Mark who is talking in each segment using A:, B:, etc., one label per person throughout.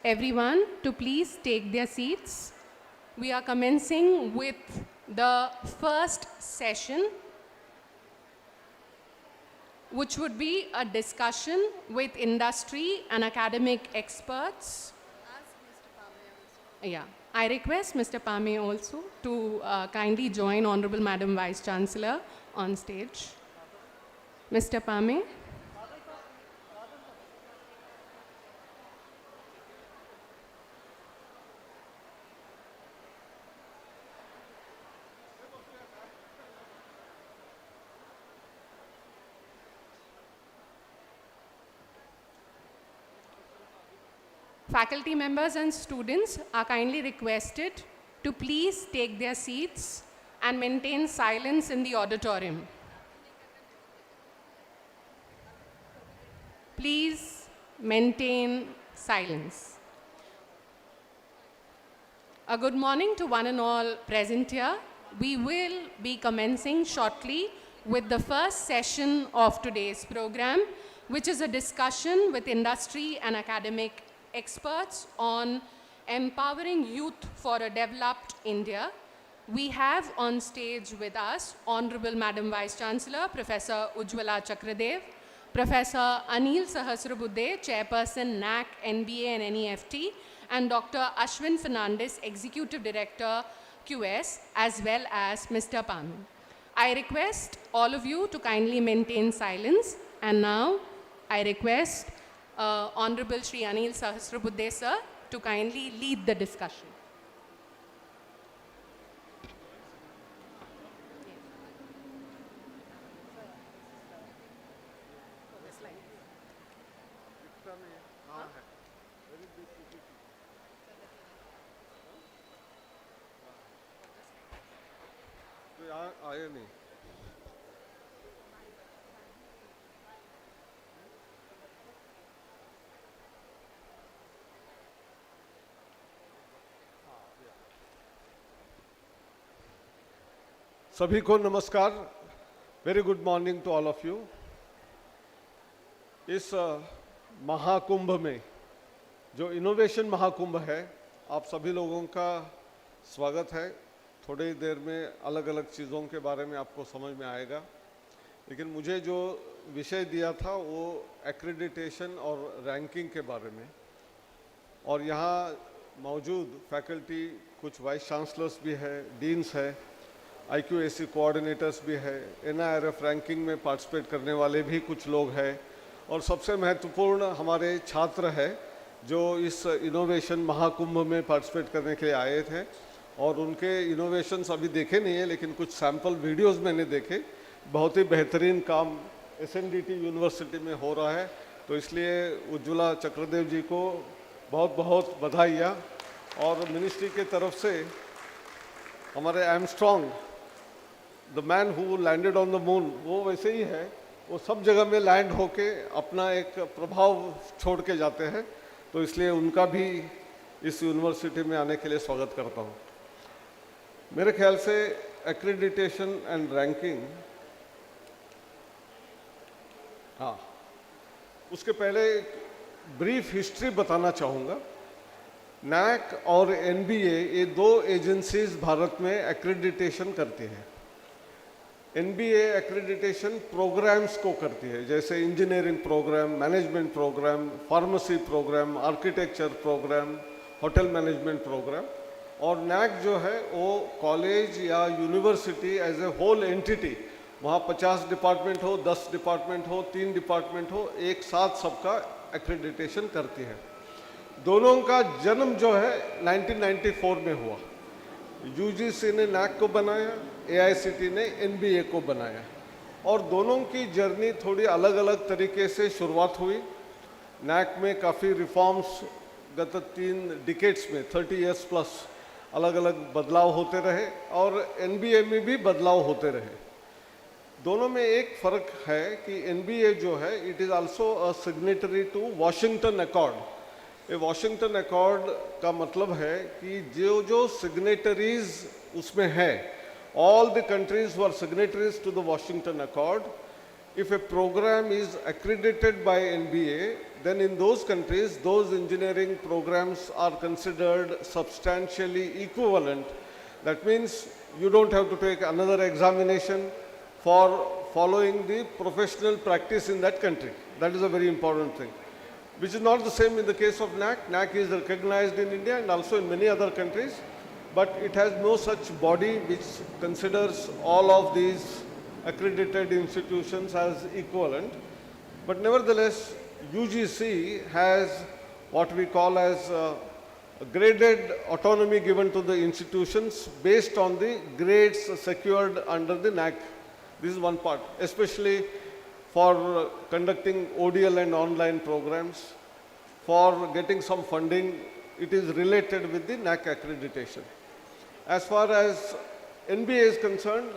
A: Everyone to please take their seats. We are commencing with the first session, which would be a discussion with industry and academic experts. Yeah, I request Mr. Pame also to kindly join Honorable Madam Vice Chancellor on stage. Mr. Pame. Faculty members and students are kindly requested to please take their seats and maintain silence in the auditorium. Please maintain silence. A good morning to one and all present here. We will be commencing shortly with the first session of today's program, which is a discussion with industry and academic experts on empowering youth for a developed India. We have on stage with us Honorable Madam Vice Chancellor, Professor Ujjwala Chakradev, Professor Anil Sahasrabuddhe, Chairperson NAC, NBA and NEFT, and Dr. Ashwin Fernandes, Executive Director, QS, as well as Mr. Pame. I request all of you to kindly maintain silence, and now I request Honorable Shri Anil Sahasrabuddhe sir to kindly lead the discussion.
B: सभी को नमस्कार. Very good morning to all of you. इस महाकुंभ में जो innovation Mahakumbh है, आप सभी लोगों का स्वागत है. थोड़ी देर में अलग अलग चीज़ों के बारे में आपको समझ में आएगा, लेकिन मुझे जो विषय दिया था वो एक्रेडिटेशन और रैंकिंग के बारे में, और यहाँ मौजूद फैकल्टी कुछ वाइस चांसलर्स भी है, डीन्स है, IQAC कोऑर्डिनेटर्स भी है, NIRF रैंकिंग में पार्टिसिपेट करने वाले भी कुछ लोग हैं, और सबसे महत्वपूर्ण हमारे छात्र हैं जो इस इनोवेशन महाकुंभ में पार्टिसिपेट करने के लिए आए थे. और उनके इनोवेशंस अभी देखे नहीं है, लेकिन कुछ सैम्पल वीडियोस मैंने देखे. बहुत ही बेहतरीन काम SNDT यूनिवर्सिटी में हो रहा है, तो इसलिए उज्ज्वला चक्रदेव जी को बहुत बहुत बधाइयाँ. और मिनिस्ट्री के तरफ से हमारे Armstrong, the man who landed on the moon, वो वैसे ही है, वो सब जगह में लैंड होके अपना एक प्रभाव छोड़ के जाते हैं, तो इसलिए उनका भी इस यूनिवर्सिटी में आने के लिए स्वागत करता हूँ. मेरे ख्याल से एक्रेडिटेशन एंड रैंकिंग, हाँ, उसके पहले ब्रीफ हिस्ट्री बताना चाहूँगा. NAC और NBA ये दो एजेंसीज भारत में एक्रेडिटेशन करती हैं. NBA एक्रेडिटेशन प्रोग्राम्स को करती है, जैसे engineering programme, management programme, pharmacy programme, architecture programme, hotel management programme. और NAC जो है वो कॉलेज या university as a whole entity, वहाँ 50 डिपार्टमेंट हो, 10 डिपार्टमेंट हो, 3 डिपार्टमेंट हो, एक साथ सबका एक्रेडिटेशन करती है. दोनों का जन्म जो है 1994 में हुआ. UGC ने NAC को बनाया, AICT ने NBA को बनाया, और दोनों की जर्नी थोड़ी अलग अलग तरीके से शुरुआत हुई. NAC में काफ़ी रिफॉर्म्स गत 3 डिकेड्स में 30 इयर्स प्लस अलग अलग बदलाव होते रहे, और NBA में भी बदलाव होते रहे. दोनों में एक फ़र्क है कि NBA जो है it is also a signatory to Washington Accord. ये वॉशिंगटन अकॉर्ड का मतलब है कि जो जो सिग्नेटरीज उसमें है, all the countries who are signatories to the Washington Accord, if a program is accredited by NBA, then in those countries, those engineering programs are considered substantially equivalent. That means you don't have to take another examination for following the professional practice in that country. That is a very important thing, which is not the same in the case of NAC. NAC is recognized in India and also in many other countries, but it has no such body which considers all of these accredited institutions as equivalent. But nevertheless, UGC has what we call as graded autonomy given to the institutions based on the grades secured under the NAC. This is one part, especially for conducting ODL and online programs. For getting some funding, it is related with the NAC accreditation. As far as NBA is concerned,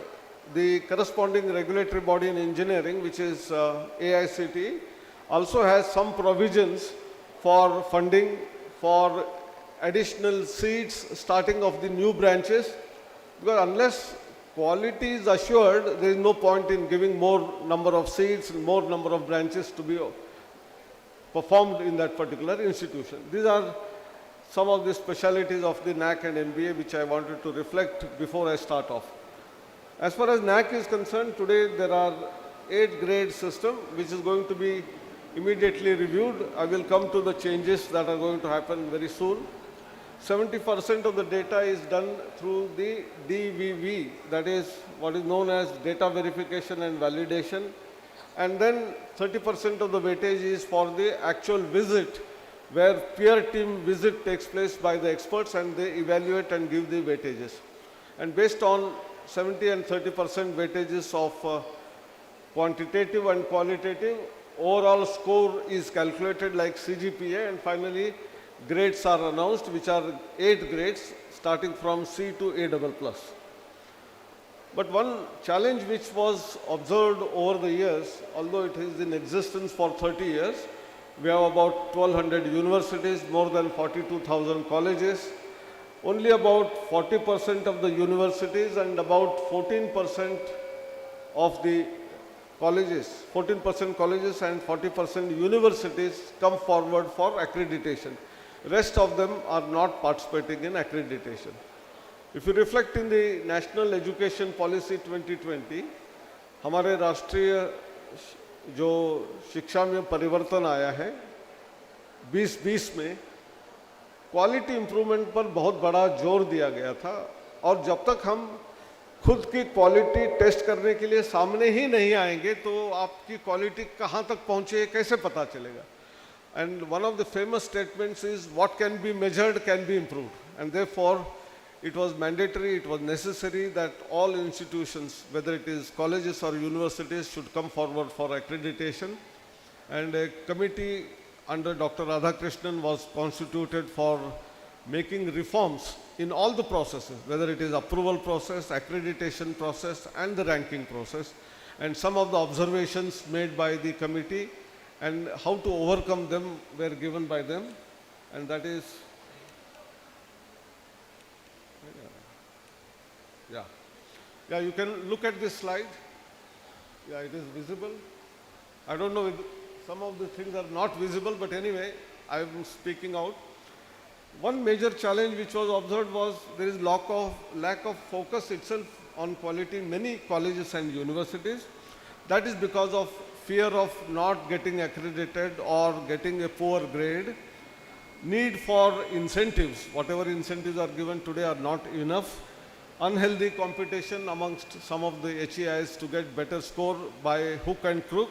B: the corresponding regulatory body in engineering, which is AICTE, also has some provisions for funding for additional seats starting of the new branches, because unless quality is assured, there is no point in giving more number of seats and more number of branches to be performed in that particular institution. These are some of the specialities of the NAC and NBA which I wanted to reflect before I start off. As far as NAC is concerned, today there are 8 grade system which is going to be immediately reviewed. I will come to the changes that are going to happen very soon. 70% of the data is done through the DVV, that is what is known as data verification and validation. And then 30% of the weightage is for the actual visit, where peer team visit takes place by the experts and they evaluate and give the weightages. And based on 70 and 30% weightages of quantitative and qualitative, overall score is calculated like CGPA, and finally grades are announced, which are 8 grades starting from C to A++. But one challenge which was observed over the years, although it is in existence for 30 years, we have about 1200 universities, more than 42,000 colleges. Only about 40% of the universities and about 14% of the colleges, 14% colleges and 40% universities come forward for accreditation. Rest of them are not participating in accreditation. If you reflect in the National Education Policy 2020, हमारे राष्ट्रीय जो शिक्षा में परिवर्तन आया है 2020 में quality improvement पर बहुत बड़ा जोर दिया गया था, और जब तक हम खुद की क्वालिटी टेस्ट करने के लिए सामने ही नहीं आएंगे तो आपकी क्वालिटी कहाँ तक पहुँचे कैसे पता चलेगा. And one of the famous statements is what can be measured can be improved, and therefore it was mandatory, it was necessary that all institutions, whether it is colleges or universities, should come forward for accreditation. And a committee under Dr. Radhakrishnan was constituted for making reforms in all the processes, whether it is approval process, accreditation process and the ranking process. And some of the observations made by the committee and how to overcome them were given by them, and that is, yeah, you can look at this slide. Yeah, it is visible. I don't know if some of the things are not visible, but anyway, I am speaking out. One major challenge which was observed was there is lack of focus itself on quality in many colleges and universities. That is because of fear of not getting accredited or getting a poor grade. Need for incentives, whatever incentives are given today are not enough. Unhealthy competition amongst some of the HEIs to get better score by hook and crook,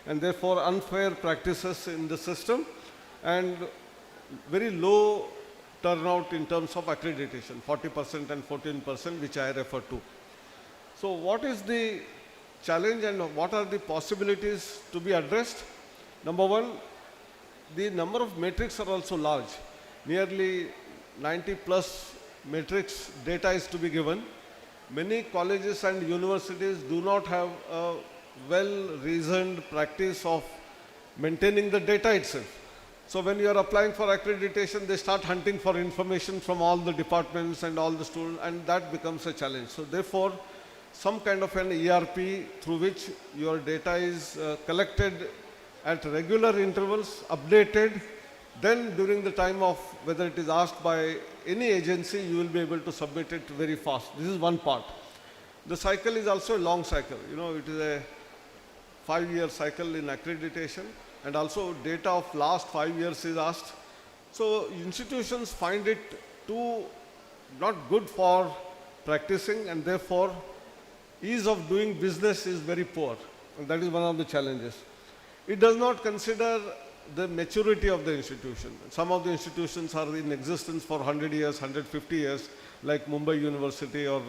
B: and therefore unfair practices in the system, and very low turnout in terms of accreditation, 40% and 14%, which I refer to. So what is the challenge and what are the possibilities to be addressed? Number one, the number of metrics are also large. Nearly 90 plus metrics data is to be given. Many colleges and universities do not have a well-reasoned practice of maintaining the data itself. So when you are applying for accreditation, they start hunting for information from all the departments and all the students, and that becomes a challenge. So therefore, some kind of an ERP through which your data is collected at regular intervals, updated. Then during the time of whether it is asked by any agency, you will be able to submit it very fast. This is one part. The cycle is also a long cycle. You know, it is a 5-year cycle in accreditation, and also data of last 5 years is asked. So institutions find it too not good for practicing, and therefore ease of doing business is very poor, and that is one of the challenges. It does not consider the maturity of the institution. Some of the institutions are in existence for 100 years, 150 years, like Mumbai University or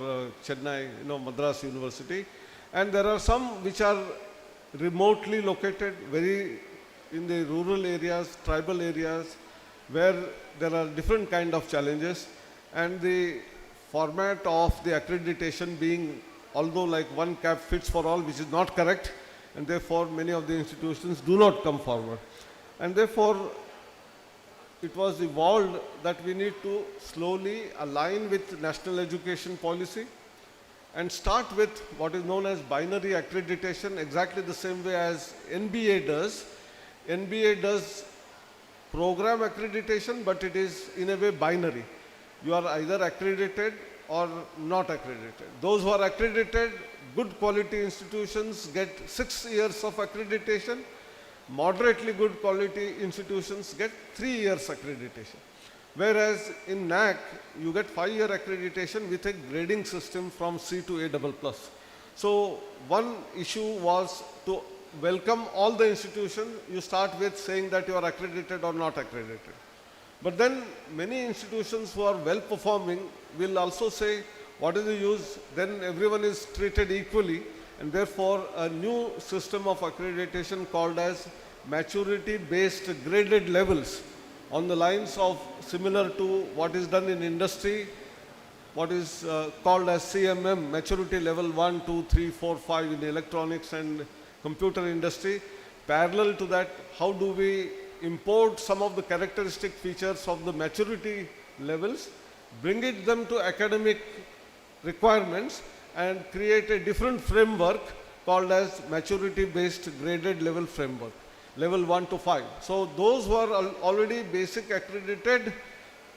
B: Chennai, Madras University. And there are some which are remotely located, very in the rural areas, tribal areas, where there are different kind of challenges. And the format of the accreditation being, although like one cap fits for all, which is not correct, and therefore many of the institutions do not come forward. And therefore, it was evolved that we need to slowly align with national education policy and start with what is known as binary accreditation, exactly the same way as NBA does. NBA does program accreditation, but it is in a way binary. You are either accredited or not accredited. Those who are accredited, good quality institutions get 6 years of accreditation. Moderately good quality institutions get 3 years accreditation. Whereas in NAC, you get 5-year accreditation with a grading system from C to A++. So one issue was to welcome all the institutions. You start with saying that you are accredited or not accredited. But then many institutions who are well performing will also say, what is the use? Then everyone is treated equally, and therefore a new system of accreditation called as maturity based graded levels, on the lines of similar to what is done in industry, what is called as CMM, maturity level 1, 2, 3, 4, 5 in the electronics and computer industry. Parallel to that, how do we import some of the characteristic features of the maturity levels, bring them to academic requirements, and create a different framework called as maturity based graded level framework, level 1 to 5. So those who are already basic accredited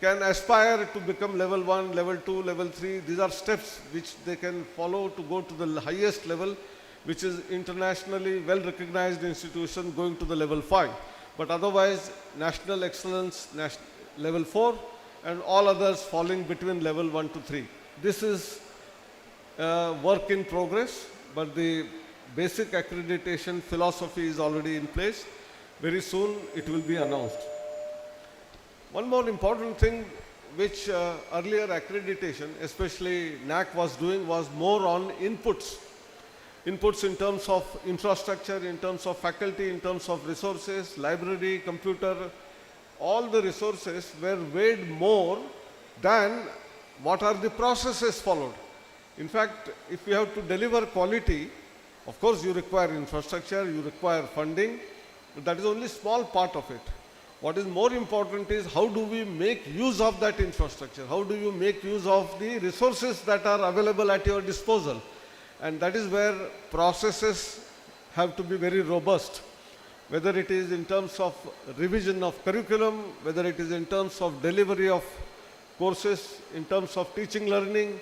B: can aspire to become level 1, level 2, level 3. These are steps which they can follow to go to the highest level, which is internationally well recognized institution going to the level 5. But otherwise, national excellence, level 4, and all others falling between level 1 to 3. This is work in progress, but the basic accreditation philosophy is already in place. Very soon it will be announced. One more important thing which earlier accreditation, especially NAC, was doing was more on inputs. Inputs in terms of infrastructure, in terms of faculty, in terms of resources, library, computer, all the resources were weighed more than what are the processes followed. In fact, if you have to deliver quality, of course you require infrastructure, you require funding, but that is only a small part of it. What is more important is how do we make use of that infrastructure? How do you make use of the resources that are available at your disposal? And that is where processes have to be very robust, whether it is in terms of revision of curriculum, whether it is in terms of delivery of courses, in terms of teaching learning,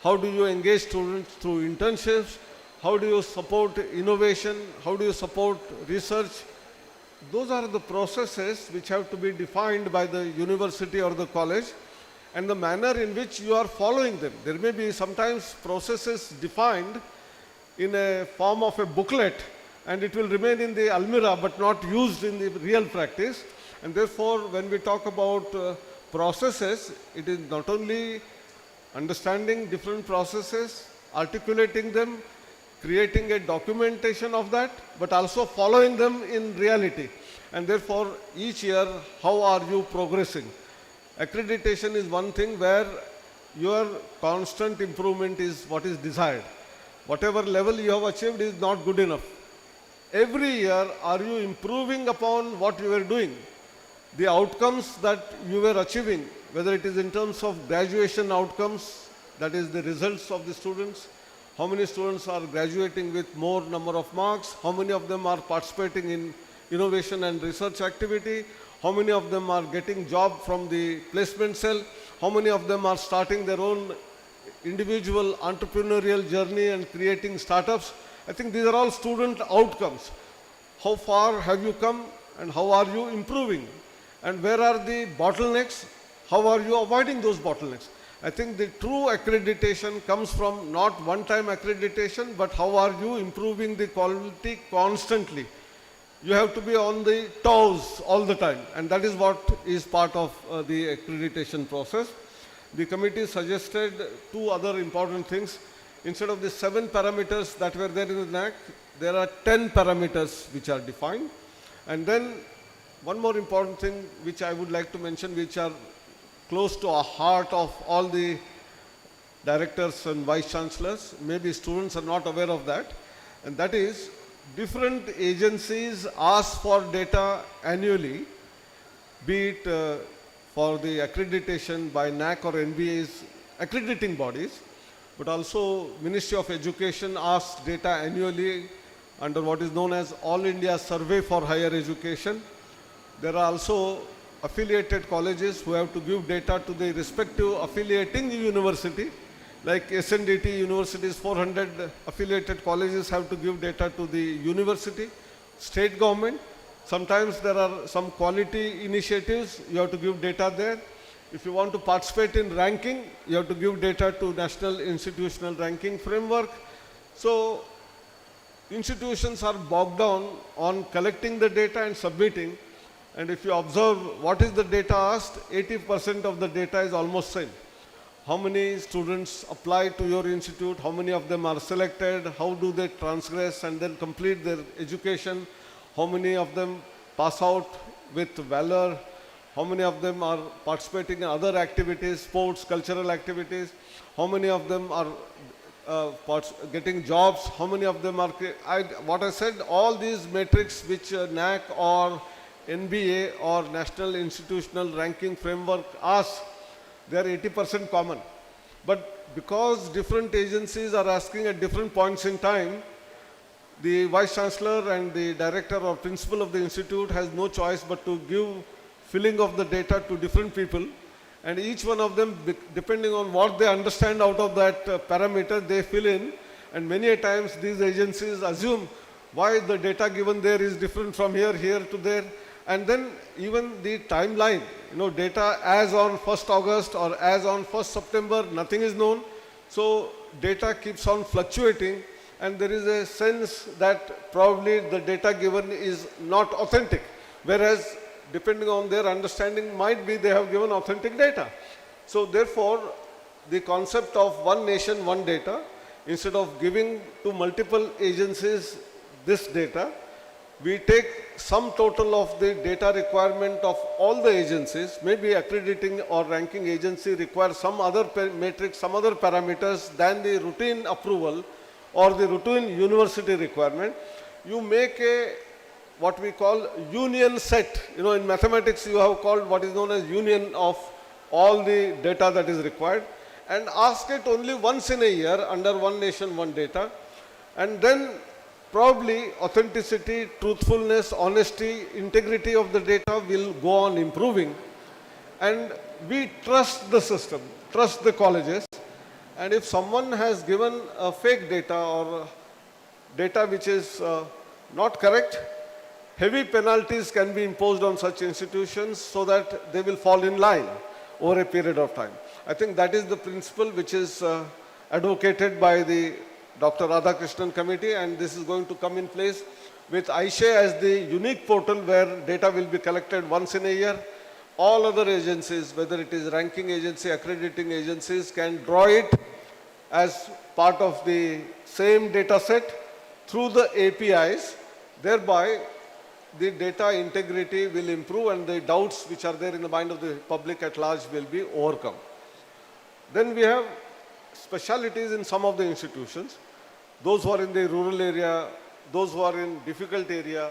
B: how do you engage students through internships, how do you support innovation, how do you support research. Those are the processes which have to be defined by the university or the college, and the manner in which you are following them. There may be sometimes processes defined in a form of a booklet, and it will remain in the almirah but not used in the real practice. And therefore, when we talk about processes, it is not only understanding different processes, articulating them, creating a documentation of that, but also following them in reality. And therefore, each year, how are you progressing? Accreditation is one thing where your constant improvement is what is desired. Whatever level you have achieved is not good enough. Every year, are you improving upon what you were doing? The outcomes that you were achieving, whether it is in terms of graduation outcomes, that is the results of the students, how many students are graduating with more number of marks, how many of them are participating in innovation and research activity, how many of them are getting job from the placement cell, how many of them are starting their own individual entrepreneurial journey and creating startups. I think these are all student outcomes. How far have you come and how are you improving? And where are the bottlenecks? How are you avoiding those bottlenecks? I think the true accreditation comes from not one-time accreditation, but how are you improving the quality constantly? You have to be on the toes all the time, and that is what is part of the accreditation process. The committee suggested two other important things. Instead of the 7 parameters that were there in the NAC, there are 10 parameters which are defined. And then one more important thing which I would like to mention, which are close to our heart of all the directors and vice chancellors. Maybe students are not aware of that. And that is, different agencies ask for data annually, be it for the accreditation by NAC or NBA's accrediting bodies, but also Ministry of Education asks data annually under what is known as All India Survey for Higher Education. There are also affiliated colleges who have to give data to the respective affiliating university. Like SNDT universities, 400 affiliated colleges have to give data to the university, state government. Sometimes there are some quality initiatives, you have to give data there. If you want to participate in ranking, you have to give data to National Institutional Ranking Framework. So institutions are bogged down on collecting the data and submitting. And if you observe what is the data asked, 80% of the data is almost same. How many students apply to your institute, how many of them are selected, how do they transgress and then complete their education, how many of them pass out with valor, how many of them are participating in other activities, sports, cultural activities, how many of them are getting jobs, how many of them are, what I said, all these metrics which NAC or NBA or National Institutional Ranking Framework asks, they are 80% common. But because different agencies are asking at different points in time, the Vice Chancellor and the Director or Principal of the Institute has no choice but to give filling of the data to different people. And each one of them, depending on what they understand out of that parameter, they fill in. And many a times these agencies assume why the data given there is different from here to there. And then even the timeline, data as on 1st August or as on 1st September, nothing is known. So data keeps on fluctuating and there is a sense that probably the data given is not authentic. Whereas depending on their understanding might be they have given authentic data. So therefore, the concept of one nation, one data, instead of giving to multiple agencies this data, we take sum total of the data requirement of all the agencies. Maybe accrediting or ranking agency requires some other matrix, some other parameters than the routine approval or the routine university requirement. You make a what we call union set. In mathematics you have called what is known as union of all the data that is required, and ask it only once in a year under one nation, one data. And then probably authenticity, truthfulness, honesty, integrity of the data will go on improving. And we trust the system, trust the colleges. And if someone has given a fake data or data which is not correct, heavy penalties can be imposed on such institutions so that they will fall in line over a period of time. I think that is the principle which is advocated by the Dr. Radhakrishnan committee, and this is going to come in place with AISHE as the unique portal where data will be collected once in a year. All other agencies, whether it is ranking agency, accrediting agencies, can draw it as part of the same data set through the APIs. Thereby, the data integrity will improve and the doubts which are there in the mind of the public at large will be overcome. Then we have specialities in some of the institutions. Those who are in the rural area, those who are in difficult area,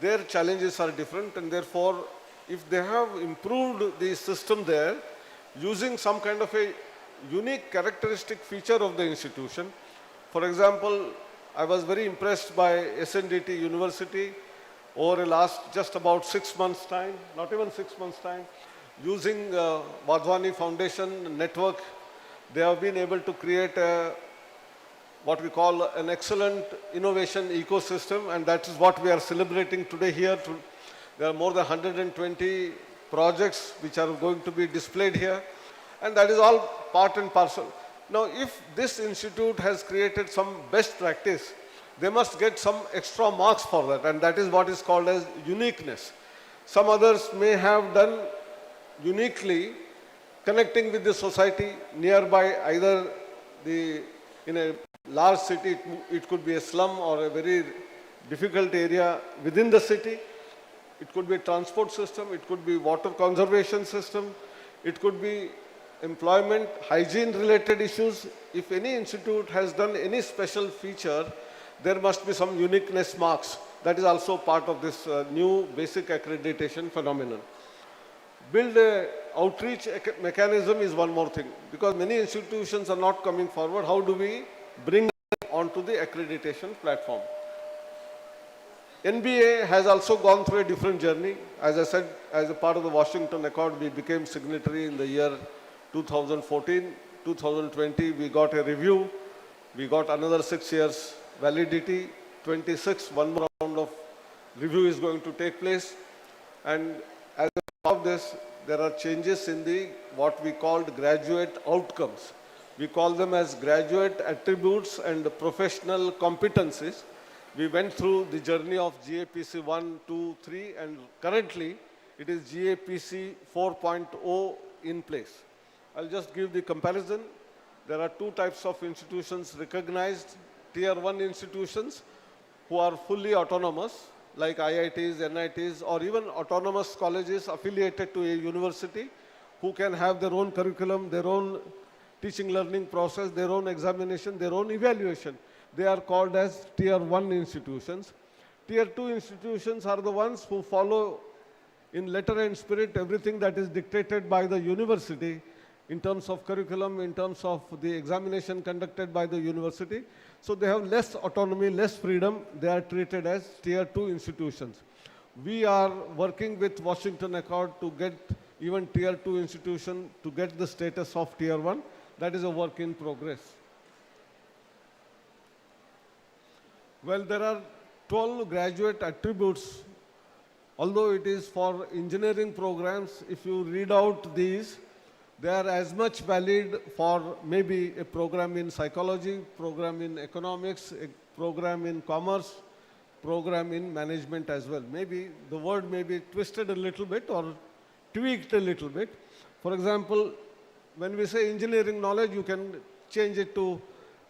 B: their challenges are different, and therefore if they have improved the system there using some kind of a unique characteristic feature of the institution, For example, I was very impressed by SNDT University over the last just about 6 months' time, not even 6 months' time, using Wadhwani Foundation network. They have been able to create what we call an excellent innovation ecosystem, and that is what we are celebrating today here. There are more than 120 projects which are going to be displayed here, and that is all part and parcel. Now, if this institute has created some best practice, they must get some extra marks for that, and that is what is called as uniqueness. Some others may have done uniquely connecting with the society nearby, either in a large city, it could be a slum or a very difficult area within the city. It could be a transport system, it could be water conservation system, it could be employment, hygiene related issues. If any institute has done any special feature, there must be some uniqueness marks. That is also part of this new basic accreditation phenomenon. Build a outreach mechanism is one more thing, because many institutions are not coming forward. How do we bring them onto the accreditation platform? NBA has also gone through a different journey. As I said, as a part of the Washington Accord, we became signatory in the year 2014. 2020, we got a review. We got another 6 years validity. 26, one more round of review is going to take place. And as a part of this, there are changes in the what we called graduate outcomes. We call them as graduate attributes and professional competencies. We went through the journey of GAPC 1, 2, 3, and currently it is GAPC 4.0 in place. I'll just give the comparison. There are two types of institutions recognized: Tier 1 institutions who are fully autonomous, like IITs, NITs, or even autonomous colleges affiliated to a university, who can have their own curriculum, their own teaching learning process, their own examination, their own evaluation. They are called as Tier 1 institutions. Tier 2 institutions are the ones who follow in letter and spirit everything that is dictated by the university in terms of curriculum, in terms of the examination conducted by the university. So they have less autonomy, less freedom. They are treated as Tier 2 institutions. We are working with Washington Accord to get even Tier 2 institution to get the status of Tier 1. That is a work in progress. Well, there are 12 graduate attributes. Although it is for engineering programs, if you read out these, they are as much valid for maybe a program in psychology, program in economics, a program in commerce, program in management as well. Maybe the word may be twisted a little bit or tweaked a little bit. For example, when we say engineering knowledge, you can change it to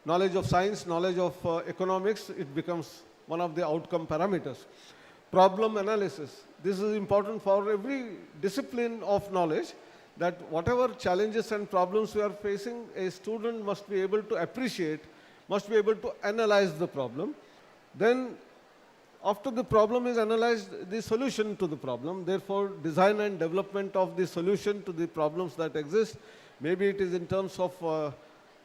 B: knowledge of science, knowledge of economics. It becomes one of the outcome parameters. Problem analysis. This is important for every discipline of knowledge, that whatever challenges and problems we are facing, a student must be able to appreciate, must be able to analyze the problem. Then, after the problem is analyzed, the solution to the problem. Therefore, design and development of the solution to the problems that exist. Maybe it is in terms of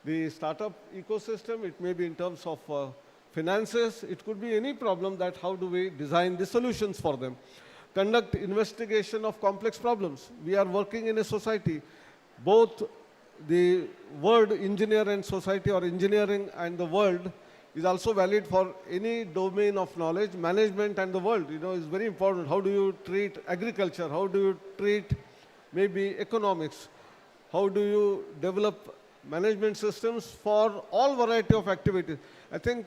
B: the startup ecosystem, it may be in terms of finances, it could be any problem, that how do we design the solutions for them. Conduct investigation of complex problems. We are working in a society. Both the word engineer and society, or engineering and the world, is also valid for any domain of knowledge. Management and the world, is very important. How do you treat agriculture? How do you treat maybe economics? How do you develop management systems for all variety of activities? I think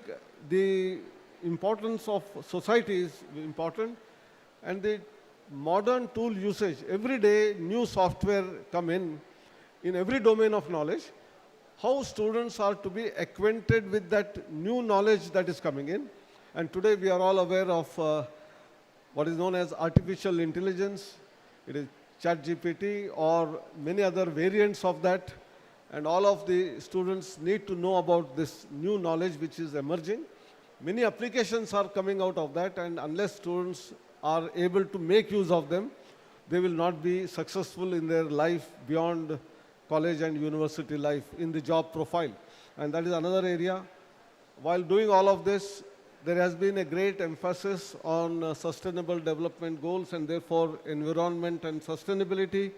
B: the importance of society is important, and the modern tool usage. Every day new software come in every domain of knowledge. How students are to be acquainted with that new knowledge that is coming in. And today we are all aware of what is known as artificial intelligence. It is ChatGPT or many other variants of that. And all of the students need to know about this new knowledge which is emerging. Many applications are coming out of that, and unless students are able to make use of them, they will not be successful in their life beyond college and university life, in the job profile. And that is another area. while doing all of this, there has been a great emphasis on sustainable development goals and therefore environment and sustainability.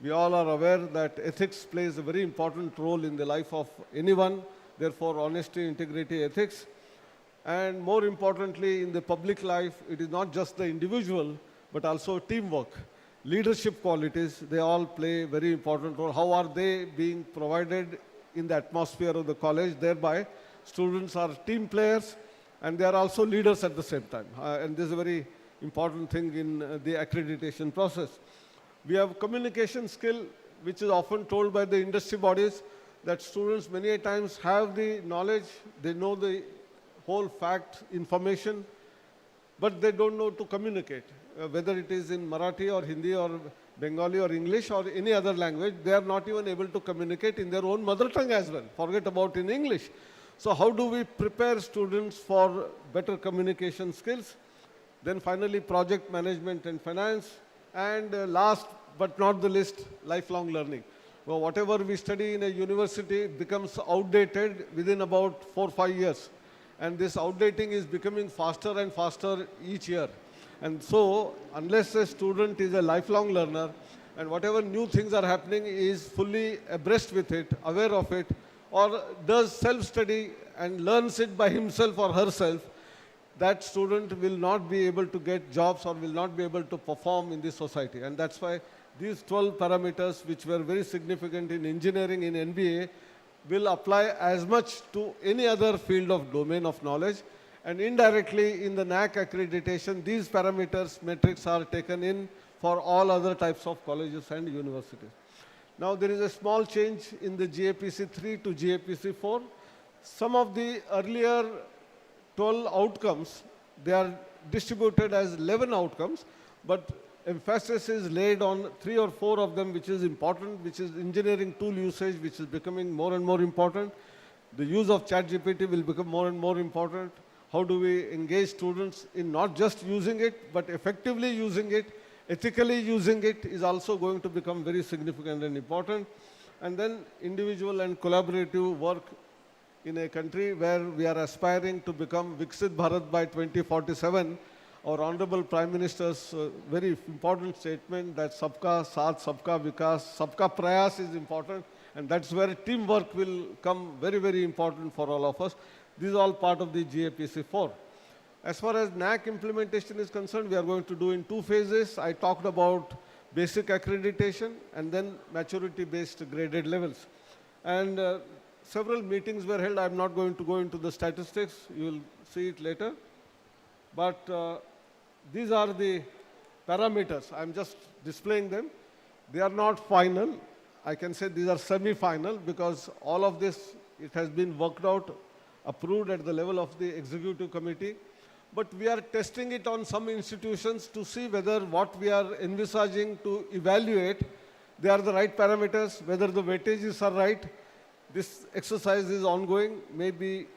B: We all are aware that ethics plays a very important role in the life of anyone, therefore honesty, integrity, ethics. And more importantly, in the public life, it is not just the individual, but also teamwork. Leadership qualities, they all play a very important role. How are they being provided in the atmosphere of the college? Thereby, students are team players and they are also leaders at the same time. And this is a very important thing in the accreditation process. We have communication skill, which is often told by the industry bodies that students many a times have the knowledge, they know the whole fact, information, but they don't know to communicate. Whether it is in Marathi or Hindi or Bengali or English or any other language, they are not even able to communicate in their own mother tongue as well. Forget about in English. So how do we prepare students for better communication skills? Then finally, project management and finance. And last but not the least, lifelong learning. Well, whatever we study in a university becomes outdated within about 4 or 5 years. And this outdating is becoming faster and faster each year. And so, unless a student is a lifelong learner, and whatever new things are happening is fully abreast with it, aware of it, or does self-study and learns it by himself or herself, that student will not be able to get jobs or will not be able to perform in this society. And that's why these 12 parameters, which were very significant in engineering in NBA, will apply as much to any other field of domain of knowledge. And indirectly in the NAC accreditation, these parameters, metrics are taken in for all other types of colleges and universities. Now there is a small change in the GAPC 3 to GAPC 4. Some of the earlier 12 outcomes, they are distributed as 11 outcomes, but emphasis is laid on 3 or 4 of them, which is important, which is engineering tool usage, which is becoming more and more important. The use of ChatGPT will become more and more important. How do we engage students in not just using it, but effectively using it, ethically using it is also going to become very significant and important. And then individual and collaborative work in a country where we are aspiring to become Viksit Bharat by 2047. Our Honorable Prime Minister's very important statement that Sabka Saath, Sabka Vikas, Sabka Prayas is important, and that's where teamwork will come very, very important for all of us. This is all part of the GAPC 4. As far as NAC implementation is concerned, we are going to do in 2 phases. I talked about basic accreditation and then maturity-based graded levels. And several meetings were held. I'm not going to go into the statistics. You will see it later. But these are the parameters. I'm just displaying them. They are not final. I can say these are semi-final because all of this, it has been worked out, approved at the level of the executive committee. But we are testing it on some institutions to see whether what we are envisaging to evaluate, they are the right parameters, whether the weightages are right. This exercise is ongoing. Maybe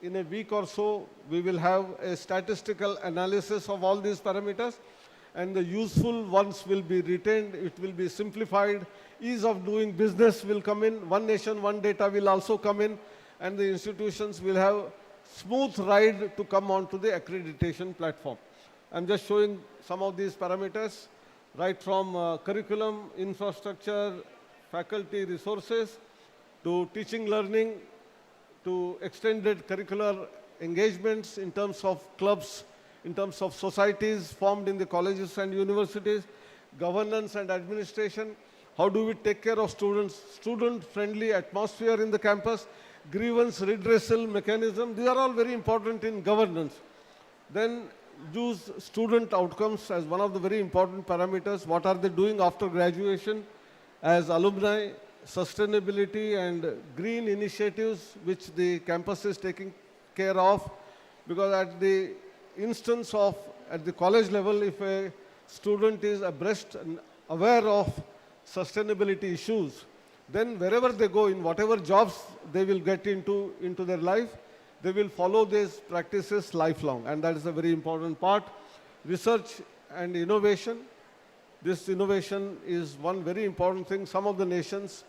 B: in a week or so, we will have a statistical analysis of all these parameters, and the useful ones will be retained. It will be simplified. Ease of doing business will come in. One nation, one data will also come in, and the institutions will have smooth ride to come onto the accreditation platform. I'm just showing some of these parameters, right from curriculum, infrastructure, faculty resources, to teaching learning, to extended curricular engagements in terms of clubs, in terms of societies formed in the colleges and universities, governance and administration. How do we take care of students, student-friendly atmosphere in the campus, grievance redressal mechanism. These are all very important in governance. Then use student outcomes as one of the very important parameters. What are they doing after graduation as alumni, sustainability and green initiatives which the campus is taking care of. Because at the instance of, at the college level, if a student is abreast and aware of sustainability issues, then wherever they go, in whatever jobs they will get into their life, they will follow these practices lifelong. And that is a very important part. Research and innovation. This innovation is one very important thing. Some of the nations,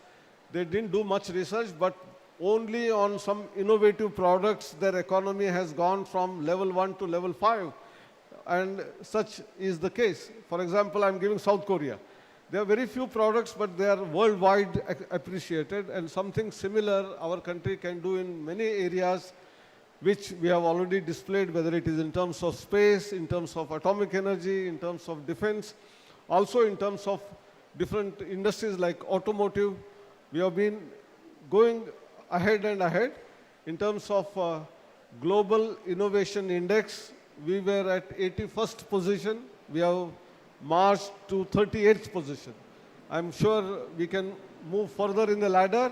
B: they didn't do much research, but only on some innovative products, their economy has gone from level 1 to level 5. And such is the case. For example, I'm giving South Korea. There are very few products, but they are worldwide appreciated, and something similar our country can do in many areas which we have already displayed, whether it is in terms of space, in terms of atomic energy, in terms of defense, also in terms of different industries like automotive. We have been going ahead and ahead. In terms of global innovation index, we were at 81st position. We have marched to 38th position. I'm sure we can move further in the ladder,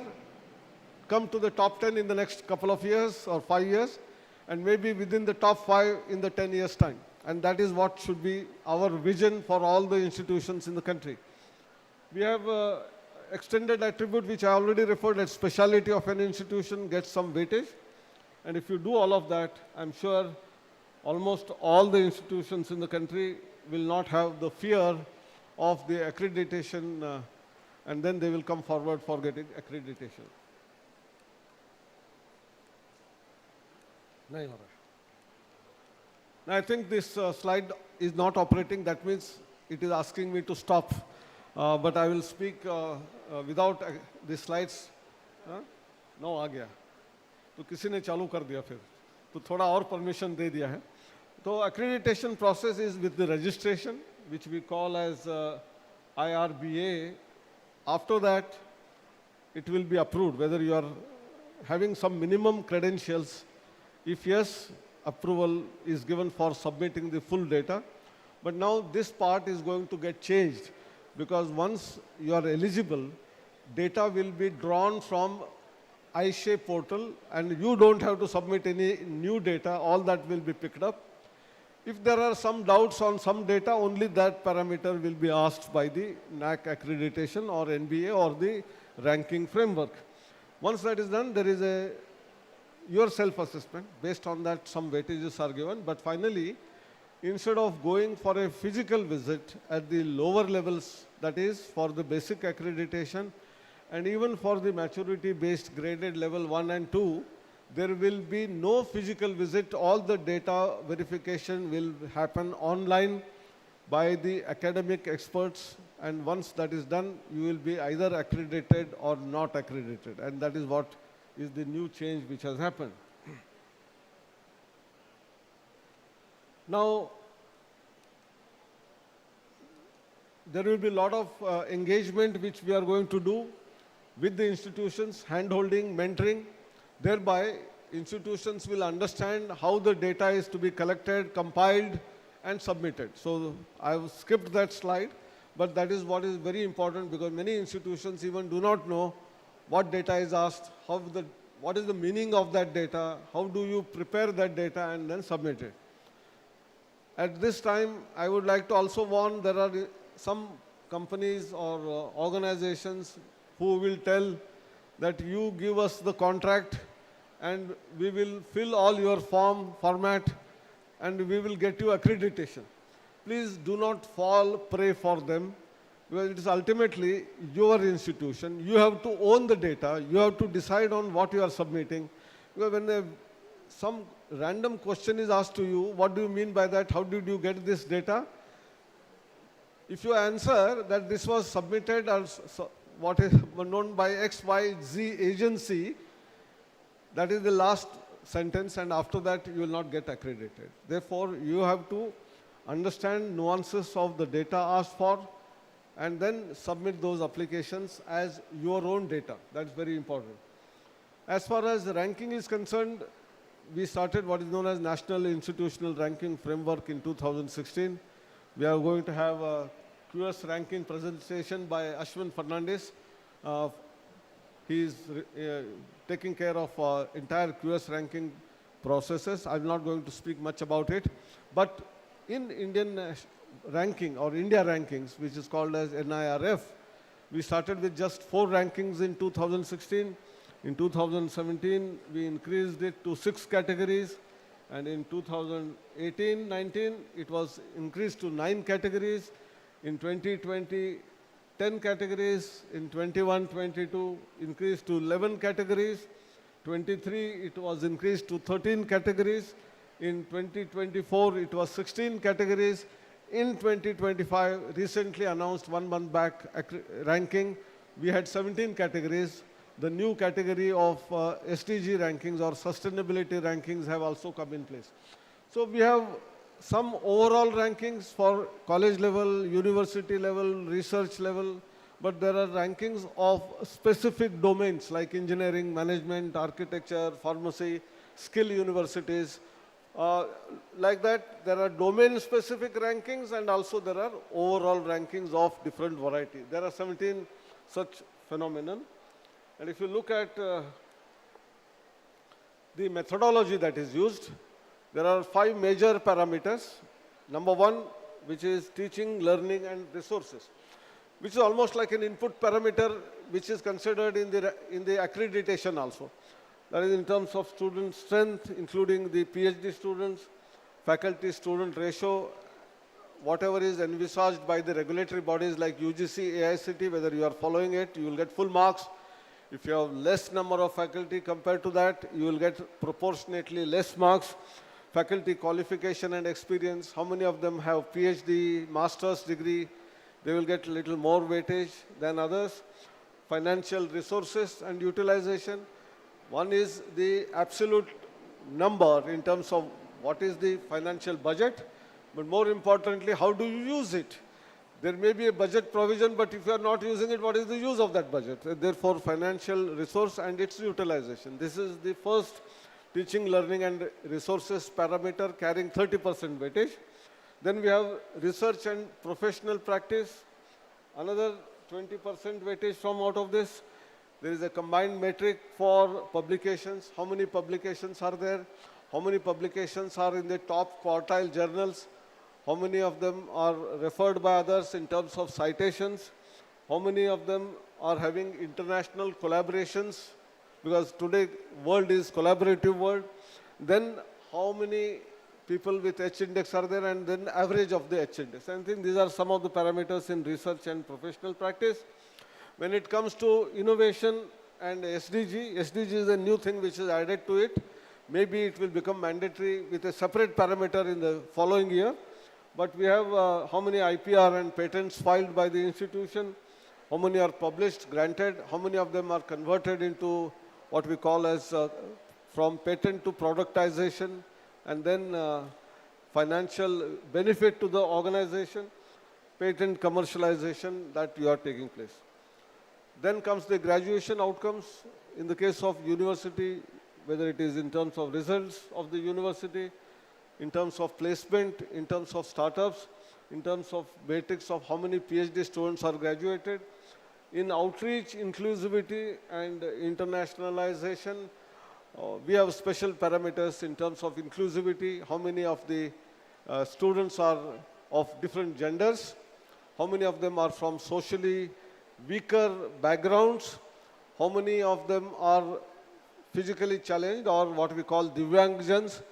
B: come to the top 10 in the next couple of years or 5 years, and maybe within the top 5 in the 10 years' time. And that is what should be our vision for all the institutions in the country. We have extended attribute, which I already referred as speciality of an institution gets some weightage. And if you do all of that, I'm sure almost all the institutions in the country will not have the fear of the accreditation, and then they will come forward for getting accreditation. Now, I think this slide is not operating. That means it is asking me to stop. But I will speak without the slides. No, आ गया. तो किसी ने चालू कर दिया फिर. तो थोड़ा और permission दे दिया है. So accreditation process is with the registration, which we call as IRBA. After that, it will be approved, whether you are having some minimum credentials. If yes, approval is given for submitting the full data. But now this part is going to get changed, because once you are eligible, data will be drawn from iShape portal, and you don't have to submit any new data. All that will be picked up. If there are some doubts on some data, only that parameter will be asked by the NAC accreditation or NBA or the ranking framework. Once that is done, there is your self-assessment. Based on that, some weightages are given. But finally, instead of going for a physical visit at the lower levels, that is for the basic accreditation, and even for the maturity-based graded level 1 and 2, there will be no physical visit. All the data verification will happen online by the academic experts, and once that is done, you will be either accredited or not accredited, and that is what is the new change which has happened. Now, there will be a lot of engagement which we are going to do with the institutions, hand-holding, mentoring. Thereby, institutions will understand how the data is to be collected, compiled, and submitted. So I've skipped that slide, but that is what is very important, because many institutions even do not know what data is asked, what is the meaning of that data, how do you prepare that data and then submit it. At this time, I would like to also warn, there are some companies or organizations who will tell that you give us the contract and we will fill all your format and we will get you accreditation. Please do not fall prey for them, because it is ultimately your institution. You have to own the data. You have to decide on what you are submitting. Because when some random question is asked to you, what do you mean by that? How did you get this data? If you answer that this was submitted as what is known by XYZ agency, that is the last sentence, and after that you will not get accredited. Therefore, you have to understand nuances of the data asked for and then submit those applications as your own data. That's very important. As far as ranking is concerned, we started what is known as National Institutional Ranking Framework in 2016. We are going to have a QS ranking presentation by Ashwin Fernandez. He is taking care of entire QS ranking processes. I'm not going to speak much about it. But in Indian ranking or India rankings, which is called as NIRF, we started with just 4 rankings in 2016. In 2017, we increased it to 6 categories. And in 2018-19, it was increased to 9 categories. In 2020, 10 categories. In 21-22, increased to 11 categories. 23 it was increased to 13 categories. In 2024 it was 16 categories. In 2025, recently announced 1 month back ranking, we had 17 categories. The new category of SDG rankings or sustainability rankings have also come in place. So we have some overall rankings for college level, university level, research level, but there are rankings of specific domains like engineering, management, architecture, pharmacy, skill universities. Like that, there are domain-specific rankings and also there are overall rankings of different variety. There are 17 such phenomenon. And if you look at the methodology that is used, there are 5 major parameters. Number 1, which is teaching, learning, and resources, which is almost like an input parameter which is considered in the accreditation also. That is in terms of student strength, including the PhD students, faculty-student ratio, whatever is envisaged by the regulatory bodies like UGC, AICT, whether you are following it, you will get full marks. If you have less number of faculty compared to that, you will get proportionately less marks. Faculty qualification and experience, how many of them have PhD, master's degree, they will get a little more weightage than others. Financial resources and utilization. One is the absolute number in terms of what is the financial budget, but more importantly, how do you use it? There may be a budget provision, but if you are not using it, what is the use of that budget? Therefore, financial resource and its utilization. This is the first teaching, learning, and resources parameter carrying 30% weightage. Then we have research and professional practice, another 20% weightage from out of this. There is a combined metric for publications. How many publications are there? How many publications are in the top quartile journals? How many of them are referred by others in terms of citations? How many of them are having international collaborations? Because today world is collaborative world. Then how many people with H index are there, and then average of the H index. I think these are some of the parameters in research and professional practice. When it comes to innovation and SDG, SDG is a new thing which is added to it. Maybe it will become mandatory with a separate parameter in the following year. But we have how many IPR and patents filed by the institution, how many are published, granted, how many of them are converted into what we call as from patent to productization, and then financial benefit to the organization, patent commercialization that you are taking place. Then comes the graduation outcomes. In the case of university, whether it is in terms of results of the university, in terms of placement, in terms of startups, in terms of matrix of how many PhD students are graduated. In outreach, inclusivity, and internationalization, we have special parameters in terms of inclusivity, how many of the students are of different genders, how many of them are from socially weaker backgrounds, how many of them are physically challenged or what we call Divyangjans,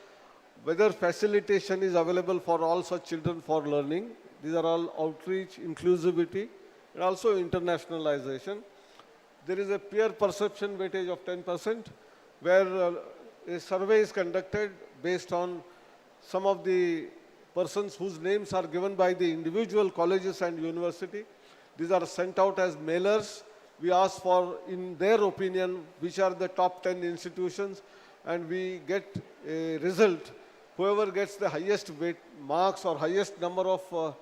B: whether facilitation is available for all such children for learning. These are all outreach, inclusivity, and also internationalization. There is a peer perception weightage of 10%, where a survey is conducted based on some of the persons whose names are given by the individual colleges and university. These are sent out as mailers. We ask for, in their opinion, which are the top 10 institutions, and we get a result. Whoever gets the highest weight marks or highest number of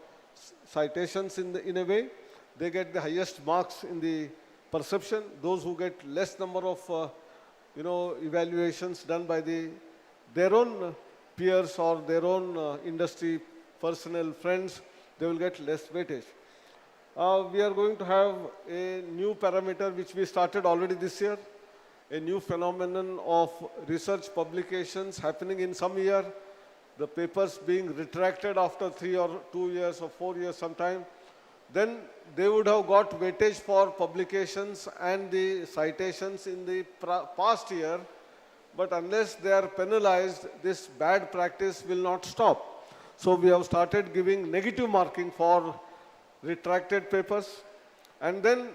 B: citations in a way, they get the highest marks in the perception. Those who get less number of evaluations done by their own peers or their own industry personnel friends, they will get less weightage. We are going to have a new parameter which we started already this year, a new phenomenon of research publications happening in some year, the papers being retracted after 3 or 2 years or 4 years sometime. Then they would have got weightage for publications and the citations in the past year, but unless they are penalized, this bad practice will not stop. So we have started giving negative marking for retracted papers, and then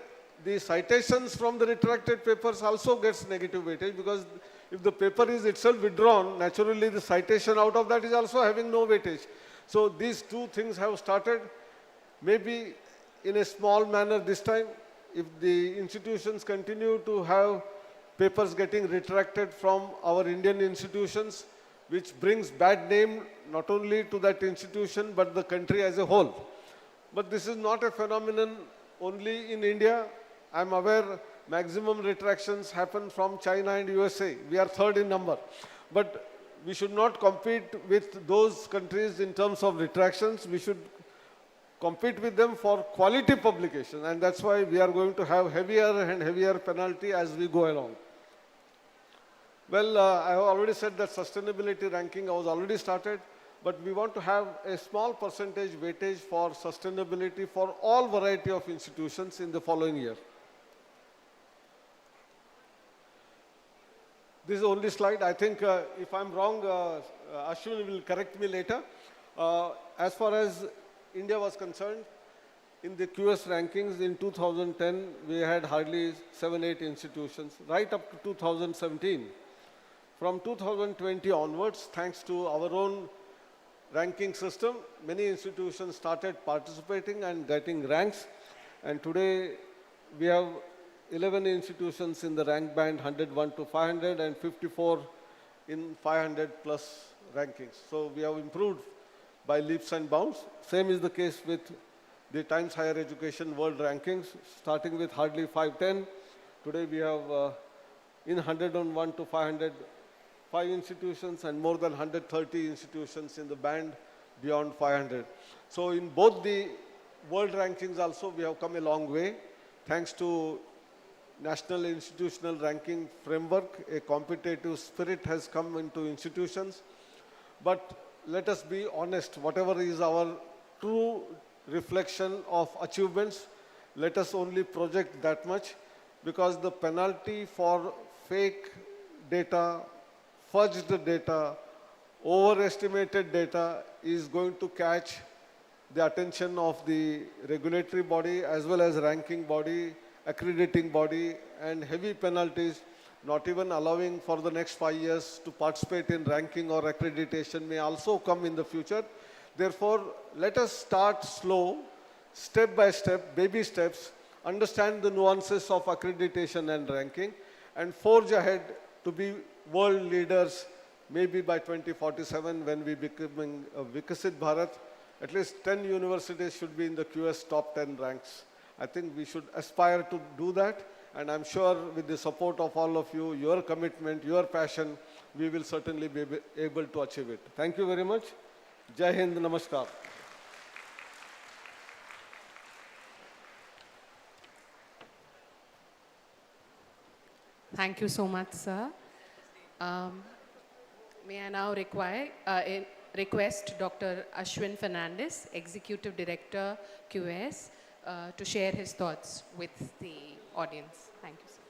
B: the citations from the retracted papers also gets negative weightage, because if the paper is itself withdrawn, naturally the citation out of that is also having no weightage. So these two things have started, maybe in a small manner this time. If the institutions continue to have papers getting retracted from our Indian institutions, which brings bad name not only to that institution but the country as a whole. But this is not a phenomenon only in India. I am aware maximum retractions happen from China and USA. We are third in number. But we should not compete with those countries in terms of retractions. We should compete with them for quality publication, and that's why we are going to have heavier and heavier penalty as we go along. Well, I have already said that sustainability ranking was already started, but we want to have a small percentage weightage for sustainability for all variety of institutions in the following year. This is the only slide. I think if I'm wrong, Ashwin will correct me later. As far as India was concerned, in the QS rankings in 2010, we had hardly 7-8 institutions, right up to 2017. From 2020 onwards, thanks to our own ranking system, many institutions started participating and getting ranks. And today, we have 11 institutions in the rank band 101 to 500 and 54 in 500 plus rankings. So we have improved by leaps and bounds. Same is the case with the Times Higher Education World Rankings, starting with hardly 510. Today we have in 101 to 500, 5 institutions and more than 130 institutions in the band beyond 500. So in both the world rankings also we have come a long way. Thanks to National Institutional Ranking Framework, a competitive spirit has come into institutions. But let us be honest, whatever is our true reflection of achievements, let us only project that much, because the penalty for fake data, fudged data, overestimated data is going to catch the attention of the regulatory body as well as ranking body, accrediting body, and heavy penalties, not even allowing for the next 5 years to participate in ranking or accreditation may also come in the future. Therefore, let us start slow, step by step, baby steps, understand the nuances of accreditation and ranking, and forge ahead to be world leaders, maybe by 2047 when we become a Vikasit Bharat. At least 10 universities should be in the QS top 10 ranks. I think we should aspire to do that. And I'm sure with the support of all of you, your commitment, your passion, we will certainly be able to achieve it. Thank you very much. Jai Hind, Namaskar.
A: Thank you so much, sir. May I now request Dr. Ashwin Fernandez, Executive Director, QS, to share his thoughts with the audience. Thank you, sir.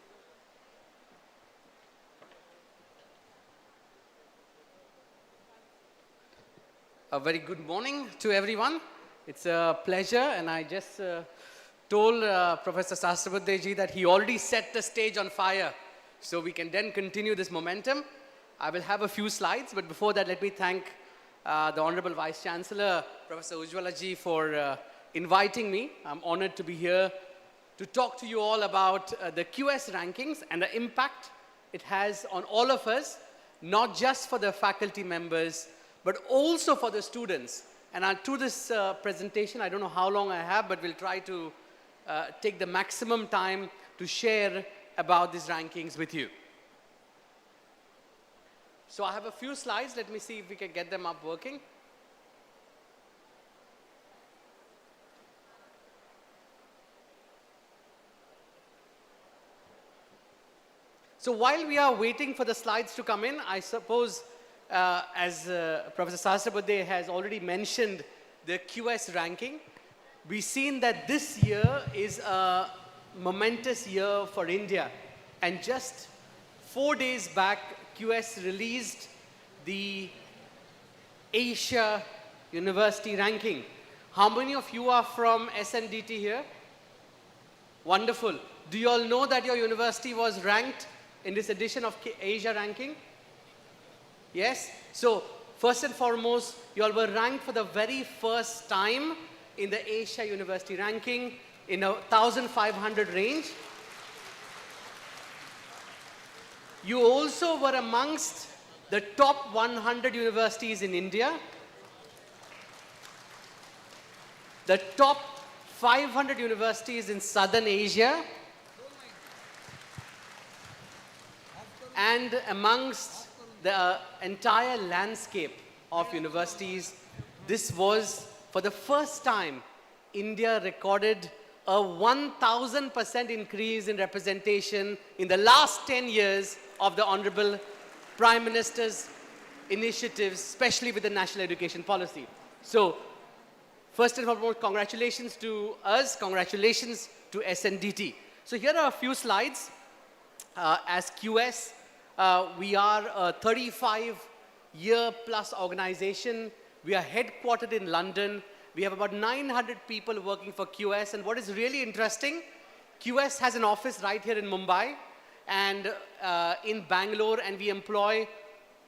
C: A very good morning to everyone. It's a pleasure, and I just told Professor Sahasrabudhe that he already set the stage on fire, so we can then continue this momentum. I will have a few slides, but before that, let me thank the Honorable Vice Chancellor, Professor Ujjwala ji, for inviting me. I'm honored to be here to talk to you all about the QS rankings and the impact it has on all of us, not just for the faculty members, but also for the students. And through this presentation, I don't know how long I have, but we'll try to take the maximum time to share about these rankings with you. So I have a few slides. Let me see if we can get them up working. So while we are waiting for the slides to come in, I suppose as Professor Sahasrabudhe has already mentioned the QS ranking, we've seen that this year is a momentous year for India. And just 4 days back, QS released the Asia University ranking. How many of you are from SNDT here? Wonderful. Do you all know that your university was ranked in this edition of Asia ranking? Yes? So, first and foremost, you all were ranked for the very first time in the Asia University ranking in a 1,500 range. You also were amongst the top 100 universities in India, the top 500 universities in Southern Asia, and amongst the entire landscape of universities. This was, for the first time, India recorded a 1,000% increase in representation in the last 10 years of the Honorable Prime Minister's initiatives, especially with the National Education Policy. So, first and foremost, congratulations to us, congratulations to SNDT. So here are a few slides. As QS, we are a 35-year-plus organization. We are headquartered in London. We have about 900 people working for QS. And what is really interesting, QS has an office right here in Mumbai and in Bangalore, and we employ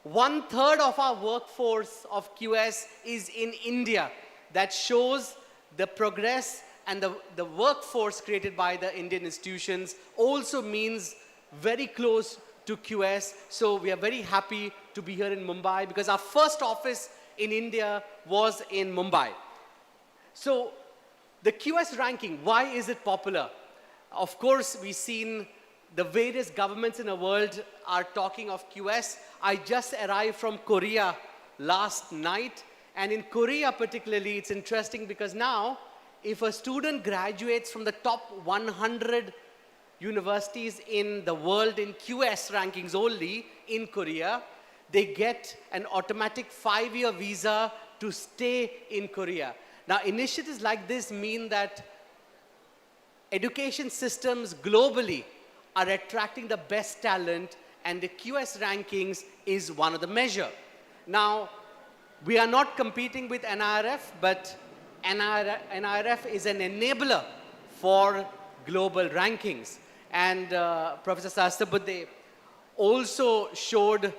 C: 1/3 of our workforce of QS is in India. That shows the progress and the workforce created by the Indian institutions also means very close to QS. So we are very happy to be here in Mumbai because our first office in India was in Mumbai. So the QS ranking, why is it popular? Of course, we've seen the various governments in the world are talking of QS. I just arrived from Korea last night. And in Korea particularly, it's interesting because now, if a student graduates from the top 100 universities in the world in QS rankings only in Korea, they get an automatic 5-year visa to stay in Korea. Now, initiatives like this mean that education systems globally are attracting the best talent, and the QS rankings is one of the measure. Now, we are not competing with NIRF, but NIRF is an enabler for global rankings. And Professor Sahasrabudhe also showed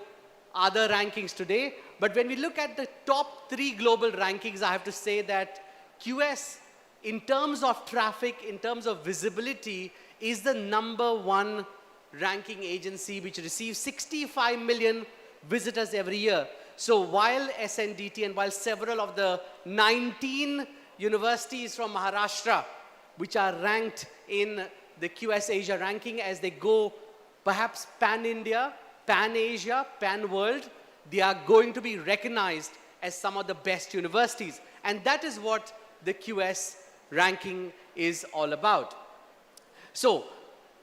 C: other rankings today. But when we look at the top 3 global rankings, I have to say that QS, in terms of traffic, in terms of visibility, is the #1 ranking agency which receives 65 million visitors every year. So while SNDT and while several of the 19 universities from Maharashtra, which are ranked in the QS Asia ranking as they go perhaps pan-India, pan-Asia, pan-world, they are going to be recognized as some of the best universities. And that is what the QS ranking is all about. So,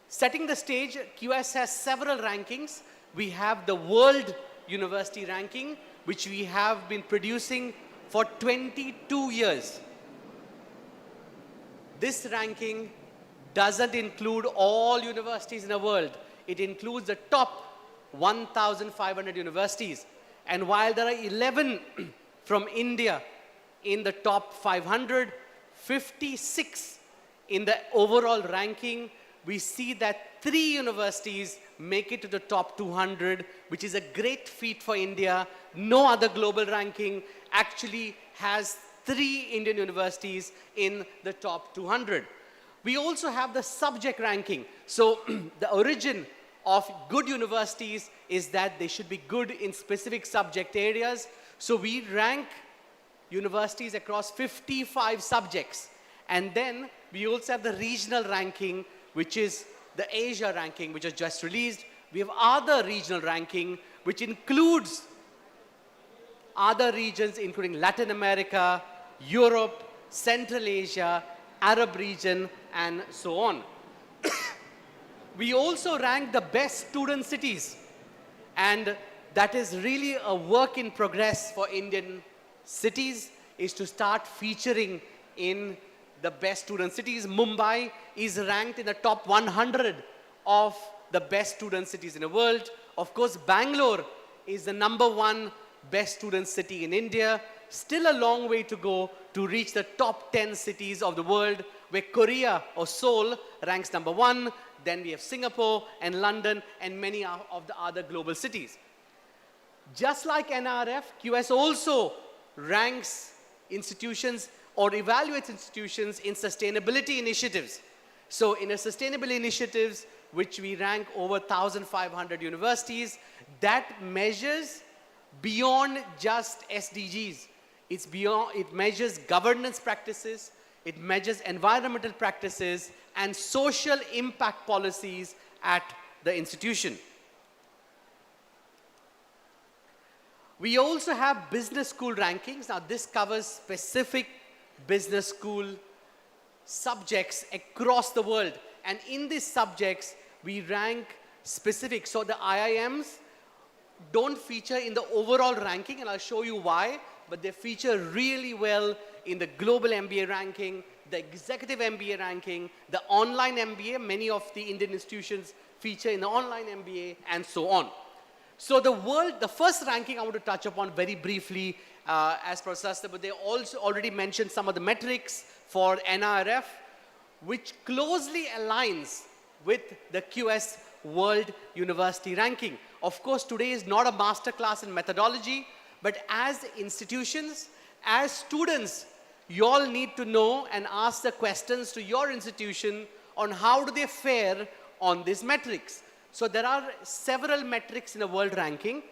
C: setting the stage, QS has several rankings. We have the World University ranking, which we have been producing for 22 years. This ranking doesn't include all universities in the world. It includes the top 1,500 universities. And while there are 11 from India in the top 500, 56 in the overall ranking, we see that 3 universities make it to the top 200, which is a great feat for India. No other global ranking actually has 3 Indian universities in the top 200. We also have the subject ranking. So the origin of good universities is that they should be good in specific subject areas. So we rank universities across 55 subjects. And then we also have the regional ranking, which is the Asia ranking, which was just released. We have other regional ranking, which includes other regions, including Latin America, Europe, Central Asia, Arab region, and so on. We also rank the best student cities. And that is really a work in progress for Indian cities, is to start featuring in the best student cities. Mumbai is ranked in the top 100 of the best student cities in the world. Of course, Bangalore is the #1 best student city in India. Still a long way to go to reach the top 10 cities of the world, where Korea or Seoul ranks #1, then we have Singapore and London and many of the other global cities. Just like NIRF, QS also ranks institutions or evaluates institutions in sustainability initiatives. So in a sustainability initiatives, which we rank over 1,500 universities, that measures beyond just SDGs. It's beyond, it measures governance practices, it measures environmental practices and social impact policies at the institution. We also have business school rankings. Now this covers specific business school subjects across the world. And in these subjects, we rank specific. So the IIMs don't feature in the overall ranking, and I'll show you why, but they feature really well in the global MBA ranking, the executive MBA ranking, the online MBA. Many of the Indian institutions feature in the online MBA, and so on. So the first ranking I want to touch upon very briefly, as Professor Sastabudhe also already mentioned some of the metrics for NIRF, which closely aligns with the QS World University Ranking. Of course, today is not a masterclass in methodology, but as institutions, as students, you all need to know and ask the questions to your institution on how do they fare on these metrics. So there are several metrics in the world ranking.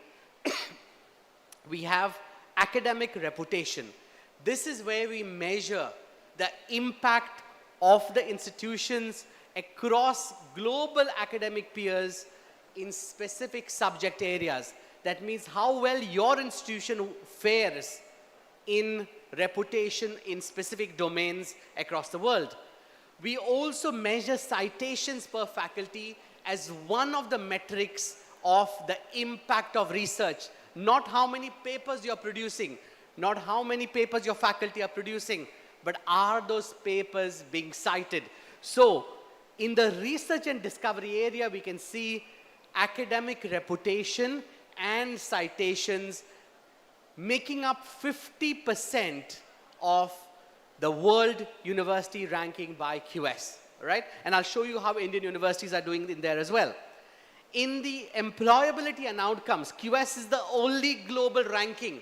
C: We have academic reputation. This is where we measure the impact of the institutions across global academic peers in specific subject areas. That means how well your institution fares in reputation in specific domains across the world. We also measure citations per faculty as one of the metrics of the impact of research. Not how many papers you're producing, not how many papers your faculty are producing, but are those papers being cited? So, in the research and discovery area, we can see academic reputation and citations making up 50% of the world university ranking by QS, right? And I'll show you how Indian universities are doing in there as well. In the employability and outcomes, QS is the only global ranking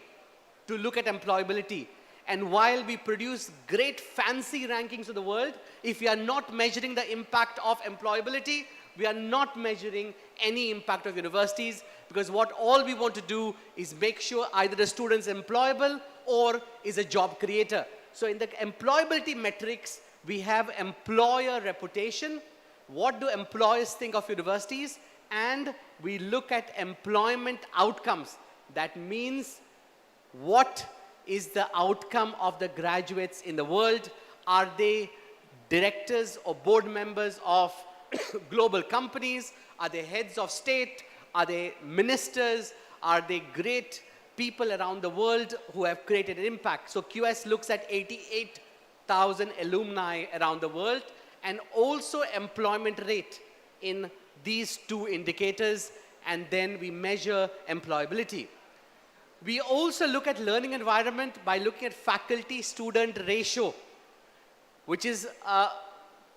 C: to look at employability. And while we produce great fancy rankings of the world, if we are not measuring the impact of employability, we are not measuring any impact of universities, because what all we want to do is make sure either the student's employable or is a job creator. So in the employability metrics, we have employer reputation. What do employers think of universities? And we look at employment outcomes. That means what is the outcome of the graduates in the world? Are they directors or board members of global companies? Are they heads of state? Are they ministers? Are they great people around the world who have created an impact? So QS looks at 88,000 alumni around the world, and also employment rate in these two indicators, and then we measure employability. We also look at learning environment by looking at faculty-student ratio, which is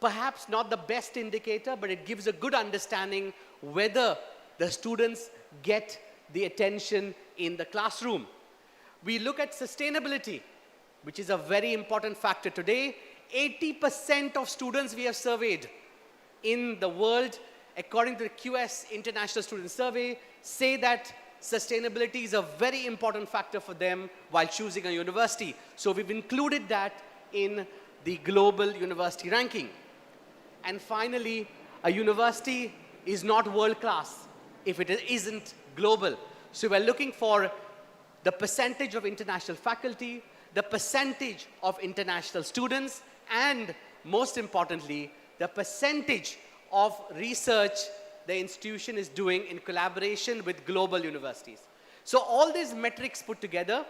C: perhaps not the best indicator, but it gives a good understanding whether the students get the attention in the classroom. We look at sustainability, which is a very important factor today. 80% of students we have surveyed in the world, according to the QS International Student Survey, say that sustainability is a very important factor for them while choosing a university. So we've included that in the global university ranking. And finally, a university is not world-class if it isn't global. So we're looking for the percentage of international faculty, the percentage of international students, and most importantly, the percentage of research the institution is doing in collaboration with global universities. So all these metrics put together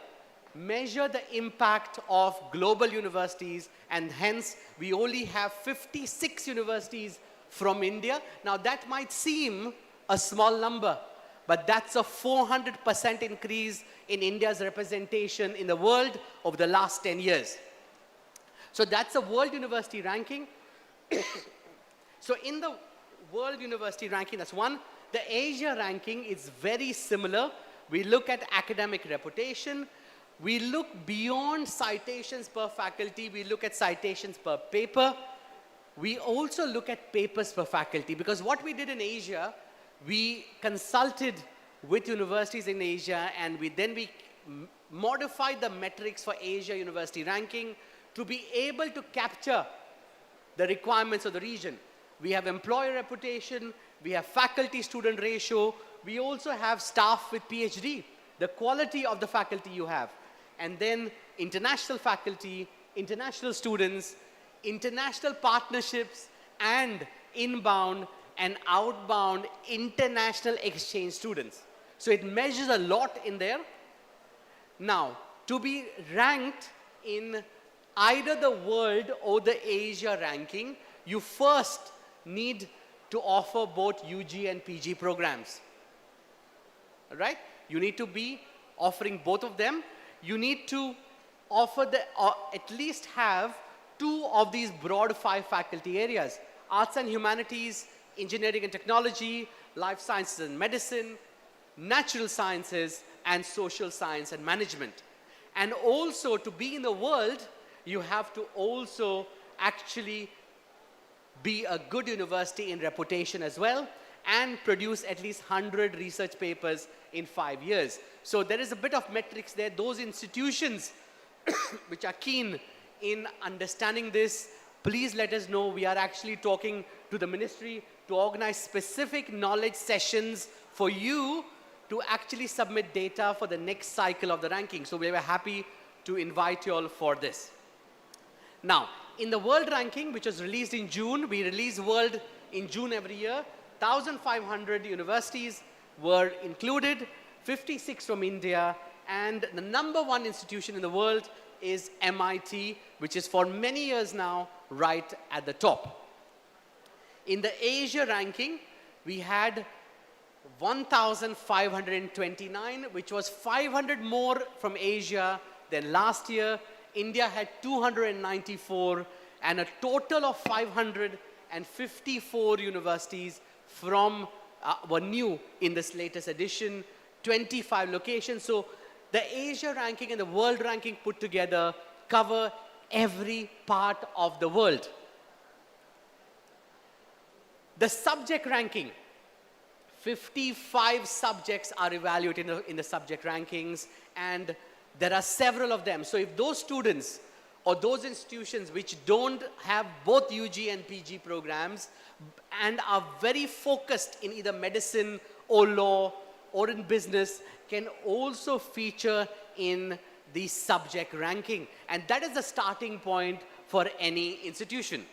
C: measure the impact of global universities, and hence we only have 56 universities from India. Now that might seem a small number, but that's a 400% increase in India's representation in the world over the last 10 years. So that's a world university ranking. So in the world university ranking, that's one. The Asia ranking is very similar. We look at academic reputation. We look beyond citations per faculty. We look at citations per paper. We also look at papers per faculty, because what we did in Asia, we consulted with universities in Asia, and we modified the metrics for Asia university ranking to be able to capture the requirements of the region. We have employer reputation, we have faculty-student ratio, we also have staff with PhD, the quality of the faculty you have, and then international faculty, international students, international partnerships, and inbound and outbound international exchange students. So it measures a lot in there. Now, to be ranked in either the world or the Asia ranking, you first need to offer both UG and PG programs. All right? You need to be offering both of them. You need to offer at least have 2 of these broad 5 faculty areas: arts and humanities, engineering and technology, life sciences and medicine, natural sciences, and social science and management. And also, to be in the world, you have to also actually be a good university in reputation as well, and produce at least 100 research papers in 5 years. So there is a bit of metrics there. Those institutions which are keen in understanding this, please let us know. We are actually talking to the ministry to organize specific knowledge sessions for you to actually submit data for the next cycle of the ranking. So we were happy to invite you all for this. Now, in the world ranking, which was released in June, we release world in June every year. 1,500 universities were included, 56 from India, and the #1 institution in the world is MIT, which is for many years now right at the top. In the Asia ranking, we had 1,529, which was 500 more from Asia than last year. India had 294, and a total of 554 universities were new in this latest edition, 25 locations. So the Asia ranking and the world ranking put together cover every part of the world. The subject ranking, 55 subjects are evaluated in the subject rankings, and there are several of them. So if those students or those institutions which don't have both UG and PG programs and are very focused in either medicine or law or in business, can also feature in the subject ranking. And that is the starting point for any institution.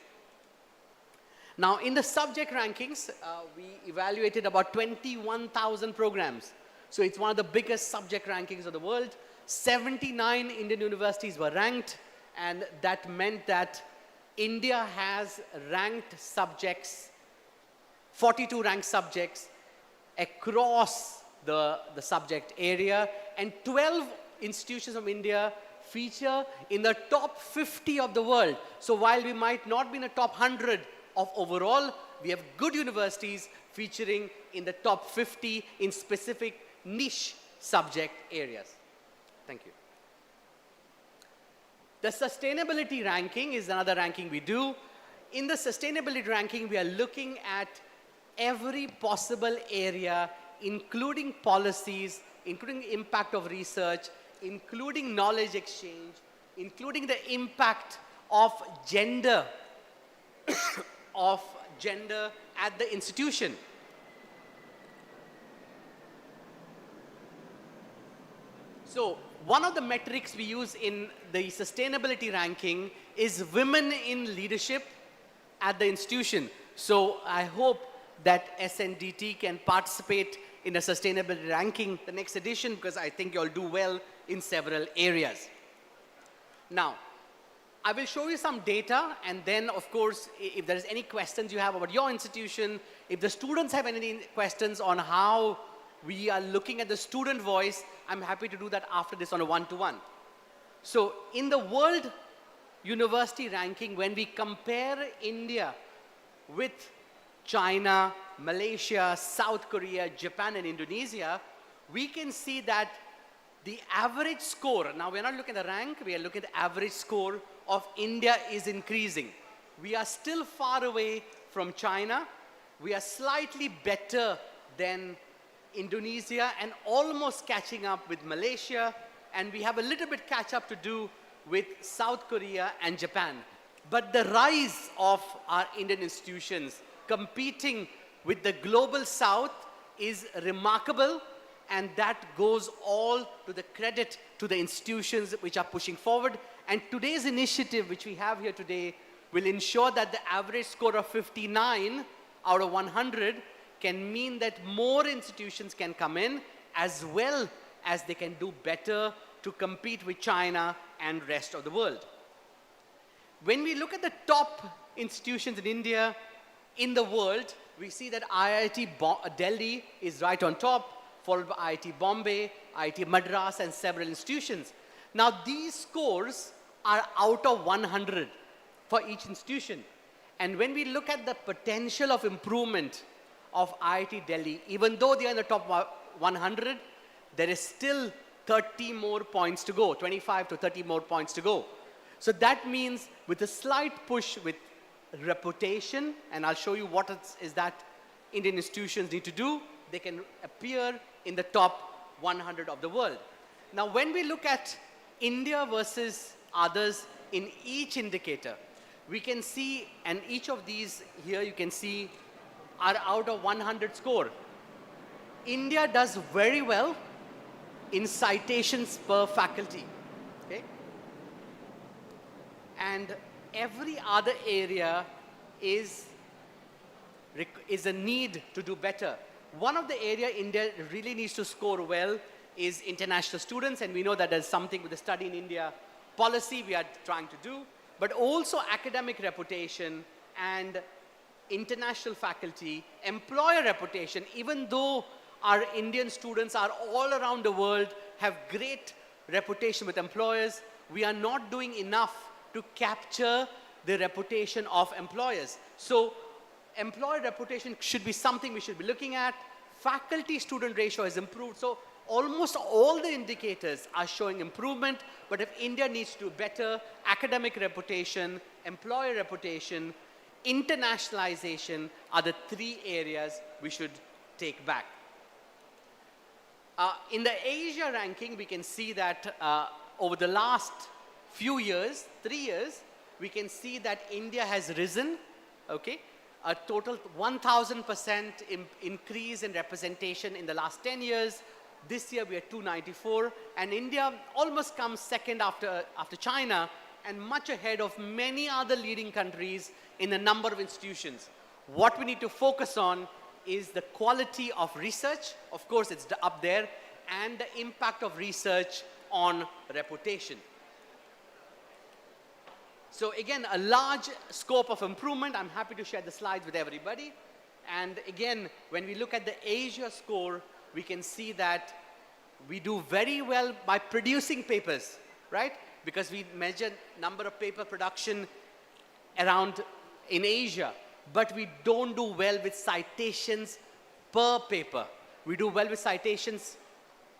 C: Now, in the subject rankings, we evaluated about 21,000 programs. So it's one of the biggest subject rankings of the world. 79 Indian universities were ranked, and that meant that India has ranked subjects, 42 ranked subjects across the subject area, and 12 institutions of India feature in the top 50 of the world. So while we might not be in the top 100 of overall, we have good universities featuring in the top 50 in specific niche subject areas. Thank you. The sustainability ranking is another ranking we do. In the sustainability ranking, we are looking at every possible area, including policies, including the impact of research, including knowledge exchange, including the impact of gender, at the institution. So one of the metrics we use in the sustainability ranking is women in leadership at the institution. So I hope that SNDT can participate in a sustainability ranking the next edition, because I think you'll do well in several areas. Now, I will show you some data, and then, of course, if there's any questions you have about your institution, if the students have any questions on how we are looking at the student voice, I'm happy to do that after this on a one-to-one. So in the world university ranking, when we compare India with China, Malaysia, South Korea, Japan, and Indonesia, we can see that the average score, now we're not looking at the rank, we are looking at the average score of India is increasing. We are still far away from China. We are slightly better than Indonesia and almost catching up with Malaysia. And we have a little bit catch up to do with South Korea and Japan. But the rise of our Indian institutions competing with the global South is remarkable, and that goes all to the credit to the institutions which are pushing forward. And today's initiative, which we have here today, will ensure that the average score of 59 out of 100 can mean that more institutions can come in, as well as they can do better to compete with China and rest of the world. When we look at the top institutions in India, in the world, we see that IIT Delhi is right on top, followed by IIT Bombay, IIT Madras, and several institutions. Now, these scores are out of 100 for each institution. And when we look at the potential of improvement of IIT Delhi, even though they are in the top 100, there is still 30 more points to go, 25 to 30 more points to go. So that means with a slight push with reputation, and I'll show you what is that Indian institutions need to do, they can appear in the top 100 of the world. Now, when we look at India versus others in each indicator, we can see, and each of these here you can see are out of 100 score. India does very well in citations per faculty, okay? And every other area is a need to do better. One of the area India really needs to score well is international students, and we know that there's something with the Study in India policy we are trying to do, but also academic reputation and international faculty, employer reputation. Even though our Indian students are all around the world, have great reputation with employers, we are not doing enough to capture the reputation of employers. So employer reputation should be something we should be looking at. Faculty-student ratio has improved. So almost all the indicators are showing improvement, but if India needs to do better, academic reputation, employer reputation, internationalization are the three areas we should take back. In the Asia ranking, we can see that over the last few years, 3 years, we can see that India has risen, okay? A total 1,000% increase in representation in the last 10 years. This year we are 294, and India almost comes second after China, and much ahead of many other leading countries in the number of institutions. What we need to focus on is the quality of research, of course it's up there, and the impact of research on reputation. So again, a large scope of improvement. I'm happy to share the slides with everybody. And again, when we look at the Asia score, we can see that we do very well by producing papers, right? Because we measure number of paper production around in Asia, but we don't do well with citations per paper. We do well with citations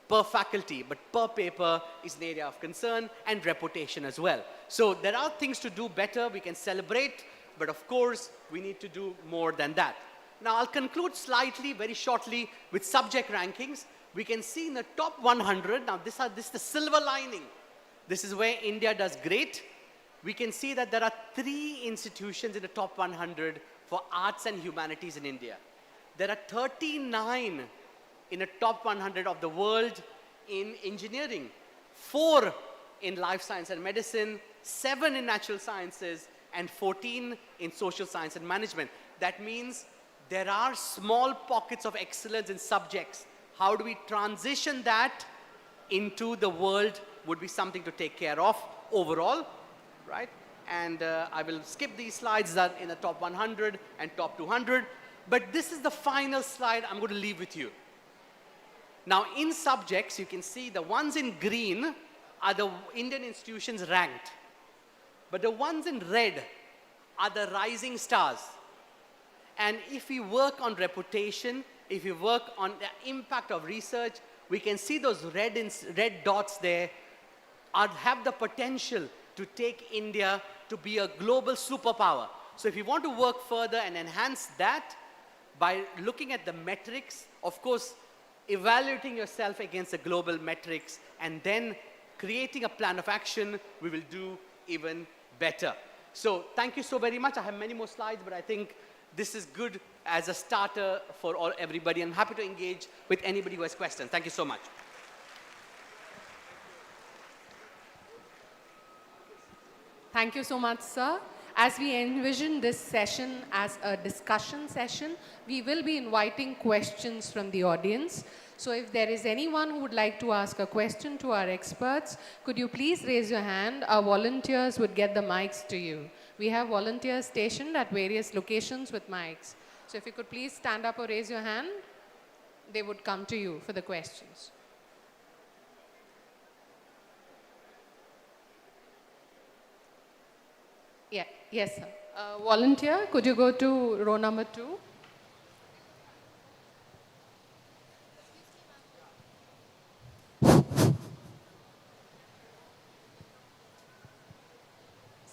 C: per faculty, but per paper is an area of concern, and reputation as well. So there are things to do better. We can celebrate, but of course, we need to do more than that. Now, I'll conclude slightly, very shortly, with subject rankings. We can see in the top 100, now this is the silver lining. This is where India does great. We can see that there are 3 institutions in the top 100 for arts and humanities in India. There are 39 in the top 100 of the world in engineering, 4 in life science and medicine, 7 in natural sciences, and 14 in social science and management. That means there are small pockets of excellence in subjects. How do we transition that into the world would be something to take care of overall, right? And I will skip these slides that in the top 100 and top 200, but this is the final slide I'm going to leave with you. Now, in subjects, you can see the ones in green are the Indian institutions ranked, but the ones in red are the rising stars. And if we work on reputation, if we work on the impact of research, we can see those red dots there have the potential to take India to be a global superpower. So if you want to work further and enhance that by looking at the metrics, of course, evaluating yourself against the global metrics, and then creating a plan of action, we will do even better. So thank you so very much. I have many more slides, but I think this is good as a starter for everybody. I'm happy to engage with anybody who has questions. Thank you so much.
A: Thank you so much, sir. As we envision this session as a discussion session, we will be inviting questions from the audience. So if there is anyone who would like to ask a question to our experts, could you please raise your hand? Our volunteers would get the mics to you. We have volunteers stationed at various locations with mics. So if you could please stand up or raise your hand, they would come to you for the questions. Yeah, yes, sir. Volunteer, could you go to row number 2?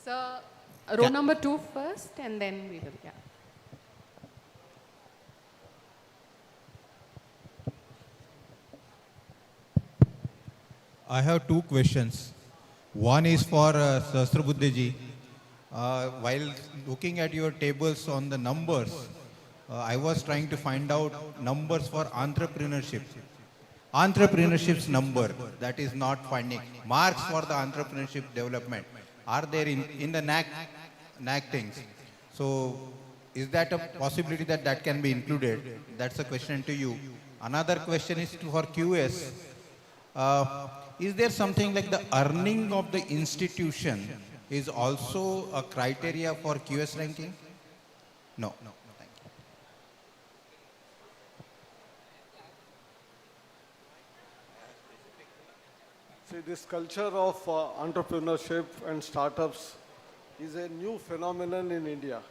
A: Sir, row number 2 first, and then we will, yeah.
D: I have two questions. One is for Sahasrabuddhe-ji. While looking at your tables on the numbers, I was trying to find out numbers for entrepreneurship. Entrepreneurship's number, that is not finding. Marks for the entrepreneurship development. Are there in the NAC things? So is that a possibility that that can be included? That's a question to you. Another question is for QS. Is there something like the earning of the institution is also a criteria for QS ranking? No. Thank you.
B: See, this culture of entrepreneurship and startups is a new phenomenon in India.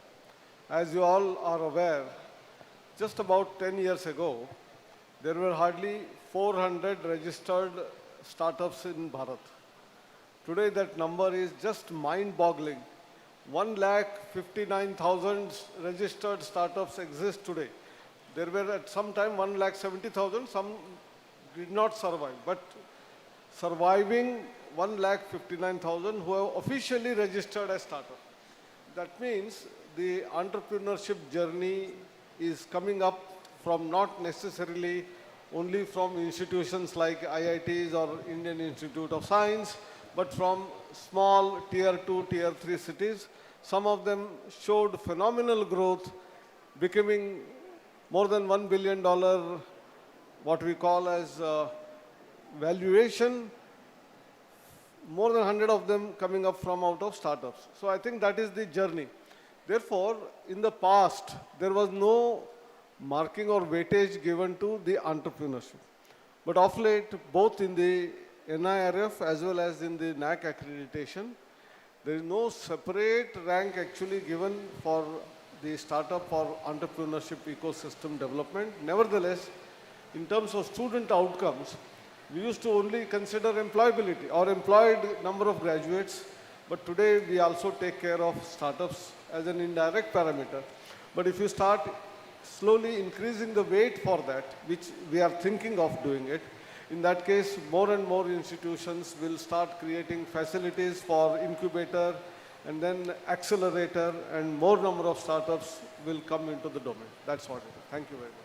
B: As you all are aware, just about 10 years ago, there were hardly 400 registered startups in Bharat. Today that number is just mind-boggling. 1,59,000 registered startups exist today. There were at some time 1,70,000, some did not survive. But surviving 1,59,000 who have officially registered as startups. That means the entrepreneurship journey is coming up from not necessarily only from institutions like IITs or Indian Institute of Science, but from small tier 2, tier 3 cities. Some of them showed phenomenal growth, becoming more than $1 billion, what we call as valuation, more than 100 of them coming up from out of startups. So I think that is the journey. Therefore, in the past, there was no marking or weightage given to the entrepreneurship. But of late, both in the NIRF as well as in the NAC accreditation, there is no separate rank actually given for the startup or entrepreneurship ecosystem development. Nevertheless, in terms of student outcomes, we used to only consider employability or employed number of graduates, but today we also take care of startups as an indirect parameter. But if you start slowly increasing the weight for that, which we are thinking of doing it, in that case, more and more institutions will start creating facilities for incubator and then accelerator, and more number of startups will come into the domain. That's what it is. Thank you very
E: much.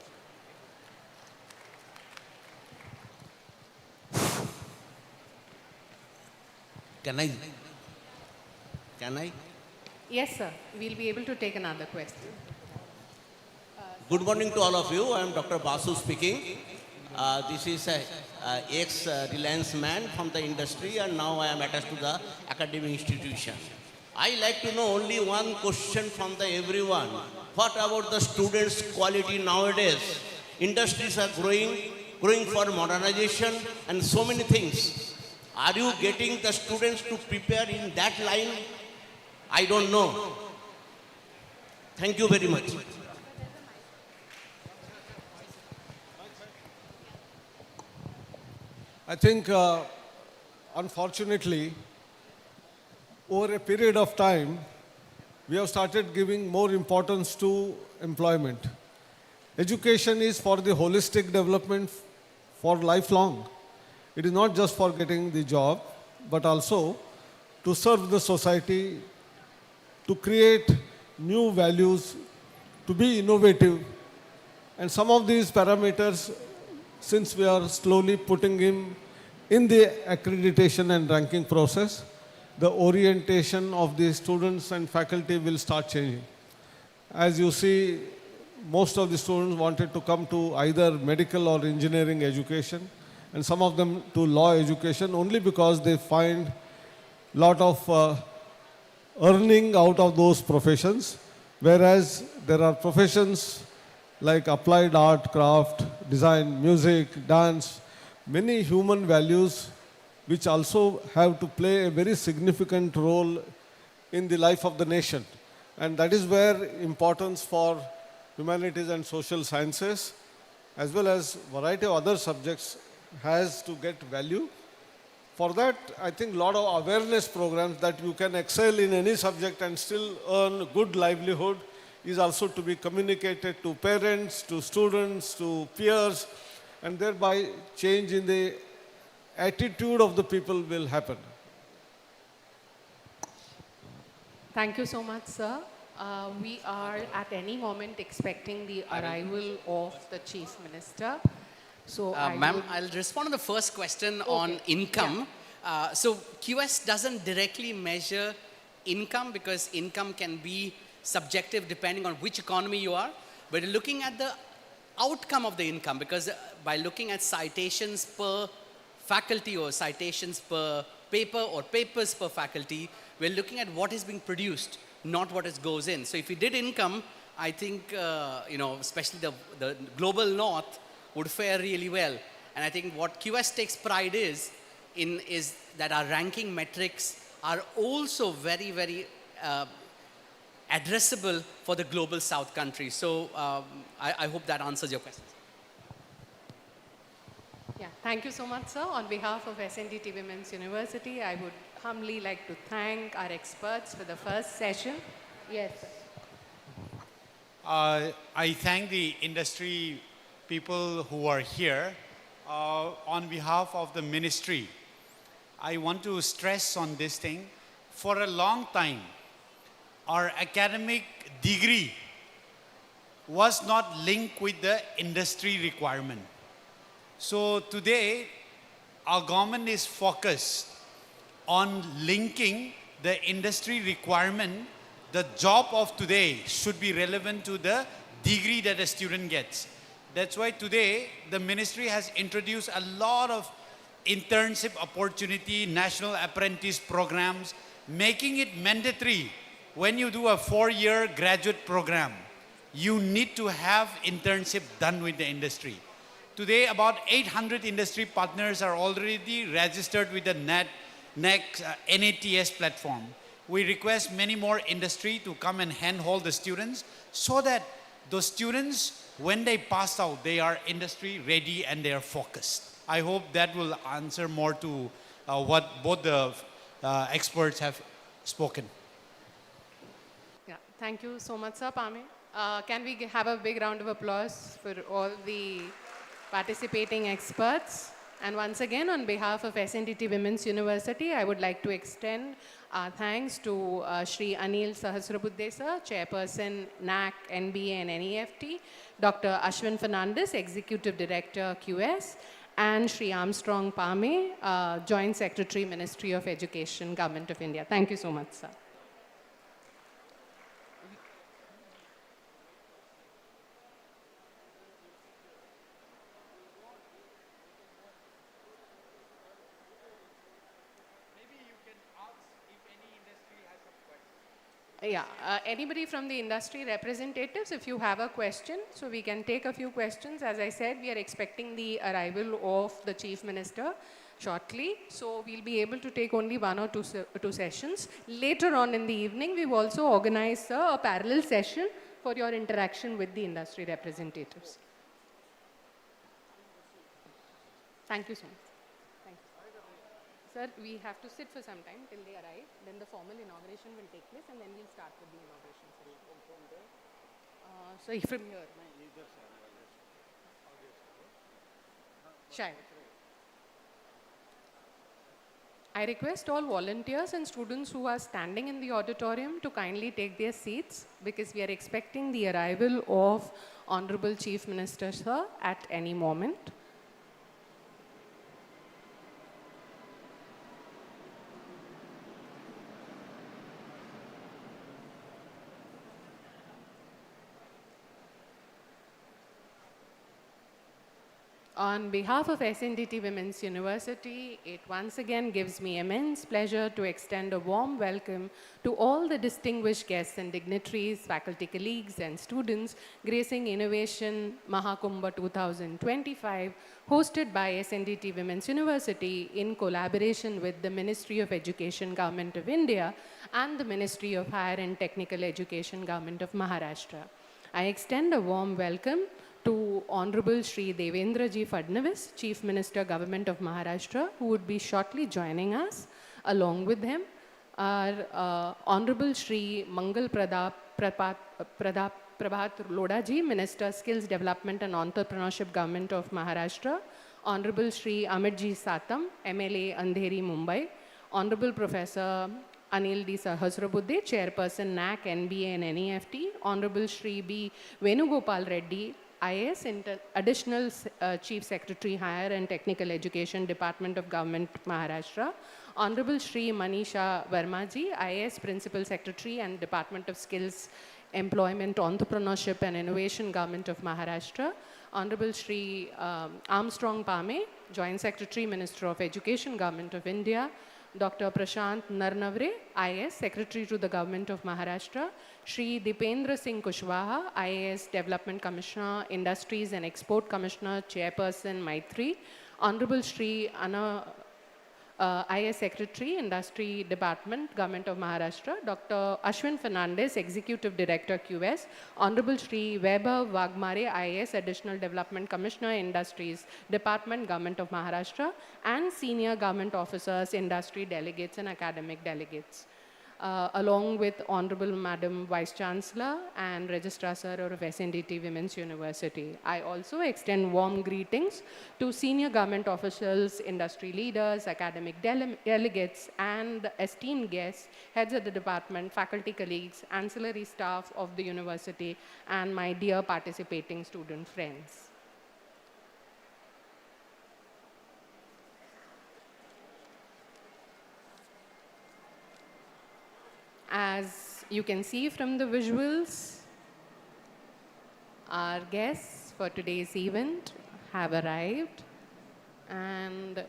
E: Can I?
A: Yes, sir. We'll be able to take another question.
E: Good morning to all of you. I am Dr. Basu speaking. This is a ex-Reliance man from the industry, and now I am attached to the academic institution. I like to know only one question from the everyone. What about the students' quality nowadays? Industries are growing for modernization and so many things. Are you getting the students to prepare in that line? I don't know. Thank you very much.
B: I think, unfortunately, over a period of time, we have started giving more importance to employment. Education is for the holistic development for lifelong. It is not just for getting the job, but also to serve the society, to create new values, to be innovative. And some of these parameters, since we are slowly putting him in the accreditation and ranking process, the orientation of the students and faculty will start changing. As you see, most of the students wanted to come to either medical or engineering education, and some of them to law education only because they find lot of earning out of those professions, whereas there are professions like applied art, craft, design, music, dance, many human values which also have to play a very significant role in the life of the nation. And that is where importance for humanities and social sciences, as well as variety of other subjects, has to get value. For that, I think a lot of awareness programs that you can excel in any subject and still earn good livelihood is also to be communicated to parents, to students, to peers, and thereby change in the attitude of the people will happen.
A: Thank you so much, sir. We are at any moment expecting the arrival of the Chief Minister. So,
C: Ma'am, I'll respond to the first question on income. So QS doesn't directly measure income because income can be subjective depending on which economy you are. But looking at the outcome of the income, because by looking at citations per faculty or citations per paper or papers per faculty, we're looking at what is being produced, not what is goes in. So if we did income, I think, especially the global north would fare really well. And I think what QS takes pride is that our ranking metrics are also very, very addressable for the global south countries. So I hope that answers your question.
A: yeah, thank you so much, sir. On behalf of SNDT Women's University, I would humbly like to thank our experts for the first session. Yes, sir.
F: I thank the industry people who are here. On behalf of the ministry, I want to stress on this thing. For a long time, our academic degree was not linked with the industry requirement. So today, our government is focused on linking the industry requirement. The job of today should be relevant to the degree that a student gets. That's why today the ministry has introduced a lot of internship opportunity, national apprentice programs, making it mandatory. When you do a 4-year graduate program, you need to have internship done with the industry. Today, about 800 industry partners are already registered with the NATS platform. We request many more industry to come and handhold the students so that those students, when they pass out, they are industry ready and they are focused. I hope that will answer more to what both the experts have spoken.
A: Yeah, thank you so much, sir. Pame. Can we have a big round of applause for all the participating experts? And once again, on behalf of SNDT Women's University, I would like to extend our thanks to Shri Anil Sahasrabuddhe sir, Chairperson NAC, NBA and NEFT, Dr. Ashwin Fernandez, Executive Director QS, and Shri Armstrong Pame, Joint Secretary, Ministry of Education, Government of India. Thank you so much, sir. Yeah, anybody from the industry representatives, if you have a question, so we can take a few questions. As I said, we are expecting the arrival of the Chief Minister shortly, so we'll be able to take only 1 or 2 sessions. Later on in the evening, we've also organized a parallel session for your interaction with the industry representatives. Thank you so much. Sir, we have to sit for some time till they arrive. Then the formal inauguration will take place, and then we'll start with the inauguration ceremony. So from here. Shy. I request all volunteers and students who are standing in the auditorium to kindly take their seats, because we are expecting the arrival of Honorable Chief Minister, sir, at any moment. On behalf of SNDT Women's University, it once again gives me immense pleasure to extend a warm welcome to all the distinguished guests and dignitaries, faculty colleagues and students gracing Innovation Mahakumbha 2025, hosted by SNDT Women's University in collaboration with the Ministry of Education, Government of India, and the Ministry of Higher and Technical Education, Government of Maharashtra. I extend a warm welcome to Honorable Shri Devendra Ji Fadnavis, Chief Minister, Government of Maharashtra, who would be shortly joining us. Along with him, our Honorable Shri Mangal Prabhat Loda Ji, Minister, Skills Development and Entrepreneurship, Government of Maharashtra. Honorable Shri Amit Ji Satam, MLA, Andheri, Mumbai. Honorable Professor Anil D. Sahasrabuddhe, Chairperson, NAC, NBA and NEFT. Honorable Shri B. Venugopal Reddy, IAS, Additional Chief Secretary, Higher and Technical Education, Department of Government, Maharashtra. Honorable Shri Manisha Verma-ji, IAS, Principal Secretary and Department of Skills, Employment, Entrepreneurship and Innovation, Government of Maharashtra. Honorable Shri Armstrong Pame, Joint Secretary, Minister of Education, Government of India. Dr. Prashant Narnavre, IAS, Secretary to the Government of Maharashtra. Shri Dipendra Singh Kushwaha, IAS, Development Commissioner, Industries and Export Commissioner, Chairperson, Maitri. Honorable Shri Anna, IAS Secretary, Industry Department, Government of Maharashtra. Dr. Ashwin Fernandez, Executive Director, QS. Honorable Shri Vaibhav Wagmare, IAS, Additional Development Commissioner, Industries Department, Government of Maharashtra. And senior government officers, industry delegates and academic delegates. Along with Honorable Madam Vice Chancellor and Registrar Sir of SNDT Women's University. I also extend warm greetings to senior government officials, industry leaders, academic delegates, and esteemed guests, heads of the department, faculty colleagues, ancillary staff of the university, and my dear participating student friends. As you can see from the visuals, our guests for today's event have arrived, and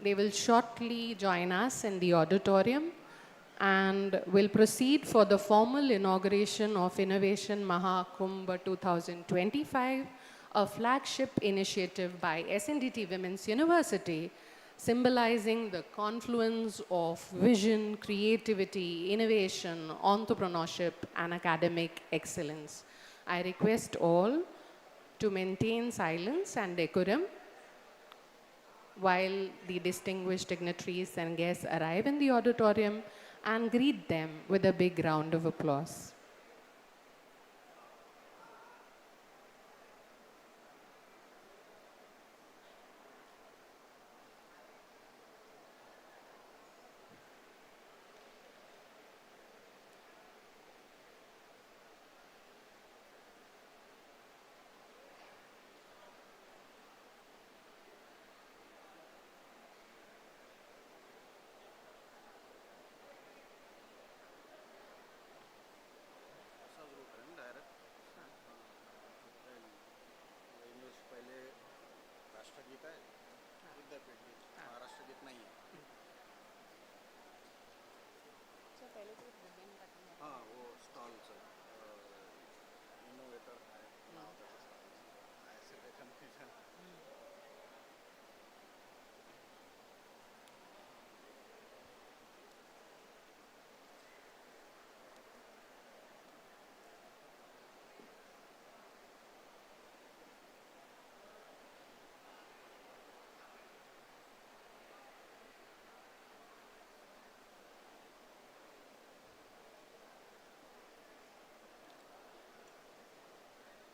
A: they will shortly join us in the auditorium and will proceed for the formal inauguration of Innovation Mahakumbha 2025, a flagship initiative by SNDT Women's University, symbolizing the confluence of vision, creativity, innovation, entrepreneurship, and academic excellence. I request all to maintain silence and decorum while the distinguished dignitaries and guests arrive in the auditorium, and greet them with a big round of applause.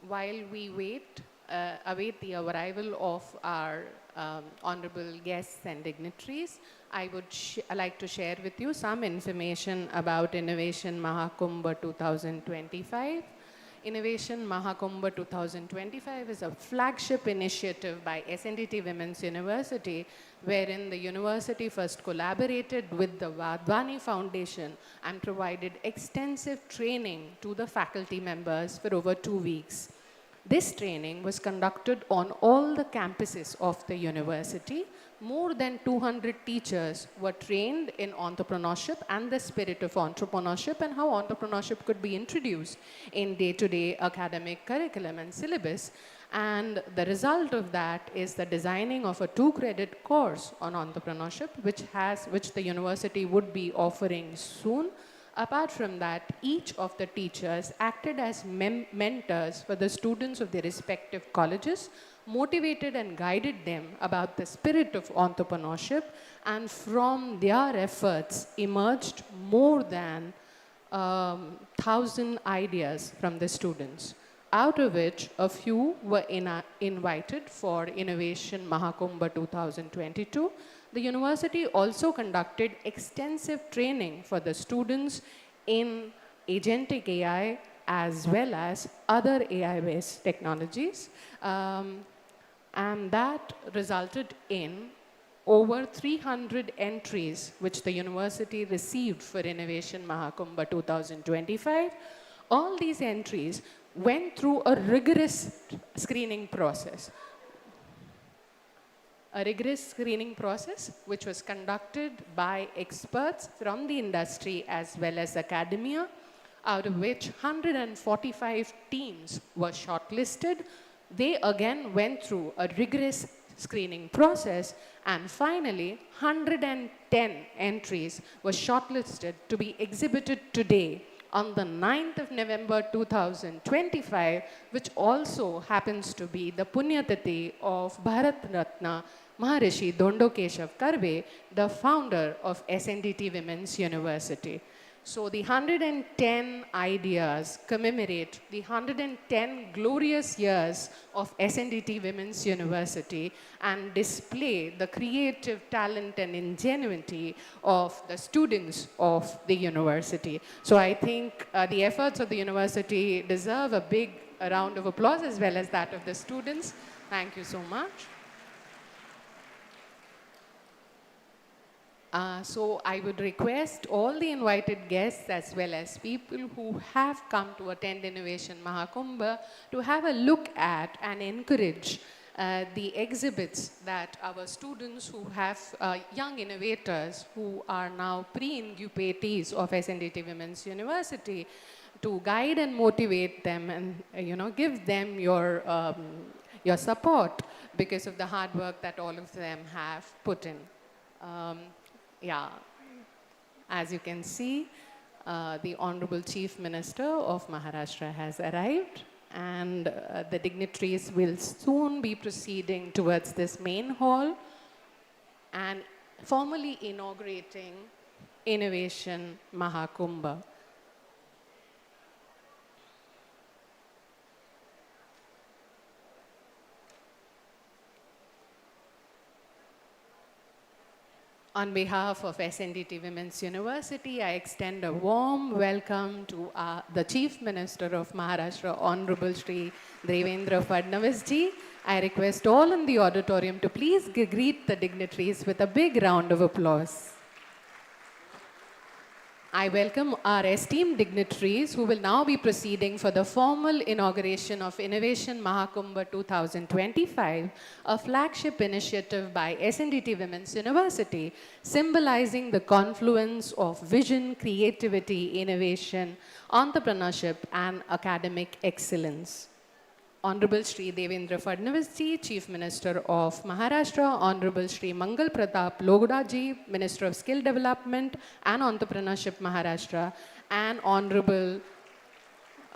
A: while we await the arrival of our honorable guests and dignitaries, I would like to share with you some information about Innovation Mahakumbha 2025. Innovation Mahakumbha 2025 is a flagship initiative by SNDT Women's University, wherein the university first collaborated with the Vadvani Foundation and provided extensive training to the faculty members for over 2 weeks. This training was conducted on all the campuses of the university. More than 200 teachers were trained in entrepreneurship and the spirit of entrepreneurship and how entrepreneurship could be introduced in day-to-day academic curriculum and syllabus. And the result of that is the designing of a 2-credit course on entrepreneurship, which the university would be offering soon. Apart from that, each of the teachers acted as mentors for the students of their respective colleges, motivated and guided them about the spirit of entrepreneurship, and from their efforts emerged more than 1,000 ideas from the students, out of which a few were invited for Innovation Mahakumbha 2022. The university also conducted extensive training for the students in Agentic AI as well as other AI-based technologies. And that resulted in over 300 entries which the university received for Innovation Mahakumbha 2025. All these entries went through a rigorous screening process. A rigorous screening process which was conducted by experts from the industry as well as academia, out of which 145 teams were shortlisted. They again went through a rigorous screening process, and finally 110 entries were shortlisted to be exhibited today on the 9th of November 2025, which also happens to be the Punyatithi of Bharat Ratna Maharishi Dondokeshav Karve, the founder of SNDT Women's University. So the 110 ideas commemorate the 110 glorious years of SNDT Women's University and display the creative talent and ingenuity of the students of the university. So I think the efforts of the university deserve a big round of applause as well as that of the students. Thank you so much. So I would request all the invited guests as well as people who have come to attend Innovation Mahakumbha to have a look at and encourage the exhibits that our students who have young innovators who are now pre-incubatees of SNDT Women's University, to guide and motivate them and give them your support because of the hard work that all of them have put in. Yeah, as you can see, the Honorable Chief Minister of Maharashtra has arrived, and the dignitaries will soon be proceeding towards this main hall and formally inaugurating Innovation Mahakumbha. On behalf of SNDT Women's University, I extend a warm welcome to the Chief Minister of Maharashtra, Honorable Shri Devendra Fadnavis ji. I request all in the auditorium to please greet the dignitaries with a big round of applause. I welcome our esteemed dignitaries who will now be proceeding for the formal inauguration of Innovation Mahakumbha 2025, a flagship initiative by SNDT Women's University, symbolizing the confluence of vision, creativity, innovation, entrepreneurship, and academic excellence. Honorable Shri Devendra Fadnavis ji, Chief Minister of Maharashtra, Honorable Shri Mangal Pratap Logoda ji, Minister of Skill Development and Entrepreneurship Maharashtra, and Honorable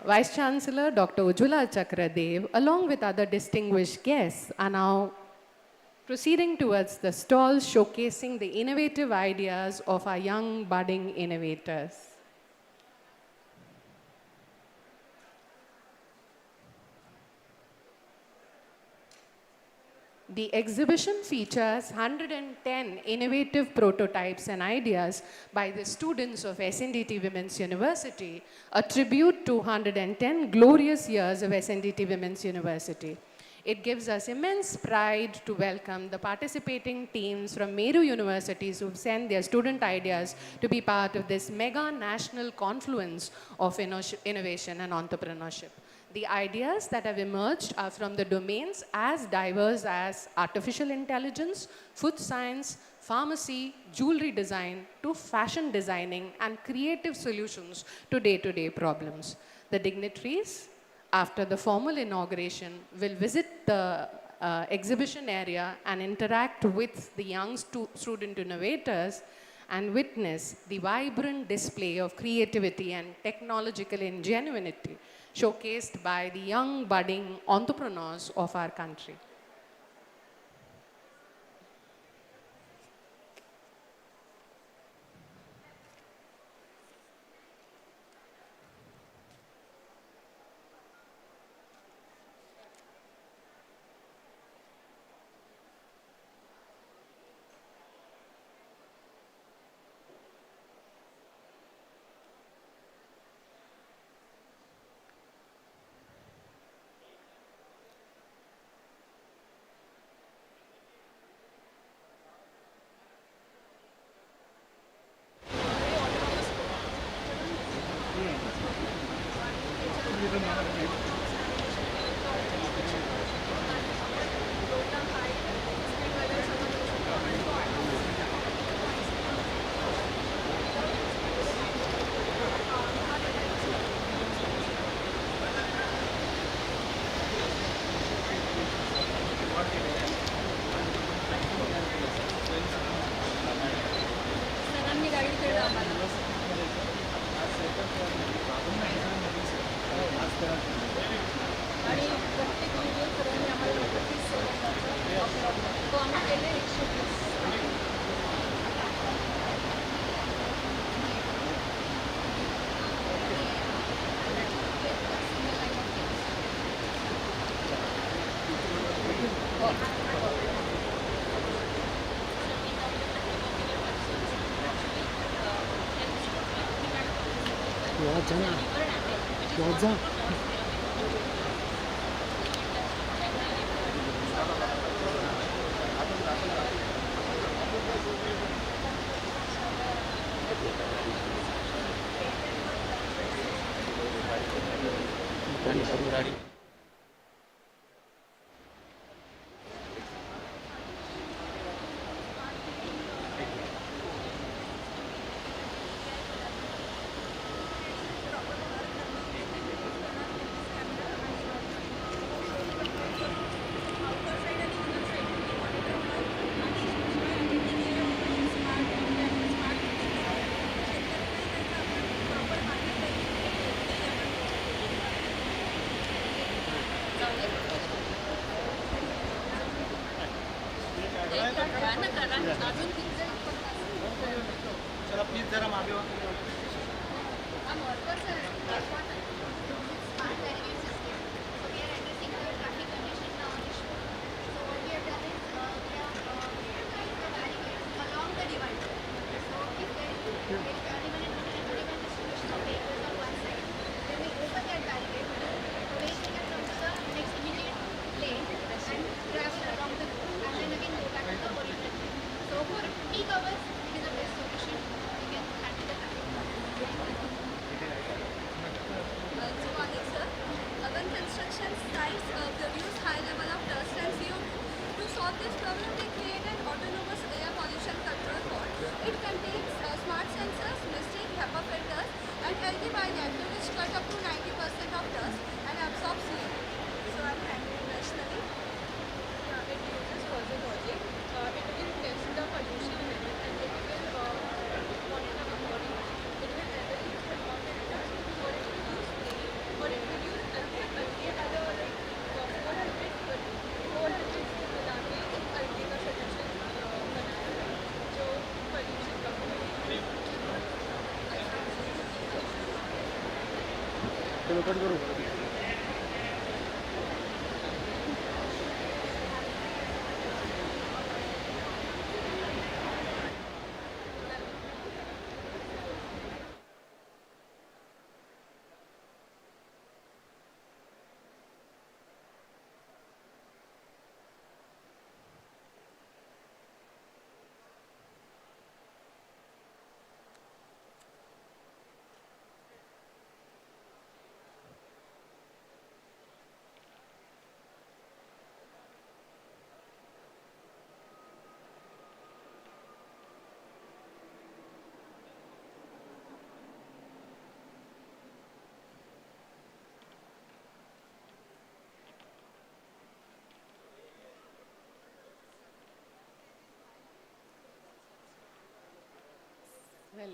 A: Vice Chancellor Dr. Ujjwala Chakradev, along with other distinguished guests, are now proceeding towards the stalls showcasing the innovative ideas of our young budding innovators. The exhibition features 110 innovative prototypes and ideas by the students of SNDT Women's University, a tribute to 110 glorious years of SNDT Women's University. It gives us immense pride to welcome the participating teams from Meru universities who've sent their student ideas to be part of this mega national confluence of innovation and entrepreneurship. The ideas that have emerged are from the domains as diverse as artificial intelligence, food science, pharmacy, jewelry design, to fashion designing and creative solutions to day-to-day problems. The dignitaries, after the formal inauguration, will visit the exhibition area and interact with the young student innovators and witness the vibrant display of creativity and technological ingenuity showcased by the young budding entrepreneurs of our country.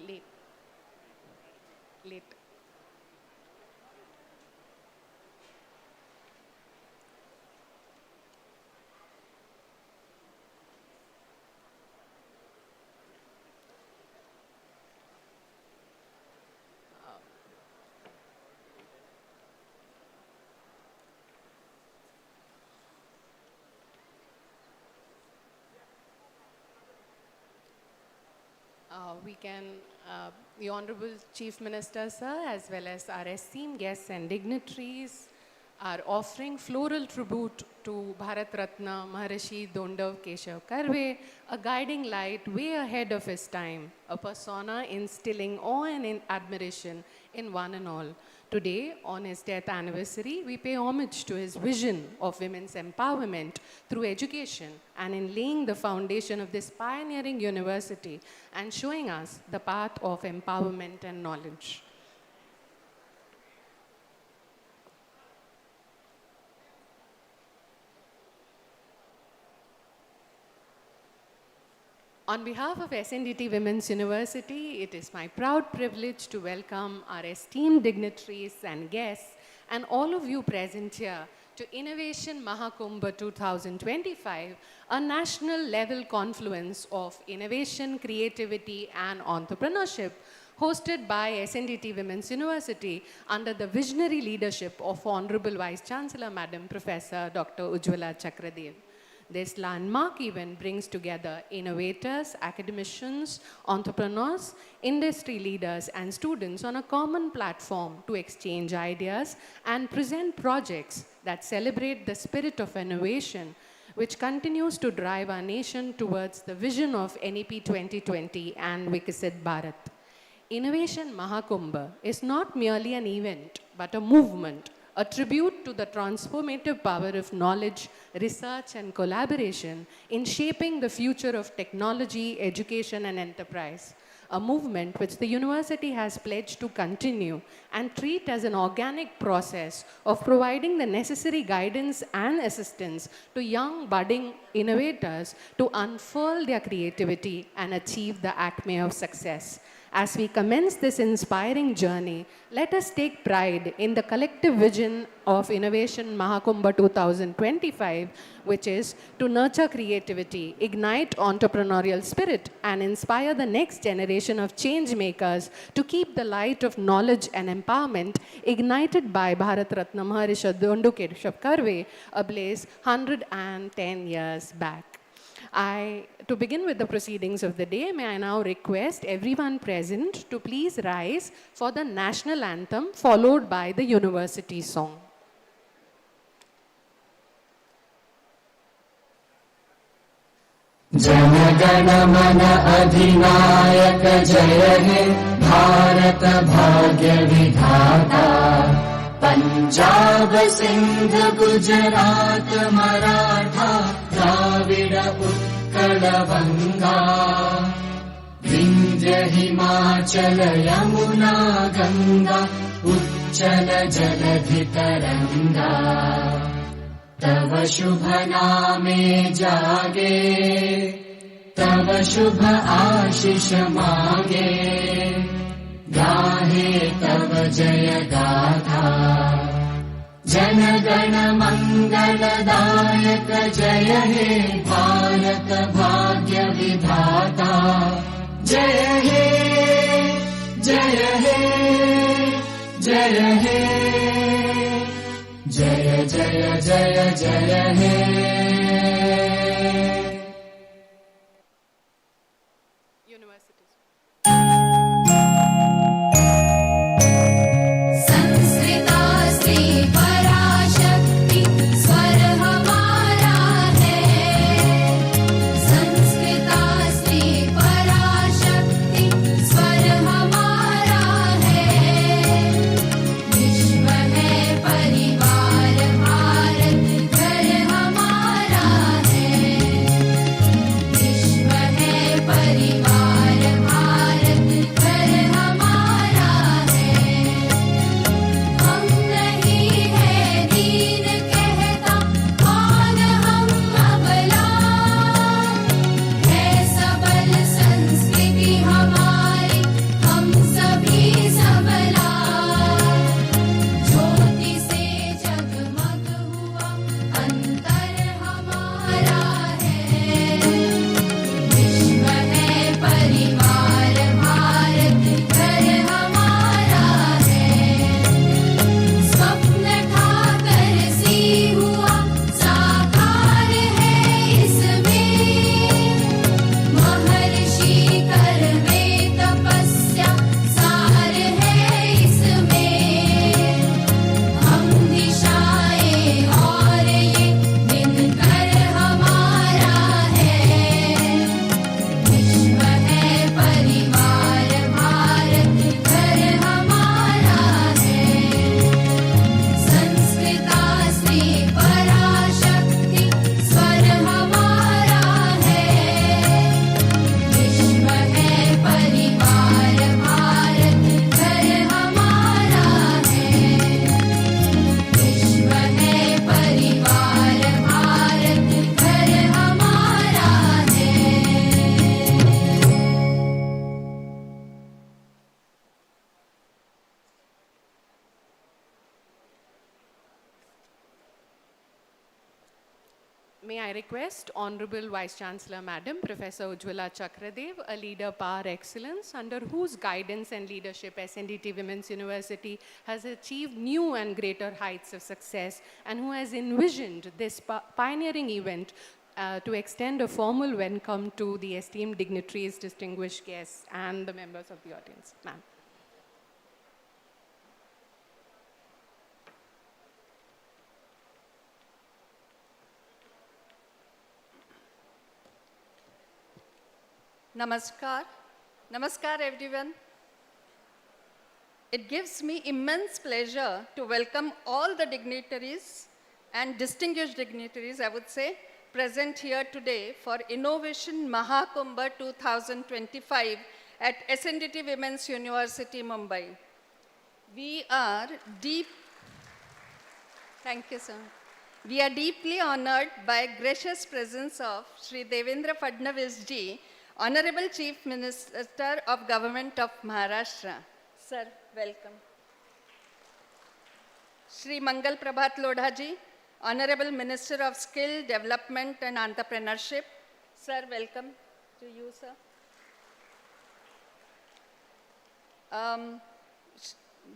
A: late. Late. The Honorable Chief Minister, sir, as well as our esteemed guests and dignitaries are offering floral tribute to Bharat Ratna Maharishi Dondav Keshav Karve, a guiding light way ahead of his time, a persona instilling awe and admiration in one and all. Today, on his death anniversary, we pay homage to his vision of women's empowerment through education and in laying the foundation of this pioneering university and showing us the path of empowerment and knowledge. On behalf of SNDT Women's University, it is my proud privilege to welcome our esteemed dignitaries and guests and all of you present here to Innovation Mahakumbha 2025, a national level confluence of innovation, creativity and entrepreneurship hosted by SNDT Women's University under the visionary leadership of Honorable Vice Chancellor Madam Professor Dr. Ujjwala Chakradev. This landmark event brings together innovators, academicians, entrepreneurs, industry leaders, and students on a common platform to exchange ideas and present projects that celebrate the spirit of innovation, which continues to drive our nation towards the vision of NEP 2020 and Vikasit Bharat. Innovation Mahakumbha is not merely an event, but a movement, a tribute to the transformative power of knowledge, research, and collaboration in shaping the future of technology, education, and enterprise. A movement which the university has pledged to continue and treat as an organic process of providing the necessary guidance and assistance to young budding innovators to unfurl their creativity and achieve the acme of success. As we commence this inspiring journey, let us take pride in the collective vision of Innovation Mahakumbha 2025, which is to nurture creativity, ignite entrepreneurial spirit, and inspire the next generation of change makers to keep the light of knowledge and empowerment ignited by Bharat Ratna Maharishi Dondav Keshav Karve ablaze 110 years back. To begin with the proceedings of the day, may I now request everyone present to please rise for the national anthem followed by the university song.
G: Jana Gana मन अधिनायक जय हे भारत भाग्य विधाता पंजाब सिंध गुजरात मराठा द्राविड उत्कल गंगा विंध्य हिमाचल यमुना गंगा उच्चल जलधि तरंगा तव शुभ नामे जागे तव शुभ आशीष मांगे गाहे तव जय गाथा जन गण मंगलदायक जय हे भारत भाग्य विधाता जय हे जय हे जय हे जय जय जय जय हे परिवार भारत घर हमारा
A: may I request Honorable Vice Chancellor Madam Professor Ujjwala Chakradev, a leader par excellence, under whose guidance and leadership SNDT Women's University has achieved new and greater heights of success, and who has envisioned this pioneering event to extend a formal welcome to the esteemed dignitaries, distinguished guests, and the members of the audience. Ma'am.
H: Namaskar. Namaskar, everyone. It gives me immense pleasure to welcome all the dignitaries and distinguished dignitaries, I would say, present here today for Innovation Mahakumbha 2025 at SNDT Women's University, Mumbai. We are Thank you, sir. We are deeply honored by gracious presence of Shri Devendra Fadnavis ji, Honorable Chief Minister of Government of Maharashtra. Sir, welcome. Shri Mangal Prabhat Lodha ji, Honorable Minister of Skill, Development and Entrepreneurship. Sir, welcome to you, sir.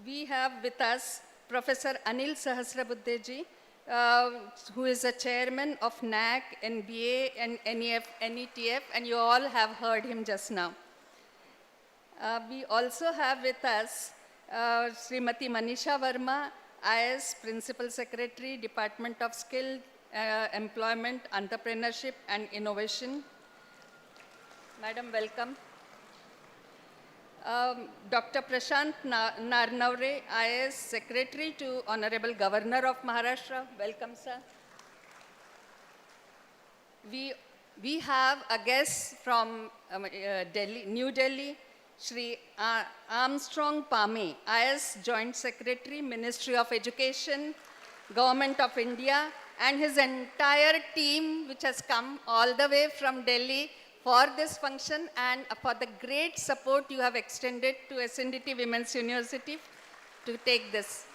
H: We have with us Professor Anil Sahasrabuddhe ji, who is a chairman of NAC, NBA, and NEF, NETF, and you all have heard him just now. We also have with us Srimati Manisha Verma, IS Principal Secretary, Department of Skill, Employment, Entrepreneurship, and Innovation. Madam, welcome. Dr. Prashant Narnavre, IS Secretary to Honorable Governor of Maharashtra. Welcome, sir. We have a guest from Delhi, New Delhi, Shri Armstrong Pame, IS Joint Secretary, Ministry of Education, Government of India, and his entire team, which has come all the way from Delhi for this function and for the great support you have extended to SNDT Women's University to take this.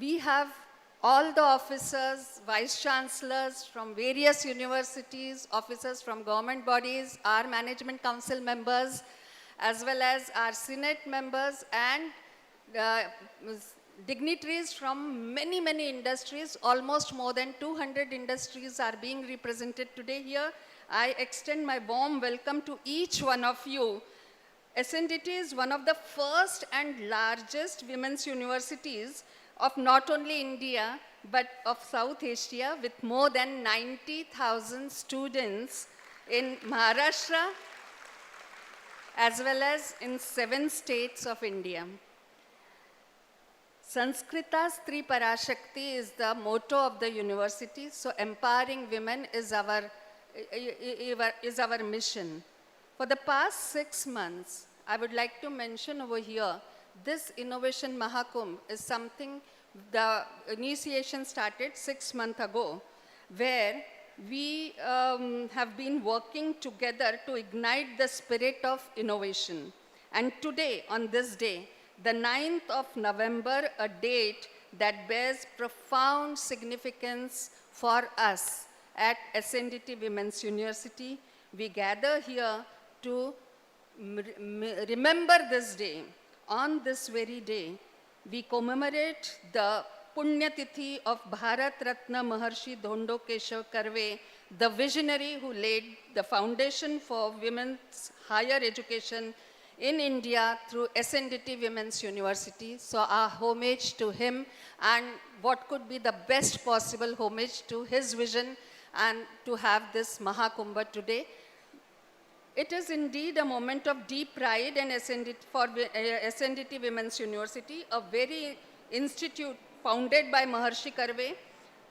H: We have all the officers, vice chancellors from various universities, officers from government bodies, our management council members, as well as our senate members and dignitaries from many, many industries. Almost more than 200 industries are being represented today here. I extend my warm welcome to each one of you. SNDT is one of the first and largest women's universities of not only India, but of South Asia, with more than 90,000 students in Maharashtra, as well as in 7 states of India. Sanskrita Stri Parashakti is the motto of the university, so empowering women is our mission. For the past 6 months, I would like to mention over here, this Innovation Mahakumbh is something, the initiation started 6 months ago, where we have been working together to ignite the spirit of innovation. And today, on this day, the 9th of November, a date that bears profound significance for us at SNDT Women's University, we gather here to remember this day. On this very day, we commemorate the Punya Tithi of Bharat Ratna Maharshi Dhondo Keshav Karve, the visionary who laid the foundation for women's higher education in India through SNDT Women's University. So our homage to him, and what could be the best possible homage to his vision, and to have this Mahakumbha today. It is indeed a moment of deep pride in SNDT Women's University, a very institute founded by Maharshi Karve.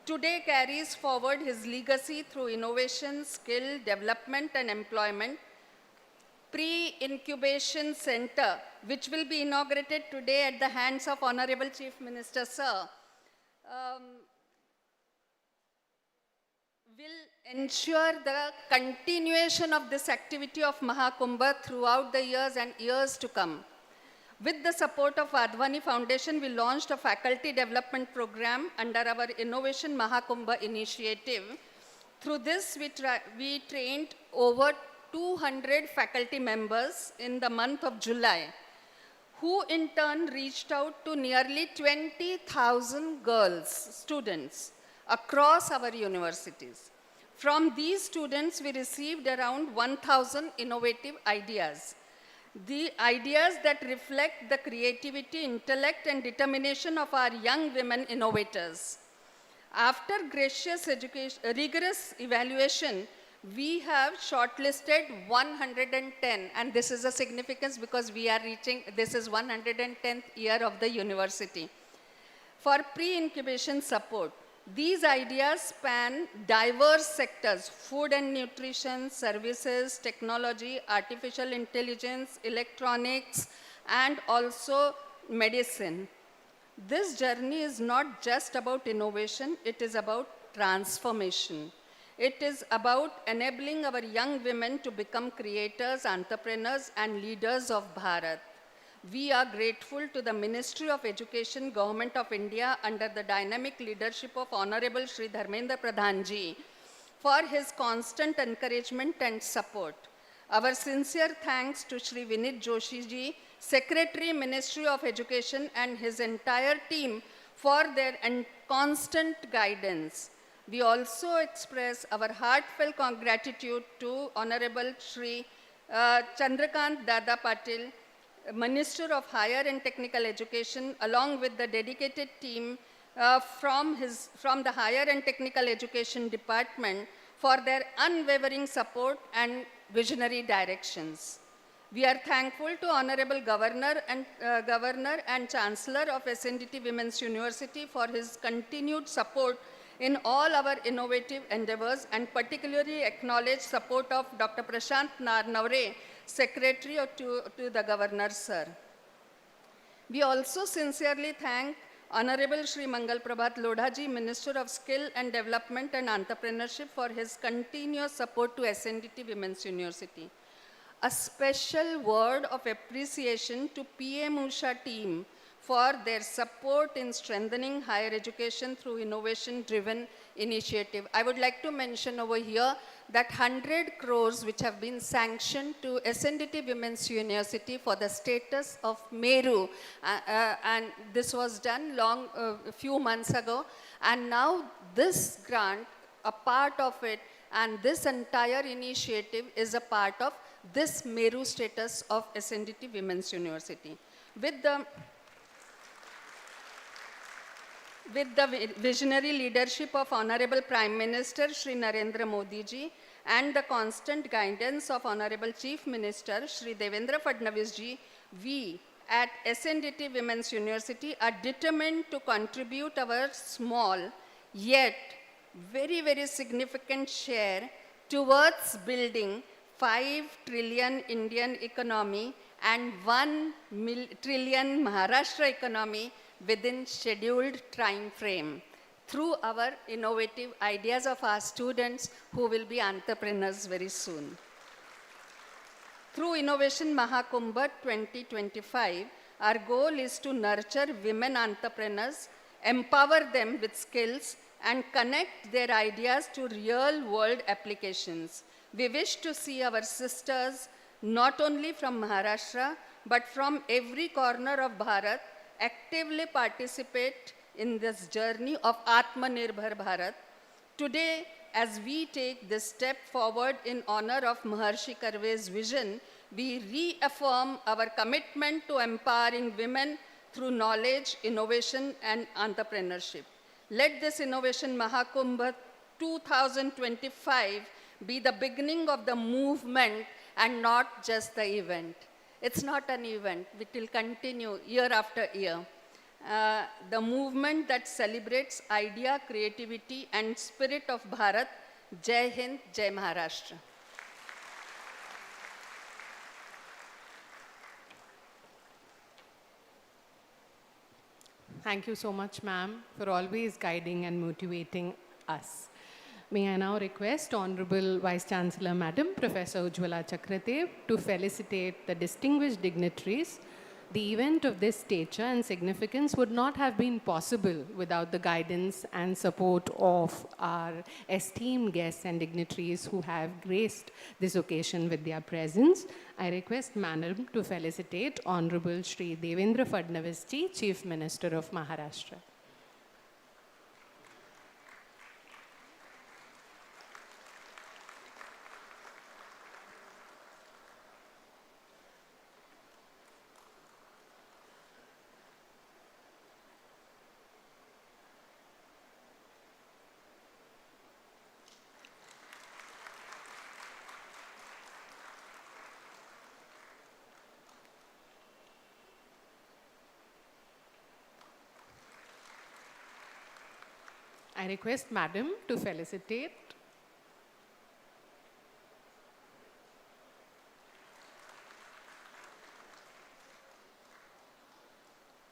H: Today carries forward his legacy through innovation, skill, development, and employment. Pre-incubation center, which will be inaugurated today at the hands of Honorable Chief Minister, sir, will ensure the continuation of this activity of Mahakumbha throughout the years and years to come. With the support of Advani Foundation, we launched a faculty development program under our Innovation Mahakumbha initiative. Through this, we trained over 200 faculty members in the month of July, who in turn reached out to nearly 20,000 girls, students, across our universities. From these students, we received around 1,000 innovative ideas. The ideas that reflect the creativity, intellect, and determination of our young women innovators. After rigorous evaluation, we have shortlisted 110, and this is a significance because we are reaching, this is 110th year of the university, for pre-incubation support. These ideas span diverse sectors: food and nutrition, services, technology, artificial intelligence, electronics, and also medicine. This journey is not just about innovation, it is about transformation. It is about enabling our young women to become creators, entrepreneurs, and leaders of Bharat. We are grateful to the Ministry of Education, Government of India, under the dynamic leadership of Honorable Shri Dharmendra Pradhan Ji, for his constant encouragement and support. Our sincere thanks to Shri Vinit Joshi Ji, Secretary, Ministry of Education, and his entire team for their constant guidance. We also express our heartfelt gratitude to Honorable Shri Chandrakant Dada Patil, Minister of Higher and Technical Education, along with the dedicated team from the Higher and Technical Education Department, for their unwavering support and visionary directions. We are thankful to Honorable Governor and Chancellor of SNDT Women's University for his continued support in all our innovative endeavors, and particularly acknowledge support of Dr. Prashant Narnavre, Secretary to the Governor, sir. We also sincerely thank Honorable Shri Mangal Prabhat Lodha Ji, Minister of Skill and Development and Entrepreneurship, for his continuous support to SNDT Women's University. A special word of appreciation to PM Usha team for their support in strengthening higher education through innovation-driven initiative. I would like to mention over here that 100 crores which have been sanctioned to SNDT Women's University for the status of Meru, and this was done a few months ago, and now this grant, a part of it, and this entire initiative is a part of this Meru status of SNDT Women's University. With the visionary leadership of Honorable Prime Minister Shri Narendra Modi Ji and the constant guidance of Honorable Chief Minister Shri Devendra Fadnavis Ji, we at SNDT Women's University are determined to contribute our small yet very, very significant share towards building 5 trillion Indian economy and 1 trillion Maharashtra economy within scheduled time frame through our innovative ideas of our students who will be entrepreneurs very soon. Through Innovation Mahakumbha 2025, our goal is to nurture women entrepreneurs, empower them with skills, and connect their ideas to real-world applications. We wish to see our sisters, not only from Maharashtra, but from every corner of Bharat, actively participate in this journey of Atmanirbhar Bharat. Today, as we take this step forward in honor of Maharshi Karve's vision, we reaffirm our commitment to empowering women through knowledge, innovation, and entrepreneurship. Let this Innovation Mahakumbha 2025 be the beginning of the movement and not just the event. It's not an event, it will continue year after year. The movement that celebrates idea, creativity, and spirit of Bharat. Jai Hind, Jai Maharashtra.
A: Thank you so much, ma'am, for always guiding and motivating us. May I now request Honorable Vice Chancellor Madam Professor Ujjwala Chakradev to felicitate the distinguished dignitaries The event of this stature and significance would not have been possible without the guidance and support of our esteemed guests and dignitaries who have graced this occasion with their presence. I request Madam to felicitate Honorable Shri Devendra Fadnavis Ji, Chief Minister of Maharashtra. I request Madam to felicitate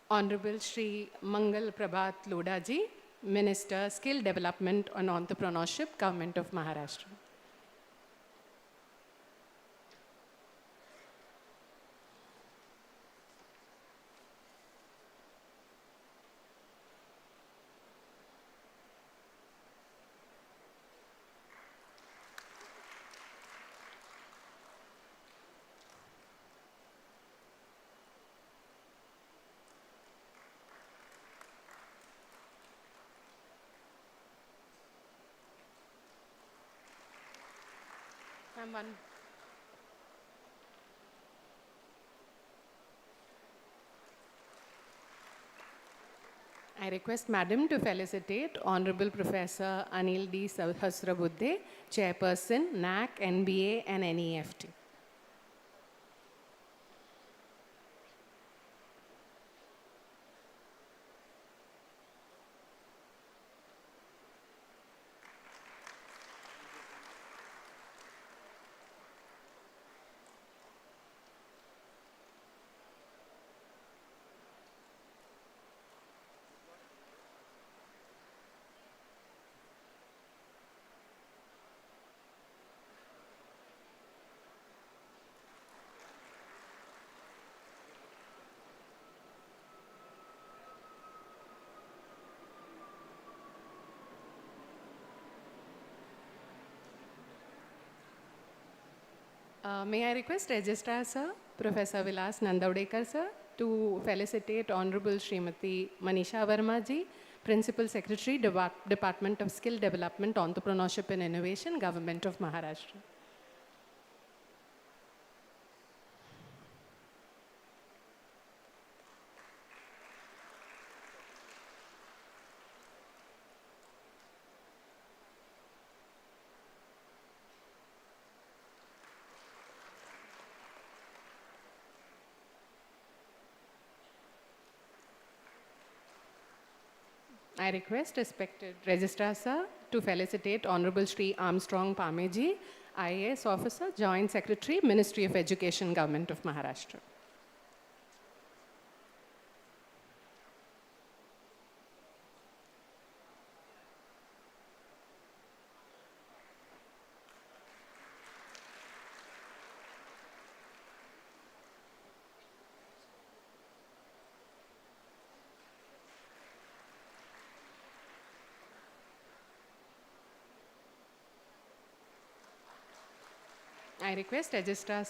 A: Honorable Shri Mangal Prabhat Lodha Ji, Minister, Skill Development and Entrepreneurship, Government of Maharashtra. I request Madam to felicitate Honorable Professor Anil D. Sahasrabudhe, Chairperson, NAC, NBA and NEFT. May I request Registrar Sir, Professor Vilas Nandavdekar Sir, to felicitate Honorable Srimati Manisha Verma Ji, Principal Secretary, Department of Skill Development, Entrepreneurship and Innovation, Government of Maharashtra. I request respected Registrar Sir to felicitate Honorable Shri Armstrong Pameji, IAS Officer, Joint Secretary, Ministry of Education, Government of Maharashtra. I request Registrar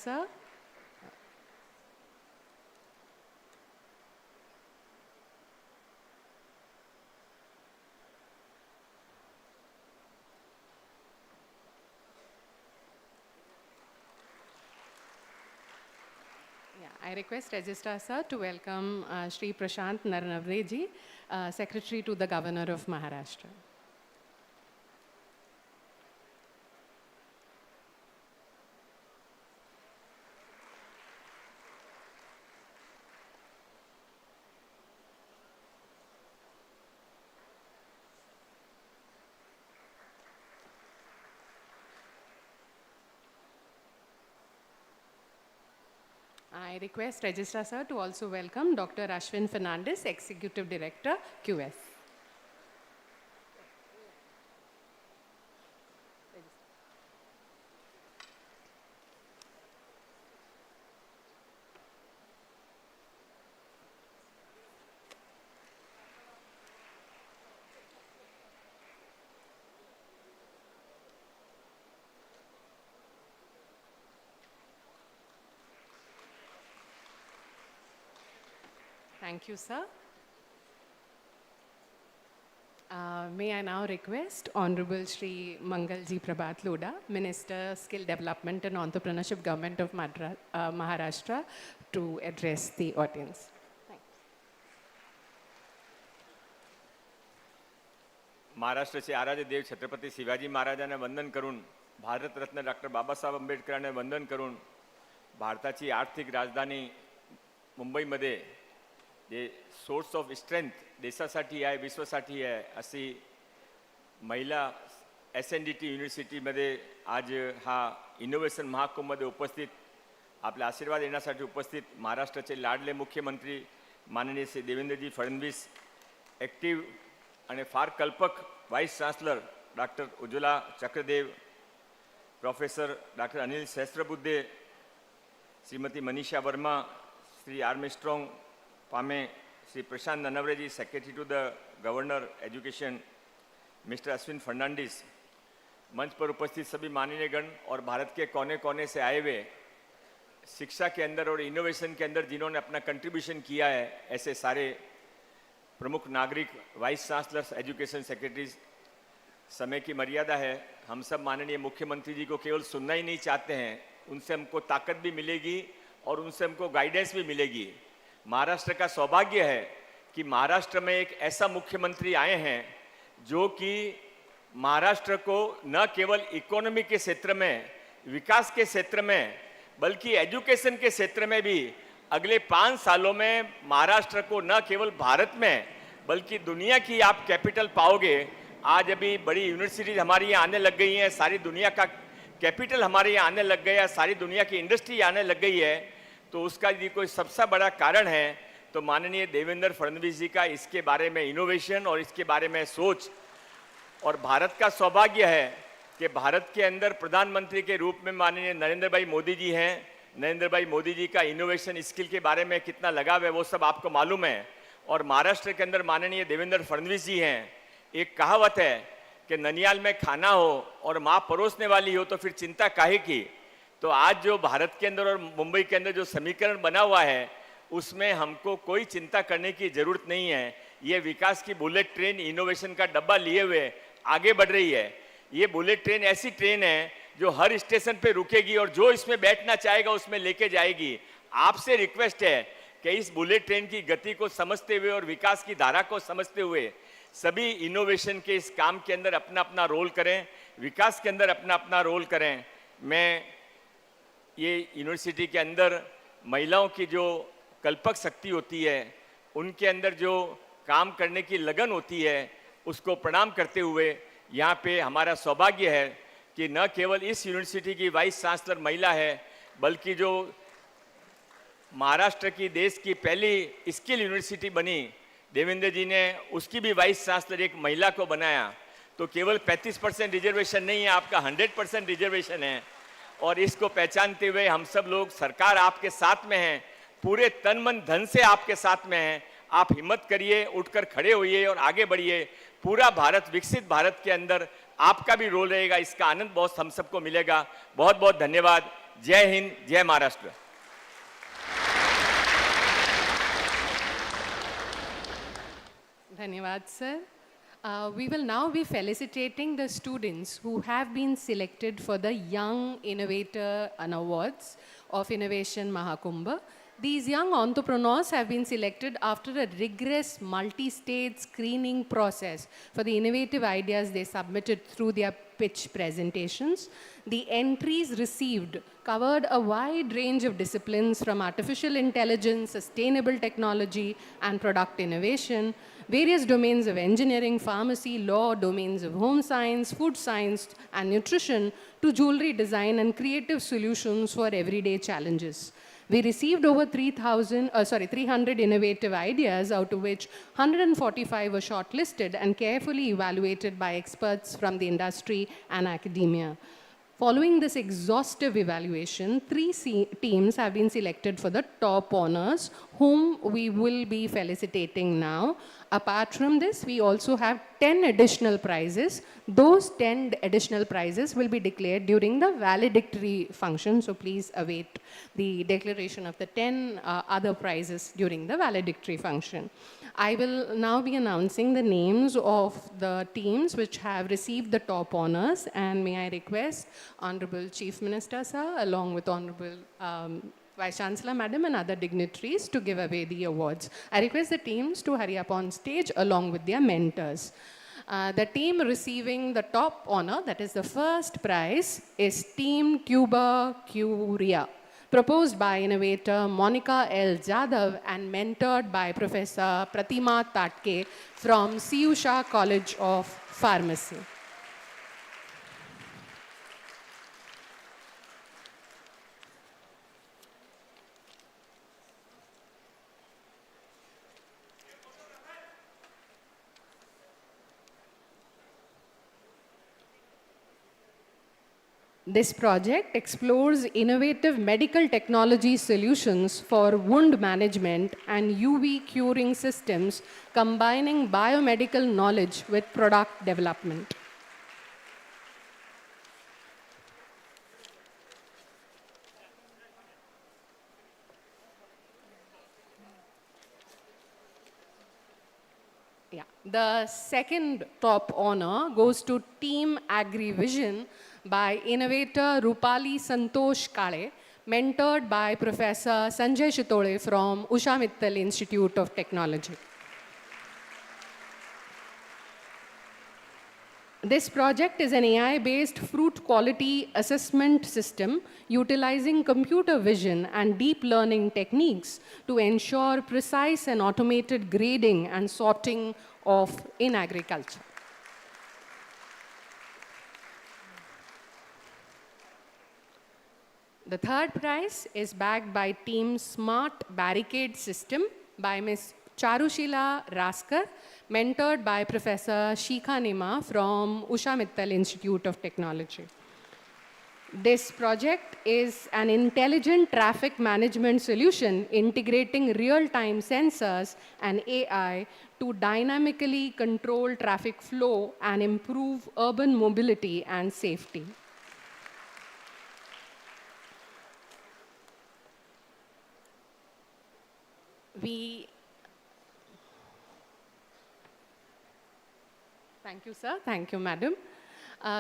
A: Sir to welcome Shri Prashant Narnavre Ji, Secretary to the Governor of Maharashtra. I request Registrar Sir to also welcome Dr. Ashwin Fernandez, Executive Director, QS. Thank you, sir. May I now request Honorable Shri Mangalji Prabhat Loda, Minister, Skill Development and Entrepreneurship, Government of Maharashtra, to address the audience.
I: महाराष्ट्राचे आराध्य देव छत्रपती शिवाजी महाराजांना वंदन करून, Bharat Ratna doctor Babasaheb आंबेडकरांना वंदन करून, भारताची आर्थिक राजधानी मुंबईमध्ये जे सोर्स ऑफ स्ट्रेंथ देशासाठी आहे, विश्वासाठी आहे, अशी महिला SNDT युनिव्हर्सिटीमध्ये आज हा इनोव्हेशन महाकुंभमध्ये उपस्थित, आपला आशीर्वाद देण्यासाठी उपस्थित महाराष्ट्राचे लाडले मुख्यमंत्री माननीय श्री देवेंद्रजी फडणवीस, ॲक्टिव्ह आणि फार कल्पक vice chancellor doctor Ujjwala Chakradev, professor doctor Anil Sahasrabuddhe, Shrimati Manisha Verma, Shri Armstrong Pame, Shri Prashant Nanaware ji, secretary to the governor education, mister Ashwin Fernandes, मंच पर उपस्थित सभी माननीयगण और भारत के कोने कोने से आए हुए शिक्षा के अंदर और इनोवेशन के अंदर जिन्होंने अपना कंट्रीब्यूशन किया है, ऐसे सारे प्रमुख नागरिक, वाइस चांसलर्स, एजुकेशन सेक्रेटरीज, समय की मर्यादा है, हम सब माननीय मुख्यमंत्री जी को केवल सुनना ही नहीं चाहते हैं, उनसे हमको ताकत भी मिलेगी और उनसे हमको गाइडेंस भी मिलेगी। महाराष्ट्र का सौभाग्य है कि महाराष्ट्र में एक ऐसा मुख्यमंत्री आए हैं जो कि महाराष्ट्र को न केवल इकोनॉमी के क्षेत्र में, विकास के क्षेत्र में, बल्कि एजुकेशन के क्षेत्र में भी अगले 5 सालों में महाराष्ट्र को न केवल भारत में बल्कि दुनिया की आप कैपिटल पाओगे। आज अभी बड़ी यूनिवर्सिटीज हमारी यहाँ आने लग गई हैं, सारी दुनिया का कैपिटल हमारे यहाँ आने लग गया, सारी दुनिया की इंडस्ट्री आने लग गई है। तो उसका यदि कोई सबसे बड़ा कारण है तो माननीय देवेंद्र फडणवीस जी का इसके बारे में इनोवेशन और इसके बारे में सोच। और भारत का सौभाग्य है कि भारत के अंदर प्रधानमंत्री के रूप में माननीय नरेंद्र भाई मोदी जी हैं। नरेंद्र भाई मोदी जी का इनोवेशन स्किल के बारे में कितना लगाव है वो सब आपको मालूम है। और महाराष्ट्र के अंदर माननीय देवेंद्र फडणवीस जी हैं। एक कहावत है कि ननियाल में खाना हो और माँ परोसने वाली हो तो फिर चिंता काहे की। तो आज जो भारत के अंदर और मुंबई के अंदर जो समीकरण बना हुआ है उसमें हमको कोई चिंता करने की ज़रूरत नहीं है। ये विकास की बुलेट ट्रेन इनोवेशन का डब्बा लिए हुए आगे बढ़ रही है। ये बुलेट ट्रेन ऐसी ट्रेन है जो हर स्टेशन पे रुकेगी और जो इसमें बैठना चाहेगा उसमें लेके जाएगी। आपसे रिक्वेस्ट है कि इस बुलेट ट्रेन की गति को समझते हुए और विकास की धारा को समझते हुए सभी इनोवेशन के इस काम के अंदर अपना अपना रोल करें, विकास के अंदर अपना अपना रोल करें। मैं ये यूनिवर्सिटी के अंदर महिलाओं की जो कल्पक शक्ति होती है, उनके अंदर जो काम करने की लगन होती है, उसको प्रणाम करते हुए यहाँ पे हमारा सौभाग्य है कि न केवल इस यूनिवर्सिटी की वाइस चांसलर महिला है बल्कि जो महाराष्ट्र की देश की पहली स्किल यूनिवर्सिटी बनी, देवेंद्र जी ने उसकी भी वाइस चांसलर एक महिला को बनाया। तो केवल 35% रिजर्वेशन नहीं है, आपका 100% रिजर्वेशन है। और इसको पहचानते हुए हम सब लोग, सरकार आपके साथ में है, पूरे तन मन धन से आपके साथ में है। आप हिम्मत करिए, उठकर खड़े होइए और आगे बढ़िए। पूरा भारत, विकसित भारत के अंदर आपका भी रोल रहेगा, इसका आनंद बहुत हम सबको मिलेगा। बहुत बहुत धन्यवाद। जय हिंद, जय महाराष्ट्र।
A: धन्यवाद sir. We will now be felicitating the students who have been selected for the Young Innovator Awards of Innovation Mahakumbha. These young entrepreneurs have been selected after a rigorous multi-stage screening process for the innovative ideas they submitted through their pitch presentations. The entries received covered a wide range of disciplines from artificial intelligence, sustainable technology, and product innovation, various domains of engineering, pharmacy, law, domains of home science, food science, and nutrition, to jewelry design and creative solutions for everyday challenges. We received over 300 innovative ideas, out of which 145 were shortlisted and carefully evaluated by experts from the industry and academia. Following this exhaustive evaluation, three teams have been selected for the top honors, whom we will be felicitating now. Apart from this, we also have 10 additional prizes. Those 10 additional prizes will be declared during the valedictory function, so please await the declaration of the 10 other prizes during the valedictory function. I will now be announcing the names of the teams which have received the top honors, and may I request Honorable Chief Minister, sir, along with Honorable Vice Chancellor Madam and other dignitaries to give away the awards. I request the teams to hurry up on stage along with their mentors. The team receiving the top honor, that is the first prize, is Team Tubercaria, proposed by innovator Monica L. Jadhav and mentored by Professor Pratima Tatke from Siusha College of Pharmacy. This project explores innovative medical technology solutions for wound management and UV curing systems, combining biomedical knowledge with product development. The second top honor goes to Team Agri Vision by innovator Rupali Santosh Kale, mentored by Professor Sanjay Shitole from Usha Mittal Institute of Technology. This project is an AI-based fruit quality assessment system utilizing computer vision and deep learning techniques to ensure precise and automated grading and sorting in agriculture. The third prize is backed by Team Smart Barricade System by Ms. Charushila Raskar, mentored by Professor Shikha Nima from Usha Mittal Institute of Technology. This project is an intelligent traffic management solution integrating real-time sensors and AI to dynamically control traffic flow and improve urban mobility and safety. Thank you, sir. Thank you, madam.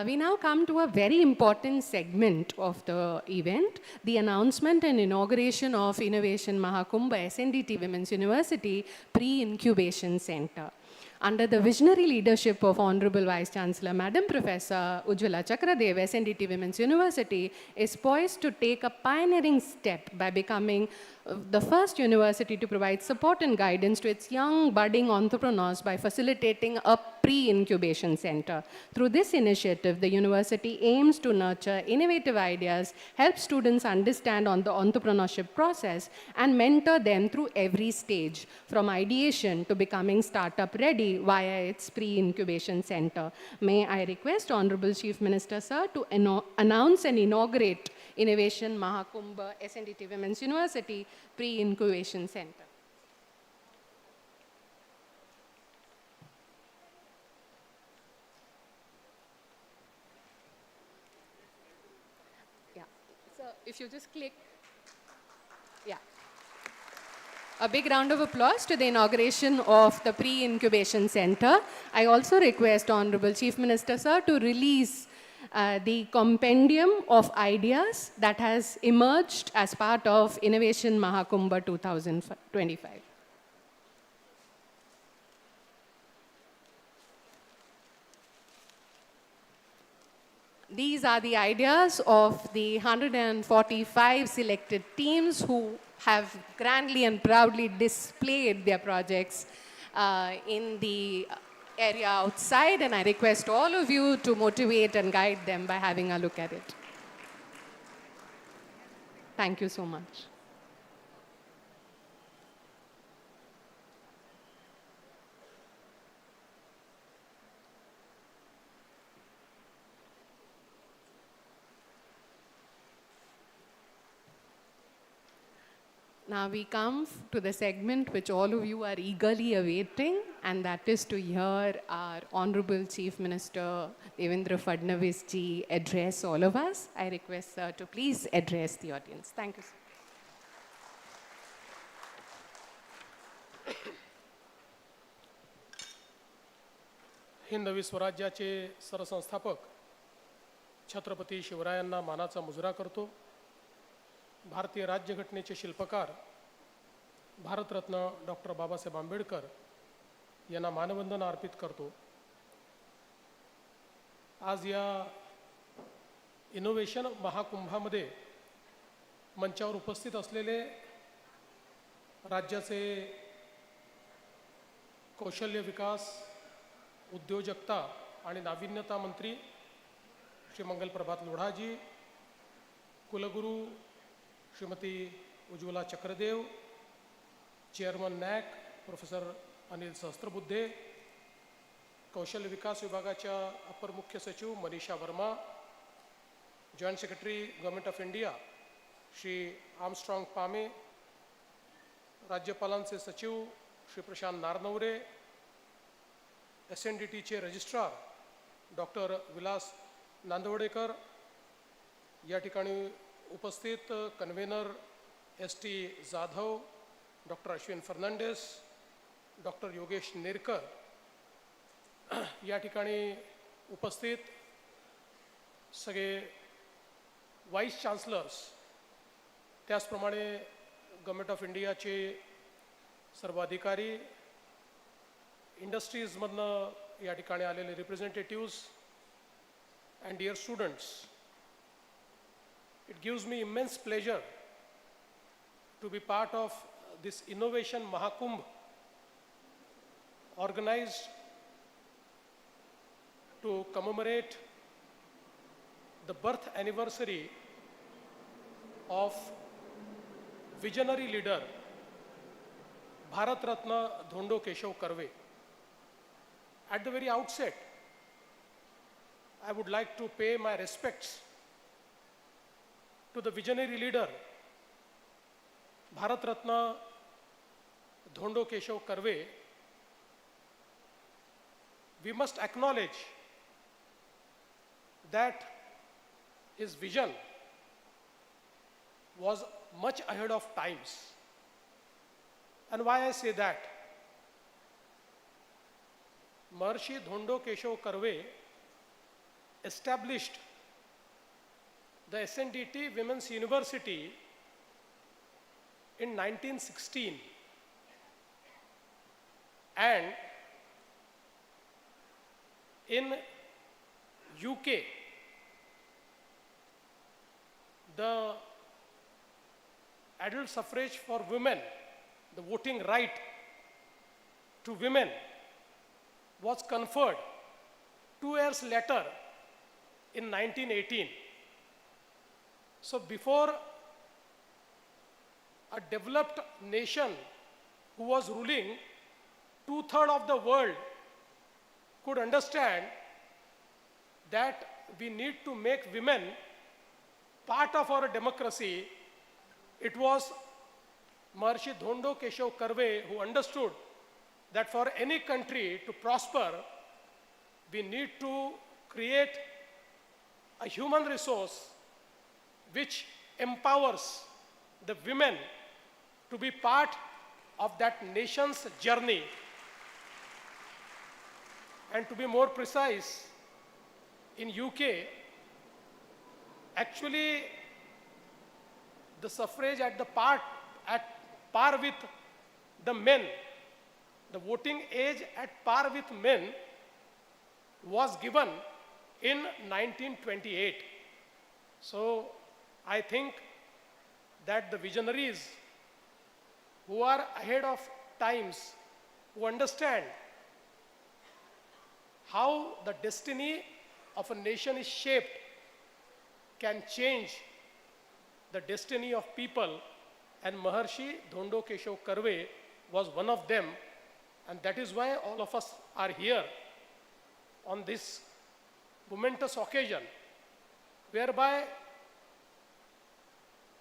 A: We now come to a very important segment of the event, the announcement and inauguration of Innovation Mahakumbha SNDT Women's University Pre-incubation Center. Under the visionary leadership of Honorable Vice Chancellor Madam Professor Ujjwala Chakradev, SNDT Women's University is poised to take a pioneering step by becoming the first university to provide support and guidance to its young budding entrepreneurs by facilitating a pre-incubation center. Through this initiative, the university aims to nurture innovative ideas, help students understand on the entrepreneurship process, and mentor them through every stage, from ideation to becoming startup ready via its pre-incubation center. May I request Honorable Chief Minister, sir, to announce and inaugurate Innovation Mahakumbha SNDT Women's University Pre-incubation Center. Yeah, so if you just click, yeah. A big round of applause to the inauguration of the Pre-incubation Center. I also request Honorable Chief Minister, sir, to release the compendium of ideas that has emerged as part of Innovation Mahakumbha 2025. These are the ideas of the 145 selected teams who have grandly and proudly displayed their projects in the area outside, and I request all of you to motivate and guide them by having a look at it. Thank you so much. Now we come to the segment which all of you are eagerly awaiting, and that is to hear our Honorable Chief Minister Devendra Fadnavis ji address all of us. I request sir to please address the audience. Thank you, sir.
J: Hindavi स्वराज्याचे सरसंस्थापक छत्रपती शिवरायांना मानाचा मुजरा करतो. भारतीय राज्यघटनेचे शिल्पकार Bharat Ratna doctor Babasaheb Ambedkar यांना मानवंदना अर्पित करतो. आज या इनोव्हेशन महाकुंभामध्ये मंचावर उपस्थित असलेले राज्याचे कौशल्य विकास, उद्योजकता आणि नाविन्यता मंत्री श्री मंगल प्रभात लोढाजी, कुलगुरू Shrimati Ujjwala Chakradev, chairman NAAC professor Anil Sahasrabuddhe, कौशल्य विकास विभागाच्या अपर मुख्य सचिव Manisha Verma, joint secretary government of India Shri Armstrong Pame, राज्यपालांचे सचिव श्री प्रशांत नारनवरे, SNDTचे रजिस्ट्रार डॉक्टर विलास नांदवडेकर, या ठिकाणी उपस्थित convener ST Jadhav, doctor Ashwin Fernandes, doctor Yogesh Nerkar, या ठिकाणी उपस्थित सगळे वाईस चान्सलर्स, त्याचप्रमाणे गव्हर्नमेंट ऑफ इंडियाचे सर्व अधिकारी, इंडस्ट्रीजमधनं या ठिकाणी आलेले रिप्रेझेंटेटिव्स and dear students, it gives me immense pleasure to be part of this Innovation Mahakumbh organized to commemorate the birth anniversary of visionary leader Bharat Ratna Dhondo Keshav Karve. At the very outset, I would like to pay my respects to the visionary leader Bharat Ratna Dhondo Keshav Karve. We must acknowledge that his vision was much ahead of times. And why I say that? Maharishi Dhondo Keshav Karve established the SNDT Women's University in 1916, and in UK the adult suffrage for women, the voting right to women, was conferred 2 years later in 1918. So before a developed nation who was ruling 2/3 of the world could understand that we need to make women part of our democracy, it was Maharishi Dhondo Keshav Karve who understood that for any country to prosper, we need to create a human resource which empowers the women to be part of that nation's journey. And to be more precise, in UK, actually the suffrage at par with the men, the voting age at par with men, was given in 1928. So I think that the visionaries who are ahead of times, who understand how the destiny of a nation is shaped, can change the destiny of people, and Maharishi Dhondo Keshav Karve was one of them, and that is why all of us are here on this momentous occasion, whereby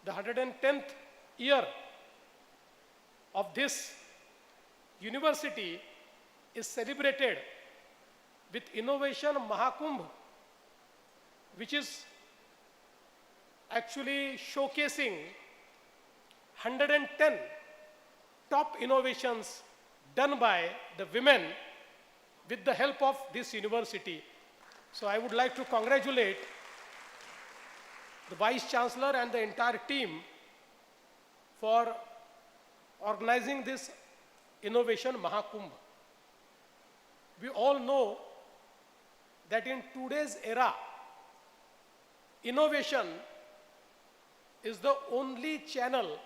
J: the 110th year of this university is celebrated with Innovation Mahakumbha, which is actually showcasing 110 top innovations done by the women with the help of this university. So I would like to congratulate the Vice Chancellor and the entire team for organizing this Innovation Mahakumbha. We all know that in today's era, innovation is the only channel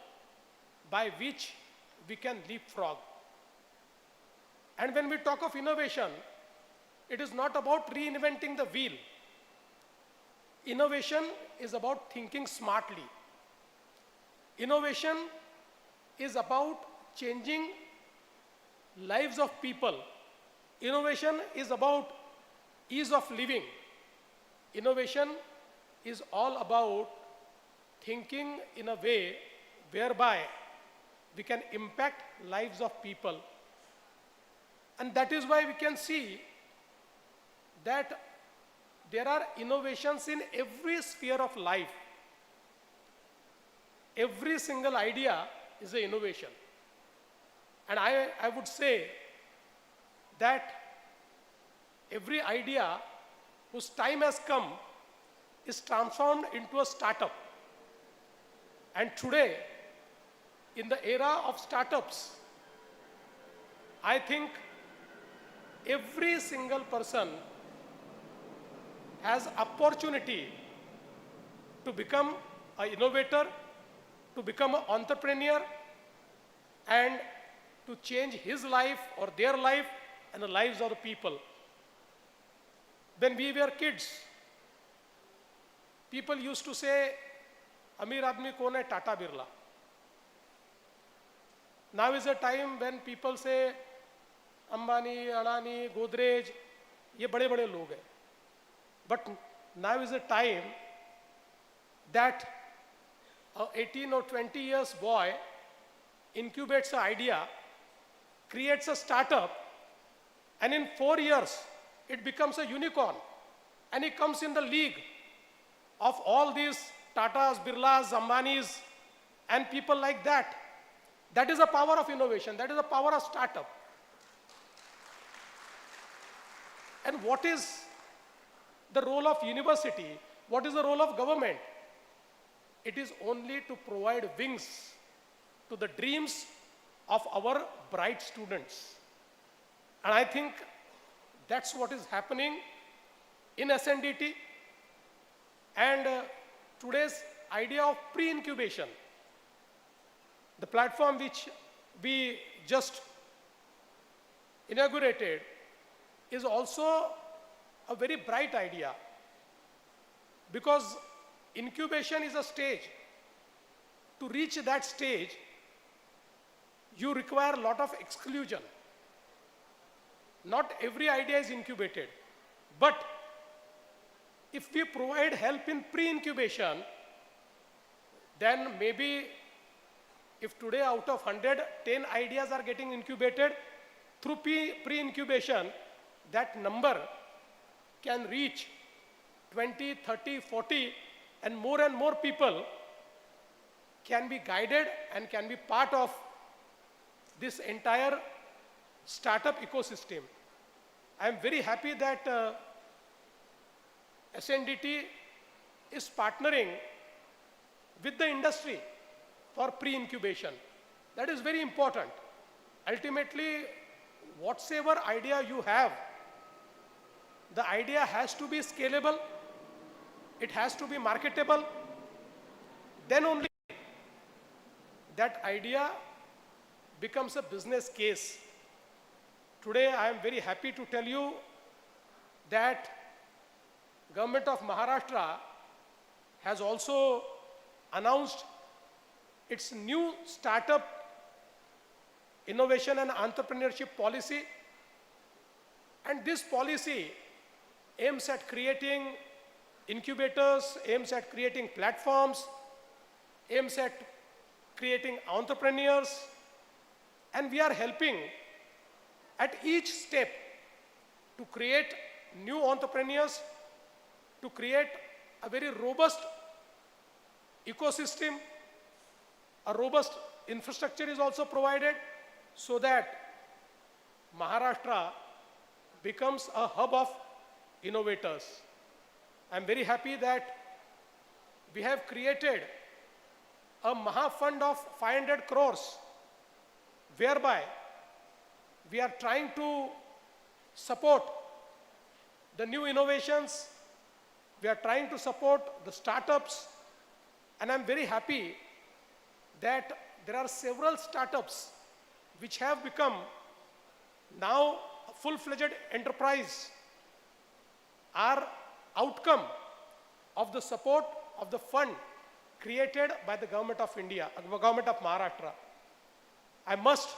J: by which we can leapfrog. And when we talk of innovation, it is not about reinventing the wheel. Innovation is about thinking smartly. Innovation is about changing lives of people. Innovation is about ease of living. Innovation is all about thinking in a way whereby we can impact lives of people. And that is why we can see that there are innovations in every sphere of life. Every single idea is an innovation. And I would say that every idea whose time has come is transformed into a startup. And today, in the era of startups, I think every single person has opportunity to become an innovator, to become an entrepreneur, and to change his life or their life and the lives of the people. When we were kids, people used to say, Amir Admi kaun hai? Tata Birla. Now is a time when people say, Ambani, Adani, Godrej, ye bade bade log hai. But now is a time that an 18 or 20 years boy incubates an idea, creates a startup, and in 4 years, it becomes a unicorn. And he comes in the league of all these Tatas, Birlas, Ambanis, and people like that. That is the power of innovation. That is the power of startup. And what is the role of university? What is the role of government? It is only to provide wings to the dreams of our bright students. And I think that's what is happening in SNDT. And today's idea of pre-incubation, the platform which we just inaugurated, is also a very bright idea, because incubation is a stage. To reach that stage, you require a lot of exclusion. Not every idea is incubated, but if we provide help in pre-incubation, then maybe if today out of 100, 10 ideas are getting incubated, through pre-incubation, that number can reach 20, 30, 40, and more people can be guided and can be part of this entire startup ecosystem. I am very happy that SNDT is partnering with the industry for pre-incubation. That is very important. Ultimately, whatsoever idea you have, the idea has to be scalable, it has to be marketable, then only that idea becomes a business case. Today, I am very happy to tell you that Government of Maharashtra has also announced its new startup innovation and entrepreneurship policy. And this policy aims at creating incubators, aims at creating platforms, aims at creating entrepreneurs, And we are helping at each step to create new entrepreneurs, to create a very robust ecosystem. A robust infrastructure is also provided so that Maharashtra becomes a hub of innovators. I'm very happy that we have created a Maha Fund of 500 crores, whereby we are trying to support the new innovations, we are trying to support the startups, and I'm very happy that there are several startups which have become now a full-fledged enterprise, are outcome of the support of the fund created by the government of India, government of Maharashtra. I must,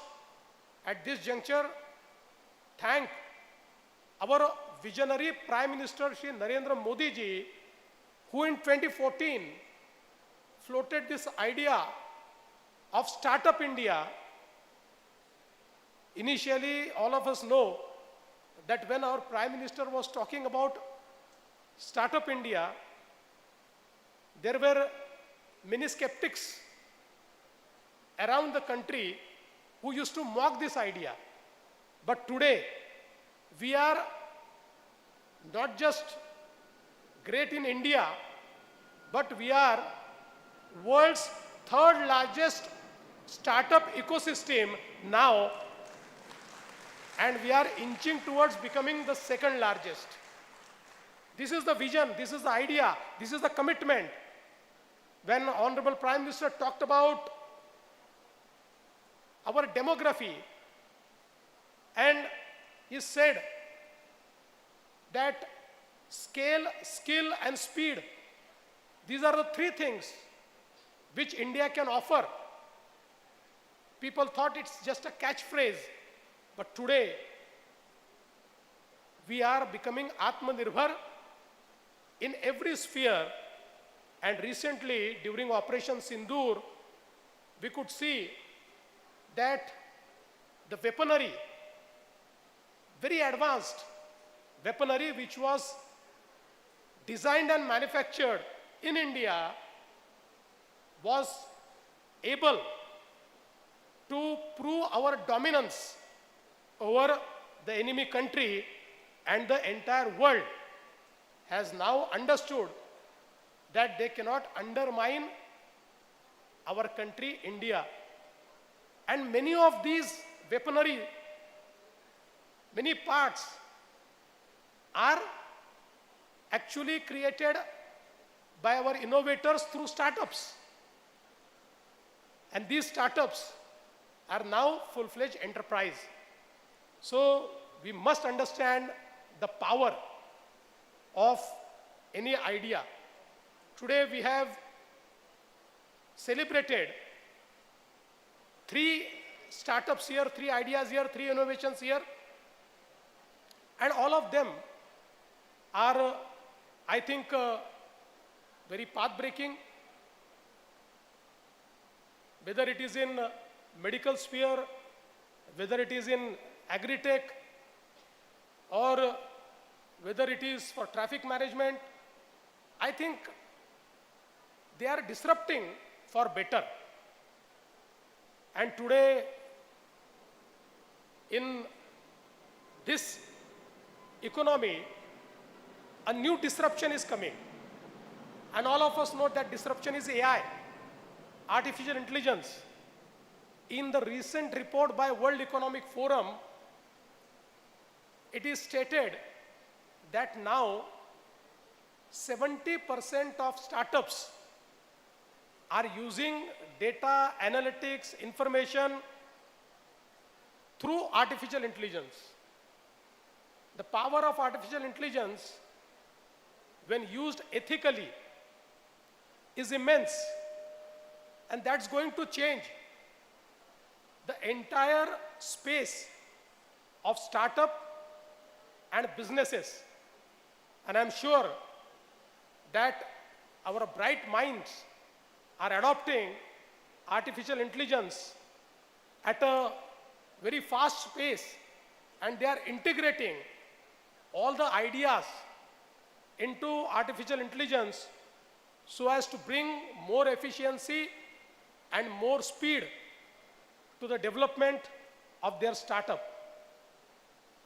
J: at this juncture, thank our visionary Prime Minister Shri Narendra Modi ji, who in 2014 floated this idea of Startup India. Initially, all of us know that when our Prime Minister was talking about Startup India, there were many skeptics around the country who used to mock this idea. But today, we are not just great in India, but we are world's third largest startup ecosystem now, and we are inching towards becoming the second largest. This is the vision, this is the idea, this is the commitment. When Honorable Prime Minister talked about our demography, and he said that scale, skill, and speed, these are the three things which India can offer. People thought it's just a catchphrase, but today we are becoming Atmanirbhar in every sphere. And recently, during Operation Sindoor, we could see that the weaponry, very advanced weaponry which was designed and manufactured in India, was able to prove our dominance over the enemy country, and the entire world has now understood that they cannot undermine our country, India. And many of these weaponry, many parts are actually created by our innovators through startups. And these startups are now full-fledged enterprise. So we must understand the power of any idea. Today we have celebrated 3 startups here, 3 ideas here, 3 innovations here, and all of them are, I think, very path-breaking. Whether it is in medical sphere, whether it is in agri-tech, or whether it is for traffic management, I think they are disrupting for better. And today, in this economy, a new disruption is coming. And all of us know that disruption is AI, artificial intelligence. In the recent report by World Economic Forum, it is stated that now 70% of startups are using data, analytics, information through artificial intelligence. The power of artificial intelligence, when used ethically, is immense, and that's going to change the entire space of startup and businesses. And I'm sure that our bright minds are adopting artificial intelligence at a very fast pace, and they are integrating all the ideas into artificial intelligence so as to bring more efficiency and more speed to the development of their startup.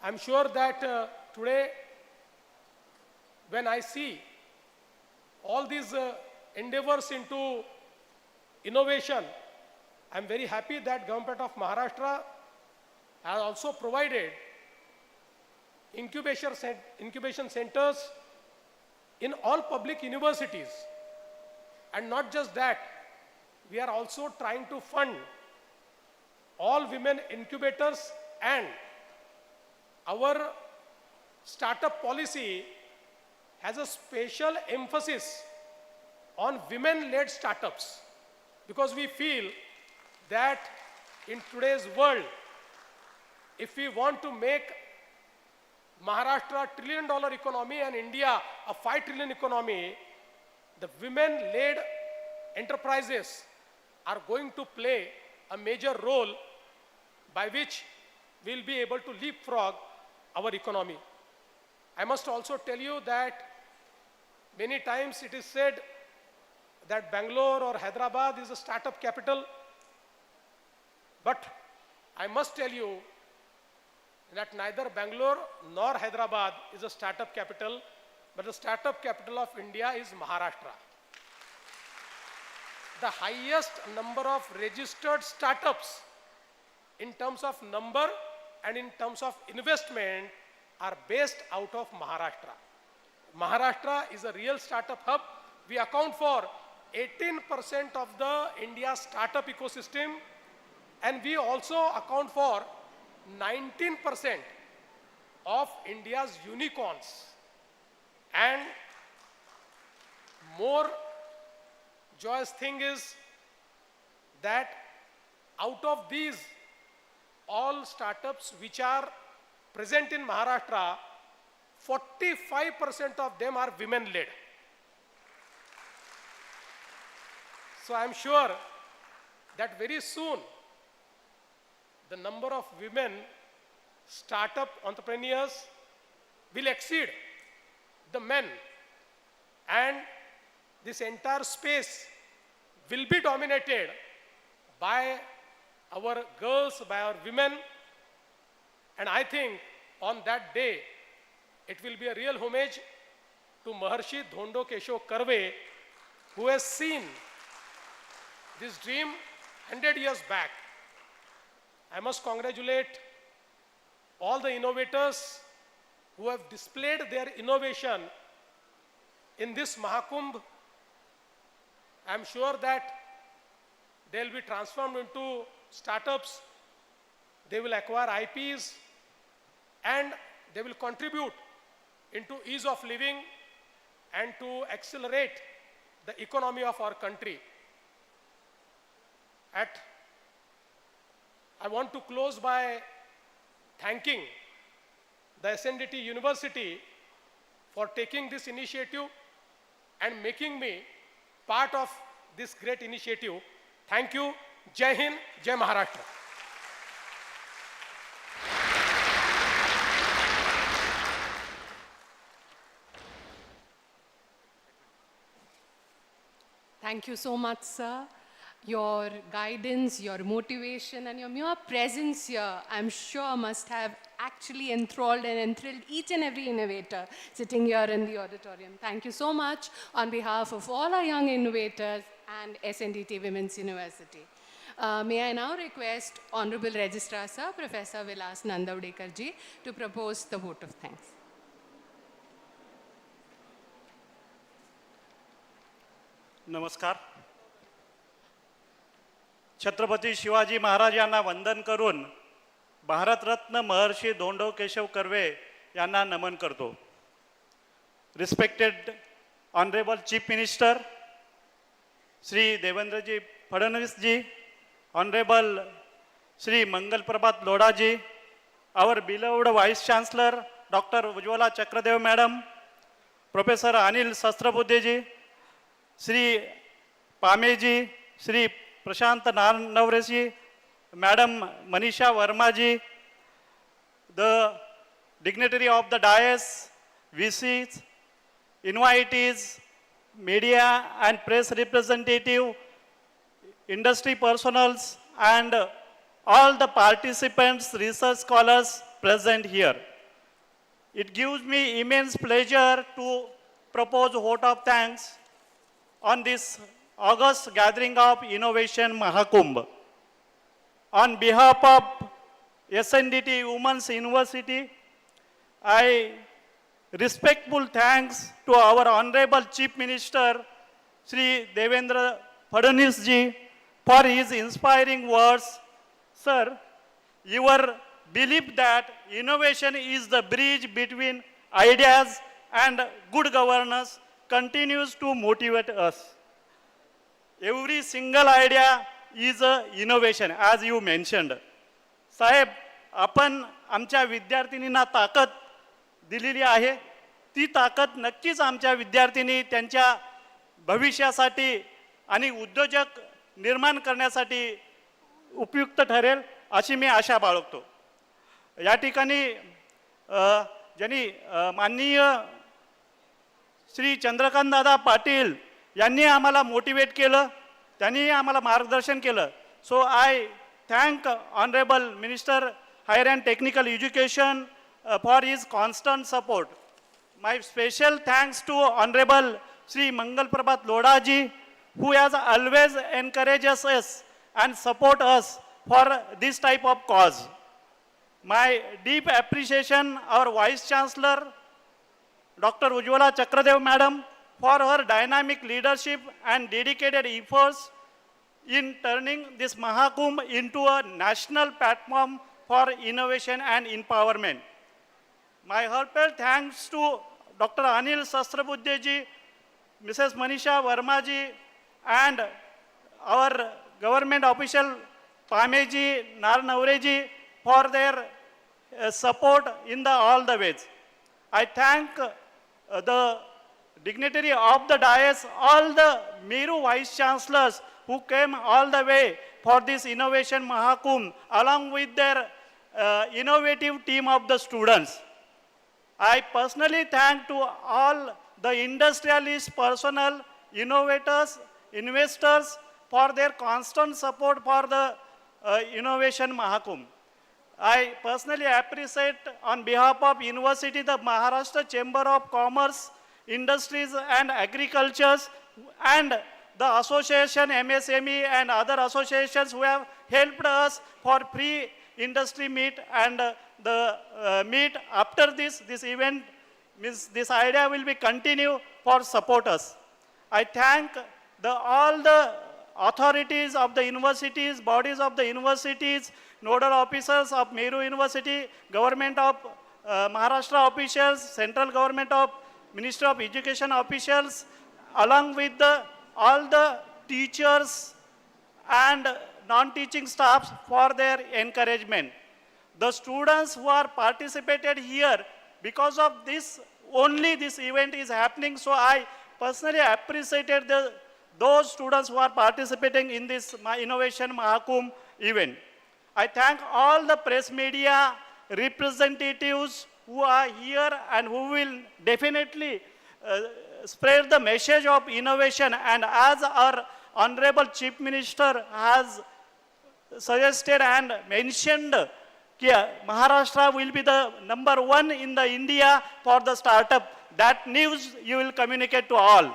J: I'm sure that today, when I see all these endeavors into innovation, I'm very happy that Government of Maharashtra has also provided incubation centers in all public universities. And not just that, we are also trying to fund all women incubators, and our startup policy has a special emphasis on women-led startups, because we feel that in today's world, if we want to make Maharashtra $1 trillion economy and India a $5 trillion economy, the women-led enterprises are going to play a major role by which we'll be able to leapfrog our economy. I must also tell you that many times it is said that Bangalore or Hyderabad is a startup capital, but I must tell you that neither Bangalore nor Hyderabad is a startup capital, but the startup capital of India is Maharashtra. The highest number of registered startups in terms of number and in terms of investment are based out of Maharashtra. Maharashtra is a real startup hub. We account for 18% of the India startup ecosystem, and we also account for 19% of India's unicorns. And more joyous thing is that out of these all startups which are present in Maharashtra, 45% of them are women-led. So I'm sure that very soon the number of women startup entrepreneurs will exceed the men, and this entire space will be dominated by our girls, by our women. And I think on that day, it will be a real homage to Maharshi Dhondo Keshav Karve, who has seen this dream 100 years back. I must congratulate all the innovators who have displayed their innovation in this Mahakumbh. I'm sure that they'll be transformed into startups, they will acquire IPs, and they will contribute into ease of living and to accelerate the economy of our country. I want to close by thanking the SNDT University for taking this initiative and making me part of this great initiative. Thank you. Jai Hind, Jai Maharashtra.
A: Thank you so much, sir. Your guidance, your motivation, and your mere presence here, I'm sure must have actually enthralled and enthralled each and every innovator sitting here in the auditorium. Thank you so much on behalf of all our young innovators and SNDT Women's University. May I now request Honorable Registrar Sir, Professor Vilas Nandavdekar ji, to propose the vote of thanks.
K: नमस्कार. छत्रपती शिवाजी महाराज यांना वंदन करून भारतरत्न महर्षी धोंडो केशव कर्वे यांना नमन करतो. Respected honourable chief minister Shri Devendraji Fadnavis ji, honourable Shri Mangal Prabhat Lodha ji, our beloved Vice Chancellor Dr. Ujjwala Chakradev Madam, Professor Anil Sahasrabudhe ji, Sri Pame ji, Sri Prashant Navre ji, Madam Manisha Verma-ji, the dignitary of the dais, VCs, invitees, media and press representative, industry personals, and all the participants, research scholars present here. It gives me immense pleasure to propose a vote of thanks on this August gathering of Innovation Mahakumbha. On behalf of SNDT Women's University, I respectful thanks to our Honorable Chief Minister, Shri Devendra Fadnavis ji, for his inspiring words. Sir, your belief that innovation is the bridge between ideas and good governance continues to motivate us. Every single idea is an innovation, as you mentioned. साहेब, आपण आमच्या विद्यार्थिनींना ताकद दिलेली आहे. ती ताकद नक्कीच आमच्या विद्यार्थिनी त्यांच्या भविष्यासाठी आणि उद्योजक निर्माण करण्यासाठी उपयुक्त ठरेल अशी मी आशा बाळगतो. या ठिकाणी ज्यांनी माननीय श्री चंद्रकांत दादा पाटील यांनी आम्हाला मोटिवेट केलं, त्यांनी आम्हाला मार्गदर्शन केलं. सो आय thank Honorable Minister Higher and Technical Education for his constant support. My special thanks to Honorable Shri Mangal Prabhat Lodha ji, who has always encouraged us and support us for this type of cause. My deep appreciation our Vice Chancellor, Dr. Ujjwala Chakradev Madam, for her dynamic leadership and dedicated efforts in turning this Mahakumbh into a national platform for innovation and empowerment. My heartfelt thanks to Dr. Anil Sahasrabudhe ji, Mrs. Manisha Verma ji, and our government official Pame ji, Nar Navre ji for their support in all the ways. I thank the dignitary of the dais, all the Meru Vice Chancellors who came all the way for this Innovation Mahakumbh along with their innovative team of the students. I personally thank to all the industrialists, personnel, innovators, investors for their constant support for the Innovation Mahakumbh. I personally appreciate on behalf of University, the Maharashtra Chamber of Commerce, Industries and Agricultures, and the association, MSME and other associations who have helped us for pre-industry meet and the meet after this event, means this idea will be continue for support us. I thank all the authorities of the universities, bodies of the universities, nodal officers of Meru University, government of Maharashtra officials, central government of Ministry of Education officials, along with all the teachers and non-teaching staffs for their encouragement. The students who are participated here, because of this, only this event is happening, so I personally appreciated those students who are participating in this Innovation Mahakumbh event. I thank all the press media representatives who are here and who will definitely spread the message of innovation, and as our Honorable Chief Minister has suggested and mentioned, Maharashtra will be the #1 in the India for the startup. That news you will communicate to all.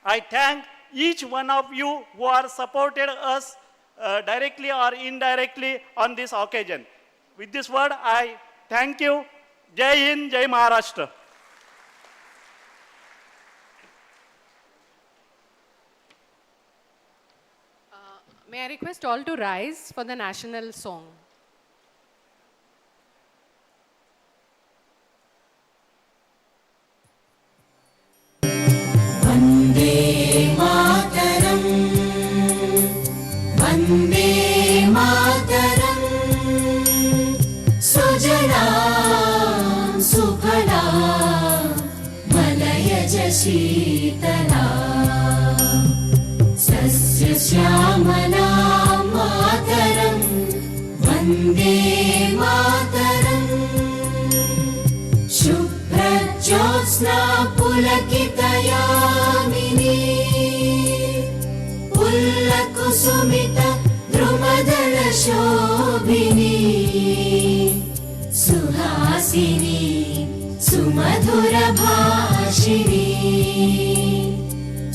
K: I thank each one of you who are supported us directly or indirectly on this occasion. With this word, I thank you. Jai Hind, Jai Maharashtra.
A: May I request all to rise for the national song?
G: Vande Mataram, Vande Mataram, Sujalam Sukhalam, Malayaj Sheetalam, Sasya Shyamalam Mataram. पुलकितयामिनी पुल्लकुसुमित द्रुमदलशोभिनी Suhasini सुमधुरभाषिणी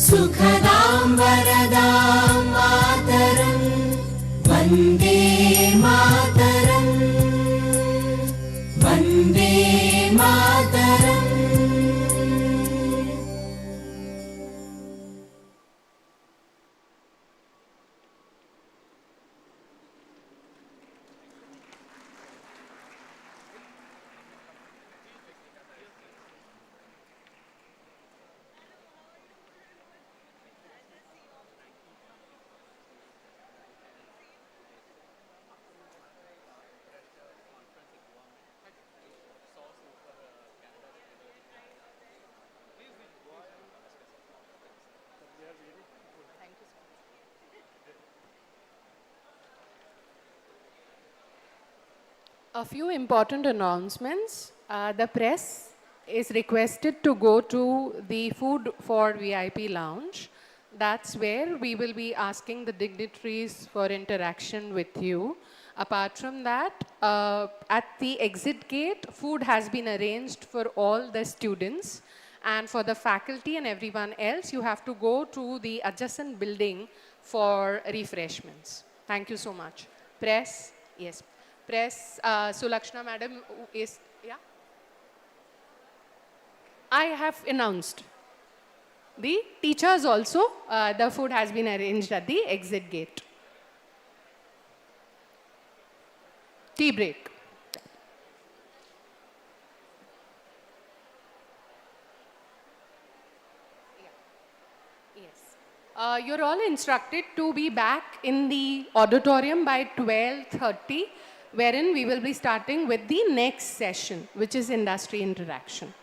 G: सुखदां वरदां मातरं Vande Mataram Vande Mataram
A: A few important announcements. The press is requested to go to the Food for VIP lounge. That's where we will be asking the dignitaries for interaction with you. Apart from that, at the exit gate, food has been arranged for all the students. And for the faculty and everyone else, you have to go to the adjacent building for refreshments. Thank you so much. Press, yes. Press, Sulakshna madam is, yeah? I have announced. The teachers also, the food has been arranged at the exit gate. Tea break. Yes. You're all instructed to be back in the auditorium by 12:30, wherein we will be starting with the next session, which is industry interaction.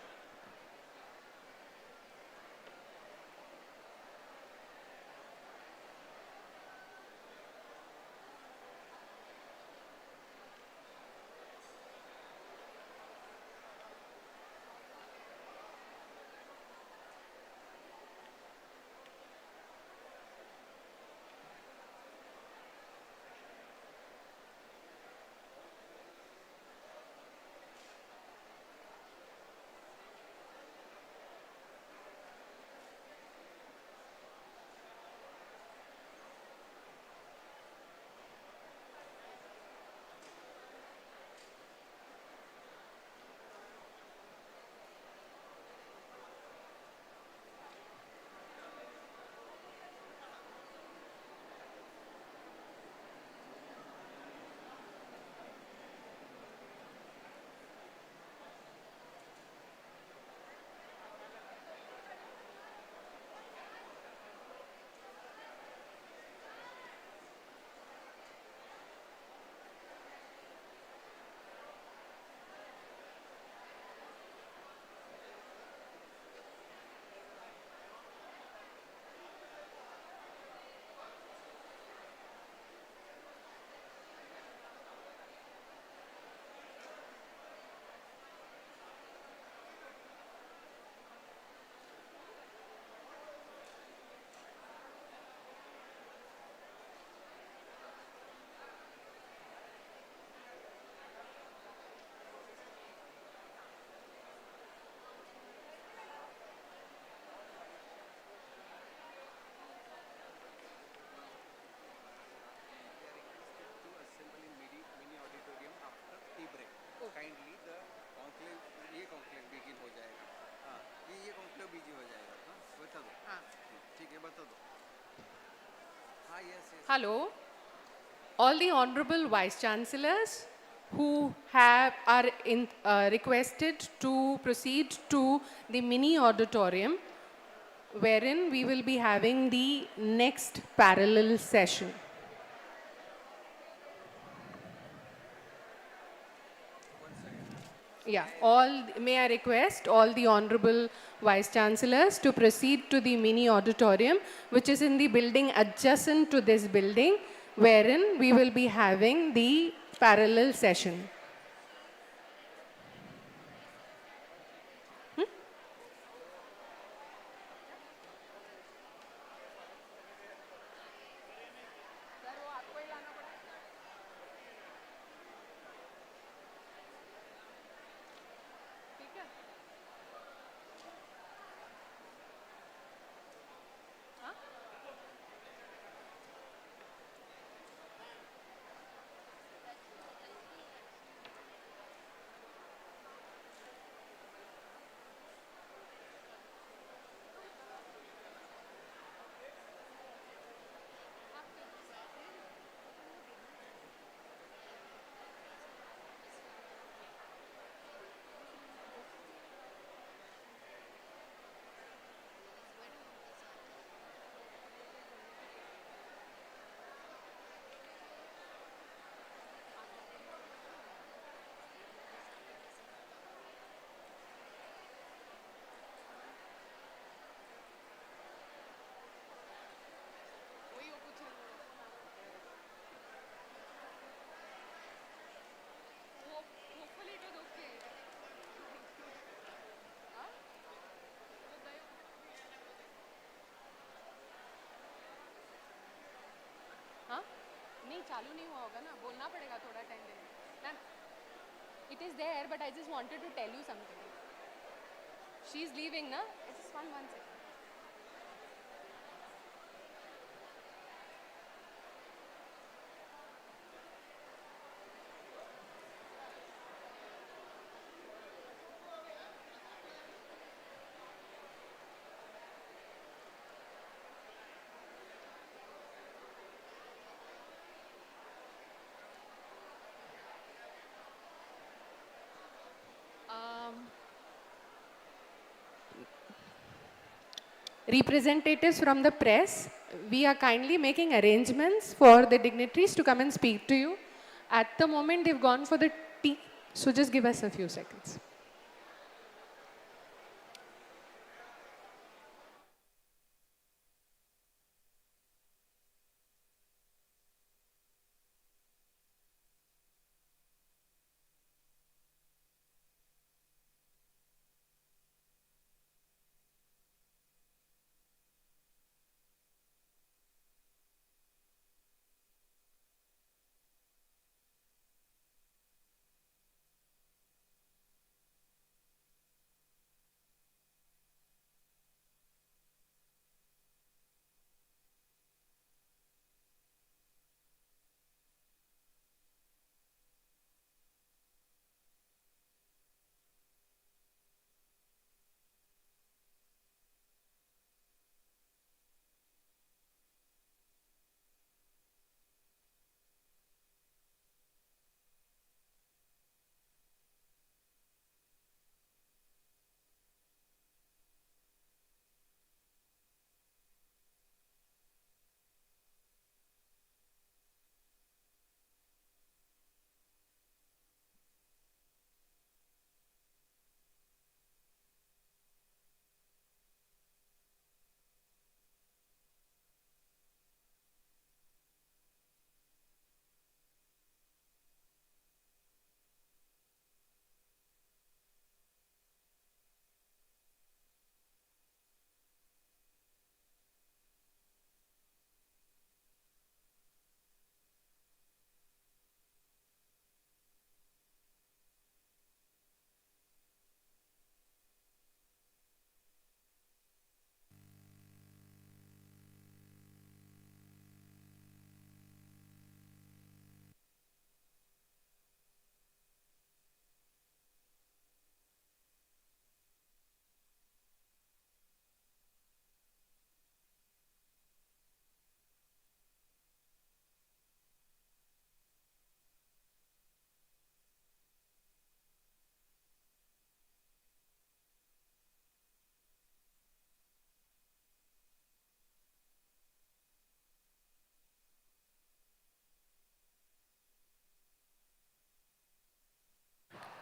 A: Hello. All the honorable vice chancellors who are requested to proceed to the mini auditorium, wherein we will be having the next parallel session. Yeah, may I request all the honorable vice chancellors to proceed to the mini auditorium, which is in the building adjacent to this building, wherein we will be having the parallel session. नहीं चालू नहीं हुआ होगा ना, बोलना पड़ेगा थोड़ा time देना. Ma'am, it is there, but I just wanted to tell you something. She's leaving, na? It's just one second. Representatives from the press, we are kindly making arrangements for the dignitaries to come and speak to you. At the moment, they've gone for the tea, so just give us a few seconds.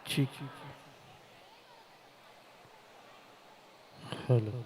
L: ठीक. Hello.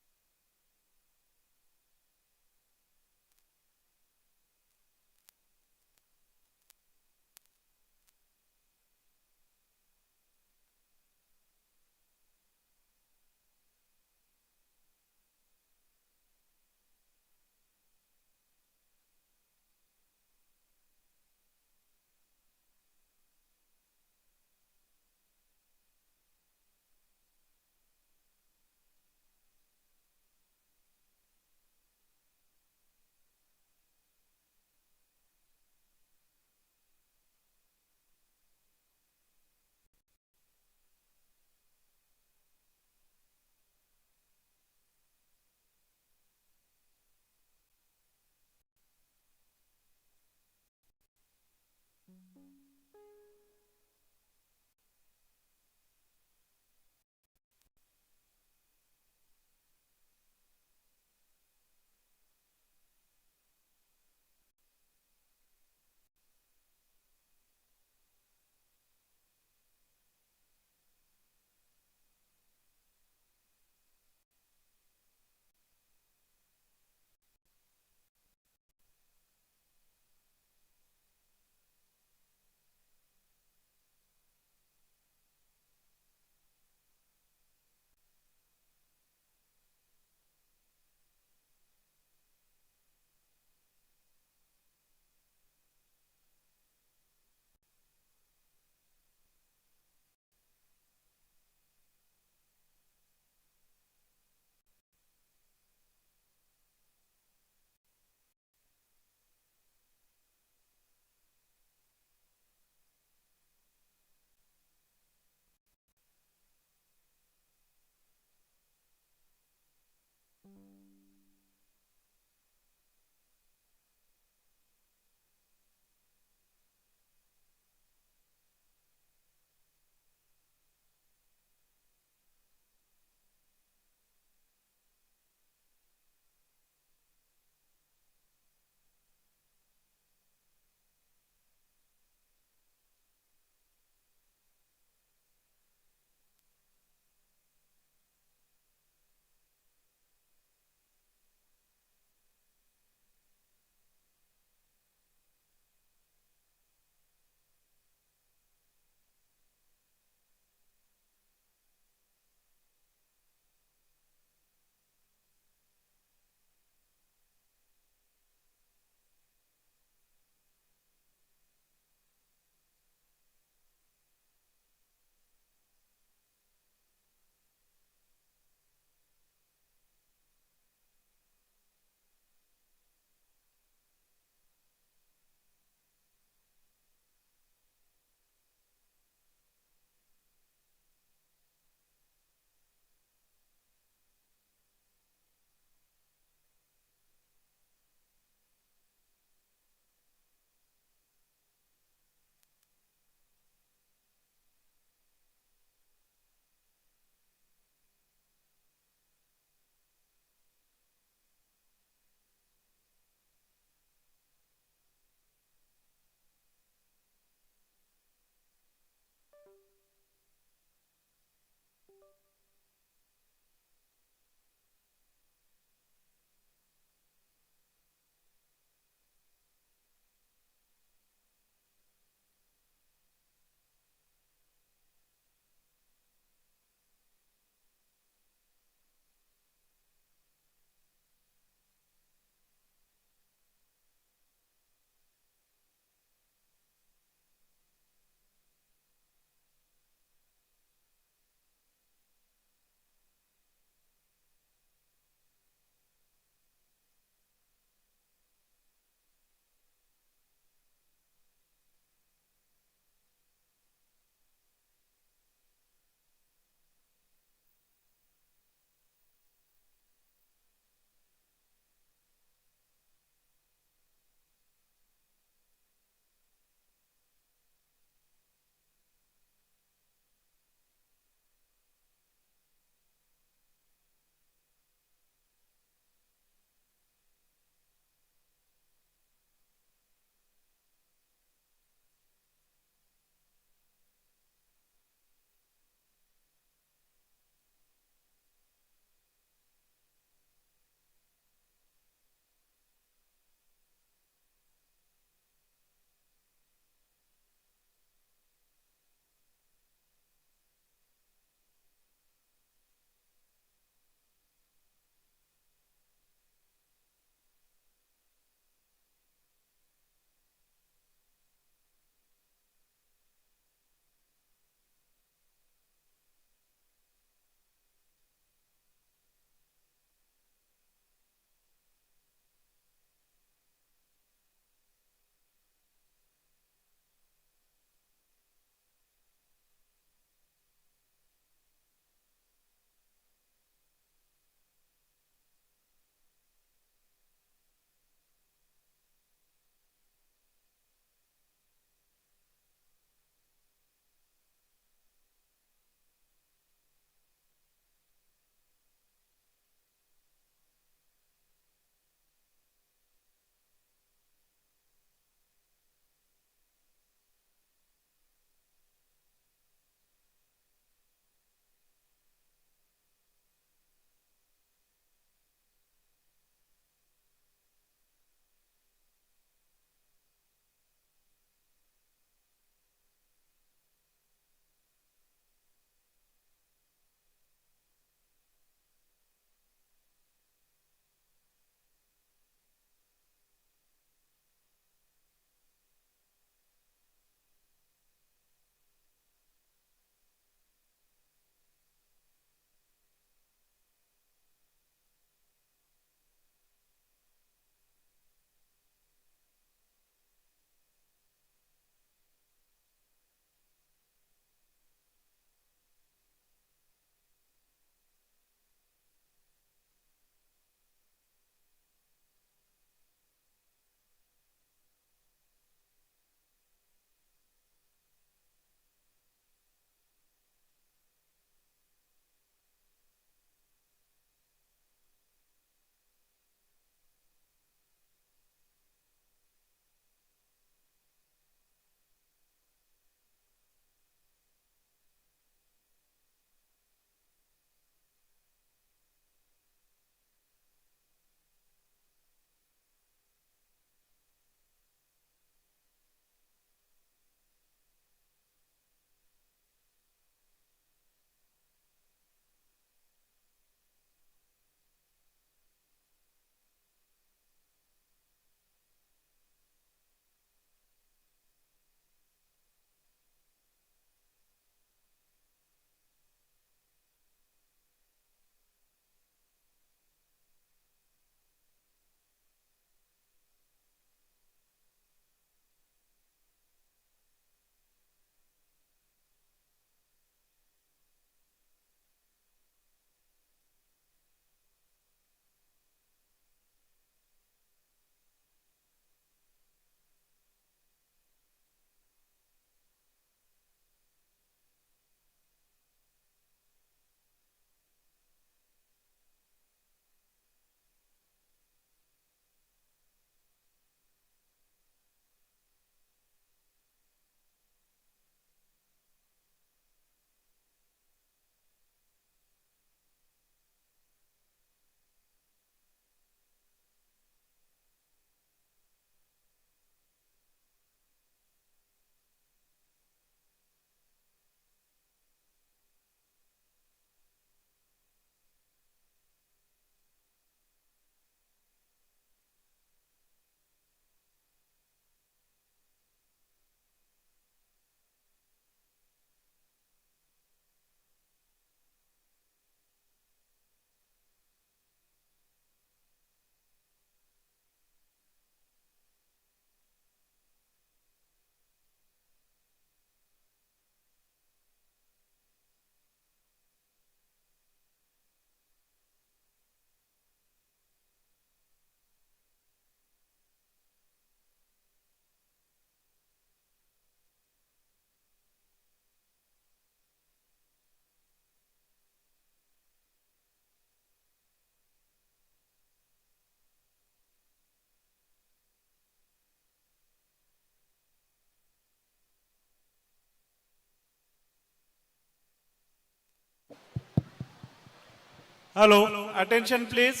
K: Hello, attention please.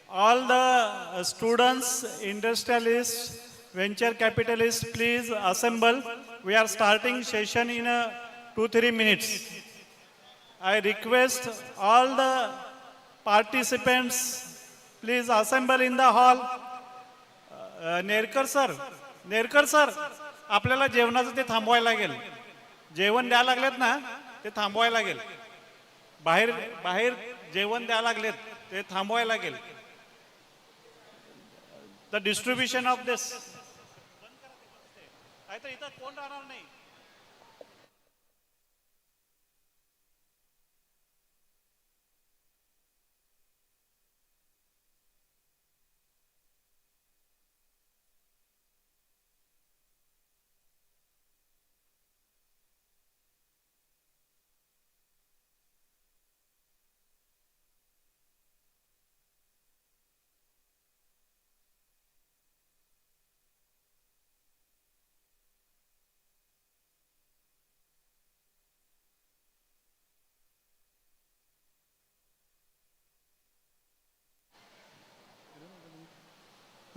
K: All the students, industrialists, venture capitalists, please assemble. We are starting session in 2-3 minutes. I request all the participants, please assemble in the hall. Nerkar sir, आपल्याला जेवणाचं ते थांबवायला लागेल. जेवण द्यायला लागलेत ना, ते थांबवायला लागेल. बाहेर जेवण द्यायला लागलेत, ते थांबवायला लागेल. The distribution of this. नाहीतर इथं कोण राहणार नाही.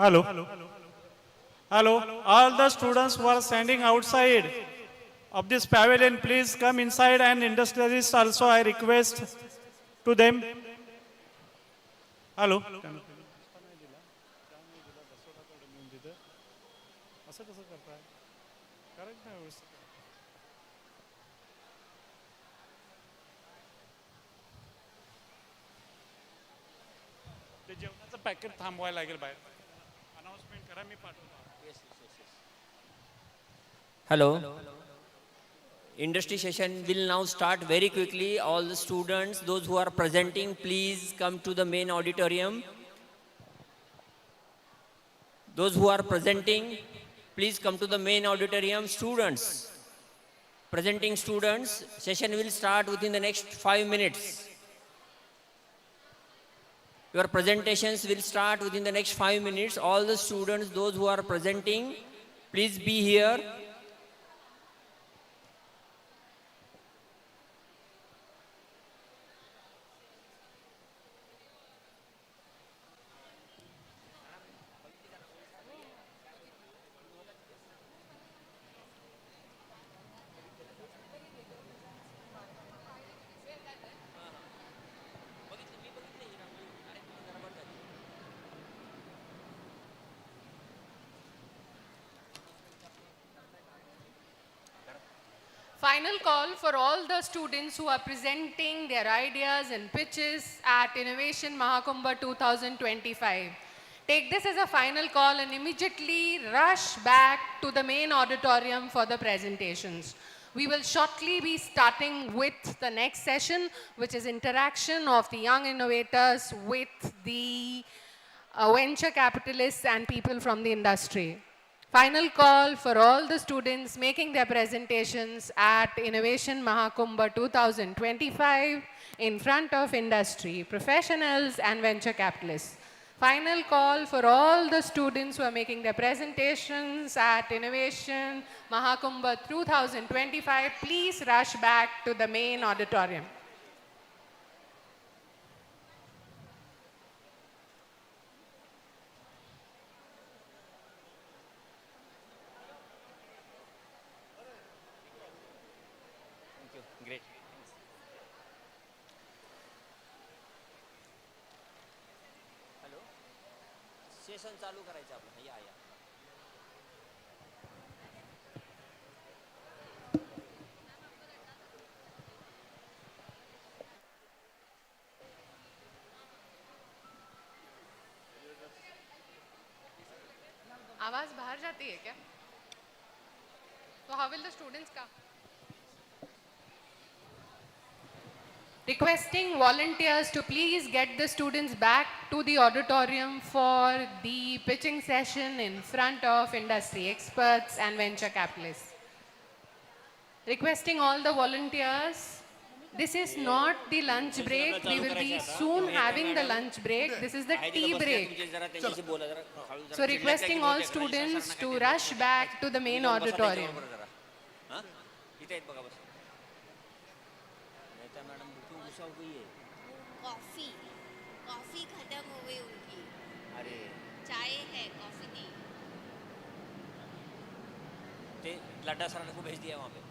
K: Hello. All the students who are standing outside of this pavilion, please come inside, and industrialists also I request to them. Hello. ते जेवणाचं पॅकेट थांबवायला लागेल बाहेर.
L: Hello. Industry session will now start very quickly. All the students, those who are presenting, please come to the main auditorium. Those who are presenting, please come to the main auditorium. Students, presenting students, session will start within the next 5 minutes. Your presentations will start within the next 5 minutes. All the students, those who are presenting, please be here.
A: Final call for all the students who are presenting their ideas and pitches at Innovation Mahakumbha 2025. Take this as a final call and immediately rush back to the main auditorium for the presentations. We will shortly be starting with the next session, which is interaction of the young innovators with the venture capitalists and people from the industry. Final call for all the students making their presentations at Innovation Mahakumbha 2025 in front of industry, professionals and venture capitalists. Final call for all the students who are making their presentations at Innovation Mahakumbha 2025. Please rush back to the main auditorium.
L: Great. Hello. Session चालू करायचं आपलं. या.
A: आवाज बाहर जाती है क्या? तो how will the students come? Requesting volunteers to please get the students back to the auditorium for the pitching session in front of industry experts and venture capitalists. Requesting all the volunteers, this is not the lunch break. We will be soon having the lunch break. This is the tea break. So requesting all students to rush back to the main auditorium.
M: Coffee coffee खत्म हो गई उनकी,
L: अरे
M: चाय है coffee नहीं।
L: ते लड्डा सरांने को भेज दिया वहाँ पे।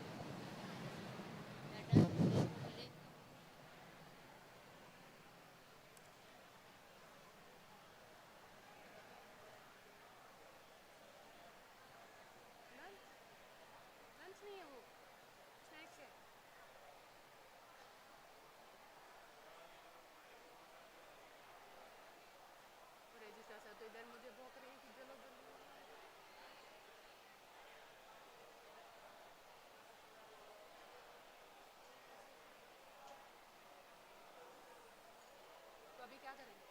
A: अभी क्या करेंगे,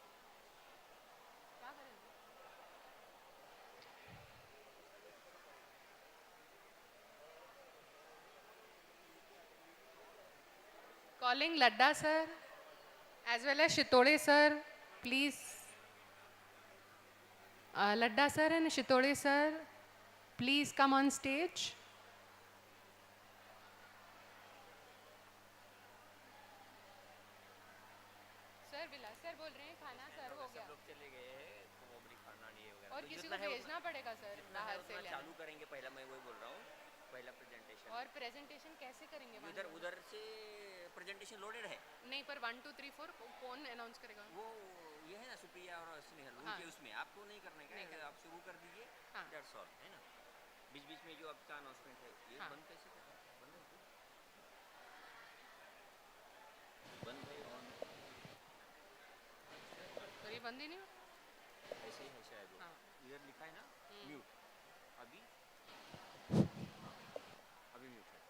A: क्या करेंगे? Calling Ladda sir as well as Shitode sir, please. Ladda sir and Shitode sir, please come on stage. Sir Vilas sir बोल रहे हैं खाना सर्व हो गया,
L: सब लोग चले गए हैं तो वो भी खाना नहीं है वगैरह,
A: और
L: तो
A: किसी
L: जितना
A: को
L: है
A: भेजना पड़ेगा सर बाहर से लेना।
L: चालू करेंगे, पहला मैं वही बोल रहा हूँ, पहला प्रेजेंटेशन।
A: और प्रेजेंटेशन कैसे करेंगे?
L: उधर उधर से प्रेजेंटेशन लोडेड है
A: नहीं, पर 1 2 3 4 कौन अनाउंस करेगा?
L: वो ये है ना सुप्रिया और स्नेहल,
A: हाँ।
L: उनके उसमें आपको नहीं करना है क्या? आप शुरू कर दीजिए, दैट्स ऑल, है ना। बीच बीच में जो आपका अनाउंसमेंट है ये बंद कैसे करना है? बंद है ऑन,
A: तो ये बंद ही नहीं,
L: ऐसे ही है शायद वो। इधर लिखा है ना म्यूट, अभी अभी म्यूट है।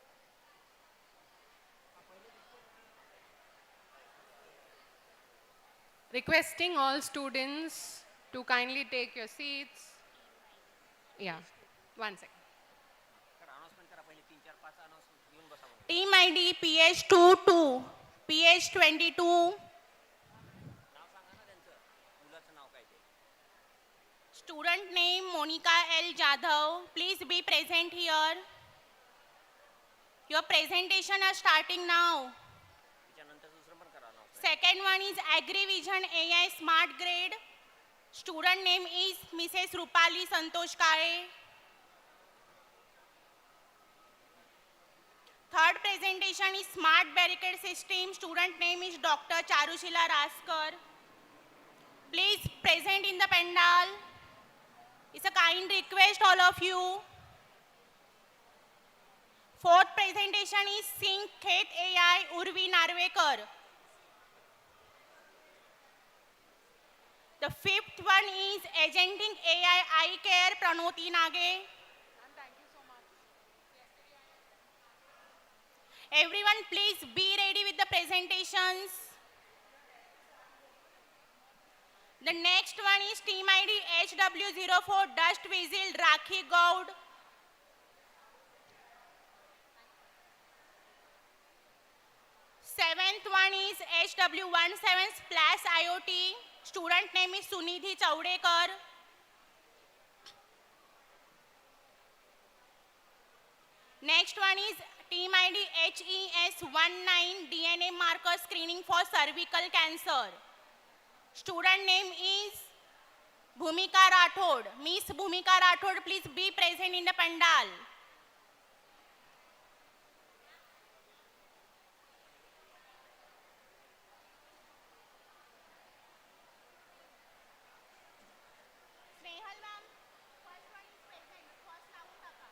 A: Requesting all students to kindly take your seats. Yeah, 1 second.
N: Team ID PH22, PH22. Student name Monica L. Jadhav. Please be present here. Your presentation is starting now. Second one is Agri Vision AI Smart Grade. Student name is Mrs. Rupali Santosh Kare. Third presentation is Smart Barricade System. Student name is Dr. Charushila Raskar. Please present in the pandal. It's a kind request all of you. Fourth presentation is Sync Khet AI Urvi Narvekar. The fifth one is Agentic AI Eye Care Pranoti Nage. Everyone please be ready with the presentations. The next one is team ID HW04 Dust Visel Rakhi Gaud. Seventh one is HW17 Splash IoT. Student name is Sunidhi Chaudekar. Next one is team ID HES19 DNA marker screening for cervical cancer. Student name is Bhumika Rathod. Miss Bhumika Rathod, please be present in the pandal. Snehal ma'am, first one is present. First round taka.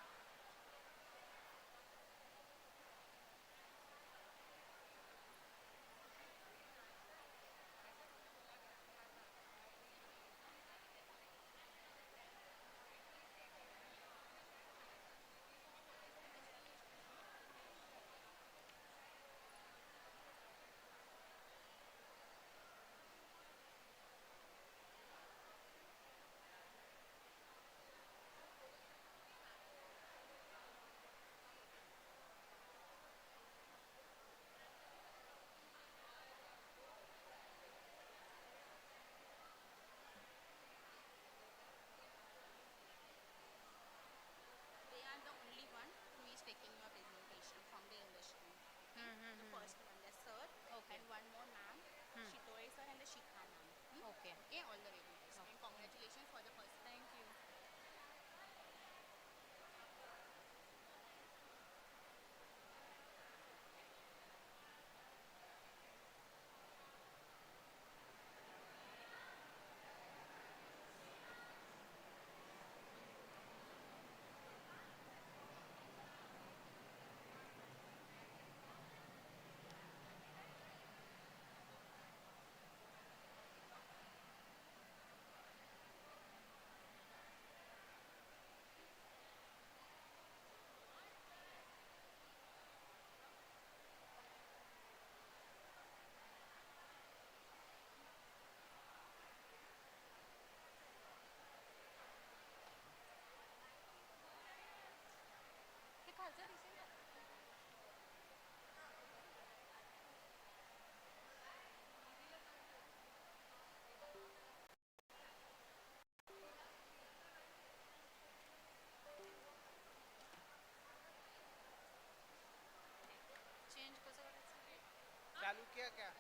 O: चालू किया क्या?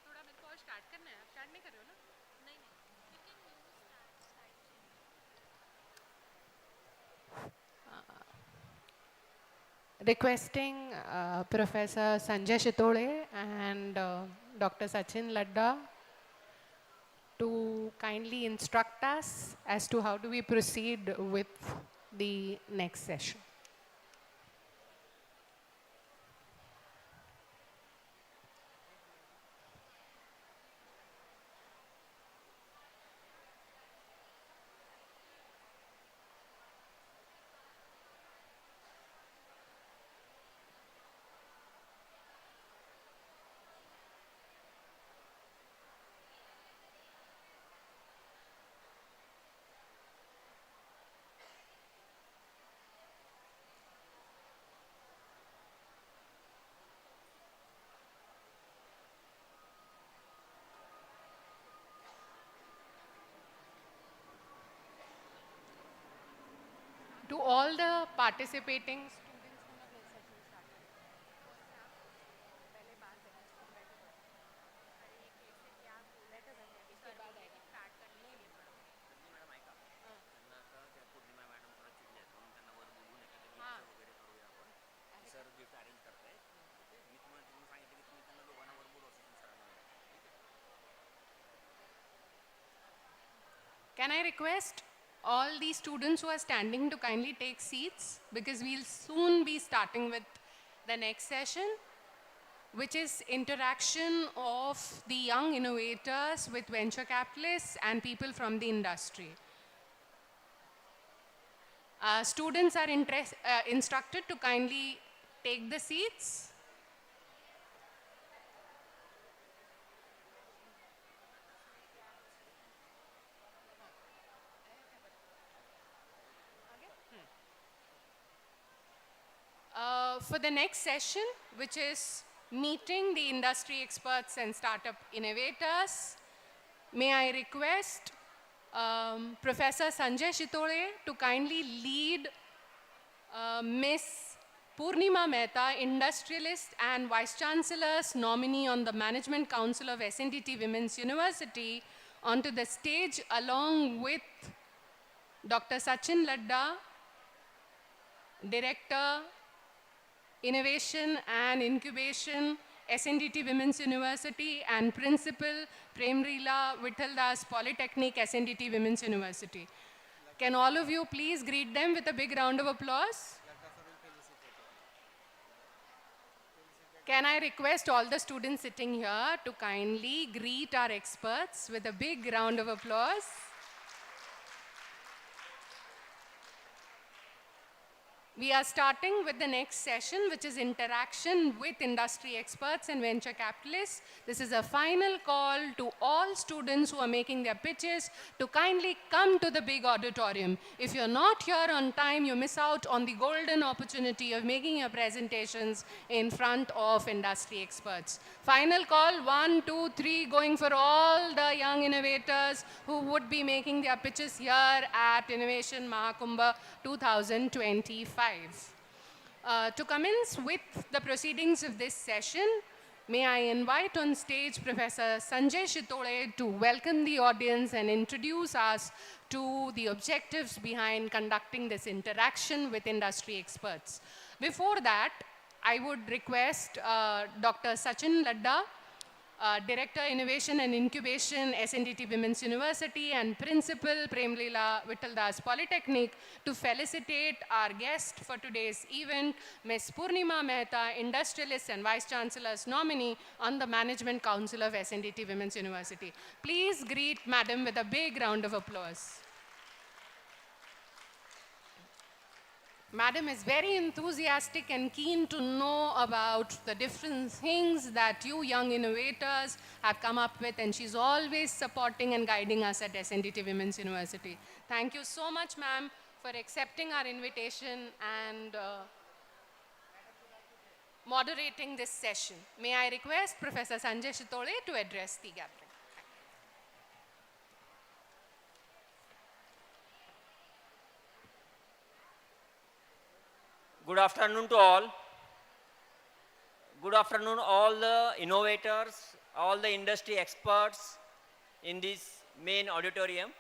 A: थोड़ा मेरे को और start करना है, start नहीं कर रहे हो ना? नहीं requesting Professor Sanjay Shitole and Dr. Sachin Ladda to kindly instruct us as to how do we proceed with the next session. To all the participating Can I request all the students who are standing to kindly take seats, because we'll soon be starting with the next session, which is interaction of the young innovators with venture capitalists and people from the industry. Students are instructed to kindly take the seats. For the next session, which is meeting the industry experts and startup innovators, may I request Professor Sanjay Shitole to kindly lead Miss Purnima Mehta, industrialist and Vice Chancellor's nominee on the Management Council of SNDT Women's University, onto the stage along with Dr. Sachin Ladda, Director, Innovation and Incubation, SNDT Women's University, and Principal, Premrila Vithaldas Polytechnic, SNDT Women's University. Can all of you please greet them with a big round of applause? Can I request all the students sitting here to kindly greet our experts with a big round of applause? We are starting with the next session, which is interaction with industry experts and venture capitalists. This is a final call to all students who are making their pitches to kindly come to the big auditorium. If you're not here on time, you miss out on the golden opportunity of making your presentations in front of industry experts. Final call, 1, 2, 3, going for all the young innovators who would be making their pitches here at Innovation Mahakumbha 2025. To commence with the proceedings of this session, may I invite on stage Professor Sanjay Shitole to welcome the audience and introduce us to the objectives behind conducting this interaction with industry experts. Before that, I would request Dr. Sachin Ladda, Director, Innovation and Incubation, SNDT Women's University, and Principal, Premlila Vithaldas Polytechnic, to felicitate our guest for today's event, Ms. Purnima Mehta, Industrialist and Vice Chancellor's nominee on the Management Council of SNDT Women's University. Please greet Madam with a big round of applause. Madam is very enthusiastic and keen to know about the different things that you young innovators have come up with, and she's always supporting and guiding us at SNDT Women's University. Thank you so much, ma'am, for accepting our invitation and moderating this session. May I request Professor Sanjay Shitole to address the gathering.
L: Good afternoon to all. Good afternoon, all the innovators, all the industry experts in this main auditorium.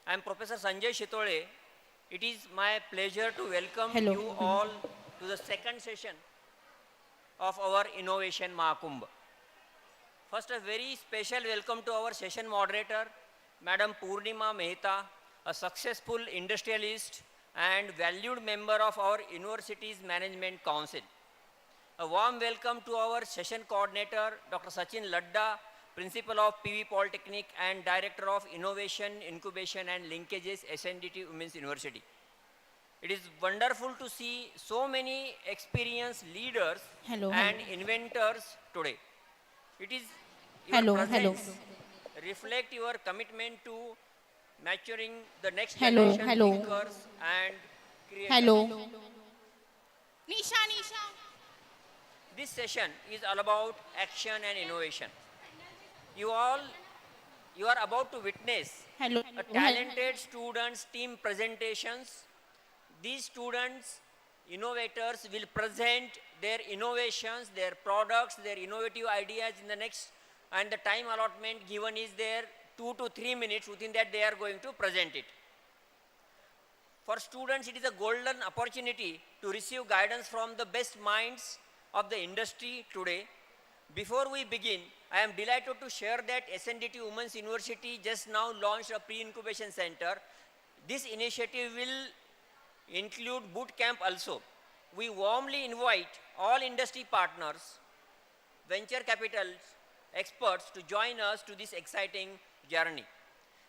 L: I am Professor Sanjay Shitole. It is my pleasure to welcome you all to the second session of our Innovation Mahakumbha. First, a very special welcome to our session moderator, Madam Purnima Mehta, a successful industrialist and valued member of our university's management council. A warm welcome to our session coordinator, Dr. Sachin Ladda, Principal of PV Polytechnic and Director of Innovation, Incubation and Linkages, SNDTWU Women's University. It is wonderful to see so many experienced leaders and inventors today. It is your presence reflect your commitment to maturing the next generation thinkers and creators.
N: Nisha.
L: This session is all about action and innovation. You are about to witness a talented students' team presentations. These students, innovators, will present their innovations, their products, their innovative ideas in the next, and the time allotment given is there 2 to 3 minutes. Within that they are going to present it. For students, it is a golden opportunity to receive guidance from the best minds of the industry today. Before we begin, I am delighted to share that SNDTWU Women's University just now launched a pre-incubation center. This initiative will include boot camp also. We warmly invite all industry partners, venture capital experts to join us to this exciting journey.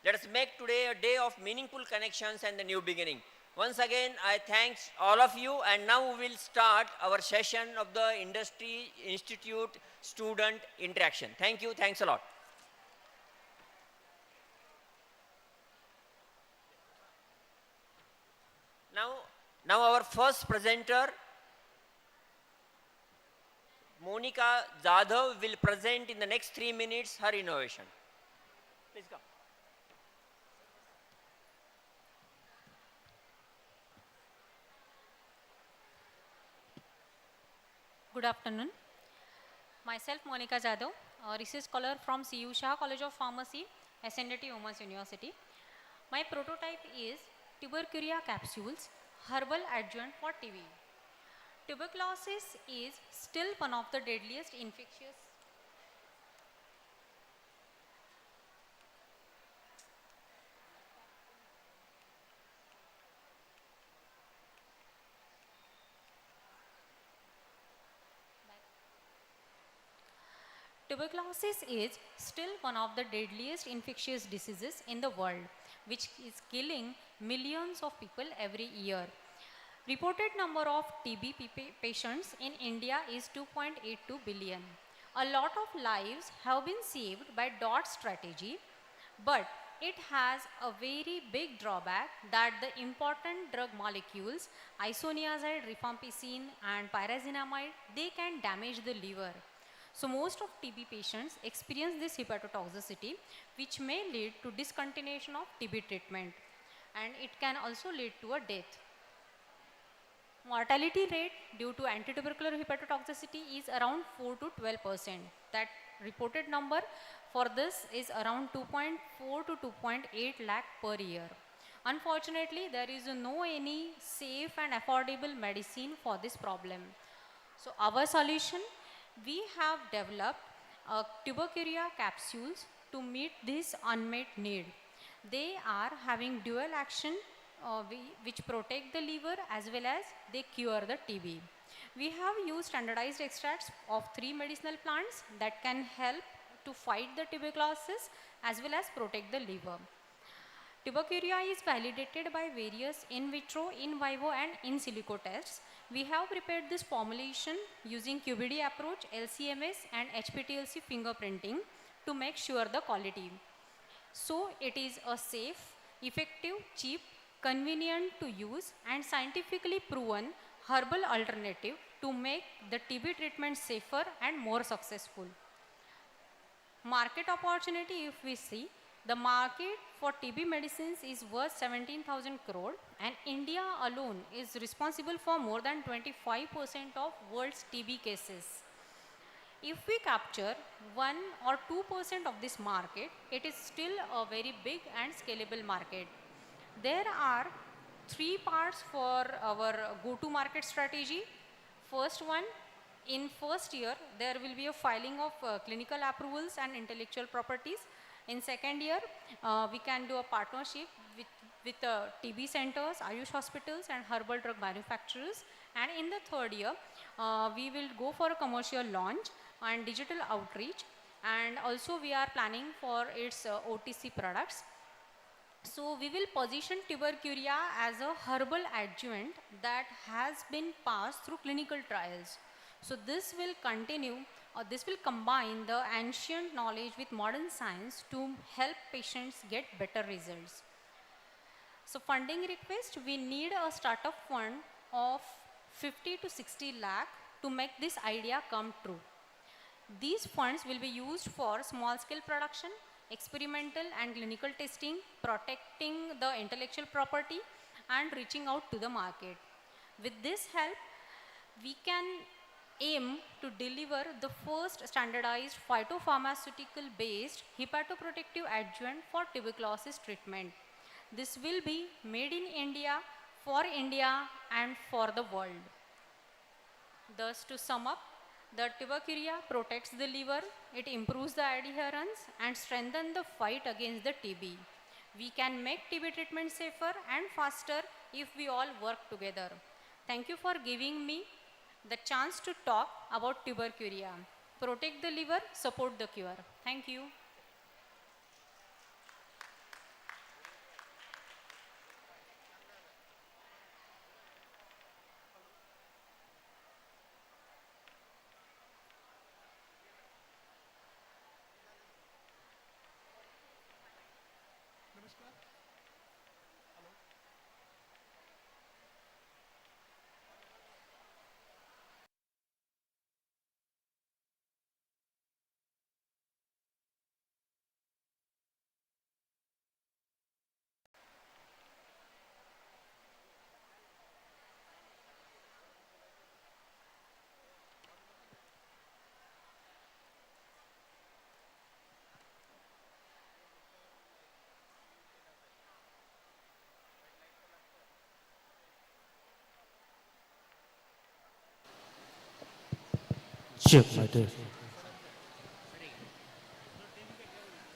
L: Let us make today a day of meaningful connections and the new beginning. Once again, I thank all of you, and now we will start our session of the Industry Institute student interaction. Thank you, thanks a lot. Now our first presenter, Monica Jadhav, will present in the next 3 minutes her innovation. Please come.
O: Good afternoon. Myself Monica Jadhav, a research scholar from CU Shah College of Pharmacy, SNDTWU Women's University. My prototype is Tubercaria capsules, herbal adjuvant for TB. Tuberculosis is still one of the deadliest infectious Tuberculosis is still one of the deadliest infectious diseases in the world, which is killing millions of people every year. Reported number of TB patients in India is 2.82 billion. A lot of lives have been saved by DOT strategy, but it has a very big drawback that the important drug molecules, isoniazid, rifampicin and pyrazinamide, they can damage the liver. So most of TB patients experience this hepatotoxicity, which may lead to discontinuation of TB treatment, and it can also lead to a death. Mortality rate due to antitubercular hepatotoxicity is around 4 to 12%. That reported number for this is around 2.4 to 2.8 lakh per year. Unfortunately, there is no any safe and affordable medicine for this problem. So our solution, we have developed Tubercaria capsules to meet this unmet need. They are having dual action which protect the liver as well as they cure the TB. We have used standardized extracts of 3 medicinal plants that can help to fight the tuberculosis as well as protect the liver. Tubercaria is validated by various in vitro, in vivo and in silico tests. We have prepared this formulation using QBD approach, LCMS and HPTLC fingerprinting to make sure the quality. So it is a safe, effective, cheap, convenient to use and scientifically proven herbal alternative to make the TB treatment safer and more successful. Market opportunity, if we see, The market for TB medicines is worth 17,000 crore and India alone is responsible for more than 25% of world's TB cases. If we capture 1 or 2% of this market, it is still a very big and scalable market. There are 3 parts for our go-to-market strategy. First one, in first year, there will be a filing of clinical approvals and intellectual properties. In second year, we can do a partnership with TB centers, Ayush hospitals and herbal drug manufacturers. And in the third year, we will go for a commercial launch and digital outreach. And also we are planning for its OTC products. So we will position tubercuria as a herbal adjuvant that has been passed through clinical trials. So this will continue, this will combine the ancient knowledge with modern science to help patients get better results. So funding request, we need a startup fund of 50 to 60 lakh to make this idea come true. These funds will be used for small scale production, experimental and clinical testing, protecting the intellectual property and reaching out to the market. With this help, we can aim to deliver the first standardized phytopharmaceutical based hepatoprotective adjuvant for tuberculosis treatment. This will be made in India, for India and for the world. Thus, to sum up, the tubercuria protects the liver, it improves the adherence and strengthens the fight against the TB. We can make TB treatment safer and faster if we all work together. Thank you for giving me the chance to talk about tubercuria. Protect the liver, support the cure. Thank you.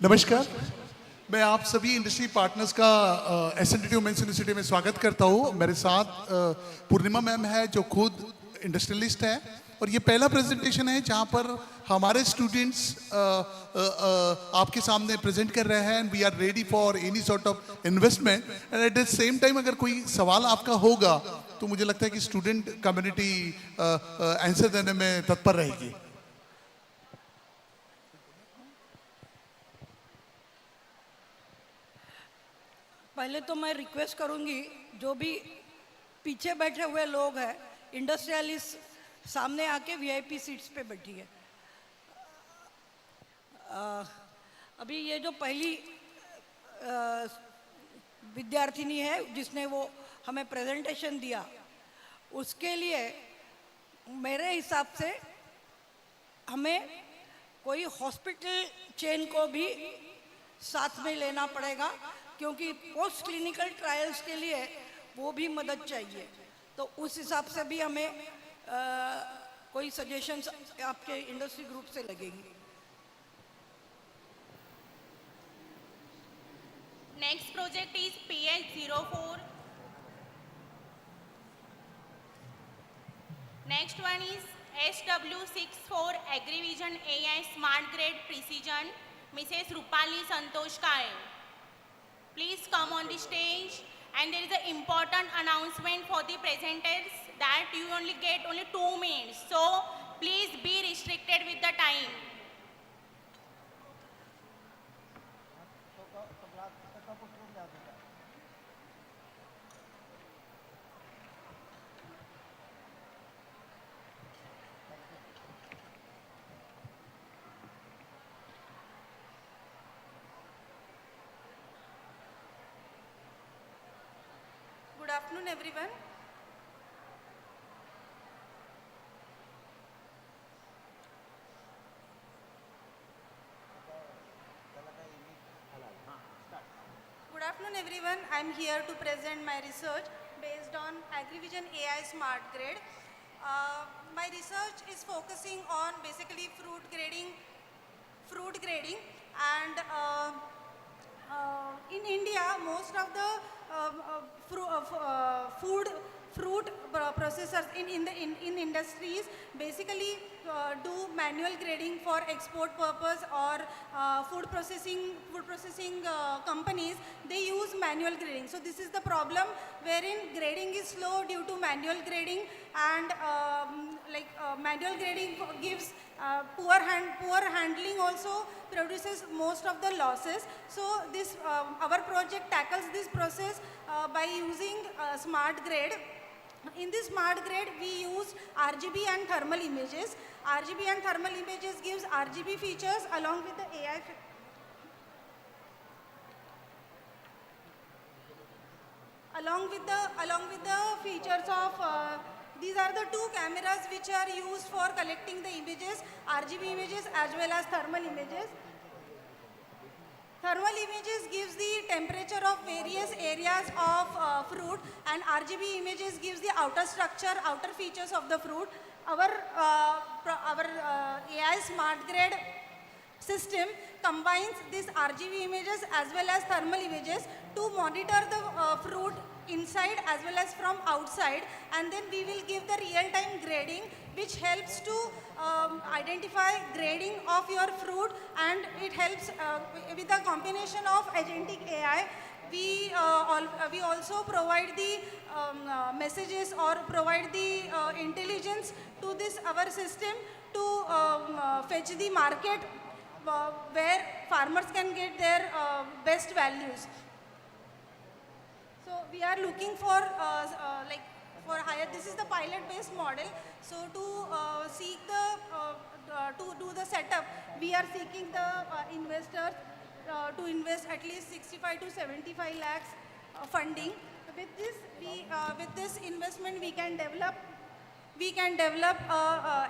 P: नमस्कार, मैं आप सभी industry partners का एसएनडीटीयू mains university में स्वागत करता हूँ। मेरे साथ पूर्णिमा मैम है जो खुद इंडस्ट्रियलिस्ट है और ये पहला प्रेजेंटेशन है जहाँ पर हमारे स्टूडेंट्स आपके सामने प्रेजेंट कर रहे हैं। We are ready for any sort of investment and at the same time अगर कोई सवाल आपका होगा तो मुझे लगता है कि स्टूडेंट कम्युनिटी आंसर देने में तत्पर रहेगी।
Q: पहले तो मैं रिक्वेस्ट करूंगी जो भी पीछे बैठे हुए लोग हैं इंडस्ट्रियलिस्ट सामने आके वीआईपी सीट्स पे बैठिए। अभी ये जो पहली विद्यार्थिनी है जिसने वो हमें प्रेजेंटेशन दिया उसके लिए मेरे हिसाब से हमें कोई हॉस्पिटल चेन को भी साथ में लेना पड़ेगा क्योंकि पोस्ट क्लिनिकल ट्रायल्स के लिए वो भी मदद चाहिए। तो उस हिसाब से भी हमें कोई सजेशंस आपके इंडस्ट्री ग्रुप से लगेगी।
N: Next project is PH04. Next one is SW64 Agri-Vision AI Smart Grade Precision, Mrs. Rupali Santosh Kai. Please come on the stage. And there is an important announcement for the presenters that you only get 2 minutes. So please be restricted with the time.
R: afternoon, everyone. Good afternoon, everyone. I'm here to present my research based on AgriVision AI Smart Grade. My research is focusing on basically fruit grading, and in India, most of the fruit processors in industries basically do manual grading for export purpose, or food processing companies, they use manual grading. So this is the problem wherein grading is slow due to manual grading, and manual grading gives poor handling also produces most of the losses. So this our project tackles this process by using smart grade. In this smart grade, we use RGB and thermal images. RGB and thermal images gives RGB features along with the AI. Along with the features of these are the two cameras which are used for collecting the images, RGB images as well as thermal images. Thermal images gives the temperature of various areas of fruit, and RGB images gives the outer structure, outer features of the fruit. Our AI smart grade system combines these RGB images as well as thermal images to monitor the fruit inside as well as from outside, and then we will give the real-time grading, which helps to identify grading of your fruit, and it helps with a combination of Agentic AI. We also provide the messages or provide the intelligence to this our system to fetch the market where farmers can get their best values. So we are looking for for higher. This is the pilot-based model. So to seek the to do the setup, we are seeking the investors to invest at least 65 to 75 lakhs funding. With this investment, we can develop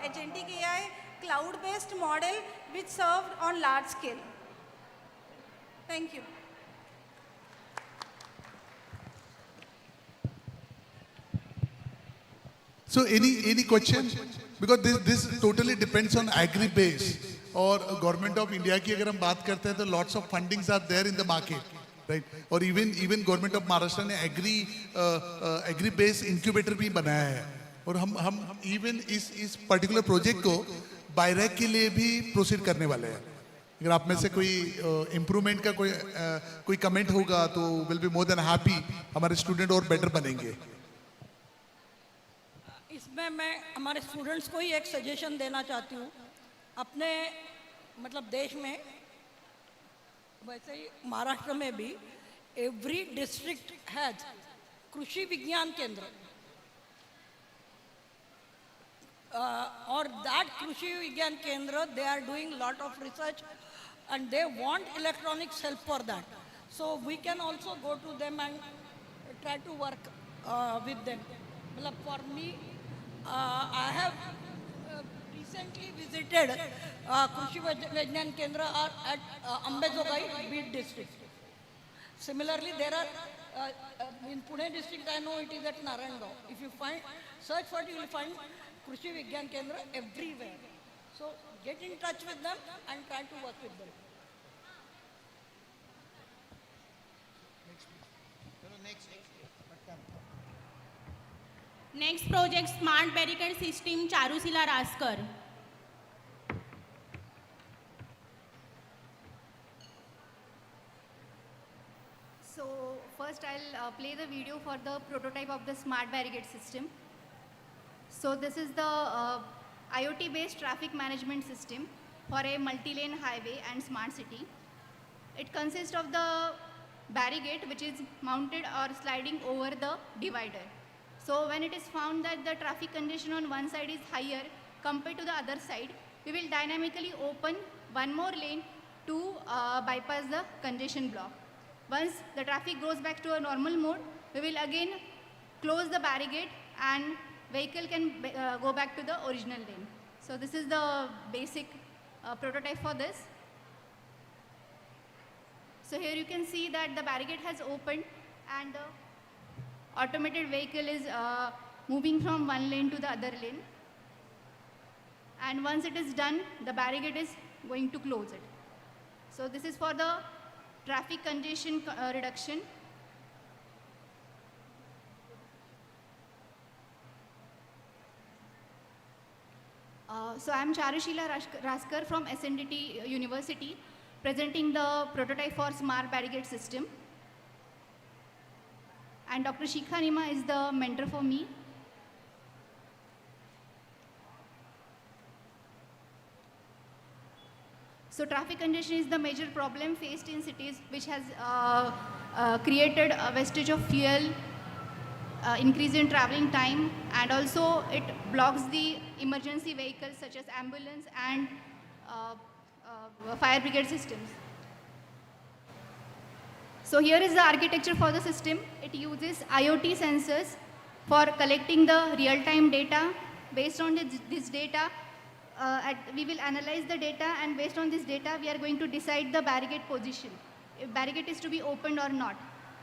R: Agentic AI cloud-based model which served on large scale. Thank you.
P: So any question? Because this totally depends on agri base. और Government of India की अगर हम बात करते हैं तो lots of fundings are there in the market, right? और even Government of Maharashtra ने एग्री बेस इंक्यूबेटर भी बनाया है, और हम इवन इस पर्टिकुलर प्रोजेक्ट को बायरैक के लिए भी प्रोसीड करने वाले हैं. अगर आप में से कोई इम्प्रूवमेंट का कोई कमेंट होगा तो will be more than happy. हमारे स्टूडेंट और बेटर बनेंगे.
Q: इसमें मैं हमारे स्टूडेंट्स को ही एक सजेशन देना चाहती हूँ. अपने मतलब देश में वैसे ही महाराष्ट्र में भी एवरी डिस्ट्रिक्ट हैज कृषि विज्ञान केंद्र, और that Krishi Vigyan Kendra they are doing lot of research and they want electronics help for that. So we can also go to them and try to work with them. For me, I have recently visited Krishi Vigyan Kendra at Ambezogai, Binte district. Similarly, there are in Pune district, I know it is at Narangao. If you search for it, you will find Krishi Vigyan Kendra everywhere. So get in touch with them and try to work with them.
N: Next project, Smart Barricade System, Charusila Raskar.
S: So first I'll play the video for the prototype of the Smart Barricade system. So this is the IoT-based traffic management system for a multi-lane highway and smart city. It consists of the barricade which is mounted or sliding over the divider. So when it is found that the traffic congestion on one side is higher compared to the other side, we will dynamically open one more lane to bypass the congestion block. Once the traffic goes back to a normal mode, we will again close the barricade and vehicle can go back to the original lane. So this is the basic prototype for this. So here you can see that the barricade has opened and the automated vehicle is moving from one lane to the other lane. And once it is done, the barricade is going to close it. So this is for the traffic congestion reduction. So I am Charushila Raskar from SNDT University, presenting the prototype for smart barricade system. And Dr. Shikha Nima is the mentor for me. So traffic congestion is the major problem faced in cities, which has created a wastage of fuel, increase in traveling time, and also it blocks the emergency vehicles such as ambulance and fire brigade systems. So here is the architecture for the system. It uses IoT sensors for collecting the real-time data. Based on this data, we will analyze the data, and based on this data, we are going to decide the barricade position, if barricade is to be opened or not.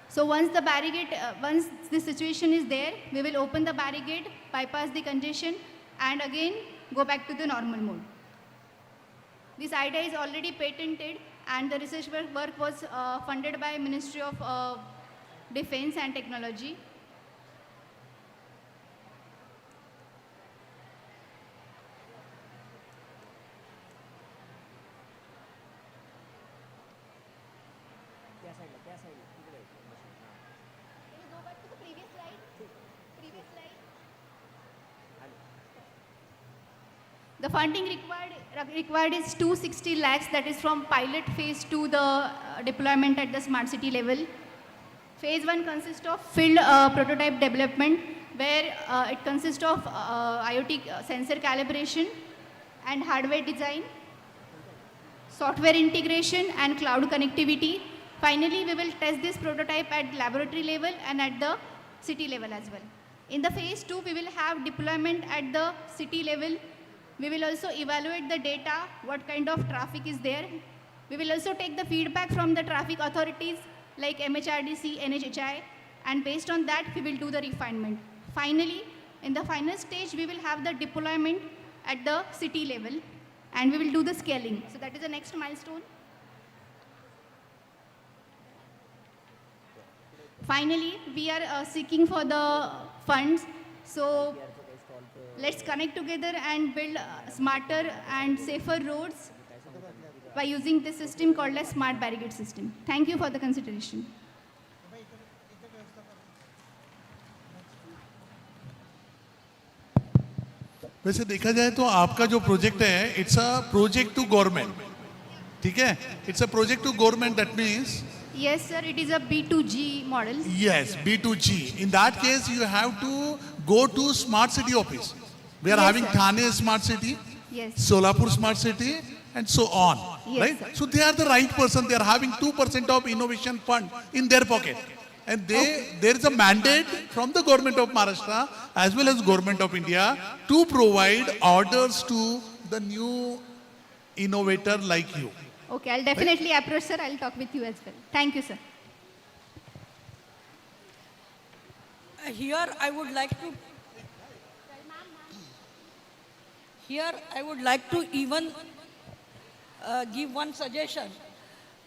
S: So once the barricade, once the situation is there, we will open the barricade, bypass the congestion, and again go back to the normal mode. This idea is already patented, and the research work was funded by Ministry of Defense and Technology. The funding required is 260 lakhs, that is from pilot phase to the deployment at the smart city level. Phase 1 consists of field prototype development, where it consists of IoT sensor calibration and hardware design, software integration and cloud connectivity. Finally, we will test this prototype at laboratory level and at the city level as well. In the phase 2, we will have deployment at the city level. We will also evaluate the data, what kind of traffic is there. We will also take the feedback from the traffic authorities like MHRDC, NHHI, and based on that, we will do the refinement. Finally, in the final stage, we will have the deployment at the city level, and we will do the scaling. So that is the next milestone. Finally, we are seeking for the funds. So let's connect together and build smarter and safer roads by using this system called as Smart Barricade System. Thank you for the consideration.
P: वैसे देखा जाए तो आपका जो project है, it's a project to government, ठीक है? It's a project to government, that means
S: Yes, sir, it is a B2G model.
P: Yes, B2G. In that case, you have to go to smart city office. We are
S: Yes,
P: having
S: sir.
P: Thane smart city,
S: Yes.
P: Solapur smart city, and so on.
S: Yes,
P: Right?
S: sir.
P: So they are the right person. They are having 2% of innovation fund in their pocket. And there is a mandate from the government of Maharashtra as well as government of India to provide orders to the new innovator like you.
S: Okay, I'll definitely approach, sir. I'll talk with you as well. Thank you, sir.
Q: Here I would like to even give one suggestion.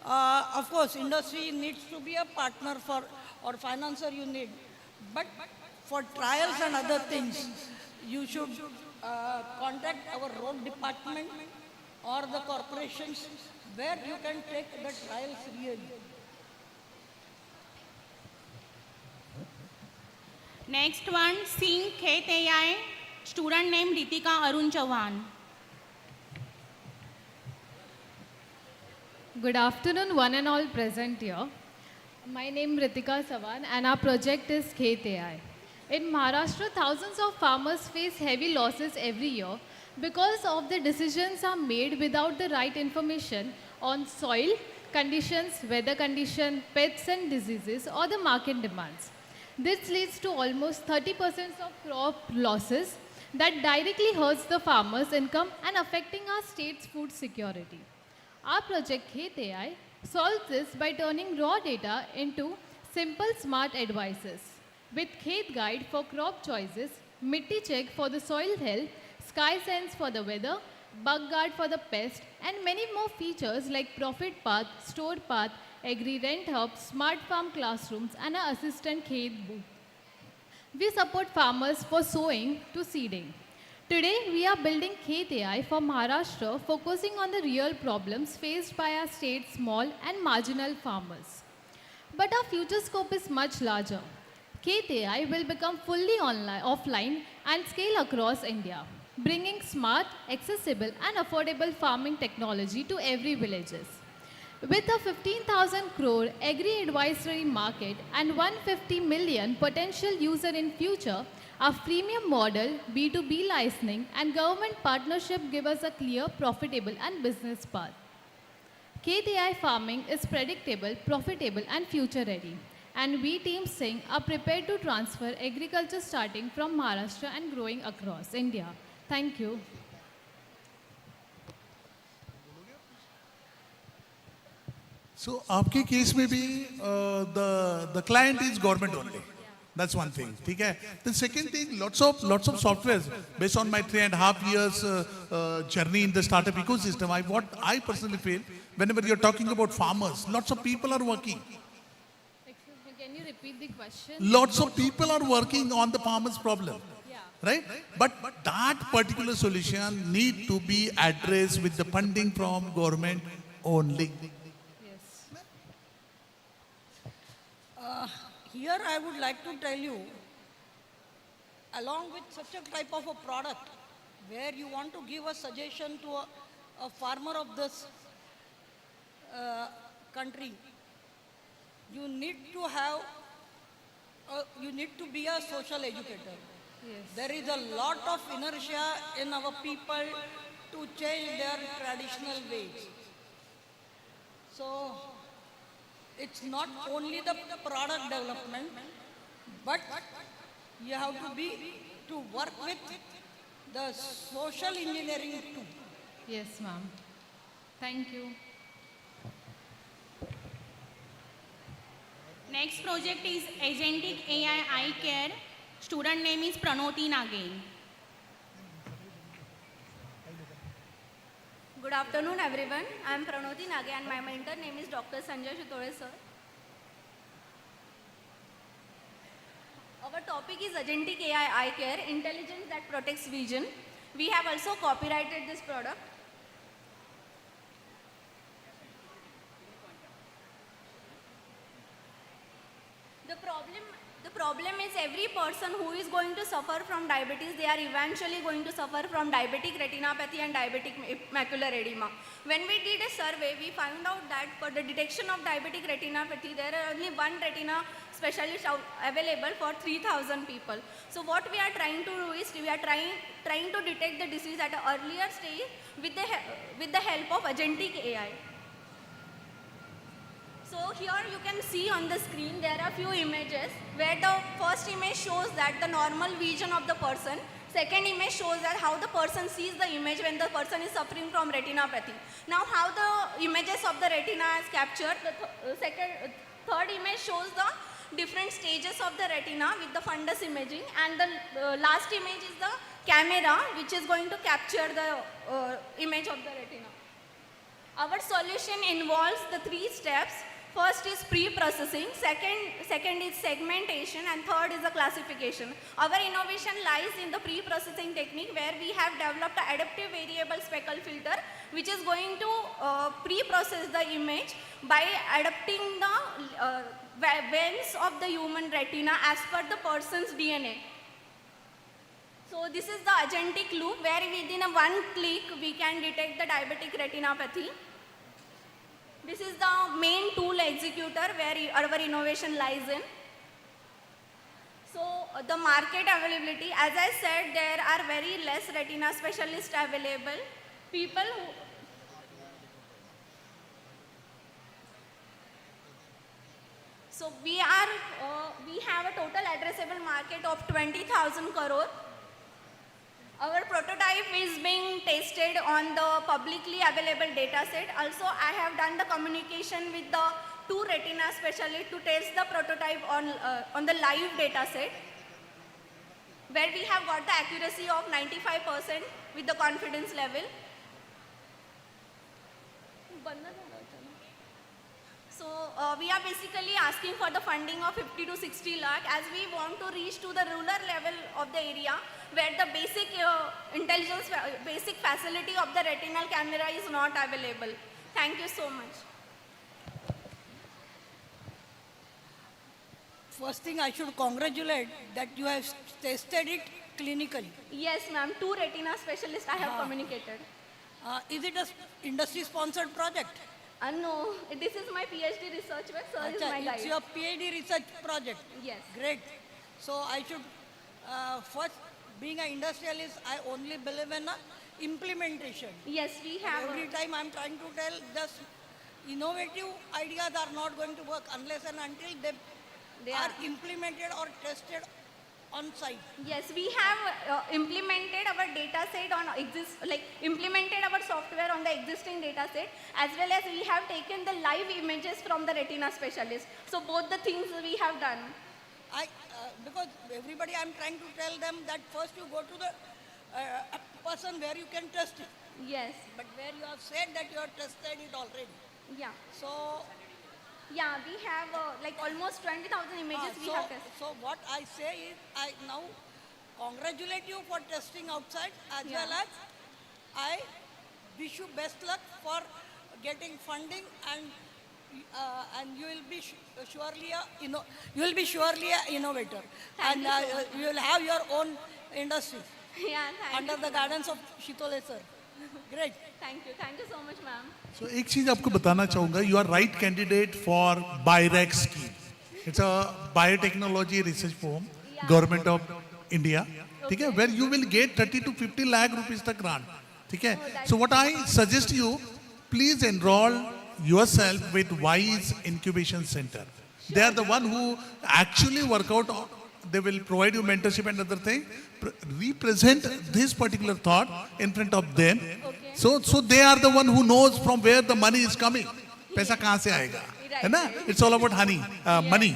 Q: Of course, industry needs to be a partner for, or financer you need. But for trials and other things, you should contact our road department or the corporations where you can take the trials really.
N: Next one, Singh Khet AI, student named Ritika Arun Chauhan.
T: Good afternoon, one and all present here. My name is Ritika Sawan and our project is Khet AI. In Maharashtra, thousands of farmers face heavy losses every year because of the decisions are made without the right information on soil conditions, weather condition, pests and diseases or the market demands. This leads to almost 30% of crop losses that directly hurts the farmers' income and affecting our state's food security. Our project Khet AI solves this by turning raw data into simple smart advices. With Khet Guide for crop choices, Mitti Check for the soil health, Sky Sense for the weather, Bug Guard for the pest, and many more features like Profit Path, Store Path, Agri Rent Hub, Smart Farm Classrooms, and an assistant Khet booth. We support farmers for sowing to seeding. Today, we are building Khet AI for Maharashtra, focusing on the real problems faced by our state's small and marginal farmers. But our future scope is much larger. Khet AI will become fully offline and scale across India, bringing smart, accessible and affordable farming technology to every villages. With a 15,000 crore agri advisory market and 150 million potential user in future, our freemium model, B2B licensing and government partnership give us a clear, profitable and business path. Khet AI farming is predictable, profitable and future ready. And we Team Singh are prepared to transfer agriculture starting from Maharashtra and growing across India. Thank you.
P: So, आपके case में भी the client is government only. That's one thing. ठीक है. The second thing, lots of softwares based on my 3.5 years journey in the startup ecosystem. What I personally feel, whenever you're talking about farmers, lots of people are working.
T: Excuse me, can you repeat the question?
P: Lots of people are working on the farmers' problem. Right? But that particular solution need to be addressed with the funding from government only.
Q: Here I would like to tell you, along with such a type of a product, where you want to give a suggestion to a farmer of this country, you need to be a social educator.
T: Yes.
Q: There is a lot of inertia in our people to change their traditional ways. So, it's not only the product development, but you have to work with the social engineering too.
T: Yes, ma'am. Thank you.
N: Next project is Agentic AI Eye Care. Student name is Pranoti Nage.
U: Good afternoon, everyone. I am Pranoti Nage and my mentor name is Dr. Sanjay Shitole, sir. Our topic is Agentic AI Eye Care, intelligence that protects vision. We have also copyrighted this product. The problem is every person who is going to suffer from diabetes, they are eventually going to suffer from diabetic retinopathy and diabetic macular edema. When we did a survey, we found out that for the detection of diabetic retinopathy, there are only one retina specialist available for 3,000 people. So what we are trying to do is we are trying to detect the disease at an earlier stage with the help of Agentic AI. So here you can see on the screen there are few images where the first image shows that the normal vision of the person. Second image shows that how the person sees the image when the person is suffering from retinopathy. Now how the images of the retina is captured. The third image shows the different stages of the retina with the fundus imaging, and the last image is the camera which is going to capture the image of the retina. Our solution involves the 3 steps. First is pre-processing, second is segmentation, and third is the classification. Our innovation lies in the pre-processing technique where we have developed an adaptive variable speckle filter which is going to pre-process the image by adapting the veins of the human retina as per the person's DNA. So this is the agentic loop where within a 1 click we can detect the diabetic retinopathy. This is the main tool executor where our innovation lies in. So the market availability, as I said, there are very less retina specialists available. People who So we have a total addressable market of 20,000 crore. Our prototype is being tested on the publicly available data set. Also, I have done the communication with the 2 retina specialists to test the prototype on the live data set, where we have got the accuracy of 95% with the confidence level. So we are basically asking for the funding of 50 to 60 lakh as we want to reach to the rural level of the area where the basic basic facility of the retinal camera is not available. Thank you so much.
Q: First thing I should congratulate that you have tested it clinically.
U: Yes, ma'am. 2 retina specialists I have communicated.
Q: Is it a industry sponsored project?
U: No, this is my PhD research work, sir is my guide.
Q: It's your PhD research project?
U: Yes.
Q: Great. So I should, first, being an industrialist, I only believe in implementation.
U: Yes, we have.
Q: Every time I'm trying to tell, just innovative ideas are not going to work unless and until they are implemented or tested on site.
U: Yes, we have implemented our data set on implemented our software on the existing data set, as well as we have taken the live images from the retina specialist. So both the things we have done.
Q: Because everybody I'm trying to tell them that first you go to the person where you can test it.
U: Yes.
Q: But where you have said that you have tested it already.
U: Yeah.
Q: So
U: yeah, we have almost 20,000 images we have tested.
Q: So what I say is, I now congratulate you for testing outside as well as I wish you best luck for getting funding and you will be surely a innovator.
U: Thank you so much.
Q: You will have your own industry.
U: Yeah, thank
Q: under
U: you.
Q: the guidance of Shitole sir. Great.
U: Thank you so much, ma'am.
P: So एक चीज आपको बताना चाहूँगा, you are right candidate for BIRAC scheme. It's a biotechnology research firm, government of India. ठीक है? Where you will get 30 to 50 lakh rupees तक grant. ठीक है? So what I suggest you, please enroll yourself with WISE Incubation Center. They are the one who actually work out. They will provide you mentorship and other thing. Represent this particular thought in front of them. So they are the one who knows from where the money is coming. पैसा कहाँ से आएगा? है ना? It's all about money,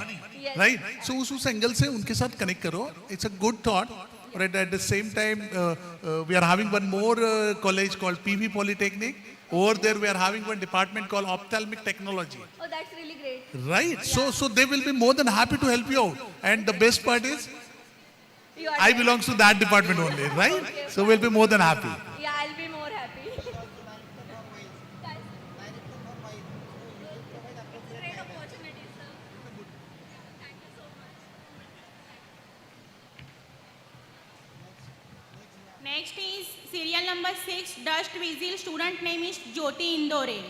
P: right? So उस angle से उनके साथ connect करो. It's a good thought. Right, at the same time, we are having one more college called PV Polytechnic. Over there, we are having one department called Ophthalmic Technology.
U: Oh, that's really great.
P: Right. So they will be more than happy to help you out. And the best part is, I belong to that department only, right?
U: Okay,
P: so we'll be more than happy.
U: Yeah, I'll be more happy. Great opportunity, sir. Thank you so much.
N: Next is serial number 6, Dust Visel. Student name is Jyoti Indore.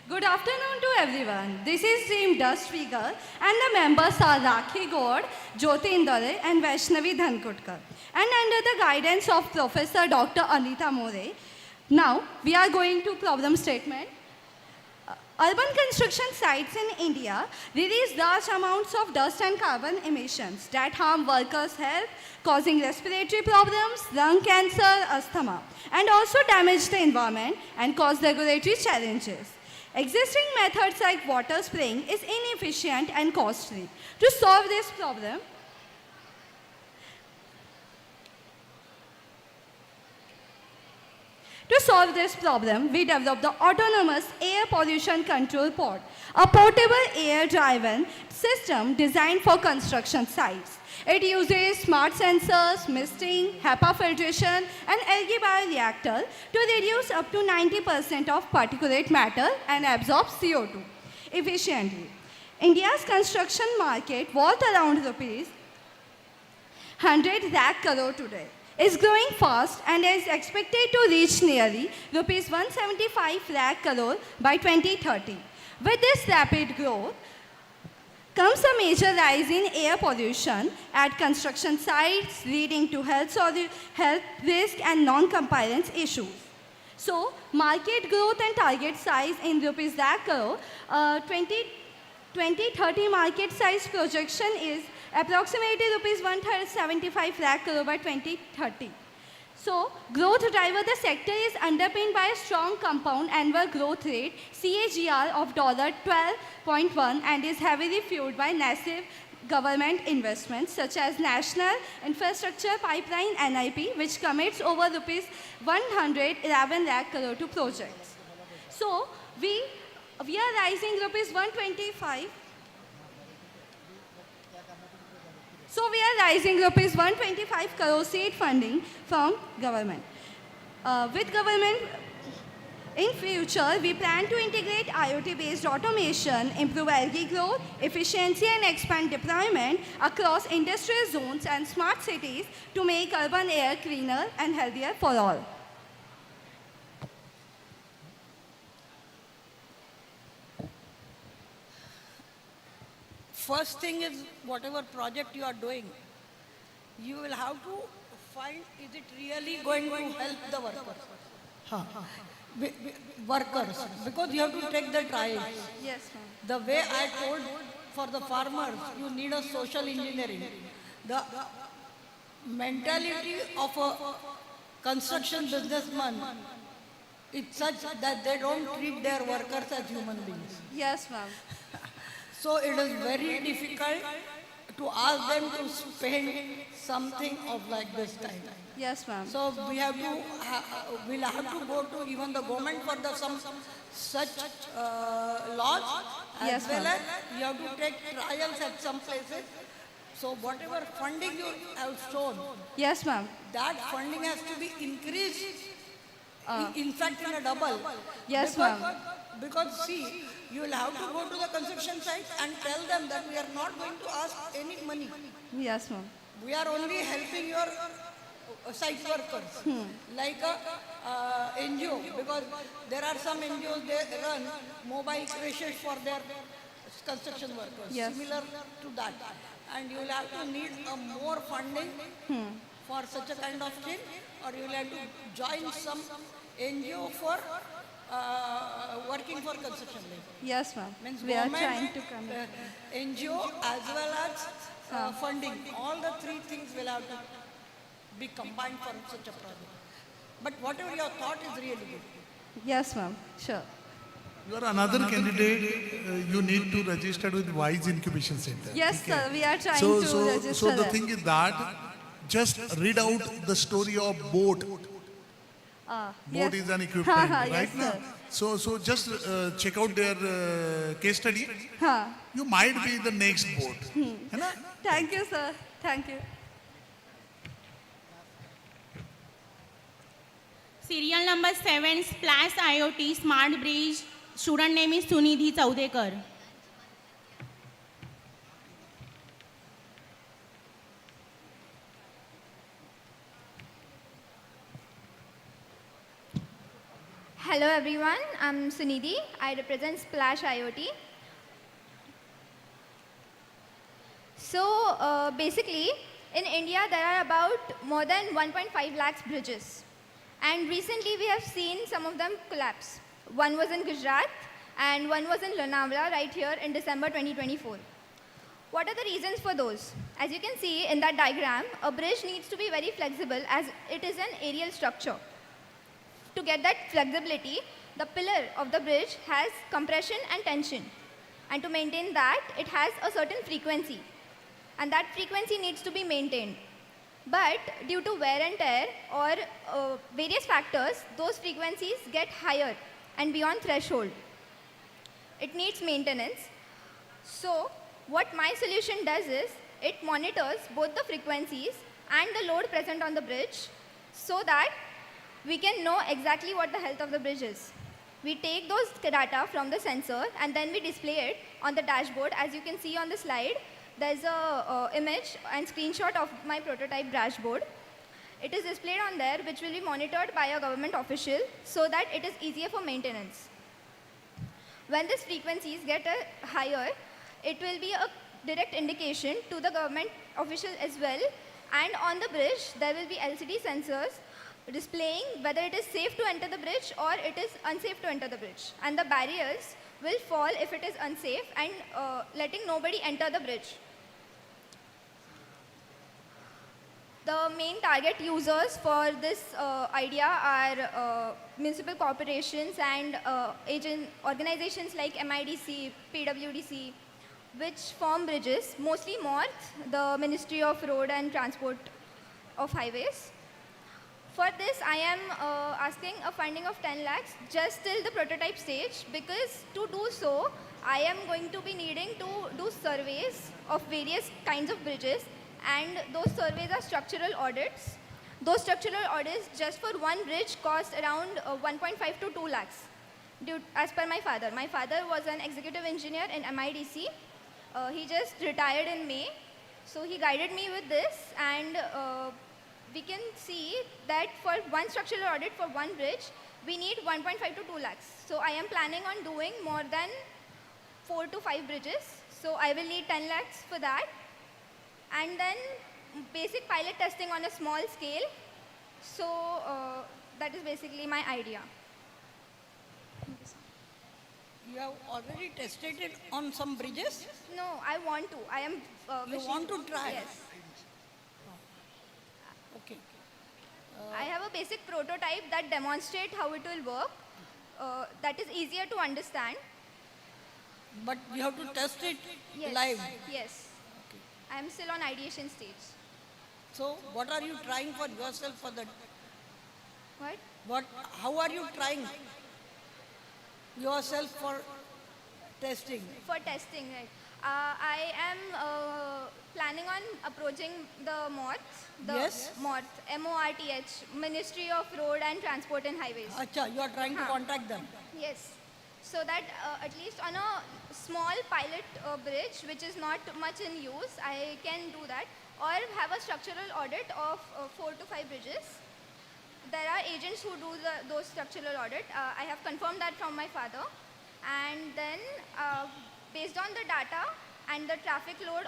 D: Good afternoon to everyone. This is Team Dust Visel and the members are Rakhi Gaur, Jyoti Indore and Vaishnavi Dhankutkar. And under the guidance of Professor Dr. Anita More, now we are going to problem statement. Urban construction sites in India release large amounts of dust and carbon emissions that harm workers' health, causing respiratory problems, lung cancer, asthma, and also damage the environment and cause regulatory challenges. Existing methods like water spraying is inefficient and costly. To solve this problem, we developed the Autonomous Air Pollution Control Pod, a portable air-driven system designed for construction sites. It uses smart sensors, misting, HEPA filtration, and algae bioreactor to reduce up to 90% of particulate matter and absorb CO2 efficiently. India's construction market, worth around rupees 100 lakh crore today, is growing fast and is expected to reach nearly rupees 175 lakh crore by 2030. With this rapid growth comes a major rise in air pollution at construction sites, leading to health risk and non-compliance issues. So market growth and target size in rupees lakh crore, 2030 market size projection is approximately rupees 175 lakh crore by 2030. So growth driver, the sector is underpinned by a strong compound annual growth rate, CAGR of $12.1, and is heavily fueled by massive government investments such as National Infrastructure Pipeline NIP, which commits over rupees 111 lakh crore to projects. So we are raising rupees 125. So we are raising rupees 125 crore seed funding from government. With government, in future, we plan to integrate IoT-based automation, improve algae growth, efficiency, and expand deployment across industrial zones and smart cities to make urban air cleaner and healthier for all.
Q: First thing is, whatever project you are doing, you will have to find, is it really going to help the workers? Workers, because you have to take the trials.
D: Yes, ma'am.
Q: The way I told for the farmers, you need a social engineering. The mentality of a construction businessman is such that they don't treat their workers as human beings.
D: Yes, ma'am.
Q: So it is very difficult to ask them to spend something of like this time.
D: Yes, ma'am.
Q: So we have to, we'll have to go to even the government for the some such laws, as
D: Yes,
Q: well
D: ma'am.
Q: as you have to take trials at some places. So whatever funding you have shown,
D: Yes, ma'am.
Q: that funding has to be increased, in fact in a double.
D: Yes,
Q: because,
D: ma'am.
Q: because see, you will have to go to the construction site and tell them that we are not going to ask any money.
D: Yes, ma'am.
Q: We are only helping your site workers, like a NGO, because there are some NGOs, they run mobile creches for their construction workers,
D: Yes.
Q: similar to that. And you will have to need a more funding for such a kind of thing, or you will have to join some NGO for working for construction labor.
D: Yes, ma'am.
Q: Means
D: We are
Q: government,
D: trying to come in.
Q: NGO as well as funding. All the three things will have to be combined for such a project. But whatever your thought is really good.
D: Yes, ma'am. Sure.
P: You are another candidate, you need to register with WISE Incubation Center.
D: Yes,
P: Okay.
D: sir. We are trying
P: So
D: to register
P: the
D: that.
P: thing is that, just read out the story of boat. Boat is an equipment, right?
D: Yes,
P: now?
D: sir.
P: So just check out their case study. You might be the next boat. है ना?
D: Thank you, sir. Thank you.
N: Serial number 7, Splash IoT Smart Bridge. Student name is Sunidhi Chaudekar.
E: Hello everyone, I'm Sunidhi. I represent Splash IoT. So basically, in India there are about more than 1.5 lakhs bridges. And recently we have seen some of them collapse. One was in Gujarat and one was in Lonavala right here in December 2024. What are the reasons for those? As you can see in that diagram, a bridge needs to be very flexible as it is an aerial structure. To get that flexibility, the pillar of the bridge has compression and tension. And to maintain that, it has a certain frequency. And that frequency needs to be maintained. But due to wear and tear or various factors, those frequencies get higher and beyond threshold. It needs maintenance. So what my solution does is, it monitors both the frequencies and the load present on the bridge so that we can know exactly what the health of the bridge is. We take those data from the sensor and then we display it on the dashboard. As you can see on the slide, there's a image and screenshot of my prototype dashboard. It is displayed on there, which will be monitored by a government official so that it is easier for maintenance. When these frequencies get higher, it will be a direct indication to the government official as well. And on the bridge, there will be LCD sensors displaying whether it is safe to enter the bridge or it is unsafe to enter the bridge. And the barriers will fall if it is unsafe and letting nobody enter the bridge. The main target users for this idea are municipal corporations and organizations like MIDC, PWDC, which form bridges, mostly MORTH, the Ministry of Road and Transport of Highways. For this, I am asking a funding of 10 lakhs just till the prototype stage, because to do so, I am going to be needing to do surveys of various kinds of bridges, and those surveys are structural audits. Those structural audits just for one bridge cost around 1.5 to 2 lakhs, as per my father. My father was an executive engineer in MIDC. He just retired in May, so he guided me with this, and we can see that for one structural audit for one bridge, we need 1.5 to 2 lakhs. So I am planning on doing more than 4 to 5 bridges. So I will need 10 lakhs for that. And then basic pilot testing on a small scale. So that is basically my idea.
Q: You have already tested it on some bridges?
E: No, I want to. I am
Q: You want to try?
E: Yes.
Q: Okay.
E: I have a basic prototype that demonstrates how it will work. That is easier to understand.
Q: But you have to test it
E: Yes.
Q: live.
E: Yes. I am still on ideation stage.
Q: So what are you trying for yourself for that?
E: What?
Q: How are you trying yourself for testing?
E: For testing, right. I am planning on approaching the MORTH.
Q: Yes.
E: MORTH, MORTH, Ministry of Road and Transport and Highways.
Q: Acha, you are trying to contact them.
E: Yes. So that at least on a small pilot bridge, which is not much in use, I can do that. Or have a structural audit of 4 to 5 bridges. There are agents who do those structural audit. I have confirmed that from my father. And then based on the data and the traffic load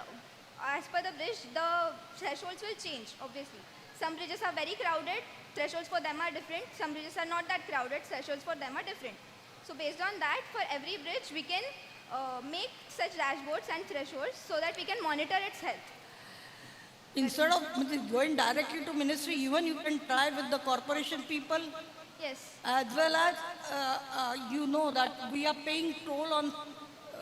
E: as per the bridge, the thresholds will change, obviously. Some bridges are very crowded, thresholds for them are different. Some bridges are not that crowded, thresholds for them are different. So based on that, for every bridge, we can make such dashboards and thresholds so that we can monitor its health.
Q: Instead of going directly to ministry, even you can try with the corporation people.
E: Yes.
Q: As well as, you know that we are paying toll on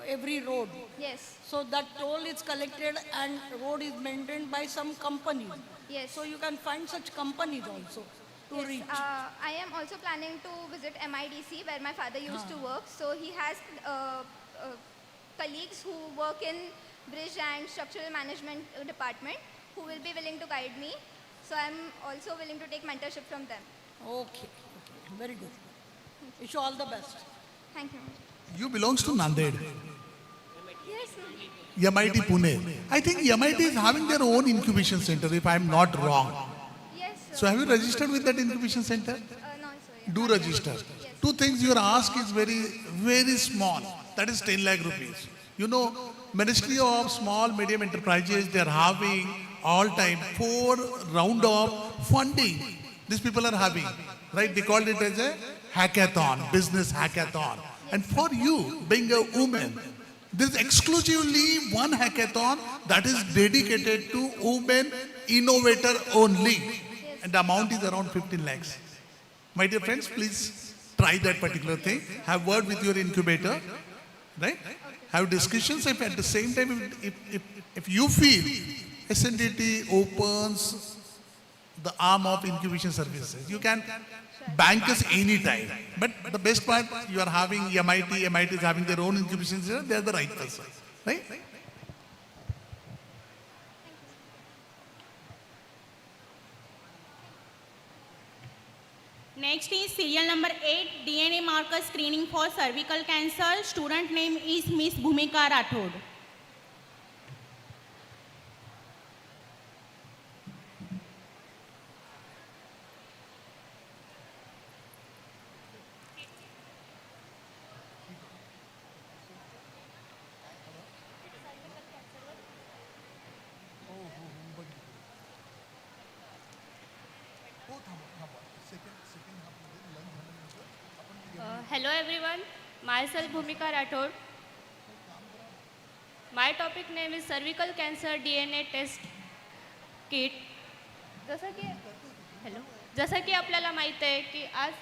Q: every road.
E: Yes.
Q: So that toll is collected and road is maintained by some company.
E: Yes.
Q: So you can find such companies also to
E: Yes,
Q: reach.
E: I am also planning to visit MIDC where my father used to work. So he has colleagues who work in bridge and structural management department who will be willing to guide me. So I am also willing to take mentorship from them.
Q: Okay, very good. Wish you all the best.
E: Thank you.
P: You belongs to Nanded.
E: Yes.
P: MIT Pune. I think MIT is having their own incubation center, if I am not wrong.
E: Yes.
P: So have you registered with that incubation center?
E: No, sorry.
P: Do register. Two things your ask is very small. That is 10 lakh rupees. You know, Ministry of Small Medium Enterprises, they are having all time 4 round of funding. These people are having, right? They called it as a hackathon, business hackathon. And for you, being a woman, there is exclusively one hackathon that is dedicated to women innovator only. And the amount is around 15 lakhs. My dear friends, please try that particular thing. Have word with your incubator, right? Have discussions. If at the same time, if you feel SNDT opens the arm of incubation services, you can bank us anytime. But the best part, you are having MIT is having their own incubation center, they are the right person, right?
N: Next is serial number 8, DNA marker screening for cervical cancer. Student name is Miss Bhumika Rathod.
B: Hello everyone, myself Bhumika Rathod. My topic name is Cervical Cancer DNA Test Kit. जसं की आपल्याला माहीत आहे की आज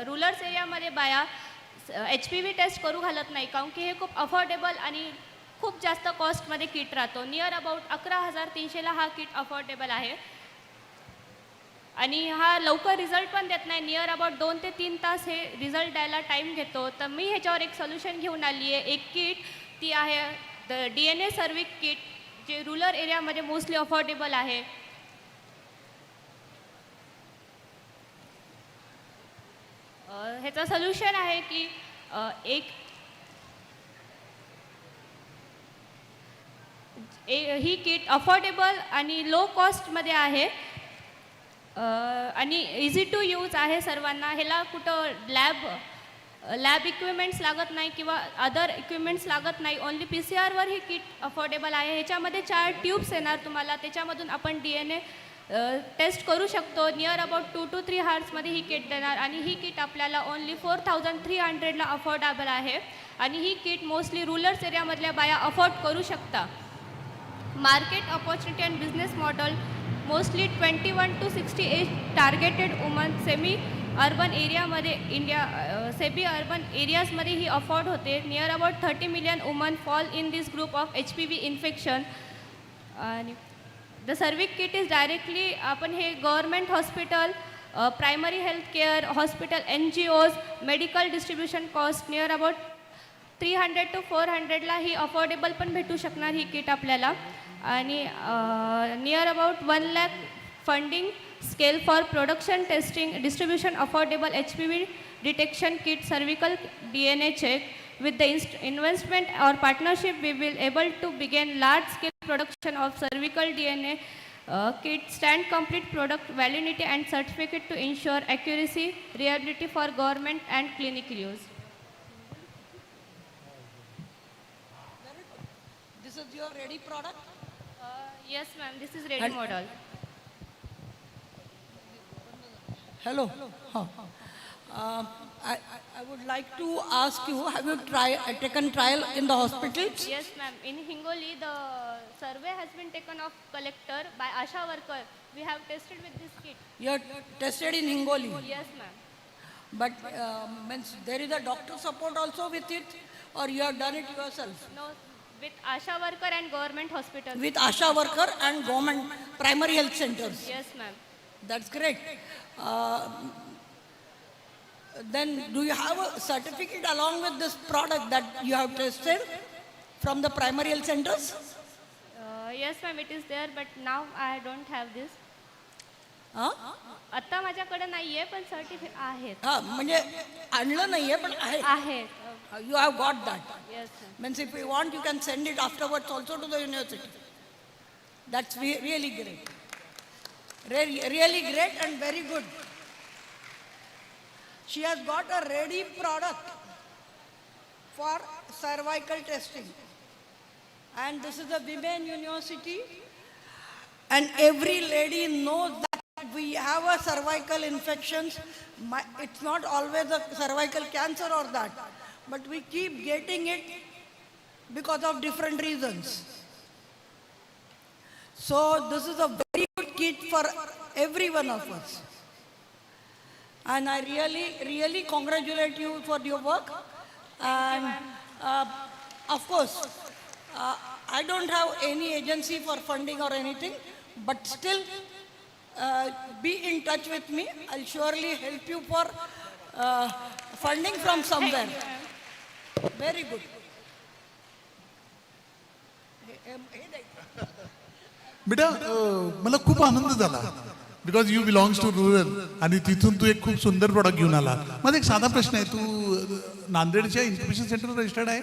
B: rural एरियामध्ये बाया HPV test करू घालत नाही, कारण की हे खूप अफोर्डेबल आणि खूप जास्त कॉस्टमध्ये किट राहतो. नियर अबाउट 11,300ला हा किट अफोर्डेबल आहे आणि हा लवकर रिझल्ट पण देत नाही. नियर अबाउट 2 ते 3 तास हे रिझल्ट द्यायला टाईम घेतो. तर मी ह्याच्यावर एक सोल्युशन घेऊन आली आहे. एक किट ती आहे the DNA सर्विक kit, J rural एरियामध्ये मोस्टली अफोर्डेबल आहे. ह्याचं सोल्युशन आहे की ही किट अफोर्डेबल आणि लो कॉस्टमध्ये आहे आणि इझी टू यूज आहे सर्वांना. ह्याला कुठं लॅब इक्विपमेंट्स लागत नाही किंवा अदर इक्विपमेंट्स लागत नाही. ओन्ली PCR ही किट अफोर्डेबल आहे. ह्याच्यामध्ये 4 ट्यूब्स येणार तुम्हाला, त्याच्यामधून आपण DNA टेस्ट करू शकतो. नियर अबाउट 2 to 3 हार्समध्ये ही किट देणार आणि ही किट आपल्याला ओन्ली 4,300ला अफोर्डेबल आहे आणि ही किट मोस्टली रुरल एरियामधल्या बाया अफोर्ड करू शकता. Market opportunity and business model mostly 21 to 60 age targeted women semi urban एरियामध्ये सेमी अर्बन एरियाजमध्ये ही अफोर्ड होते. Near about 30 million women fall in this group of HPV infection. आणि the cervic kit is directly आपण हे government hospital, primary health care hospital, NGOज, medical distribution cost near about 300 to 400ला ही affordable पण भेटू शकणार ही किट आपल्याला. आणि near about 1 lakh funding scale for production testing distribution affordable HPV detection kit cervical DNA check. With the investment or partnership, we will able to begin large-scale production of cervical DNA kit, stand complete product validity and certificate to ensure accuracy, reliability for government and clinical use.
Q: This is your ready product?
B: Yes, ma'am. This is ready model.
Q: Hello. I would like to ask you, have you taken trial in the hospitals?
B: Yes, ma'am. In Hingoli, the survey has been taken of collector by ASHA worker. We have tested with this kit.
Q: You are tested in Hingoli?
B: Yes, ma'am.
Q: But means there is a doctor support also with it, or you have done it yourself?
B: No, with ASHA worker and government hospital.
Q: With ASHA worker and government primary health centers?
B: Yes, ma'am.
Q: That's great. Then do you have a certificate along with this product that you have tested from the primary health centers?
B: Yes, ma'am, it is there, but now I don't have this. आता माझ्याकडे नाहीये पण certificate आहेत.
Q: म्हणजे आणलं नाहीये पण
B: आहे.
Q: You have got that.
B: Yes, sir.
Q: Means if you want, you can send it afterwards also to the university. That's really great. Really great and very good. She has got a ready product for cervical testing. And this is a women university. And every lady knows that we have a cervical infections. It's not always a cervical cancer or that. But we keep getting it because of different reasons. So this is a very good kit for every one of us. And I really congratulate you for your work. And of course, I don't have any agency for funding or anything, but still be in touch with me. I'll surely help you for funding from somewhere. Very good.
P: बेटा मला खूप आनंद झाला because you belongs to rural आणि तिथून तू एक खूप सुंदर प्रॉडक्ट घेऊन आला. माझा एक साधा प्रश्न आहे, तू नांदेडच्या इन्क्युबेशन सेंटरला रजिस्टर्ड आहे?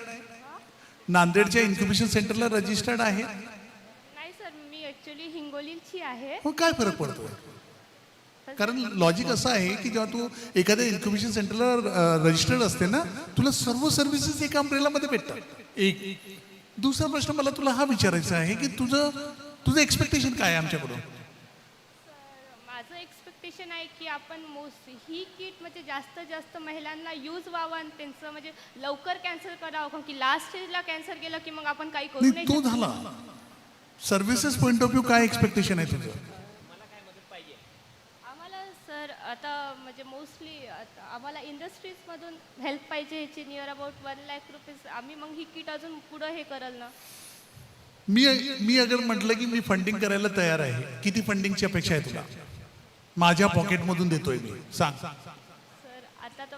P: नांदेडच्या इन्क्युबेशन सेंटरला रजिस्टर्ड आहे?
B: नाही सर, मी ॲक्च्युली हिंगोलीची आहे.
P: हो, काय फरक पडतो? कारण लॉजिक असं आहे की जेव्हा तू एखाद्या इन्क्युबेशन सेंटरला रजिस्टर्ड असते ना, तुला सर्व सर्व्हिसेस एका अम्ब्रेलामध्ये भेटतात. एक दुसरा प्रश्न मला तुला हा विचारायचा आहे की तुझं एक्सपेक्टेशन काय आहे आमच्याकडून?
B: माझं एक्सपेक्टेशन आहे की आपण ही किट म्हणजे जास्तीत जास्त महिलांना यूज व्हावं आणि त्यांचं म्हणजे लवकर कॅन्सर करावं, कारण की लास्ट स्टेजला कॅन्सर गेलं की मग आपण काही करू नाही
P: तो
B: शकत.
P: झाला. सर्व्हिसेस पॉइंट ऑफ व्ह्यू काय एक्सपेक्टेशन आहे तुझं?
B: आम्हाला सर आता म्हणजे मोस्टली आम्हाला इंडस्ट्रीजमधून हेल्प पाहिजे ह्याची नियर अबाउट 1 लाख रुपीज. आम्ही मग ही किट अजून पुढं हे कराल ना.
P: मी अगर म्हटलं की मी फंडिंग करायला तयार आहे, किती फंडिंगची अपेक्षा आहे तुला? माझ्या पॉकेटमधून देतोय मी, सांग.
B: सर आता तर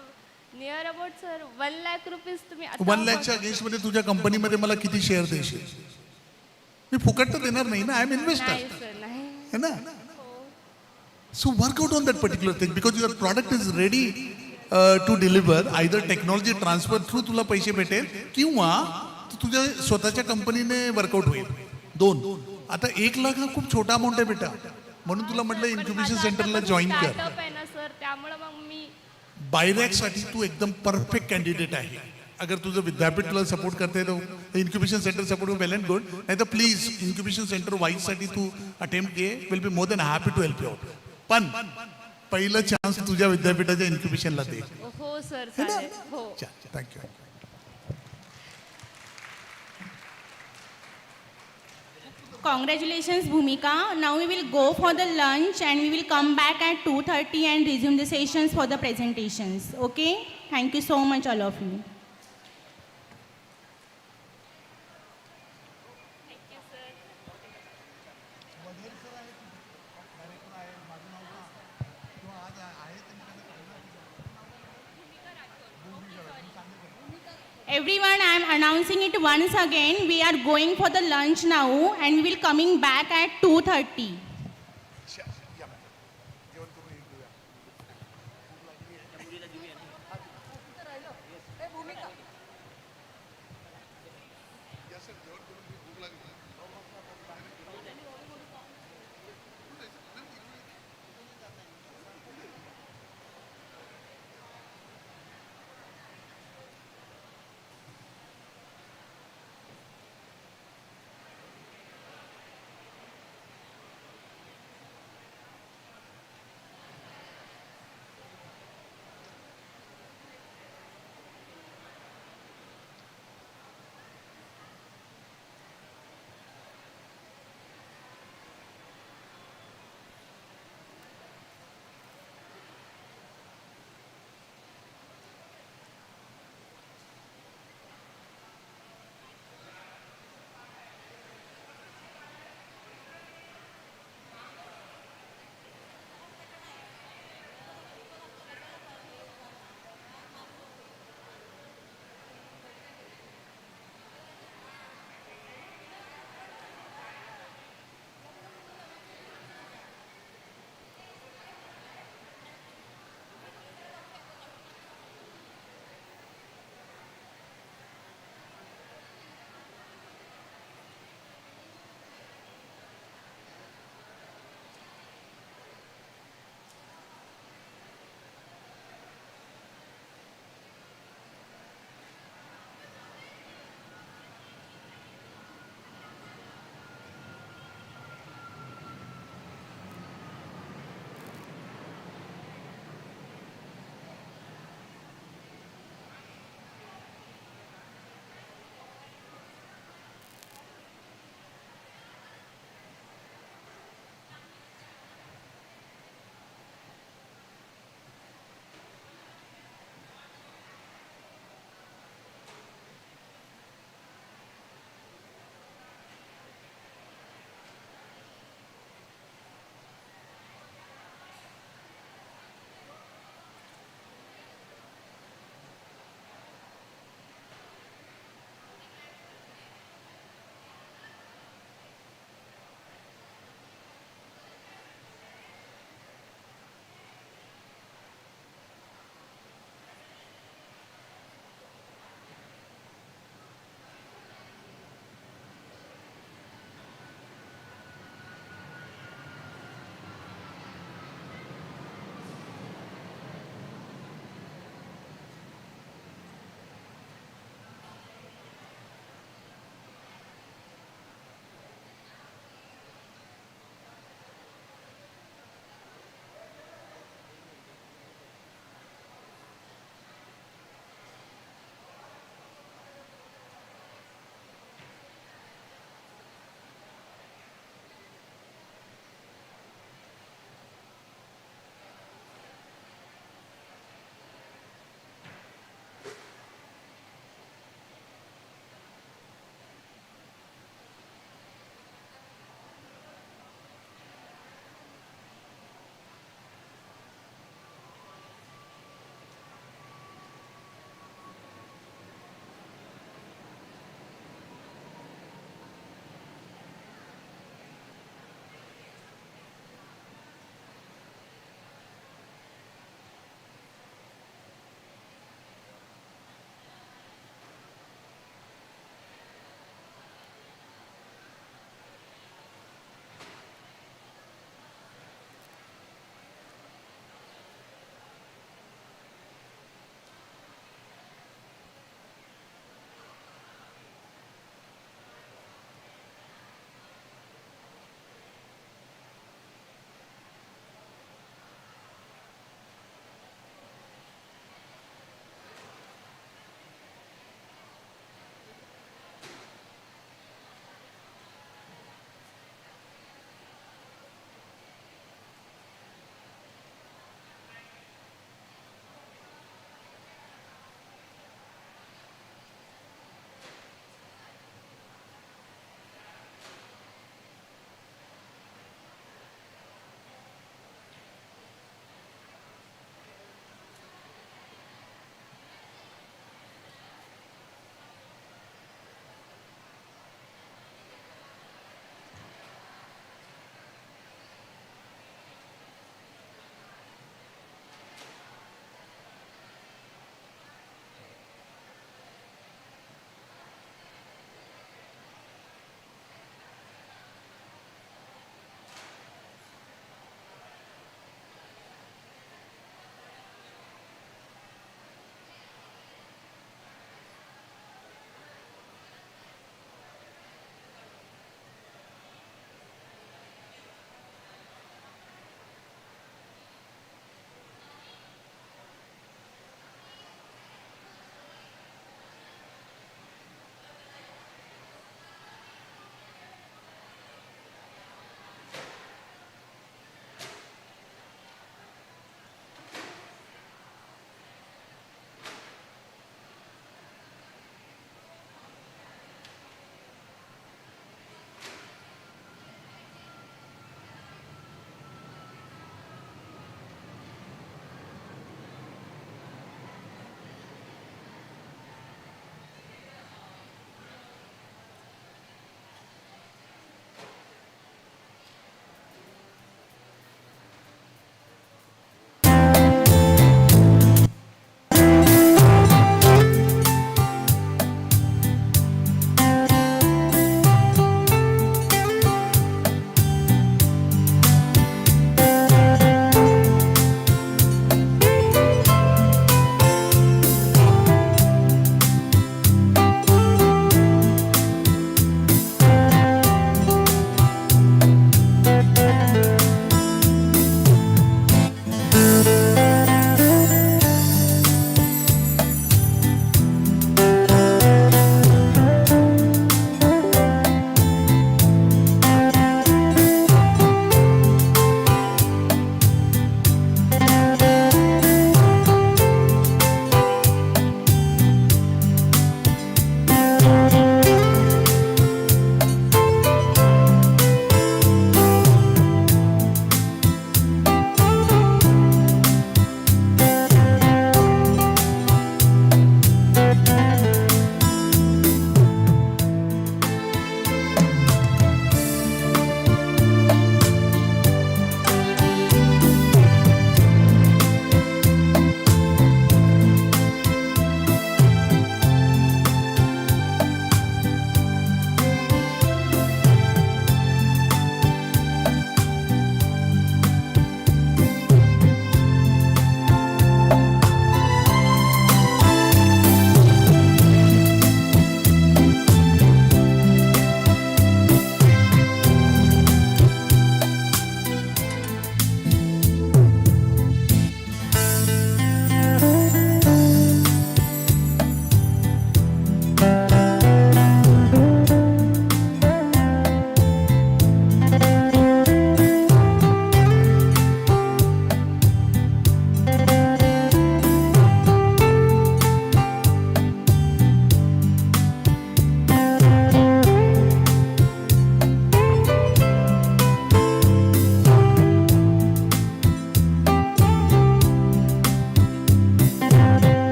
B: near about sir 1 lakh rupees तुम्ही
P: 1 लाखच्या अगेन्स्ट मध्ये तुझ्या कंपनीमध्ये मला किती शेअर देशील? मी फुकट तर देणार नाही ना, आय एम इन्व्हेस्टर,
B: नाही सर नाही
P: है ना? So work out on that particular thing because your product is ready to deliver. Either technology transfer through तुला पैसे भेटेल किंवा तुझ्या स्वतःच्या कंपनीने वर्कआउट होईल. 2. आता 1 लाख हा खूप छोटा अमाऊंट आहे बेटा, म्हणून तुला म्हटलं इन्क्युबेशन सेंटरला जॉईन कर.
B: स्टार्टअप आहे ना सर, त्यामुळे मग मी
P: बायरॅकसाठी तू एकदम परफेक्ट कॅन्डिडेट आहे. अगर तुझं विद्यापीठ तुला सपोर्ट करते तर incubation centre support well and good, नाही तर प्लीज इन्क्युबेशन सेंटर वाईजसाठी तू अटेम्प्ट घे. Will be more than happy to help you out. पण पहिलं चान्स तुझ्या विद्यापीठाच्या इन्क्युबेशनला दे.
B: हो सर चालेल. हो
P: thank you.
N: Congratulations, Bhumika. Now we will go for the lunch and we will come back at 2:30 and resume the sessions for the presentations. Okay? Thank you so much, all of you. Everyone, I am announcing it once again. We are going for the lunch now and we will coming back at 2:30.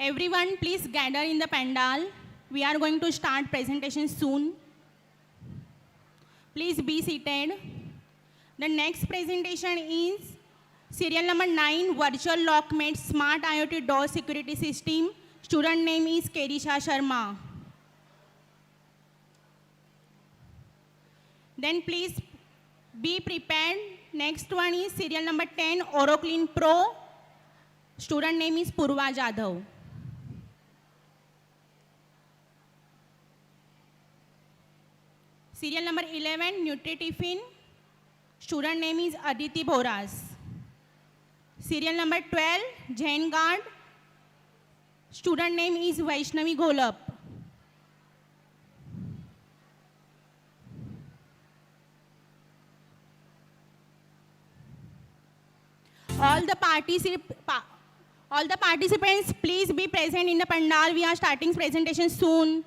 N: Everyone, please gather in the pandal. We are going to start presentation soon. Please be seated. The next presentation is serial number 9, Virtual Lockmate Smart IoT Door Security System. Student name is Kerisha Sharma. Then please be prepared. Next one is serial number 10, OroClean Pro. Student name is Purva Jadhav. Serial number 11, Nutritifin. Student name is Aditi Boras. Serial number 12, Zenuard. Student name is Vaishnavi Golap. All the participants, please be present in the pandal. We are starting presentation soon.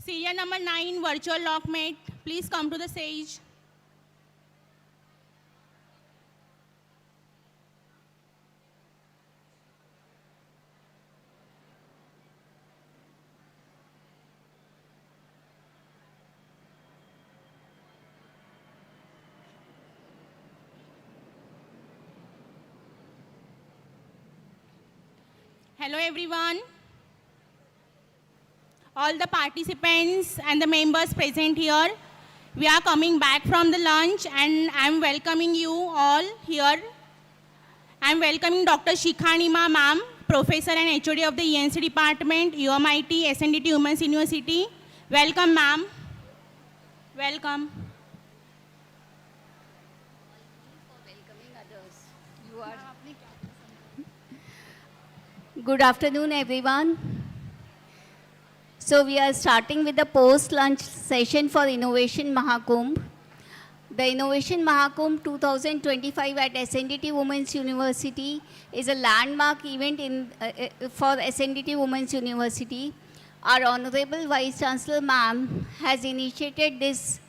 N: Serial number 9, Virtual Lockmate. Please come to the stage. Hello everyone. All the participants and the members present here. We are coming back from the lunch and I'm welcoming you all here. I'm welcoming Dr. Shikhanima ma'am, Professor and HOD of the ENC Department, UMIT, SNDT Women's University. Welcome ma'am. Welcome.
C: Good afternoon, everyone. So we are starting with the post-lunch session for Innovation Mahakumbha. The Innovation Mahakumbha 2025 at SNDT Women's University is a landmark event for SNDT Women's University. Our Honorable Vice Chancellor Ma'am has initiated this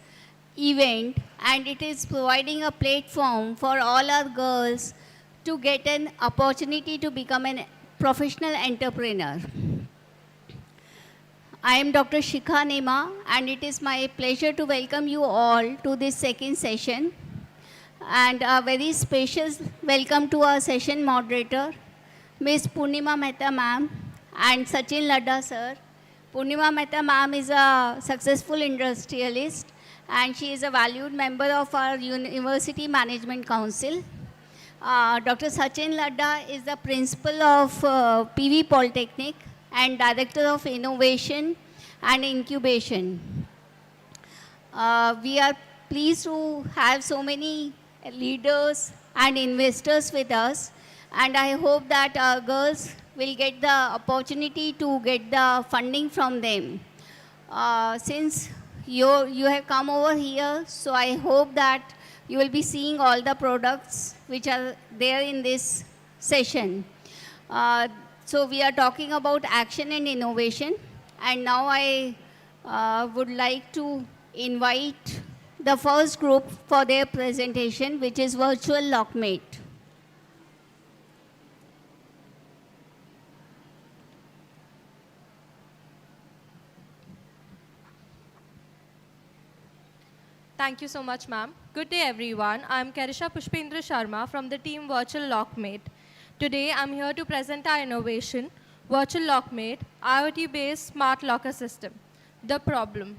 C: event, and it is providing a platform for all our girls to get an opportunity to become an professional entrepreneur. I am Dr. Shikha Nema, and it is my pleasure to welcome you all to this second session. And a very spacious welcome to our session moderator, Ms. Purnima Mehta ma'am and Sachin Ladda sir. Purnima Mehta ma'am is a successful industrialist, and she is a valued member of our University Management Council. Dr. Sachin Ladda is the principal of PV Polytechnic and Director of Innovation and Incubation. We are pleased to have so many leaders and investors with us, and I hope that our girls will get the opportunity to get the funding from them. Since you have come over here, so I hope that you will be seeing all the products which are there in this session. So we are talking about action and innovation, and now I would like to invite the first group for their presentation, which is Virtual Lockmate.
V: Thank you so much, ma'am. Good day, everyone. I'm Karisha Pushpendra Sharma from the team Virtual Lockmate. Today, I'm here to present our innovation, Virtual Lockmate, IoT-based smart locker system. The problem.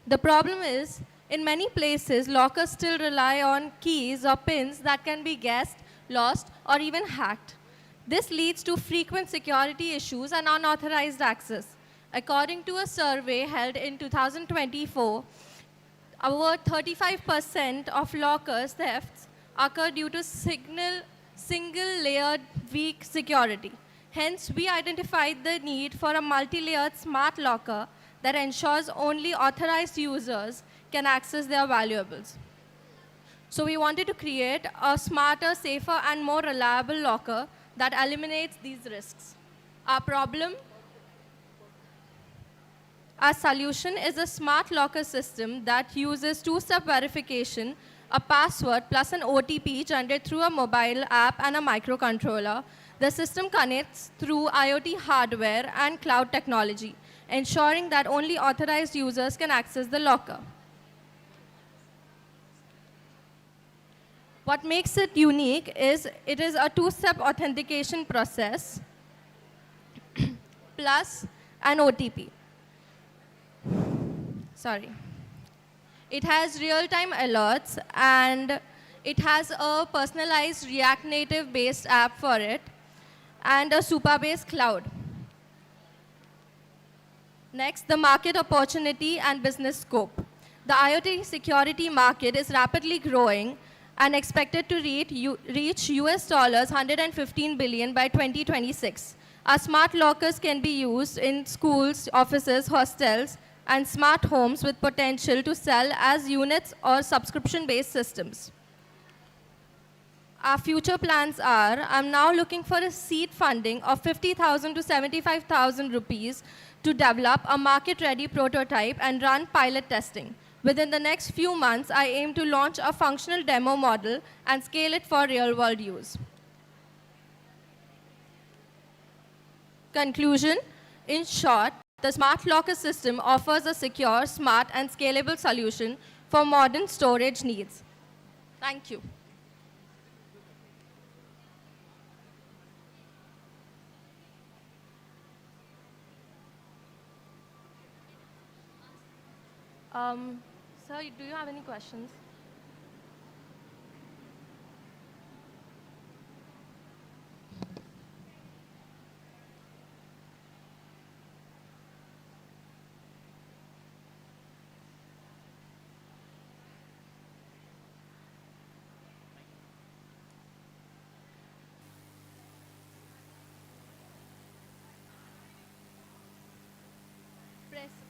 V: The problem is, in many places, lockers still rely on keys or pins that can be guessed, lost, or even hacked. This leads to frequent security issues and unauthorized access. According to a survey held in 2024, over 35% of lockers thefts occur due to single-layered weak security. Hence, we identified the need for a multi-layered smart locker that ensures only authorized users can access their valuables. So we wanted to create a smarter, safer, and more reliable locker that eliminates these risks. Our solution is a smart locker system that uses two-step verification, a password plus an OTP generated through a mobile app and a microcontroller. The system connects through IoT hardware and cloud technology, ensuring that only authorized users can access the locker. What makes it unique is it is a two-step authentication process plus an OTP. Sorry. It has real-time alerts, and it has a personalized React Native-based app for it, and a super-based cloud. Next, the market opportunity and business scope. The IoT security market is rapidly growing and expected to reach US $115 billion by 2026. Our smart lockers can be used in schools, offices, hostels, and smart homes with potential to sell as units or subscription-based systems. Our future plans are, I'm now looking for a seed funding of 50,000 to 75,000 rupees to develop a market-ready prototype and run pilot testing. Within the next few months, I aim to launch a functional demo model and scale it for real-world use. Conclusion, in short, the smart locker system offers a secure, smart, and scalable solution for modern storage needs. Thank you.
B: Sir, do you have any questions?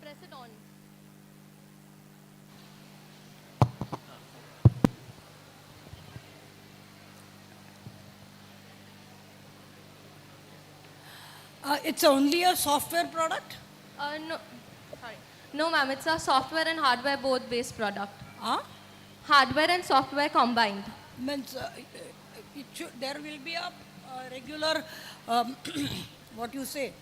B: Press it on.
Q: It's only a software product?
B: No, sorry. No, ma'am, it's a software and hardware both based product.
Q: Huh?
B: Hardware and software combined.
Q: Means there will be a regular, what you say,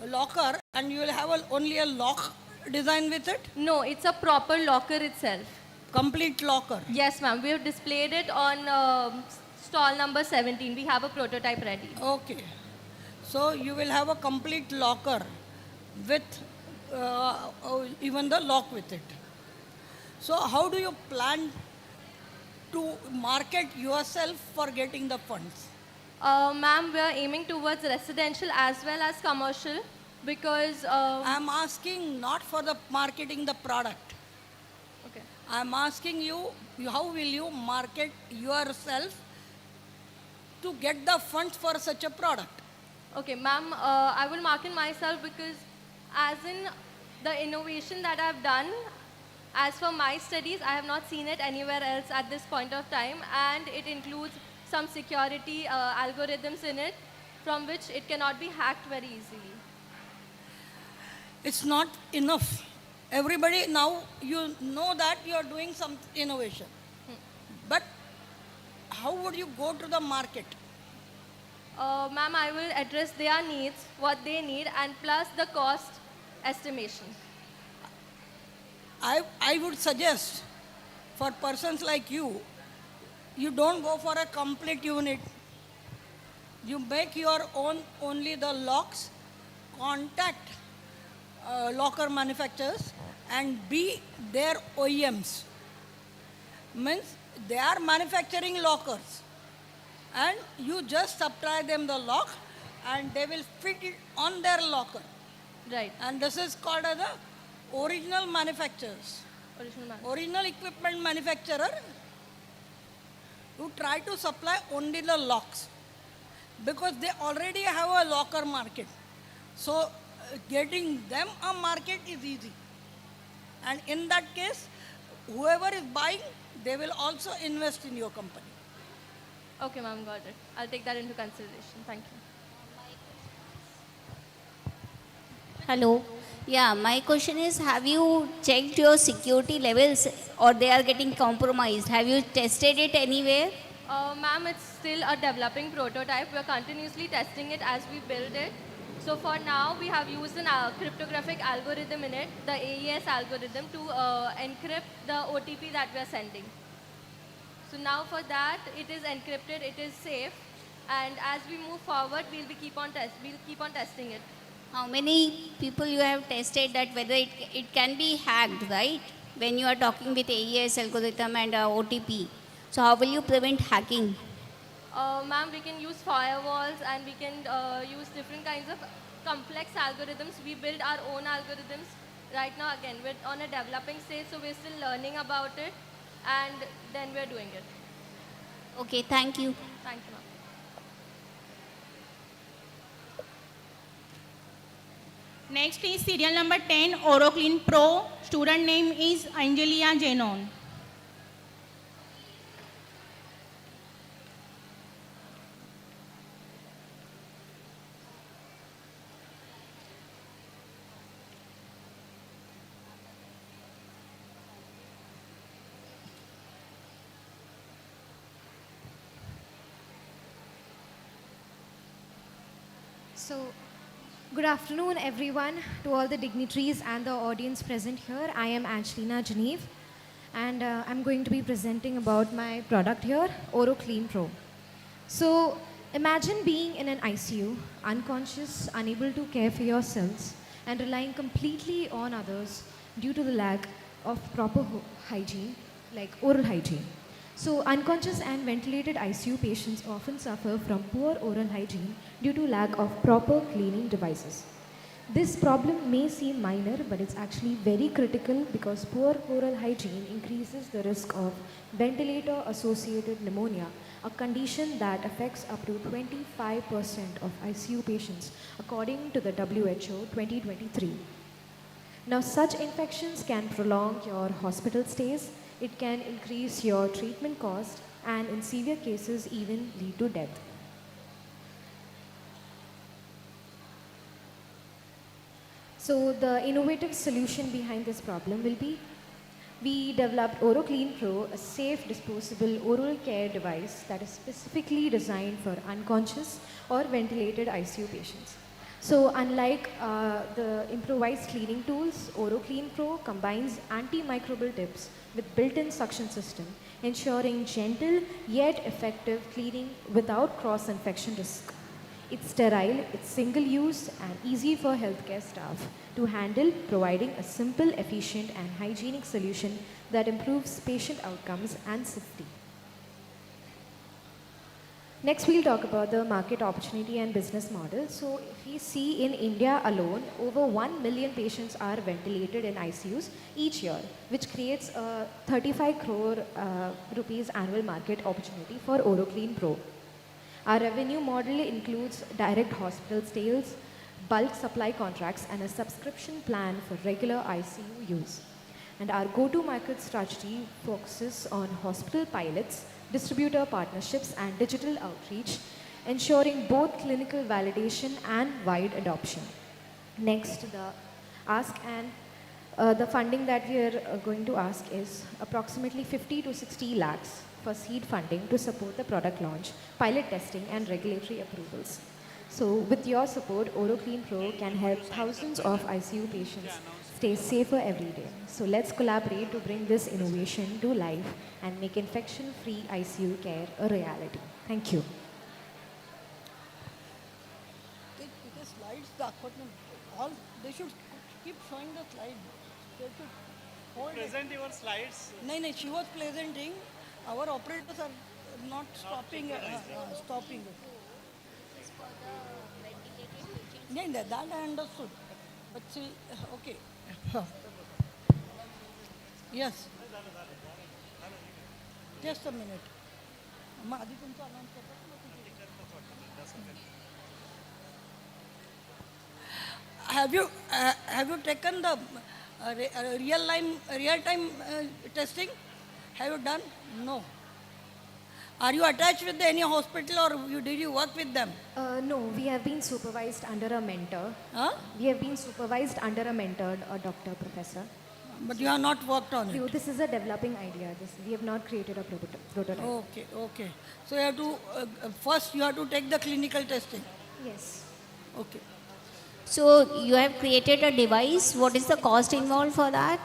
Q: a locker, and you will have only a lock design with it?
B: No, it's a proper locker itself.
Q: Complete locker?
B: Yes, ma'am. We have displayed it on stall number 17. We have a prototype ready.
Q: Okay. So you will have a complete locker with even the lock with it. So how do you plan to market yourself for getting the funds?
B: Ma'am, we are aiming towards residential as well as commercial because...
Q: I'm asking not for the marketing the product.
B: Okay.
Q: I'm asking you, how will you market yourself to get the funds for such a product?
B: Okay, ma'am, I will market myself because as in the innovation that I've done, as for my studies, I have not seen it anywhere else at this point of time, and it includes some security algorithms in it from which it cannot be hacked very easily.
Q: It's not enough. Everybody now, you know that you are doing some innovation. But how would you go to the market?
B: Ma'am, I will address their needs, what they need, and plus the cost estimation.
Q: I would suggest for persons like you, you don't go for a complete unit. You make your own, only the locks, contact locker manufacturers and be their OEMs. Means they are manufacturing lockers and you just supply them the lock and they will fit it on their locker.
B: Right.
Q: And this is called as the original manufacturers. Original equipment manufacturer who try to supply only the locks because they already have a locker market. So getting them a market is easy. And in that case, whoever is buying, they will also invest in your company.
B: Okay, ma'am, got it. I'll take that into consideration. Thank you.
C: Hello. Yeah, my question is, have you checked your security levels or they are getting compromised? Have you tested it anywhere?
B: Ma'am, it's still a developing prototype. We're continuously testing it as we build it. So for now, we have used a cryptographic algorithm in it, the AES algorithm, to encrypt the OTP that we are sending. So now for that, it is encrypted, it is safe, and as we move forward, we'll keep on testing it.
C: How many people you have tested that whether it can be hacked, right? When you are talking with AES algorithm and OTP. So how will you prevent hacking?
B: Ma'am, we can use firewalls and we can use different kinds of complex algorithms. We build our own algorithms. Right now, again, we're on a developing stage, so we're still learning about it, and then we're doing it.
C: Okay, thank you.
B: Thank you, ma'am.
N: Next is serial number 10, OroClean Pro. Student name is Angelia Jenon.
F: So, good afternoon, everyone, to all the dignitaries and the audience present here. I am Angelina Geneve, and I'm going to be presenting about my product here, OroClean Pro. So, imagine being in an ICU, unconscious, unable to care for yourselves, and relying completely on others due to the lack of proper hygiene, like oral hygiene. So unconscious and ventilated ICU patients often suffer from poor oral hygiene due to lack of proper cleaning devices. This problem may seem minor, but it's actually very critical because poor oral hygiene increases the risk of ventilator-associated pneumonia, a condition that affects up to 25% of ICU patients, according to the WHO 2023. Now, such infections can prolong your hospital stays, it can increase your treatment cost, and in severe cases even lead to death. So the innovative solution behind this problem will be, we developed OroClean Pro, a safe disposable oral care device that is specifically designed for unconscious or ventilated ICU patients. So unlike the improvised cleaning tools, OroClean Pro combines antimicrobial tips with built-in suction system, ensuring gentle yet effective cleaning without cross-infection risk. It's sterile, it's single-use and easy for healthcare staff to handle, providing a simple, efficient and hygienic solution that improves patient outcomes and safety. Next, we'll talk about the market opportunity and business model. So if we see in India alone, over 1 million patients are ventilated in ICUs each year, which creates a 35 crore rupees annual market opportunity for OroClean Pro. Our revenue model includes direct hospital sales, bulk supply contracts, and a subscription plan for regular ICU use. And our go-to-market strategy focuses on hospital pilots, distributor partnerships, and digital outreach, ensuring both clinical validation and wide adoption. Next, the ask and the funding that we are going to ask is approximately 50 to 60 lakhs for seed funding to support the product launch, pilot testing, and regulatory approvals. So with your support, OroClean Pro can help thousands of ICU patients stay safer every day. So let's collaborate to bring this innovation to life and make infection-free ICU care a reality. Thank you.
Q: The slides दाखवत नाही. All they should keep showing the slide. They should hold
K: present your slides.
Q: No, she was presenting. Our operators are not stopping. Stopping it. No, that I understood. But see, okay. Yes. Just a minute. Have you taken the real-time testing? Have you done? No. Are you attached with any hospital or did you work with them?
F: No, we have been supervised under a mentor. We have been supervised under a mentored doctor, professor.
Q: But you have not worked on it?
F: No, this is a developing idea. We have not created a prototype.
Q: Okay. So you have to, first you have to take the clinical testing?
F: Yes.
Q: Okay.
C: So you have created a device. What is the cost involved for that?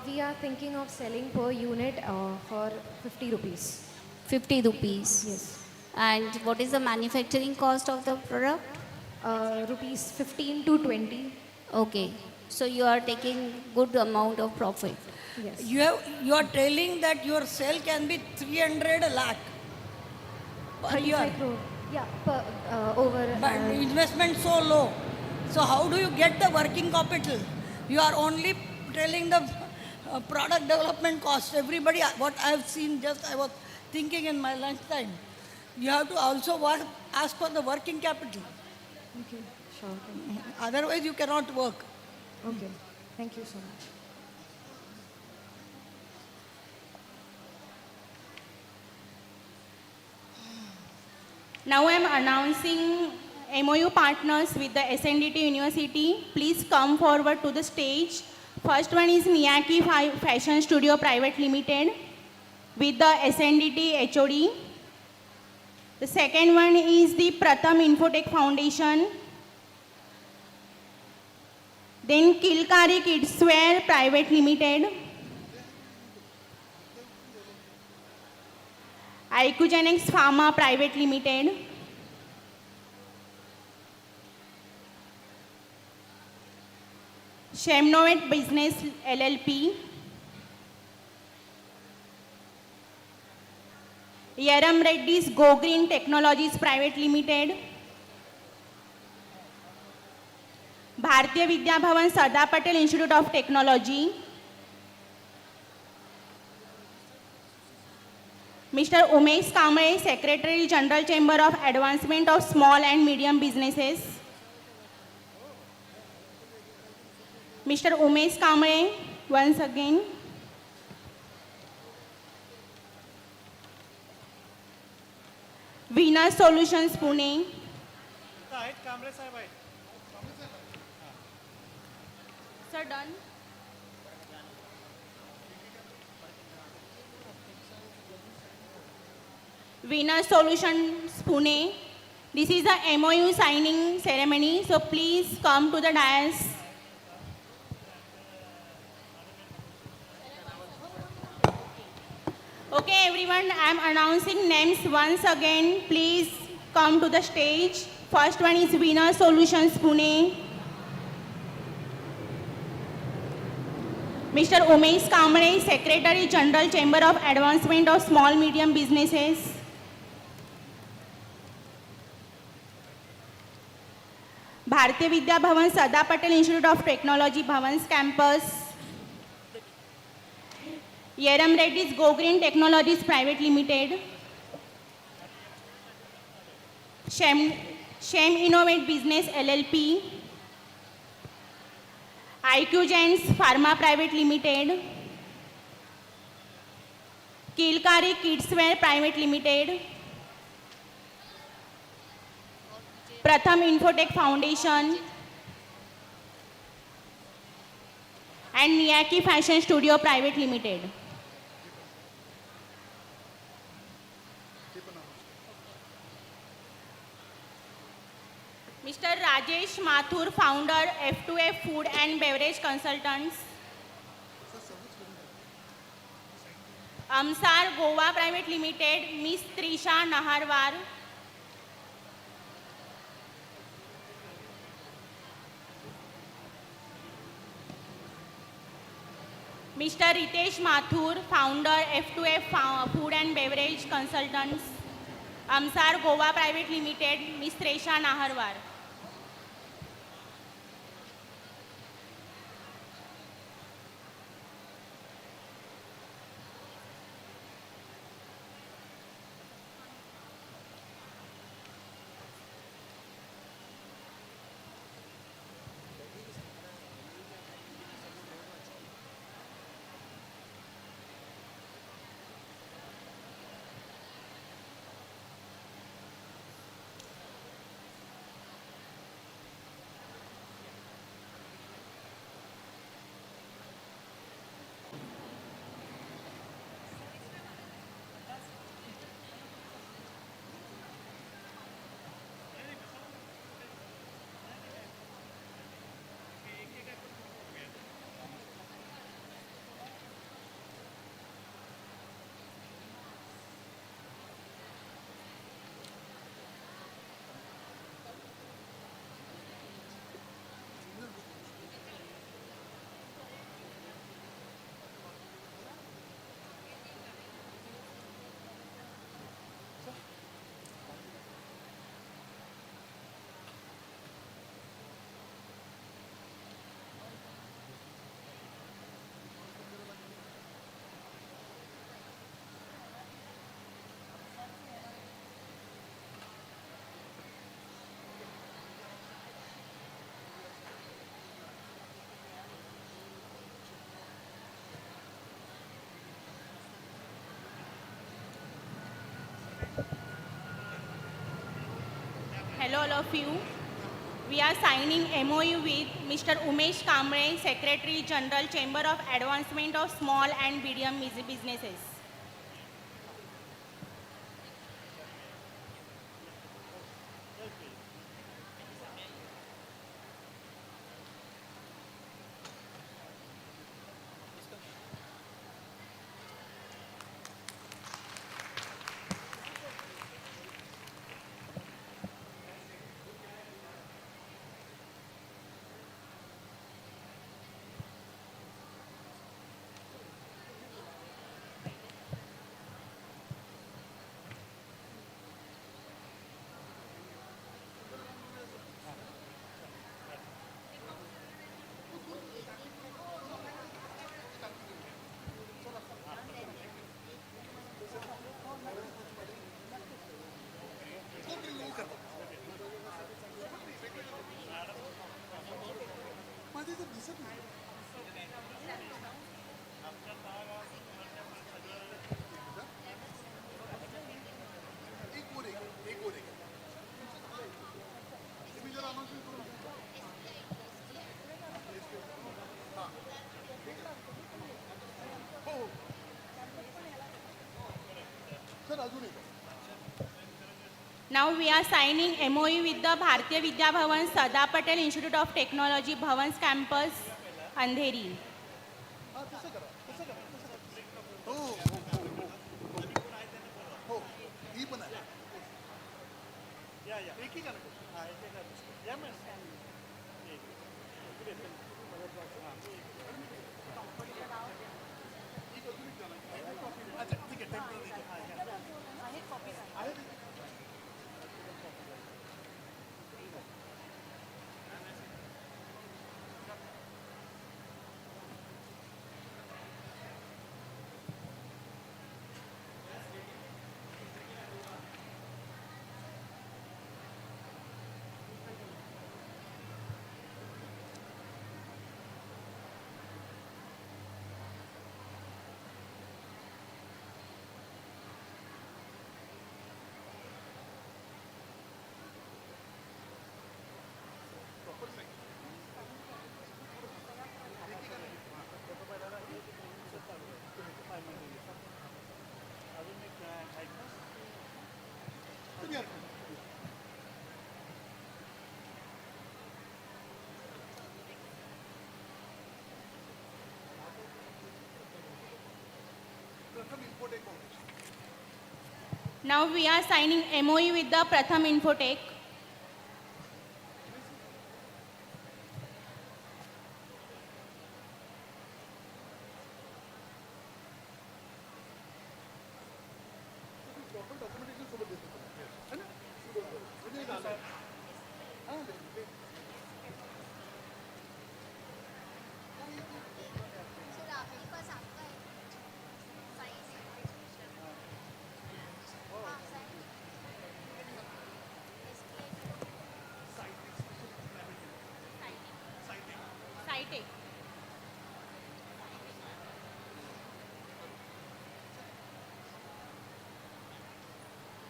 F: We are thinking of selling per unit for 50 rupees.
C: 50 rupees?
F: Yes.
C: And what is the manufacturing cost of the product?
F: Rupees 15 to 20.
C: Okay. So you are taking good amount of profit.
F: Yes.
Q: You are telling that your sale can be 300 lakh per year.
F: Crore. Yeah, over.
Q: But investment so low. So how do you get the working capital? You are only telling the product development cost. Everybody, what I have seen, I was thinking in my lunchtime. You have to also ask for the working capital.
F: Okay, sure.
Q: Otherwise you cannot work.
F: Okay, thank you so much.
N: Now I am announcing MOU partners with the SNDT University. Please come forward to the stage. First one is Miyaki Fashion Studio Private Limited with the SNDT HOD. The second one is the Pratham Infotech Foundation. Then Kilkari Kidswear Private Limited. Icugenics Pharma Private Limited. Shemnovet Business LLP. Yeram Reddy's Go Green Technologies Private Limited, Bharatiya Vidya Bhavan Sardar Patel Institute of Technology, Mr. Umesh Kamble, Secretary General Chamber of Advancement of Small and Medium Businesses, Mr. Umesh Kamble, once again. Venus Solutions Pune, sir, done. Venus Solutions Pune. This is the MOU signing ceremony, so please come to the dais. Okay, everyone, I am announcing names once again. Please come to the stage. First one is Venus Solutions Pune. Mr. Umesh Kamble, Secretary General Chamber of Advancement of Small Medium Businesses. Bharatiya Vidya Bhavan Sardar Patel Institute of Technology Bhavans Campus. Yeram Reddy's Go Green Technologies Private Limited. Shem Innovate Business LLP. IQ Gents Pharma Private Limited. Kilkari Kidswear Private Limited. Pratham Infotech Foundation. And Miyaki Fashion Studio Private Limited. Mr. Rajesh Mathur, founder F2F Food and Beverage Consultants. Amsar Goa Private Limited, Miss Trisha Naharwar. Mr. Ritesh Mathur, founder F2F Food and Beverage Consultants. Amsar Goa Private Limited, Miss Trisha Naharwar. Hello all of you. We are signing MOU with Mr. Umesh Kamble, Secretary General Chamber of Advancement of Small and Medium Businesses. Now we are signing MOU with the Bharatiya Vidya Bhavan Sada Patel Institute of Technology Bhavans Campus, Andheri. Now we are signing MOU with the Pratham Infotech.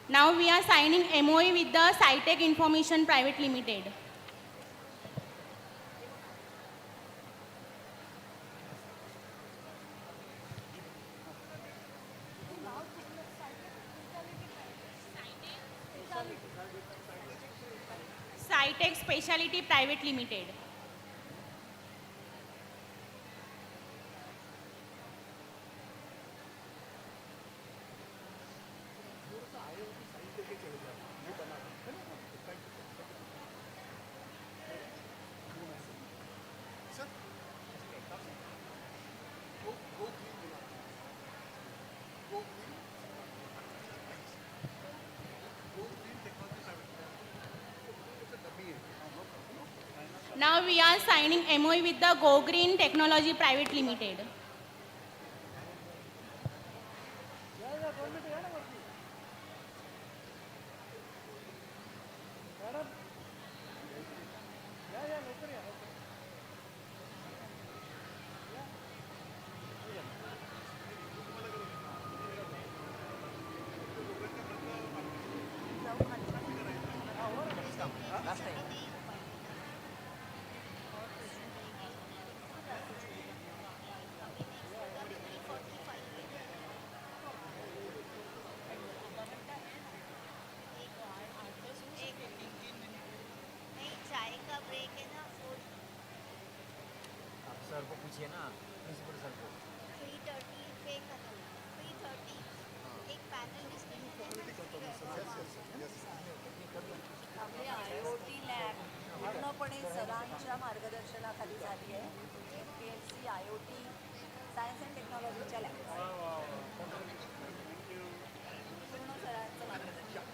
N: Now we are signing MOU with the Scitech Information Private Limited. Scitech Specialty Private Limited. Now we are signing MOU with the Go Green Technology Private Limited.
L: Sir को पूछिए ना principal sir को
M: 3:30 पे खत्म 3:30 एक panel
H: आपली IoT lab पूर्णपणे सरांच्या मार्गदर्शनाखाली झाली आहे. PLC IoT सायन्स अँड टेक्नॉलॉजीच्या लॅब पूर्ण सरांचं मार्गदर्शन.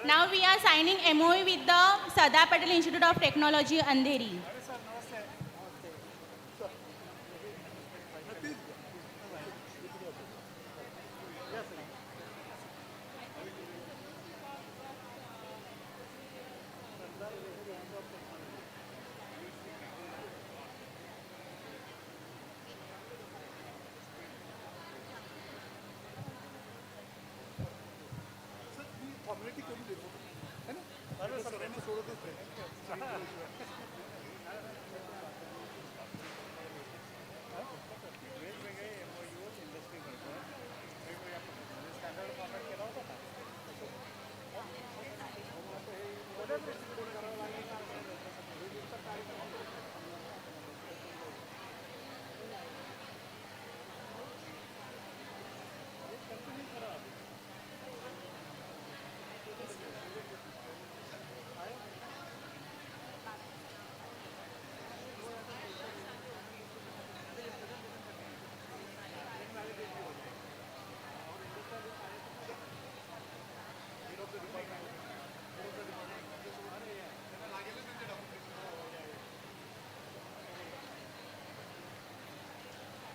N: Now we are signing MOU with the Sada Patel Institute of Technology, Andheri.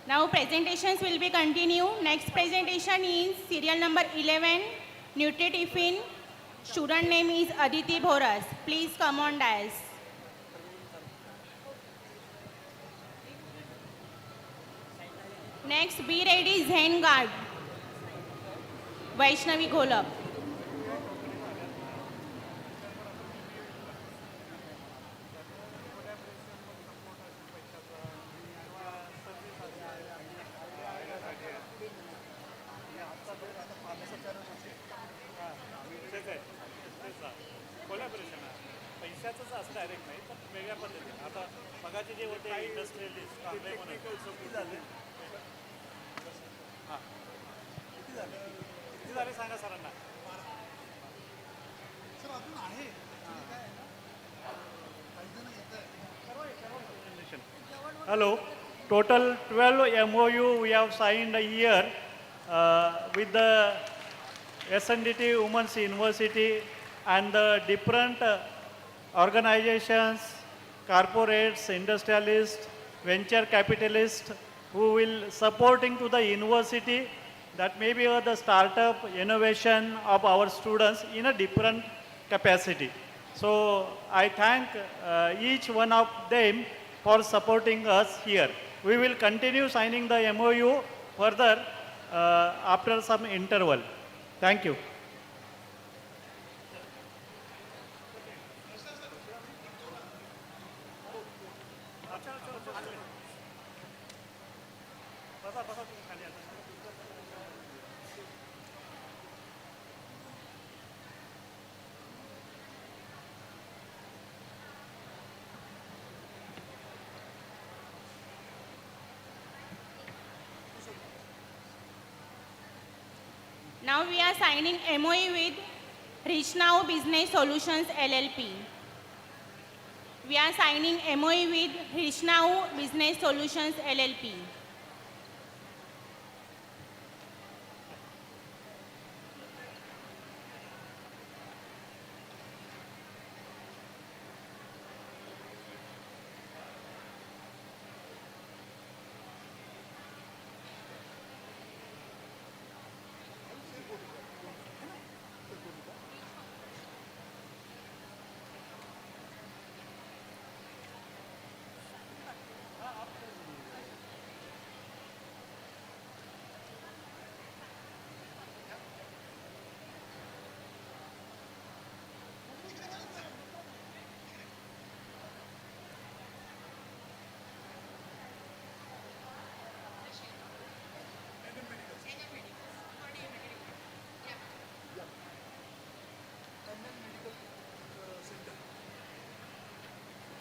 N: Now presentations will be continued. Next presentation is serial number 11, Nutritifin. Student name is Aditi Bhoras. Please come on dais. Next, be ready, Zenuard. Vaishnavi Golab.
K: पैशाचंच असं direct नाही पण वेगळ्या पद्धतीने आता मगाचे जे होते industrialist हां किती झाले सांगा सरांना सर अजून आहे Hello, total 12 MOU we have signed a year with the SNDT Women's University and the different organizations, corporates, industrialists, venture capitalists who will supporting to the university that may be the startup innovation of our students in a different capacity. So I thank each one of them for supporting us here. We will continue signing the MOU further after some interval. Thank you.
N: Now we are signing MOU with Richnow Business Solutions LLP. We are signing MOU with Richnow Business Solutions LLP.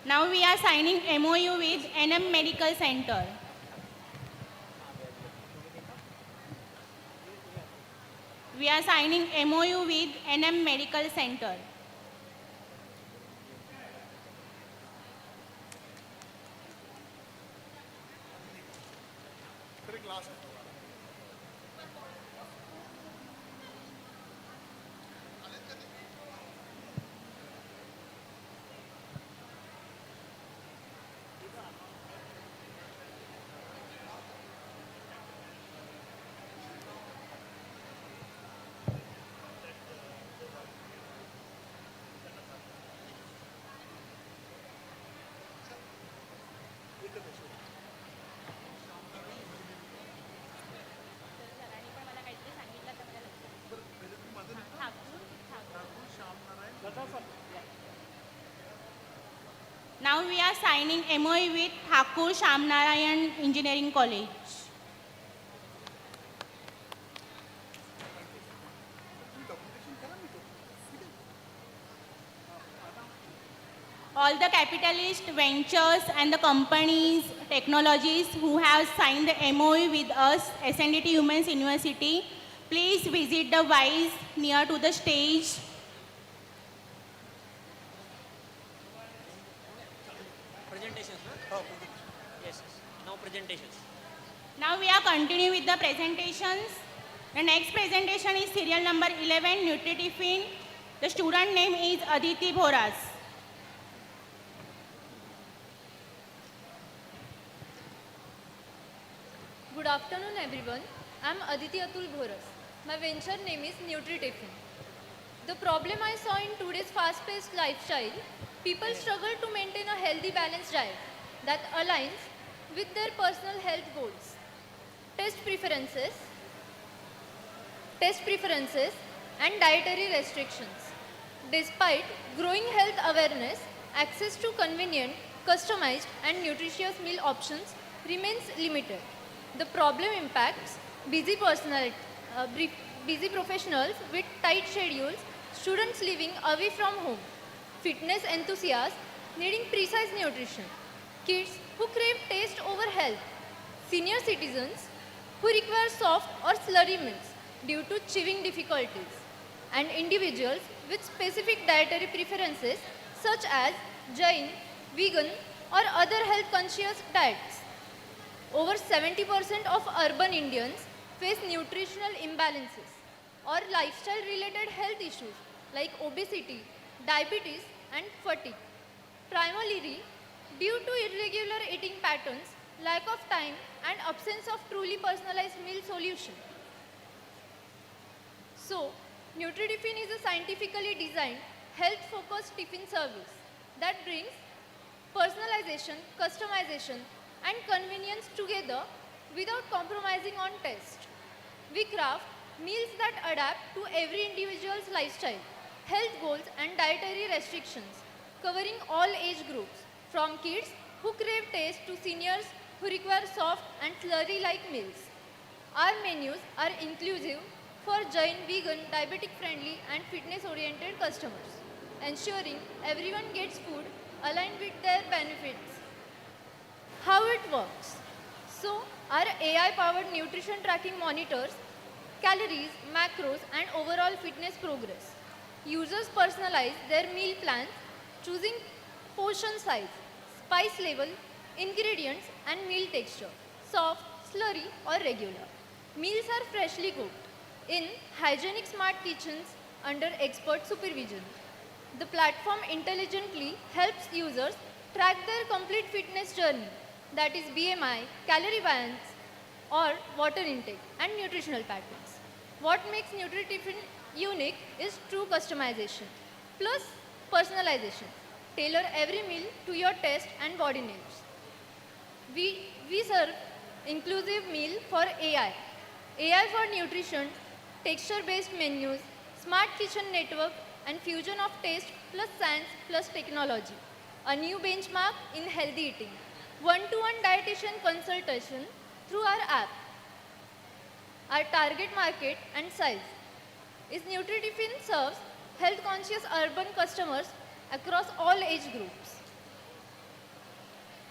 N: Now we are signing MOU with NM Medical Center. We are signing MOU with NM Medical Center. Now we are signing MOU with Thakur Shamnarayan Engineering College. All the capitalist ventures and the companies, technologies who have signed the MOU with us, SNDT Women's University, please visit the Wise near to the stage.
L: Presentations, no? Yes, now presentations.
N: Now we are continuing with the presentations. The next presentation is serial number 11, Nutritifin. The student name is Aditi Bhoras.
I: Good afternoon everyone. I am Aditi Atul Bhoras. My venture name is Nutritifin. The problem I saw in today's fast-paced lifestyle, people struggle to maintain a healthy balanced diet that aligns with their personal health goals. Taste preferences and dietary restrictions. Despite growing health awareness, access to convenient, customized and nutritious meal options remains limited. The problem impacts busy professionals with tight schedules, students living away from home, fitness enthusiasts needing precise nutrition, kids who crave taste over health, senior citizens who require soft or slurry meals due to chewing difficulties, and individuals with specific dietary preferences such as Jain, vegan or other health-conscious diets. Over 70% of urban Indians face nutritional imbalances or lifestyle-related health issues like obesity, diabetes and fatigue, primarily due to irregular eating patterns, lack of time and absence of truly personalized meal solution. So, Nutritifin is a scientifically designed, health-focused tiffin service that brings personalization, customization and convenience together without compromising on taste. We craft meals that adapt to every individual's lifestyle, health goals and dietary restrictions, covering all age groups, from kids who crave taste to seniors who require soft and slurry-like meals. Our menus are inclusive for Jain, vegan, diabetic-friendly and fitness-oriented customers, ensuring everyone gets food aligned with their benefits. How it works? So, our AI-powered nutrition tracking monitors calories, macros and overall fitness progress. Users personalize their meal plans, choosing portion size, spice level, ingredients and meal texture, soft, slurry or regular. Meals are freshly cooked in hygienic smart kitchens under expert supervision. The platform intelligently helps users track their complete fitness journey, that is BMI, calorie balance or water intake and nutritional patterns. What makes Nutritifin unique is true customization plus personalization. Tailor every meal to your taste and body needs. We serve inclusive meal for AI for nutrition, texture-based menus, smart kitchen network and fusion of taste plus science plus technology. A new benchmark in healthy eating. One-to-one dietitian consultation through our app. Our target market and size is Nutritifin serves health-conscious urban customers across all age groups.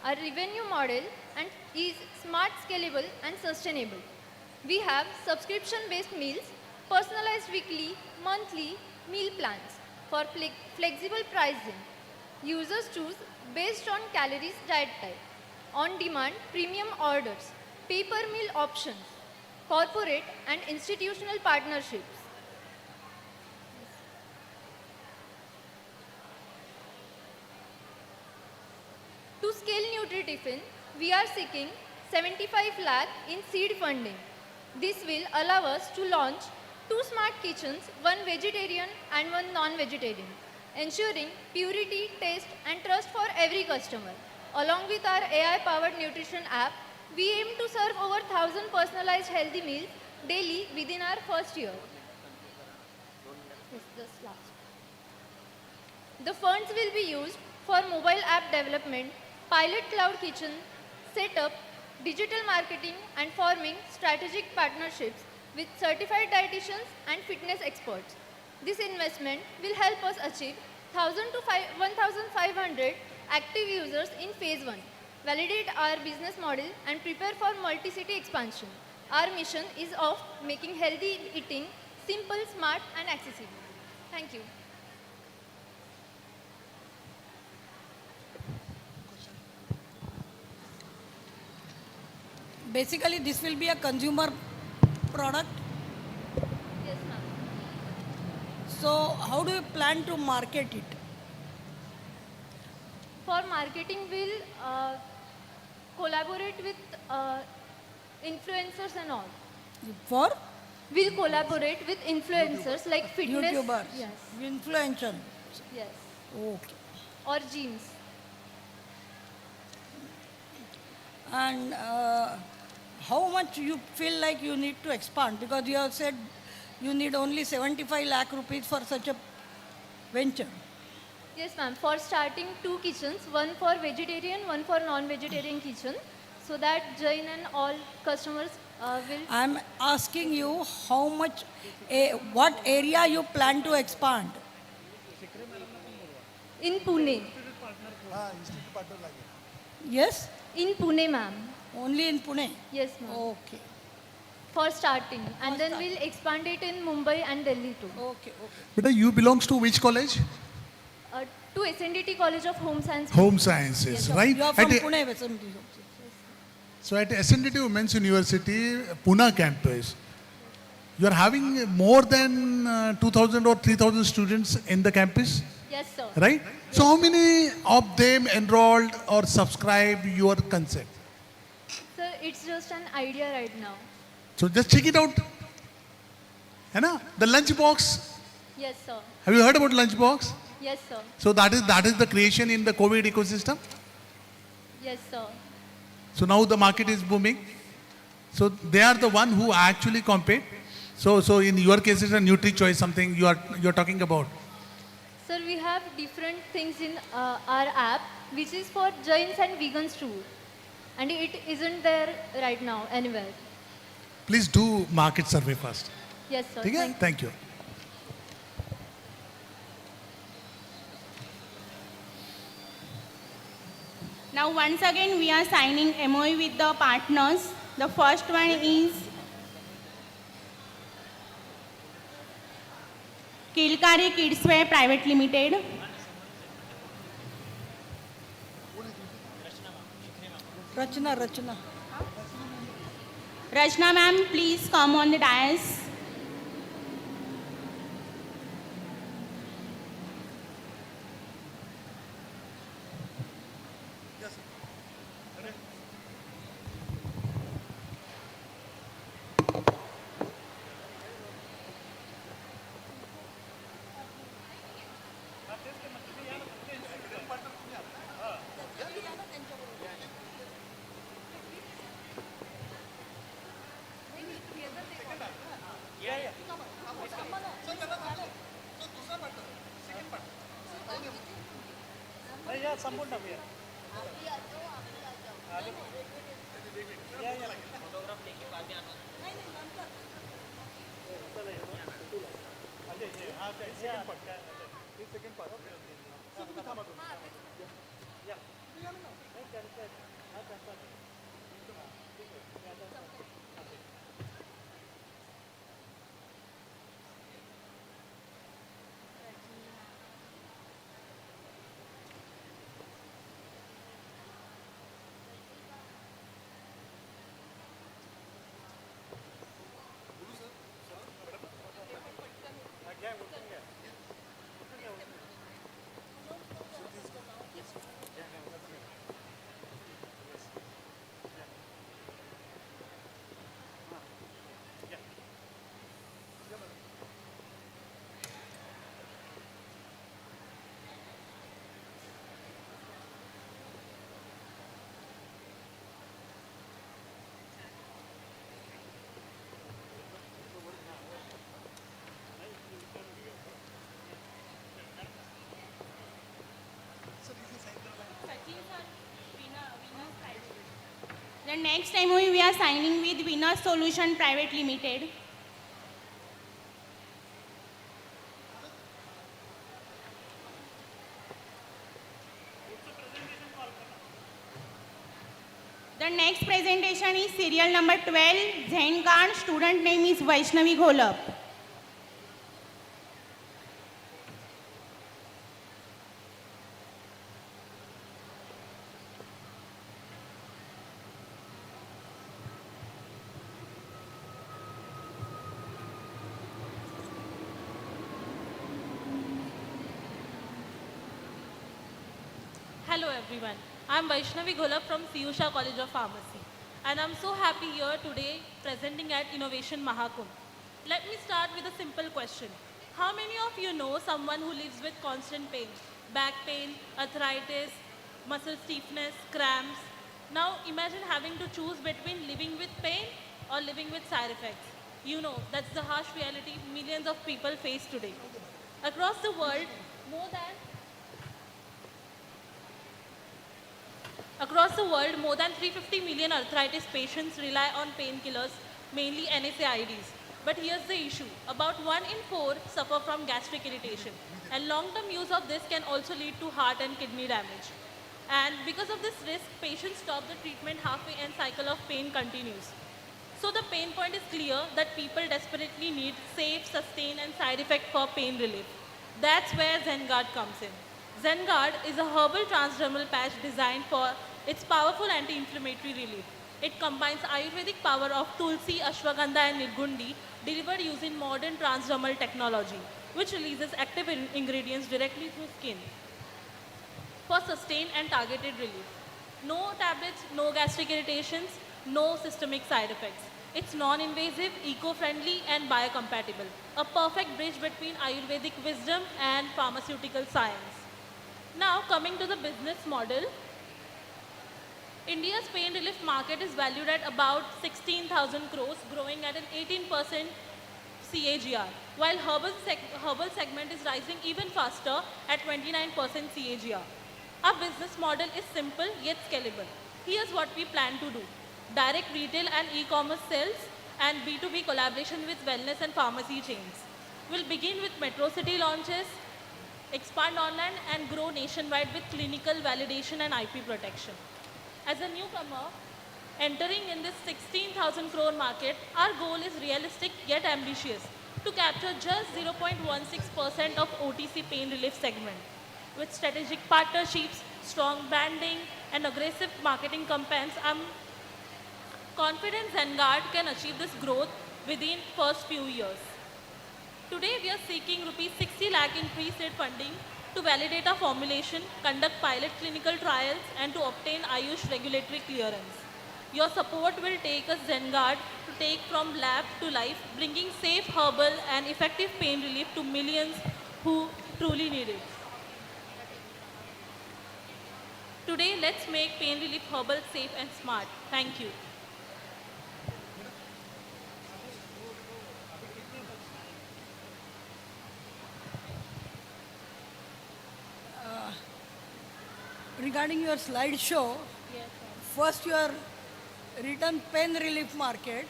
I: Our revenue model is smart, scalable and sustainable. We have subscription-based meals, personalized weekly, monthly meal plans for flexible pricing. Users choose based on calories, diet type, on-demand premium orders, pay-per-meal options, corporate and institutional partnerships. To scale Nutritifin, we are seeking 75 lakh in seed funding. This will allow us to launch 2 smart kitchens, 1 vegetarian and 1 non-vegetarian, ensuring purity, taste and trust for every customer. Along with our AI-powered nutrition app, we aim to serve over 1,000 personalized healthy meals daily within our first year. The funds will be used for mobile app development, pilot cloud kitchen, setup, digital marketing, and forming strategic partnerships with certified dietitians and fitness experts. This investment will help us achieve 1,000 to 1,500 active users in phase 1, validate our business model, and prepare for multi-city expansion. Our mission is of making healthy eating simple, smart, and accessible. Thank you.
Q: Basically, this will be a consumer product.
I: Yes, ma'am.
Q: So, how do you plan to market it?
I: For marketing, we'll collaborate with influencers and all.
Q: For?
I: We'll collaborate with influencers like fitness.
Q: YouTubers.
I: Yes.
Q: Influencer.
I: Yes.
Q: Okay.
I: Or gyms.
Q: And how much you feel like you need to expand? Because you have said you need only 75 lakh rupees for such a venture.
I: Yes, ma'am. For starting 2 kitchens, one for vegetarian, one for non-vegetarian kitchen, so that Jain and all customers will.
Q: I'm asking you how much, what area you plan to expand?
I: In Pune.
Q: Yes?
I: In Pune, ma'am.
Q: Only in Pune?
I: Yes, ma'am.
Q: Okay.
I: For starting. And then we'll expand it in Mumbai and Delhi too.
Q: Okay, okay.
P: Beta, you belongs to which college?
I: To SNDT College of Home Science.
P: Home Sciences,
I: Yes,
P: right?
Q: You are from
P: At
Q: Pune, SMT.
P: So at SNDT Women's University, Pune campus, you are having more than 2,000 or 3,000 students in the campus?
I: Yes, sir.
P: Right? So how many of them enrolled or subscribe your concept?
I: Sir, it's just an idea right now.
P: So just check it out. है ना? The lunch box.
I: Yes, sir.
P: Have you heard about lunch box?
I: Yes, sir.
P: So that is the creation in the COVID ecosystem.
I: Yes, sir.
P: So now the market is booming. So they are the one who actually compete. So in your case it's a Nutri-Choice, something you are talking about.
I: Sir, we have different things in our app, which is for Jains and vegans too. And it isn't there right now anywhere.
P: Please do market survey first.
I: Yes, sir.
P: Okay? Thank you.
N: Now once again we are signing MOU with the partners. The first one is Kilkari Kidswear Private Limited.
Q: Rachna.
N: Rachna ma'am, please come on the dais. next MOU we are signing with Winner Solution Private Limited. The next presentation is serial number 12, Zenuard. Student name is Vaishnavi Gholap.
G: Hello everyone, I am Vaishnavi Gholap from Siyusha College of Pharmacy and I am so happy here today presenting at Innovation Mahakumbha. Let me start with a simple question. How many of you know someone who lives with constant pain? Back pain, arthritis, muscle stiffness, cramps. Now imagine having to choose between living with pain or living with side effects. You know, that's the harsh reality millions of people face today. Across the world, more than 350 million arthritis patients rely on painkillers, mainly NSAIDs. But here's the issue. About 1 in 4 suffer from gastric irritation. And long-term use of this can also lead to heart and kidney damage. And because of this risk, patients stop the treatment halfway and cycle of pain continues. So the pain point is clear that people desperately need safe, sustained and side effect for pain relief. That's where Zenuard comes in. Zenuard is a herbal transdermal patch designed for its powerful anti-inflammatory relief. It combines Ayurvedic power of Tulsi, Ashwagandha and Nirgundi delivered using modern transdermal technology, which releases active ingredients directly through skin for sustained and targeted relief. No tablets, no gastric irritations, no systemic side effects. It's non-invasive, eco-friendly and biocompatible. A perfect bridge between Ayurvedic wisdom and pharmaceutical science. Now coming to the business model, India's pain relief market is valued at about 16,000 crores, growing at an 18% CAGR, while herbal segment is rising even faster at 29% CAGR. Our business model is simple yet scalable. Here's what we plan to do. Direct retail and e-commerce sales and B2B collaboration with wellness and pharmacy chains. We'll begin with metro city launches, expand online and grow nationwide with clinical validation and IP protection. As a newcomer, entering in this 16,000 crore market, our goal is realistic yet ambitious to capture just 0.16% of OTC pain relief segment. With strategic partnerships, strong branding and aggressive marketing campaigns, I'm confident Zenuard can achieve this growth within first few years. Today we are seeking rupees 60 lakh in pre-seed funding to validate our formulation, conduct pilot clinical trials and to obtain Ayush regulatory clearance. Your support will take us Zenuard to take from lab to life, bringing safe, herbal and effective pain relief to millions who truly need it. Today, let's make pain relief herbal safe and smart. Thank you.
Q: Regarding your slideshow,
G: yes,
Q: first your written pain relief market.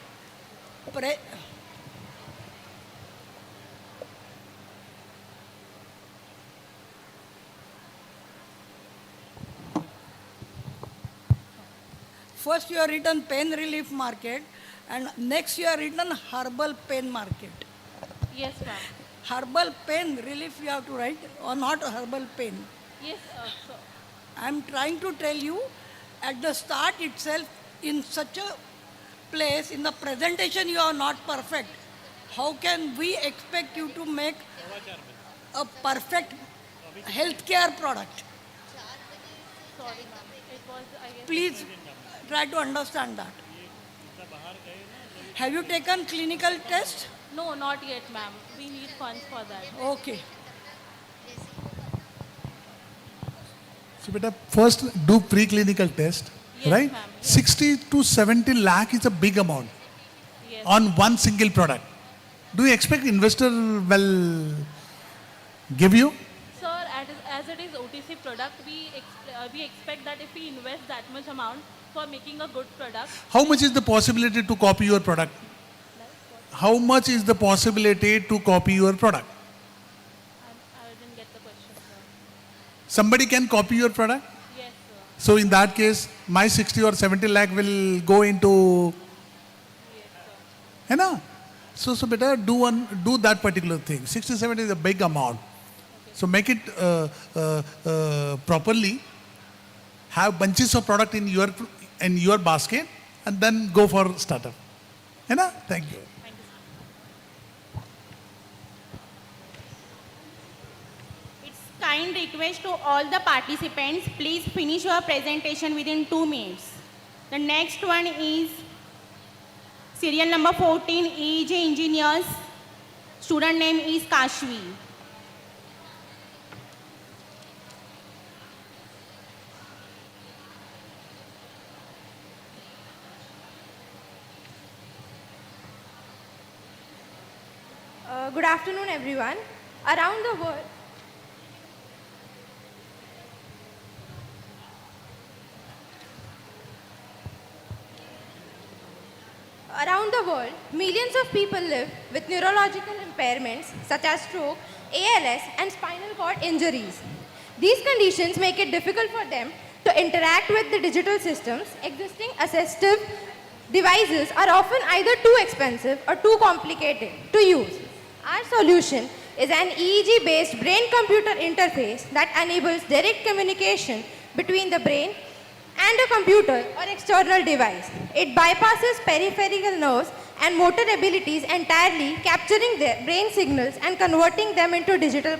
Q: First you are written pain relief market and next you are written herbal pain market.
G: Yes, ma'am.
Q: Herbal pain relief you have to write or not herbal pain.
G: Yes, so
Q: I am trying to tell you at the start itself in such a place, in the presentation you are not perfect. How can we expect you to make a perfect healthcare product?
G: sorry, ma'am. It was, I guess,
Q: Please try to understand that. Have you taken clinical test?
G: No, not yet, ma'am. We need funds for that.
Q: Okay.
P: So beta, first do preclinical test,
G: Yes,
P: right?
G: ma'am.
P: 60 to 70 lakh is a big amount
G: Yes.
P: on one single product. Do you expect investor will give you?
G: Sir, as it is OTC expensive product, we expect that if we invest that much amount for making a good product.
P: How much is the possibility to copy your product? How much is the possibility to copy your product?
G: I didn't get the question, sir.
P: Somebody can copy your product?
G: Yes, sir.
P: So in that case, my 60 or 70 lakh will go into, है ना? So better do that particular thing. 60, 70 is a big amount. So make it properly. Have bunches of product in your basket, and then go for startup. है ना? Thank you.
N: Kind request to all the participants, please finish your presentation within 2 minutes. The next one is serial number 14, EEG Engineers. Student name is Kashvi.
E: Good afternoon, everyone. Around the world, millions of people live with neurological impairments such as stroke, ALS, and spinal cord injuries. These conditions make it difficult for them to interact with the digital systems. Existing assistive devices are often either too expensive or too complicated to use. Our solution is an EEG-based brain-computer interface that enables direct communication between the brain and a computer or external device. It bypasses peripheral nerves and motor abilities entirely, capturing the brain signals and converting them into digital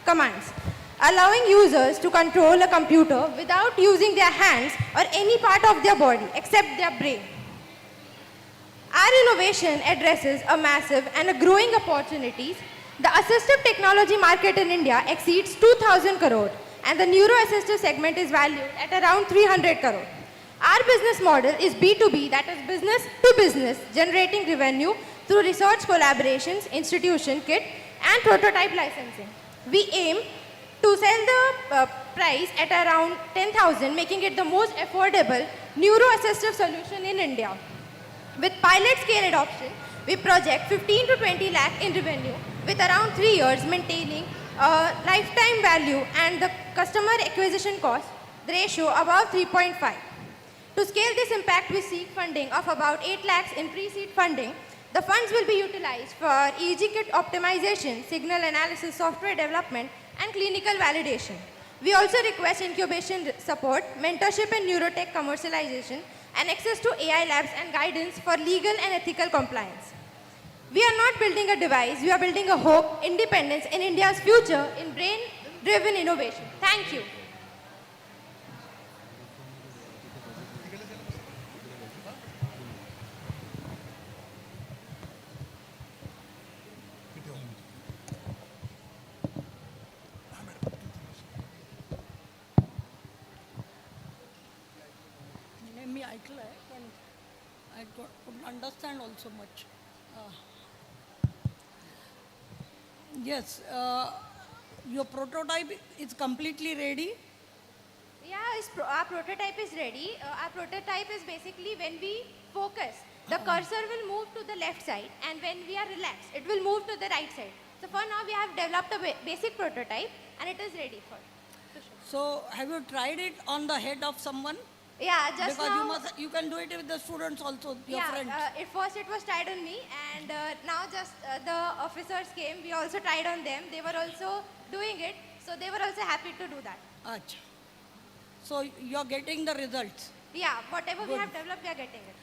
E: commands, allowing users to control a computer without using their hands or any part of their body except their brain. Our innovation addresses a massive and a growing opportunities. The assistive technology market in India exceeds 2,000 crore, and the neuro-assistive segment is valued at around 300 crore. Our business model is B2B, that is business to business, generating revenue through research collaborations, institution kit, and prototype licensing. We aim to sell the price at around 10,000, making it the most affordable neuro-assistive solution in India. With pilot scale adoption, we project 15 to 20 lakh in revenue with around 3 years maintaining lifetime value and the customer acquisition cost, the ratio above 3.5. To scale this impact, we seek funding of about 8 lakhs in pre-seed funding. The funds will be utilized for EEG kit optimization, signal analysis, software development, and clinical validation. We also request incubation support, mentorship in neurotech commercialization, and access to AI labs and guidance for legal and ethical compliance. We are not building a device, we are building a hope, independence in India's future in brain-driven innovation. Thank you.
Q: मी ऐकलं आहे पण I couldn't understand also much. Yes, your prototype is completely ready.
E: Yeah, our prototype is ready. Our prototype is basically when we focus, the cursor will move to the left side, and when we are relaxed, it will move to the right side. So for now, we have developed a basic prototype, and it is ready for.
Q: So have you tried it on the head of someone?
E: Yeah, just
Q: because
E: now.
Q: you can do it with the students also, your friends.
E: At first it was tried on me, and now just the officers came. We also tried on them. They were also doing it, so they were also happy to do that.
Q: Achha. So you're getting the results.
E: Yeah, whatever we
Q: Good.
E: have developed, we are getting it.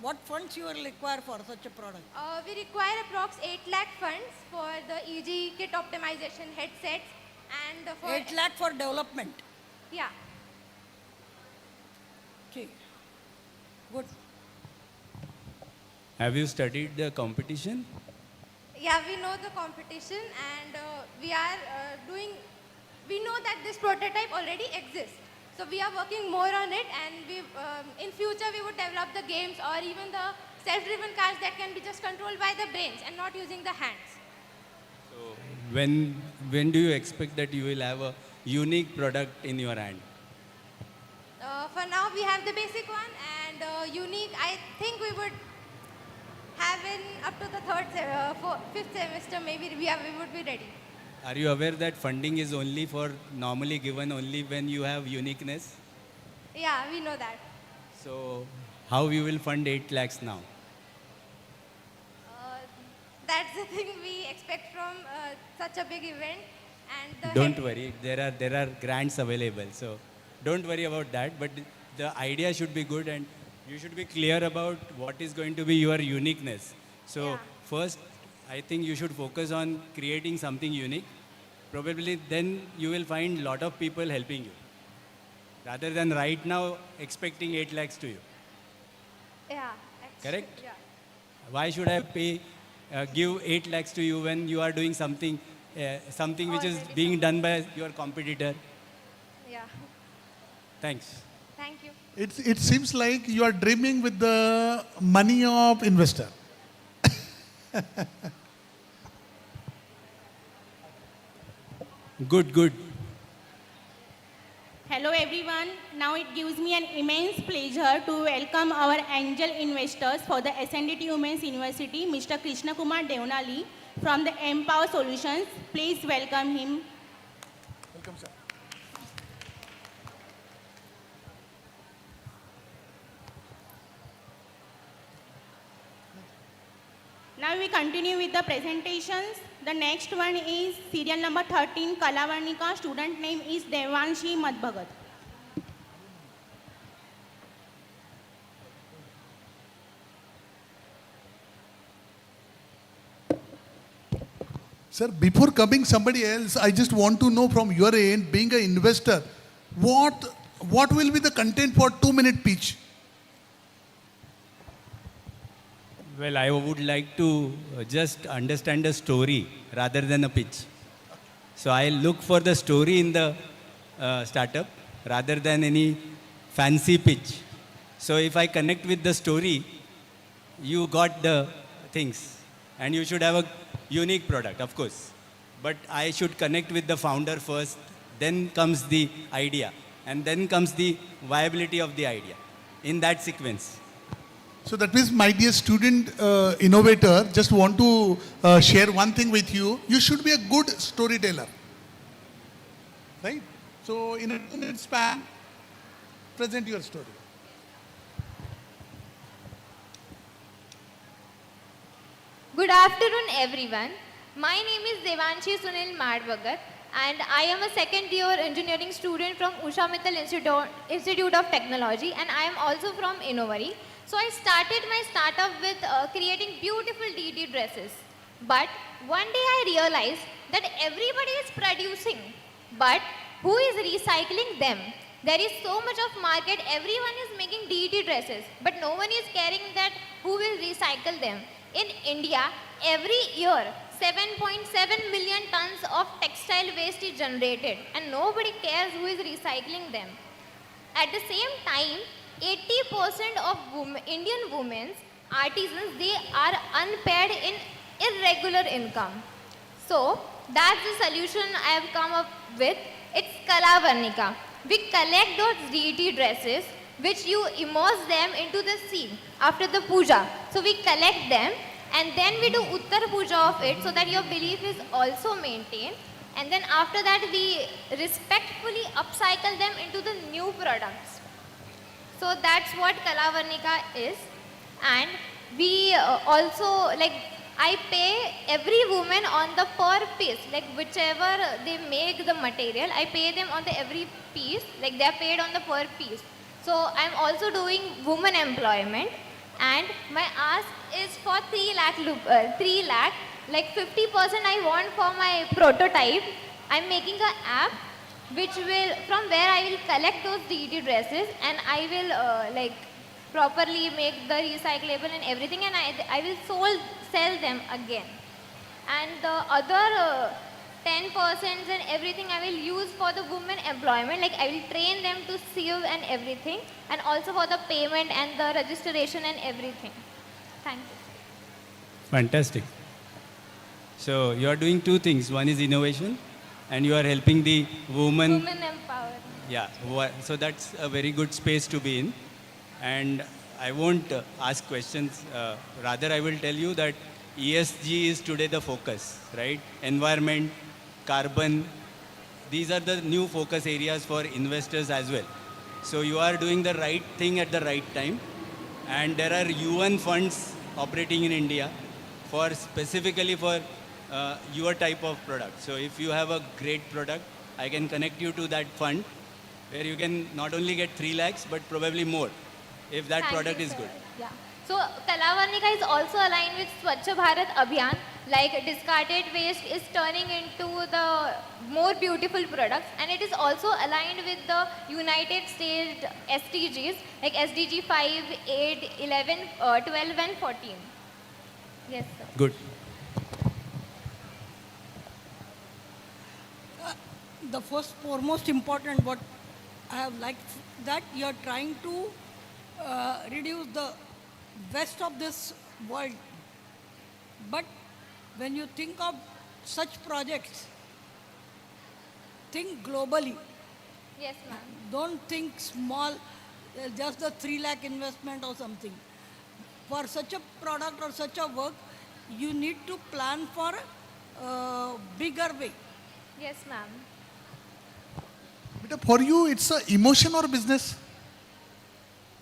Q: What funds you will require for such a product?
E: We require approx 8 lakh funds for the EEG kit optimization headsets and for
Q: 8 lakh for development.
E: Yeah.
Q: Okay. Good.
A: Have you studied the competition?
E: Yeah, we know the competition, and we are we know that this prototype already exists. So we are working more on it, and we in future we would develop the games or even the self-driven cars that can be just controlled by the brains and not using the hands.
A: So when do you expect that you will have a unique product in your hand?
I: For now, we have the basic one, and unique, I think we would have in up to the fifth semester, maybe we would be ready.
A: Are you aware that funding is only for normally given only when you have uniqueness?
I: Yeah, we know that.
A: So how you will fund 8 lakhs now?
I: That's the thing we expect from such a big event. And
A: Don't worry, there are grants available. So don't worry about that. But the idea should be good, and you should be clear about what is going to be your uniqueness. So first, I think you should focus on creating something unique. Probably then you will find a lot of people helping you, rather than right now expecting 8 lakhs to you.
I: Yeah.
A: Correct?
I: Yeah.
A: Why should I give 8 lakhs to you when you are doing something which is being done by your competitor?
I: Yeah.
A: Thanks.
I: Thank you.
P: It seems like you are dreaming with the money of investor.
A: Good.
N: Hello everyone. Now it gives me an immense pleasure to welcome our angel investors for the SNDTWU Women's University, Mr. Krishna Kumar Devnali from the Empower Solutions. Please welcome him.
P: Welcome, sir.
N: Now we continue with the presentations. The next one is serial number 13, Kalawanika. Student name is Devanshi Madbhagat.
P: Sir, before coming somebody else, I just want to know from your end, being an investor, what will be the content for 2-minute pitch?
A: Well, I would like to just understand the story rather than a pitch. So I look for the story in the startup rather than any fancy pitch. So if I connect with the story, you got the things. And you should have a unique product, of course. But I should connect with the founder first, then comes the idea, and then comes the viability of the idea, in that sequence.
P: So that means, my dear student innovator, just want to share one thing with you. You should be a good storyteller. Right? So in a 2-minute span, present your story.
J: Good afternoon, everyone. My name is Devanshi Sunil Madbhagat, and I am a second-year engineering student from Usha Mittal Institute of Technology, and I am also from Innovari. So I started my startup with creating beautiful DD dresses. But one day I realized that everybody is producing, but who is recycling them? There is so much of market, everyone is making DD dresses, but no one is caring that who will recycle them. In India, every year, 7.7 million tons of textile waste is generated, and nobody cares who is recycling them. At the same time, 80% of Indian women's artisans, they are unpaid in irregular income. So that's the solution I have come up with. It's Kalawanika. We collect those DT dresses, which you immerse them into the sea after the puja. So we collect them, and then we do Uttar Puja of it, so that your belief is also maintained. And then after that, we respectfully upcycle them into the new products. So that's what Kalawanika is. And we also, I pay every woman on the per piece, whichever they make the material, I pay them on the every piece, they are paid on the per piece. So I'm also doing woman employment, and my ask is for 3 lakh, 50% I want for my prototype. I'm making an app which will, from where I will collect those DT dresses, and I will properly make the recyclable and everything, and I will sell them again. And the other 10% and everything I will use for the women employment, I will train them to sew and everything, and also for the payment and the registration and everything. Thank you.
A: Fantastic. So you are doing 2 things. One is innovation, and you are helping the women.
J: Women empowerment.
A: Yeah, so that's a very good space to be in. And I won't ask questions. Rather, I will tell you that ESG is today the focus, right? Environment, carbon, these are the new focus areas for investors as well. So you are doing the right thing at the right time. And there are UN funds operating in India for specifically for your type of product. So if you have a great product, I can connect you to that fund where you can not only get 3 lakhs, but probably more if that
J: Thank
A: product
J: you,
A: is
J: sir.
A: good.
J: Yeah. So Kalawanika is also aligned with Swachh Bharat Abhiyan. Like discarded waste is turning into the more beautiful products, and it is also aligned with the United States SDGs like SDG 5, 8, 11, 12 and 14. Yes, sir.
A: Good.
Q: The first foremost important what I have liked that you are trying to reduce the waste of this world. But when you think of such projects, think globally.
J: Yes, ma'am.
Q: Don't think small, just the 3 lakh investment or something. For such a product or such a work, you need to plan for a bigger way.
J: Yes, ma'am.
P: But for you, it's a emotion or business?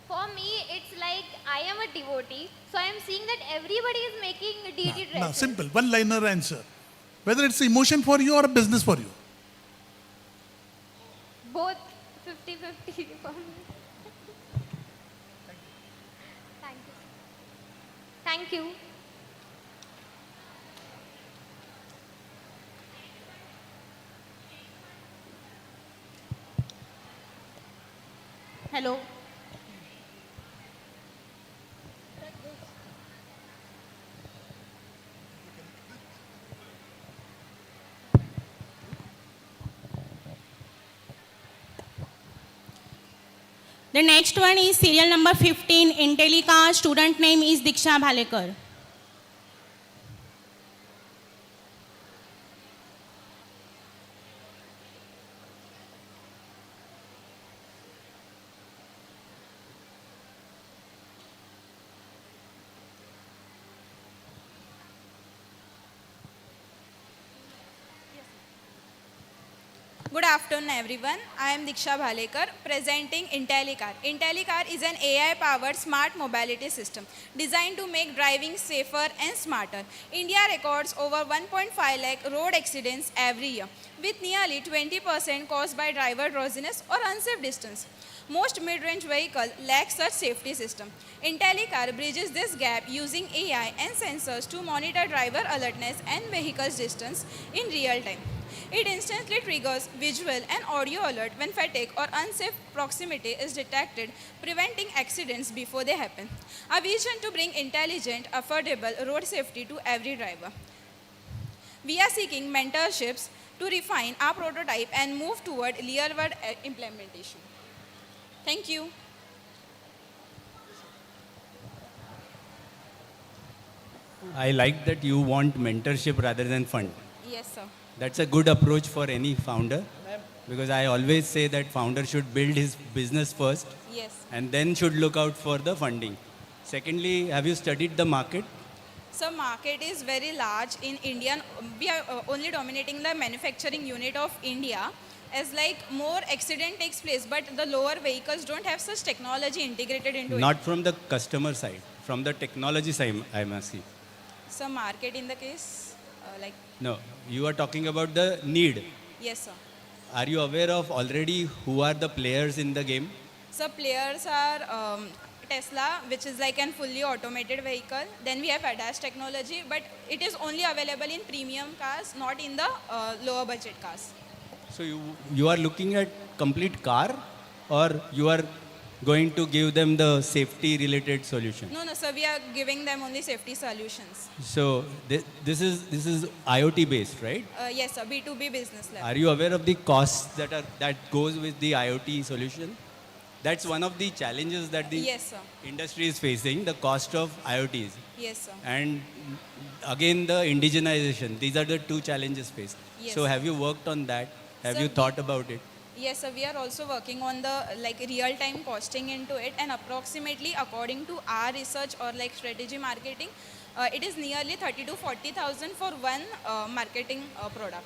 J: For me, it's like I am a devotee, so I am seeing that everybody is making DD dresses.
P: No, simple, one-liner answer. Whether it's emotion for you or a business for you.
J: Both 50-50 for me. Thank you. Thank you.
N: Hello. The next one is serial number 15, Intellikar. Student name is Diksha Bhalekar.
O: Good afternoon everyone. I am Diksha Bhalekar presenting Intellikar. Intellikar is an AI-powered smart mobility system designed to make driving safer and smarter. India records over 1.5 lakh road accidents every year, with nearly 20% caused by driver drowsiness or unsafe distance. Most mid-range vehicles lack such safety system. Intellikar bridges this gap using AI and sensors to monitor driver alertness and vehicle's distance in real time. It instantly triggers visual and audio alert when fatigue or unsafe proximity is detected, preventing accidents before they happen. A vision to bring intelligent, affordable road safety to every driver. We are seeking mentorships to refine our prototype and move toward real-world implementation. Thank you.
A: I like that you want mentorship rather than fund.
O: Yes, sir.
A: That's a good approach for any founder, because I always say that founder should build his business first,
O: Yes.
A: and then should look out for the funding. Secondly, have you studied the market?
O: So market is very large in India. We are only dominating the manufacturing unit of India, as like more accident takes place, but the lower vehicles don't have such technology integrated into it.
A: Not from the customer side, from the technology side, I'm asking.
O: So market in the case, like,
A: No, you are talking about the need.
O: yes, sir.
A: Are you aware of already who are the players in the game?
O: So players are Tesla, which is like an fully automated vehicle. Then we have ADAS technology, but it is only available in premium cars, not in the lower budget cars.
A: So you are looking at complete car, or you are going to give them the safety related solution?
O: No, sir, we are giving them only safety solutions.
A: So this is IoT based, right?
O: Yes, sir, B2B business level.
A: Are you aware of the costs that goes with the IoT solution? That's one of the challenges that the
O: Yes, sir.
A: industry is facing, the cost of IoTs.
O: Yes, sir.
A: And again the indigenization. These are the two challenges faced.
O: Yes.
A: So have you worked on that? Have
O: Sir,
A: you thought about it?
O: Yes, sir, we are also working on the like real-time costing into it, and approximately according to our research or like strategy marketing, it is nearly 30 to 40,000 for one marketing product.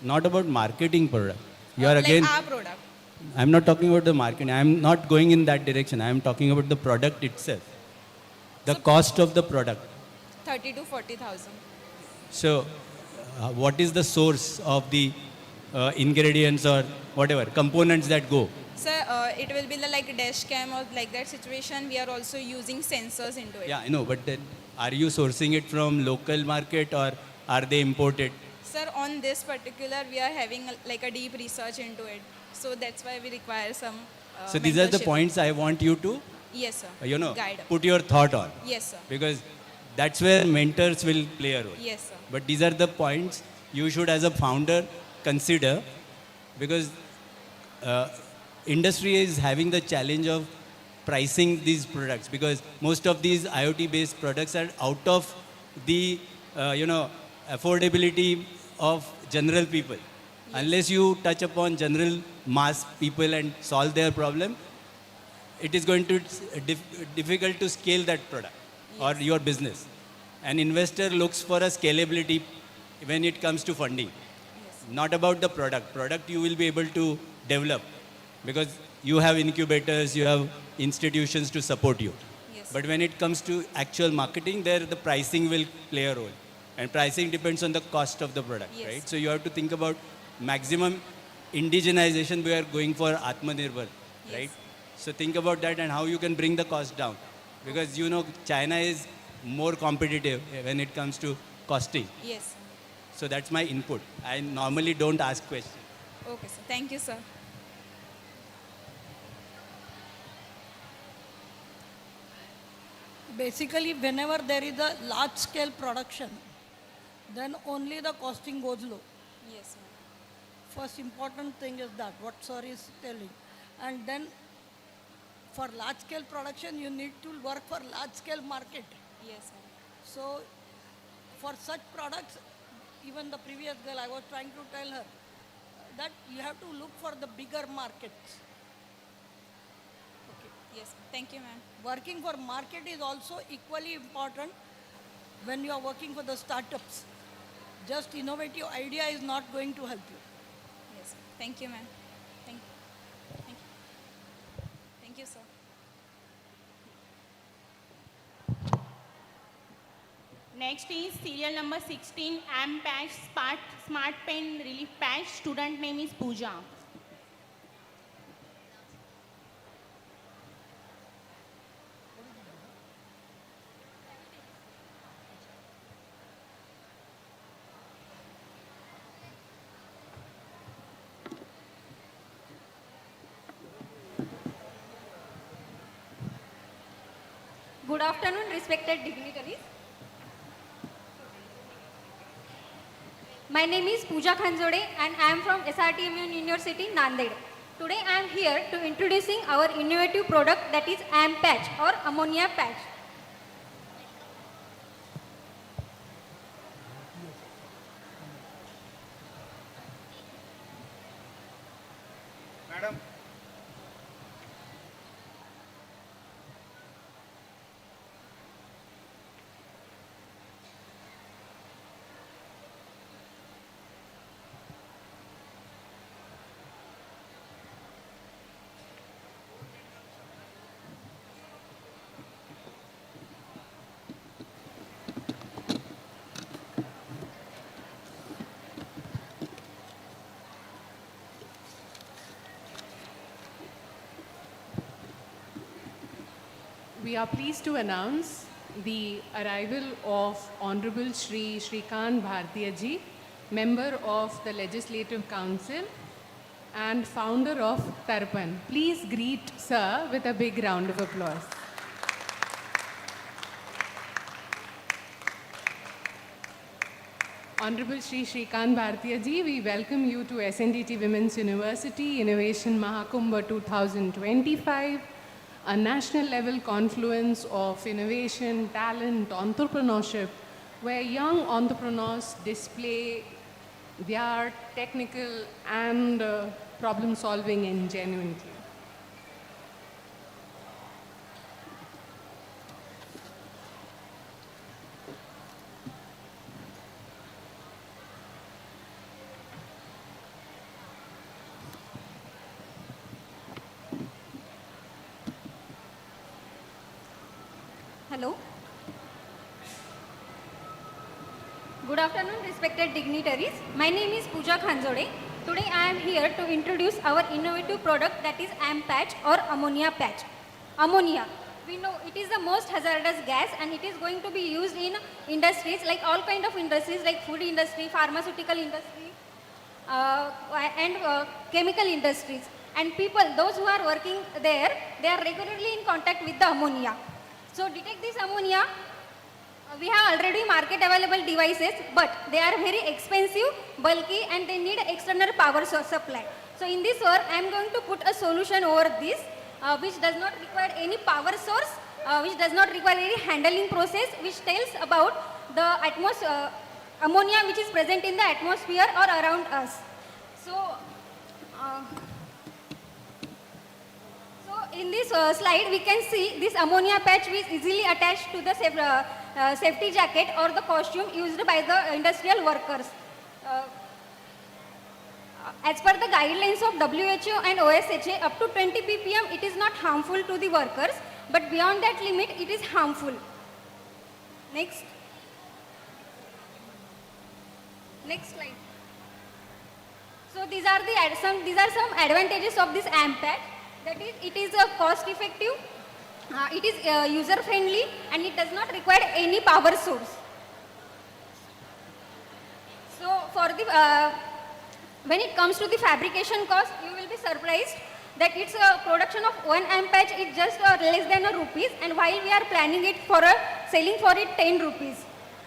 A: Not about marketing product. You are again.
O: Like our product.
A: I'm not talking about the marketing. I'm not going in that direction. I'm talking about the product itself. The cost of the product.
O: 30 to 40,000.
A: So, what is the source of the ingredients or whatever components that go?
O: Sir, it will be the, like dash cam or like that situation. We are also using sensors into it.
A: Yeah, I know. But then, are you sourcing it from local market or are they imported?
O: Sir, on this particular, we are having like a deep research into it. So that's why we require some
A: So these are the
O: mentorship.
A: points I want you to,
O: Yes, sir. Guide.
A: put your thought on.
O: Yes, sir.
A: Because that's where mentors will play a role.
O: Yes, sir.
A: But these are the points you should, as a founder, consider, because industry is having the challenge of pricing these products, because most of these IoT-based products are out of the affordability of general people. Unless you touch upon general mass people and solve their problem, it is going to difficult to scale that product or your business. An investor looks for a scalability when it comes to funding. Not about the product. Product you will be able to develop because you have incubators, you have institutions to support you. But when it comes to actual marketing, there the pricing will play a role. And pricing depends on the cost of the product, right? So you have to think about maximum indigenization. We are going for Atmanirbhar, right? So think about that and how you can bring the cost down. Because China is more competitive when it comes to costing.
O: Yes.
A: So that's my input. I normally don't ask questions.
O: Okay, sir. Thank you, sir.
Q: Basically, whenever there is a large scale production, then only the costing goes low.
O: Yes, ma'am.
Q: First important thing is that, what sir is telling. And then for large scale production, you need to work for large scale market.
O: Yes, ma'am.
Q: So for such products, even the previous girl, I was trying to tell her that you have to look for the bigger markets. Okay.
O: Yes, thank you, ma'am.
Q: Working for market is also equally important when you are working for the startups. Just innovative idea is not going to help you.
O: Yes, thank you, ma'am. Thank you. Thank you. Thank you, sir.
N: Next is serial number 16, Ampatch Smart Pen Relief Patch. Student name is Pooja.
R: Good afternoon, respected dignitaries. My name is Pooja Khanjode and I am from SRTMU University, Nanded. Today I am here to introducing our innovative product, that is Ampatch or ammonia patch.
K: Madam.
S: We are pleased to announce the arrival of Honorable Shri Shrikant Bhartiya Ji, member of the Legislative Council and founder of Tarpan. Please greet Sir with a big round of applause. Honorable Shri Shrikant Bhartiya Ji, we welcome you to SNDT Women's University Innovation Mahakumbha 2025. a national level confluence of innovation, talent, entrepreneurship, where young entrepreneurs display their technical and problem solving ingenuity.
R: Hello. Good afternoon, respected dignitaries. My name is Pooja Khanjode. Today I am here to introduce our innovative product, that is Ampatch or ammonia patch. Ammonia, we know it is the most hazardous gas and it is going to be used in industries, like all kind of industries, like food industry, pharmaceutical industry, and chemical industries. And people, those who are working there, they are regularly in contact with the ammonia. So detect this ammonia, we have already market available devices, but they are very expensive, bulky, and they need external power source supply. So in this work, I am going to put a solution over this, which does not require any power source, which does not require any handling process, which tells about the ammonia which is present in the atmosphere or around us. So in this slide, we can see this ammonia patch is easily attached to the safety jacket or the costume used by the industrial workers. As per the guidelines of WHO and OSHA, up to 20 ppm it is not harmful to the workers, but beyond that limit it is harmful. Next. Next slide. So these are some advantages of this Ampatch. That is, it is cost effective, it is user friendly, and it does not require any power source. So for the when it comes to the fabrication cost, you will be surprised that its production of 1 Ampatch is just less than ₹1, and while we are planning it for selling for it 10 rupees.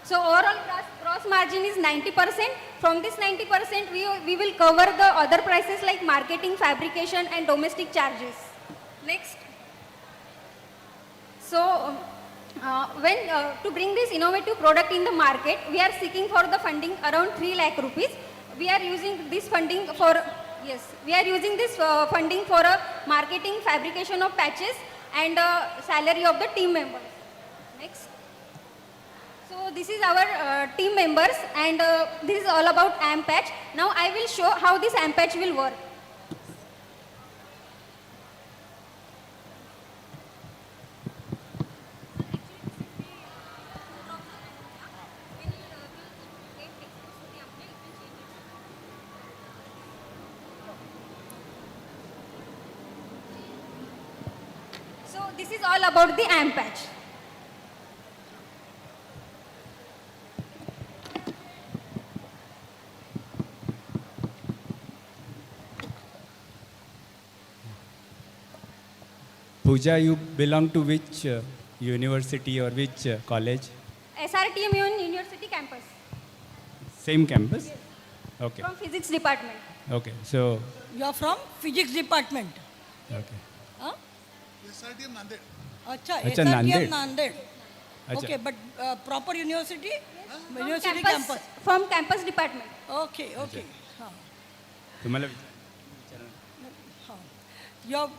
R: So overall gross margin is 90%. From this 90%, we will cover the other prices like marketing, fabrication, and domestic charges. Next. So to bring this innovative product in the market, we are seeking for the funding around 3 lakh rupees. We are using this funding for funding for marketing, fabrication of patches, and salary of the team members. Next. So this is our team members, and this is all about Ampatch. Now I will show how this Ampatch will work. So this is all about the Ampatch.
A: Pooja, you belong to which university or which college?
R: SRTM University campus.
A: Same campus?
R: Yes.
A: Okay.
R: From physics department.
A: Okay. So.
Q: You are from physics department.
A: Okay.
Q: Huh?
P: SRTM Nanded.
A: Acha,
Q: SRTM Nanded.
A: Acha.
Q: Okay, but proper university?
R: Yes,
Q: University campus.
R: From campus department.
Q: Okay, okay.
A: तुम्हाला
Q: Your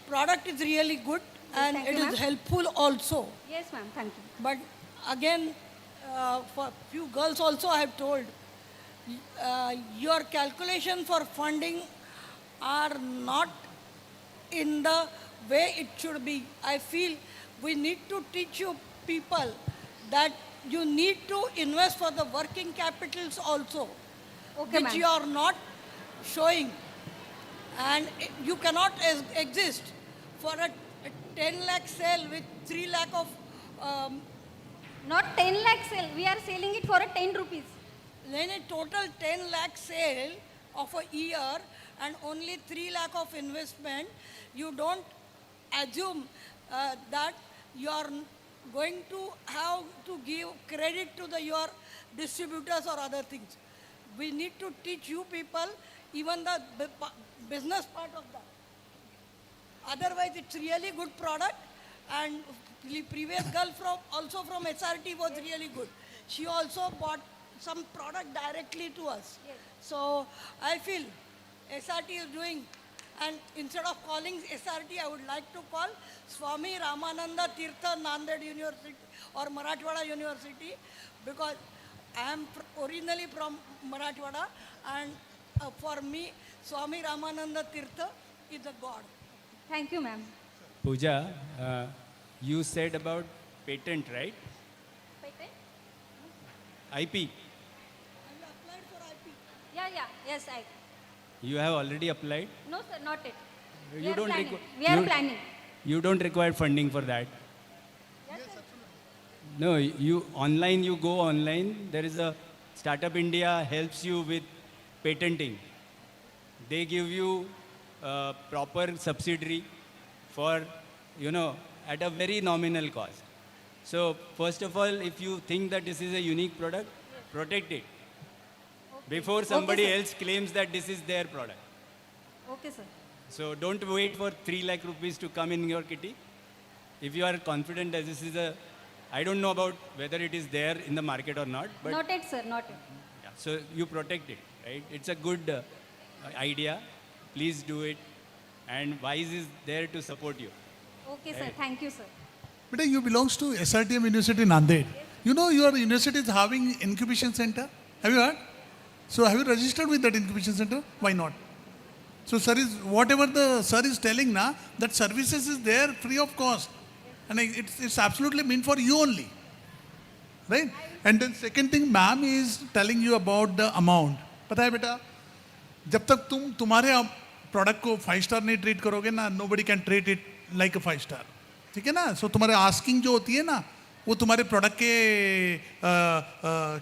Q: product is really good and
R: Thank
Q: it
R: you,
Q: is
R: ma'am.
Q: helpful also.
R: Yes, ma'am. Thank you.
Q: But again, for few girls also I have told, your calculation for funding are not in the way it should be. I feel we need to teach you people that you need to invest for the working capitals also,
R: Okay,
Q: which
R: ma'am.
Q: you are not showing. And you cannot exist for a 10 lakh sale with 3 lakh of...
R: Not 10 lakh sale, we are selling it for a 10 rupees.
Q: Then a total 10 lakh sale of a year and only 3 lakh of investment, you don't assume that you are going to have to give credit to your distributors or other things. We need to teach you people even the business part of that. Otherwise, it's really good product. And the previous girl also from SRT was really good. She also bought some product directly to us.
R: Yes.
Q: So I feel SRT is doing, and instead of calling SRT, I would like to call Swami Ramananda Tirtha Nanded University or Marathwada University, because I am originally from Marathwada, and for me, Swami Ramananda Tirtha is a god.
R: Thank you, ma'am.
A: Pooja, you said about patent, right?
R: Patent?
A: IP.
R: Yeah, yes, I.
A: You have already applied?
R: No, sir, not it.
A: You don't require.
R: We are planning.
A: You don't require funding for that.
R: Yes, sir.
A: No, you go online. There is a Startup India helps you with patenting. They give you a proper subsidiary for, at a very nominal cost. So first of all, if you think that this is a unique product, protect it. Before somebody else claims that this is their product.
R: Okay, sir.
A: So don't wait for 3 lakh rupees to come in your kitty. If you are confident that this is I don't know about whether it is there in the market or not. But
R: Not it, sir, not it.
A: yeah, so you protect it, right? It's a good idea. Please do it. And WISE is there to support you.
R: Okay, sir.
A: Right.
R: Thank you, sir.
P: Beta, you belongs to SRTM University Nanded. You know your university is having incubation center. Have you heard? So have you registered with that incubation center? Why not? So sir is, whatever the sir is telling now, that services is there free of cost. And it's absolutely meant for you only. Right? And then second thing, ma'am is telling you about the amount. पता है बेटा, जब तक तुम तुम्हारे product को 5 star नहीं treat करोगे ना, nobody can treat it like a 5 star. ठीक है ना? So तुम्हारे आस्किंग जो होती है ना, वो तुम्हारे प्रोडक्ट के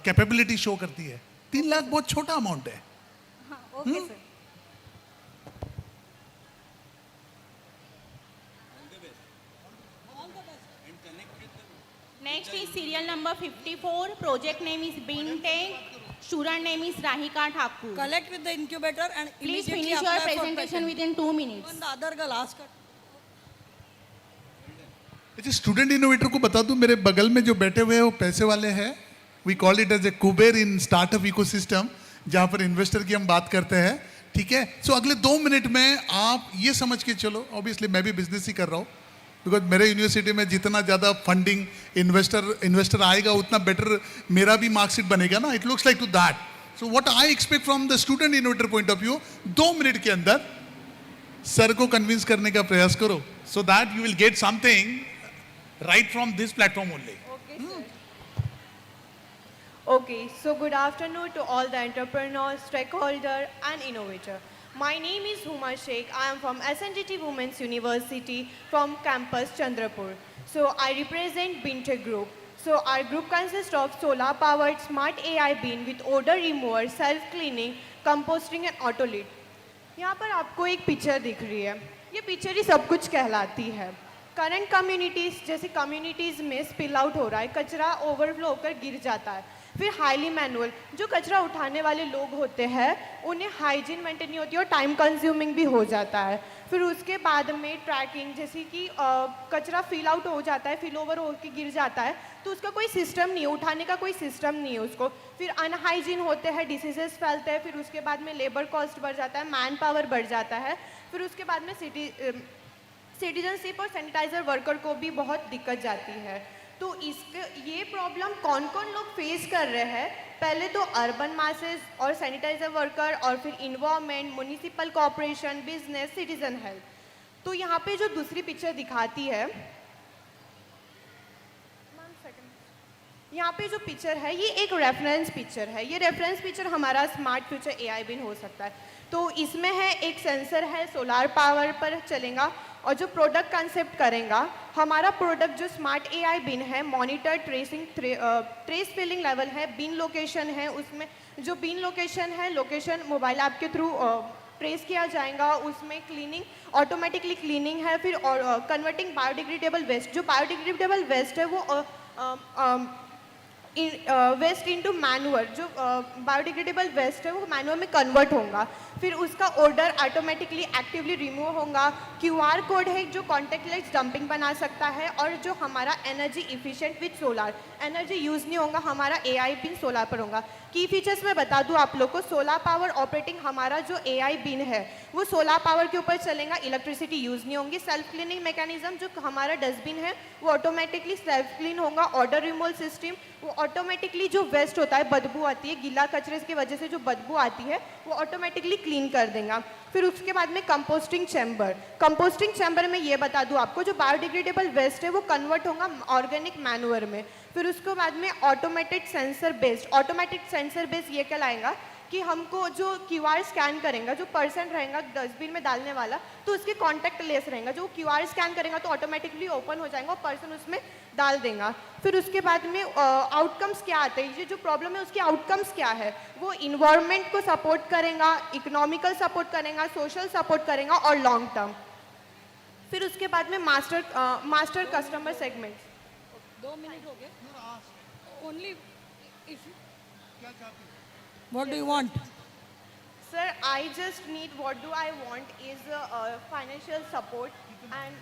P: कैपेबिलिटी शो करती है. 3 लाख बहुत छोटा अमाउंट है.
R: Okay, sir.
N: Next is serial number 54. Project name is Binte. Student name is Rahika Thakur.
Q: Collect with the incubator and
N: Please
Q: immediately
N: finish your
Q: apply for
N: presentation
Q: patent.
N: within 2 minutes.
Q: Even the other girl asked her.
P: अच्छा, student innovator को बता दूं, मेरे बगल में जो बैठे हुए हैं वो पैसे वाले हैं. We call it as a Kuber in startup ecosystem, जहां पर इन्वेस्टर की हम बात करते हैं. ठीक है. सो अगले 2 मिनट में आप ये समझ के चलो, ऑब्वियसली मैं भी बिजनेस ही कर रहा हूँ, बिकॉज मेरे यूनिवर्सिटी में जितना ज़्यादा फंडिंग इन्वेस्टर आएगा उतना बेटर मेरा भी मार्कशीट बनेगा ना. It looks like to that. So what I expect from the student innovator point of view, 2 minute के अंदर सर को कन्विंस करने का प्रयास करो, so that you will get something right from this platform only.
T: Okay, sir. Okay, so good afternoon to all the entrepreneurs, stakeholders, and innovators. My name is Huma Sheikh. I am from SNDT Women's University from campus Chandrapur. So I represent Binte Group. So our group consists of solar-powered smart AI bin with odor remover, self-cleaning, composting and auto-lid. यहाँ पर आपको एक picture दिख रही है. ये picture ही सब कुछ कहलाती है. करंट कम्युनिटीज़, जैसे कम्युनिटीज़ में स्पिल आउट हो रहा है, कचरा ओवरफ्लो होकर गिर जाता है. फिर हाईली मैनुअल, जो कचरा उठाने वाले लोग होते हैं उन्हें हाइजीन मेंटेन नहीं होती और टाइम कंज्यूमिंग भी हो जाता है. फिर उसके बाद में ट्रैकिंग, जैसे कि कचरा फिल आउट हो जाता है, फिल ओवर होकर गिर जाता है, तो उसका कोई सिस्टम नहीं है, उठाने का कोई सिस्टम नहीं है उसको. फिर अनहाइजीन होते हैं, डिसीजेस फैलते हैं. फिर उसके बाद में लेबर कॉस्ट बढ़ जाता है, मैन पावर बढ़ जाता है. फिर उसके बाद में सिटीजनशिप और सैनिटाइजर वर्कर को भी बहुत दिक्कत जाती है. तो ये प्रॉब्लम कौन कौन लोग फेस कर रहे हैं? पहले तो अर्बन मासेस और सैनिटाइजर वर्कर, और फिर environment, municipal corporation, business, citizen health. तो यहाँ पे जो दूसरी पिक्चर दिखाती है, यहाँ पे जो पिक्चर है ये एक रेफरेंस पिक्चर है. ये रेफरेंस पिक्चर हमारा स्मार्ट फ्यूचर एआई बिन हो सकता है. तो इसमें है एक सेंसर है, सोलार पावर पर चलेगा, और जो प्रोडक्ट कंसेप्ट करेगा, हमारा प्रोडक्ट जो स्मार्ट एआई बिन है, monitor, tracing, trace filling level है, बिन लोकेशन है. उसमें जो बिन लोकेशन है, लोकेशन मोबाइल ऐप के थ्रू ट्रेस किया जाएगा. उसमें क्लीनिंग, ऑटोमेटिकली क्लीनिंग है. फिर कन्वर्टिंग बायोडिग्रेडेबल वेस्ट, जो बायोडिग्रेडेबल वेस्ट है वो वेस्ट इनटू मैन्यूअर, जो बायोडिग्रेडेबल वेस्ट है वो मैन्यूअर में कन्वर्ट होगा, फिर उसका ऑर्डर ऑटोमेटिकली एक्टिवली रिमूव होगा। क्यूआर कोड है जो कॉन्टेक्टलेस डंपिंग बना सकता है, और जो हमारा energy efficient with solar, energy use नहीं होगा, हमारा एआई पिन सोलार पर होगा। की फीचर्स मैं बता दूं आप लोग को, सोलार पावर ऑपरेटिंग हमारा जो एआई बिन है वो सोलार पावर के ऊपर चलेगा, इलेक्ट्रिसिटी यूज़ नहीं होंगी। सेल्फ क्लीनिंग मैकेनिज्म, जो हमारा डस्टबिन है वो ऑटोमेटिकली सेल्फ क्लीन होगा। ऑर्डर रिमूवल सिस्टम, वो ऑटोमेटिकली जो वेस्ट होता है, बदबू आती है, गीला कचरे की वजह से जो बदबू आती है वो ऑटोमेटिकली क्लीन कर देगा। फिर उसके बाद में कंपोस्टिंग चैम्बर, कंपोस्टिंग चैम्बर में ये बता दूं आपको, जो बायोडिग्रेडेबल वेस्ट है वो कन्वर्ट होगा ऑर्गेनिक मैन्यूअर में। फिर उसके बाद में automated sensor based, automatic sensor based ये कहलाएगा कि हमको जो क्यूआर स्कैन करेगा, जो पर्सन रहेगा डस्टबिन में डालने वाला, तो उसके कॉन्टैक्ट लेस रहेगा, जो क्यूआर स्कैन करेगा तो ऑटोमेटिकली ओपन हो जाएगा और पर्सन उसमें डाल देगा। फिर उसके बाद में आउटकम्स क्या आते हैं, ये जो प्रॉब्लम है उसके आउटकम्स क्या है, वो इन्वायरमेंट को सपोर्ट करेगा, इकोनॉमिकल सपोर्ट करेगा, सोशल सपोर्ट करेगा और लॉन्ग टर्म। फिर उसके बाद में मास्टर कस्टमर सेगमेंट।
Q: 2 मिनट हो गए। ओनली इफ क्या चाहते हैं? What do you want?
T: Sir, I just need, what do I want is financial support and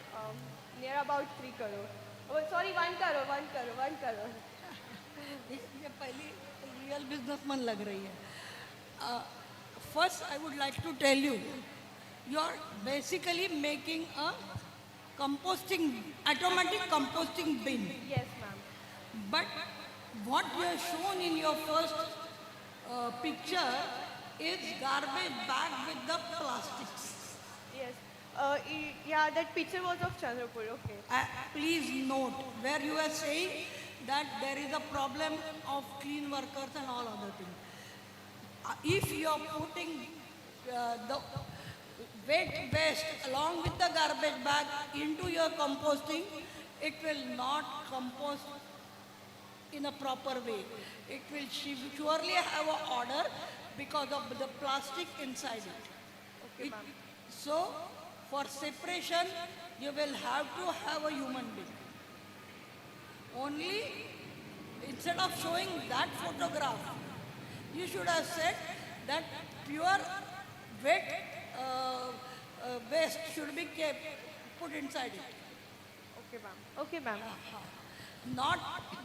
T: near about 3 crore. Oh, sorry, 1 crore, 1 crore, 1 crore.
Q: ये पहली रियल बिजनेसमैन लग रही है। First, I would like to tell you, you are basically making a composting, automatic composting bin.
T: Yes, ma'am.
Q: But what you have shown in your first picture is garbage bag with the plastics.
T: Yes. Yeah, that picture was of Chandrapur. Okay.
Q: Please note where you are saying that there is a problem of clean workers and all other things. If you are putting the wet waste along with the garbage bag into your composting, it will not compost in a proper way. It will surely have an order because of the plastic inside it.
T: Okay, ma'am.
Q: So, for separation, you will have to have a human being. Only, instead of showing that photograph, you should have said that pure wet waste should be kept, put inside it.
T: Okay, ma'am. Okay, ma'am.
Q: Not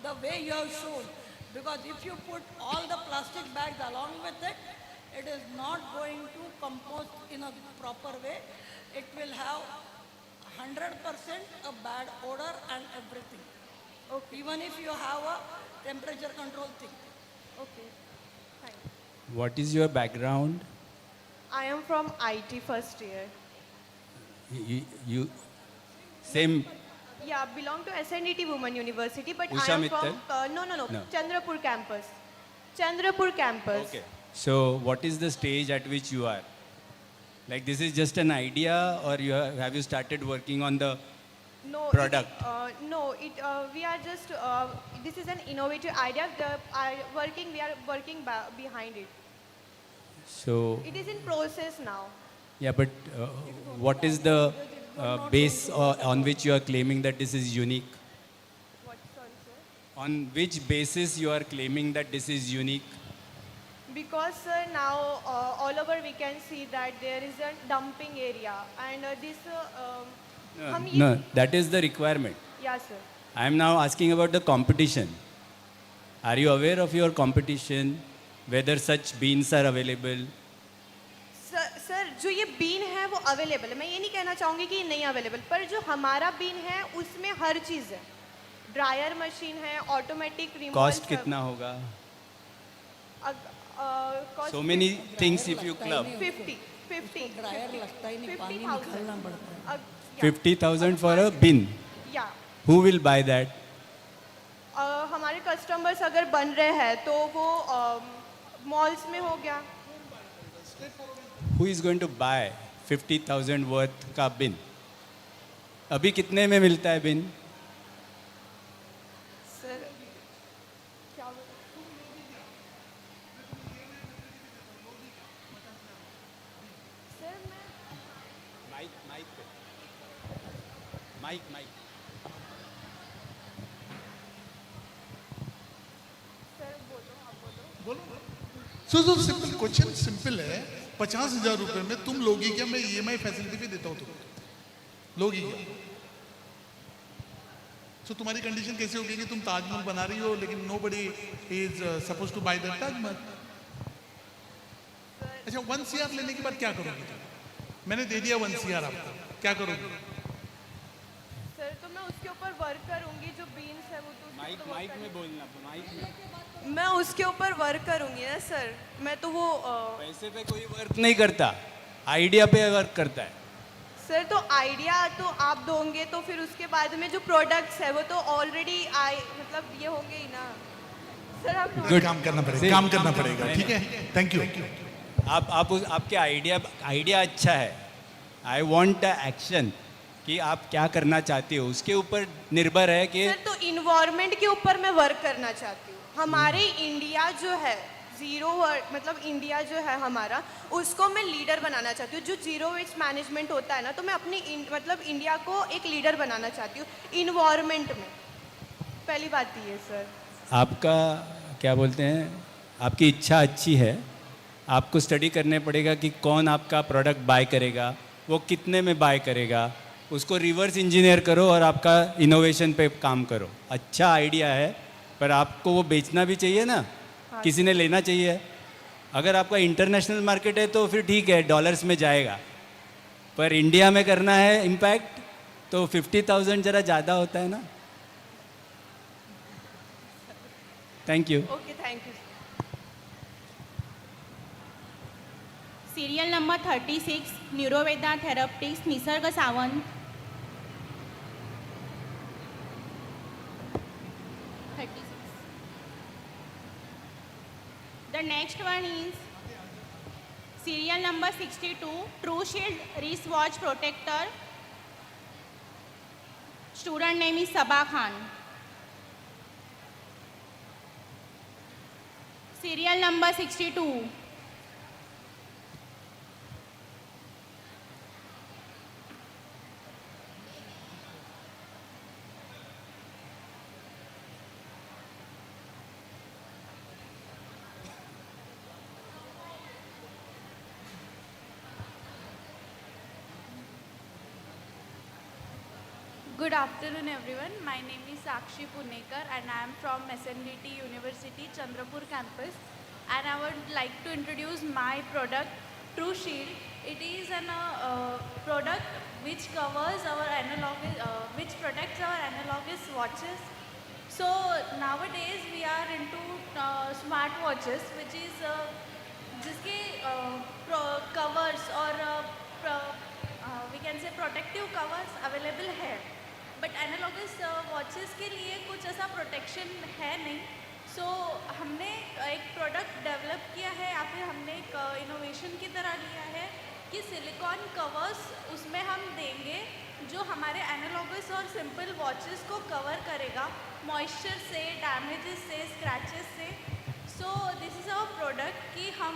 Q: the way you have shown, because if you put all the plastic bags along with it, it is not going to compost in a proper way. It will have 100% a bad odor and everything. Okay. Even if you have a temperature control thing.
T: Okay, fine.
A: What is your background?
T: I am from IT first year.
A: You same.
T: Yeah, belong to SNDTWU University, but I
A: Usha
T: am
A: Mittal?
T: from no, Chandrapur campus. Chandrapur campus.
A: Okay. So what is the stage at which you are? Like this is just an idea, or have you started working on the product?
T: We are just, this is an innovative idea. We are working behind it.
A: So
T: It is in process now.
A: yeah, but what is the base on which you are claiming that this is unique?
T: What, sorry, sir?
A: On which basis you are claiming that this is unique?
T: Because sir, now all over we can see that there is a dumping area, and this.
A: No, that is the requirement.
T: Yeah, sir.
A: I am now asking about the competition. Are you aware of your competition? Whether such beans are available?
T: Sir जो ये been है वो available है, मैं ये नहीं कहना चाहूँगी कि ये नहीं अवेलेबल, पर जो हमारा बीन है उसमें हर चीज़ है, ड्रायर मशीन है, ऑटोमेटिक रिमूवल।
A: कॉस्ट कितना होगा? So many things if you club.
T: 50
Q: dryer लगता ही नहीं, पानी निकालना पड़ता है।
A: 50,000 for a bin.
T: Yeah.
A: Who will buy that?
T: हमारे कस्टमर्स अगर बन रहे हैं तो वो मॉल्स में हो गया।
A: Who is going to buy 50,000 worth का bin? अभी कितने में मिलता है bin?
T: सर क्या सर मैं
A: mike
P: so simple question simple है, 50,000 रुपए में तुम लोगी क्या? मैं EMI फैसिलिटी भी देता हूँ तुम लोगी क्या? सो तुम्हारी कंडीशन कैसे होगी कि तुम ताजमहल बना रही हो लेकिन nobody is supposed to buy that Taj Mahal? अच्छा 1 CR लेने के बाद क्या करोगी तुम? मैंने दे दिया 1 CR आपको, क्या करोगी?
T: सर तो मैं उसके ऊपर वर्क करूंगी, जो बीन्स है वो तो
A: माइक में बोलना, माइक में।
T: मैं उसके ऊपर वर्क करूंगी ना सर, मैं तो वो
A: पैसे पे कोई वर्क नहीं करता, आइडिया पे वर्क करता है।
T: सर तो आइडिया तो आप दोगे तो फिर उसके बाद में जो प्रोडक्ट्स है वो तो ऑलरेडी मतलब ये होंगे ही ना सर। आप
P: काम करना पड़ेगा, काम करना पड़ेगा, ठीक है, थैंक यू।
A: आप आपके आइडिया अच्छा है, आई वॉन्ट एक्शन कि आप क्या करना चाहते हो, उसके ऊपर निर्भर है कि
T: सर तो इन्वायरमेंट के ऊपर मैं वर्क करना चाहती हूँ। हमारे इंडिया जो है जीरो मतलब इंडिया जो है हमारा, उसको मैं लीडर बनाना चाहती हूँ। जो जीरो वेस्ट मैनेजमेंट होता है ना, तो मैं अपनी मतलब इंडिया को एक लीडर बनाना चाहती हूँ इन्वायरमेंट में। पहली बात ये सर।
A: आपका क्या बोलते हैं, आपकी इच्छा अच्छी है, आपको स्टडी करने पड़ेगा कि कौन आपका प्रोडक्ट बाय करेगा, वो कितने में बाय करेगा, उसको रिवर्स इंजीनियर करो और आपका इनोवेशन पे काम करो। अच्छा आइडिया है, पर आपको वो बेचना भी चाहिए ना, किसी ने लेना चाहिए। अगर आपका इंटरनेशनल मार्केट है तो फिर ठीक है, डॉलर्स में जाएगा, पर इंडिया में करना है इम्पैक्ट तो 50,000 ज़रा ज़्यादा होता है ना। Thank you.
T: Okay, thank you.
N: Serial number 36 Neuroveda therapist Nisarg Sawant. 36. The next one is serial number 62 Trueshield wristwatch protector. Student name is Sabah Khan. Serial number 62.
D: Good afternoon everyone. My name is Sakshi Punekar and I am from SNDT University Chandrapur campus, and I would like to introduce my product Trueshield. It is an product which covers our which protects our analogous watches. So nowadays we are into smart watches which is जिसके covers or we can say protective covers available है, but analogous watches के लिए कुछ ऐसा protection है नहीं। सो हमने एक प्रोडक्ट डेवलप किया है या फिर हमने एक इनोवेशन की तरह लिया है कि सिलिकॉन कवर्स उसमें हम देंगे जो हमारे एनालॉगस और सिंपल वॉचेस को कवर करेगा मॉइस्चर से, डैमेजेस से, स्क्रैचेस से। So this is our product कि हम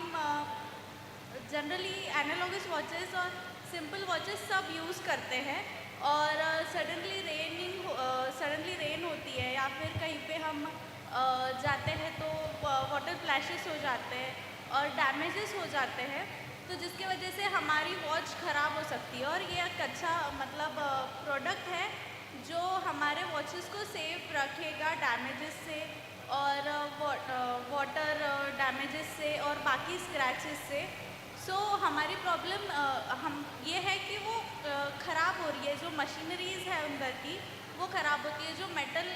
D: जनरली एनालॉगस वॉचेस और सिंपल वॉचेस सब यूज़ करते हैं और सडनली रेन होती है या फिर कहीं पे हम जाते हैं तो वाटर फ्लैशेस हो जाते हैं और डैमेजेस हो जाते हैं, तो जिसकी वजह से हमारी वॉच ख़राब हो सकती है। और ये एक अच्छा मतलब प्रोडक्ट है जो हमारे वॉचेस को सेफ रखेगा डैमेजेस से और वाटर डैमेजेस से और बाकी स्क्रैचेस से। सो हमारी प्रॉब्लम हम ये है कि वो ख़राब हो रही है, जो मशीनरीज़ है अंदर की वो ख़राब होती है, जो मेटल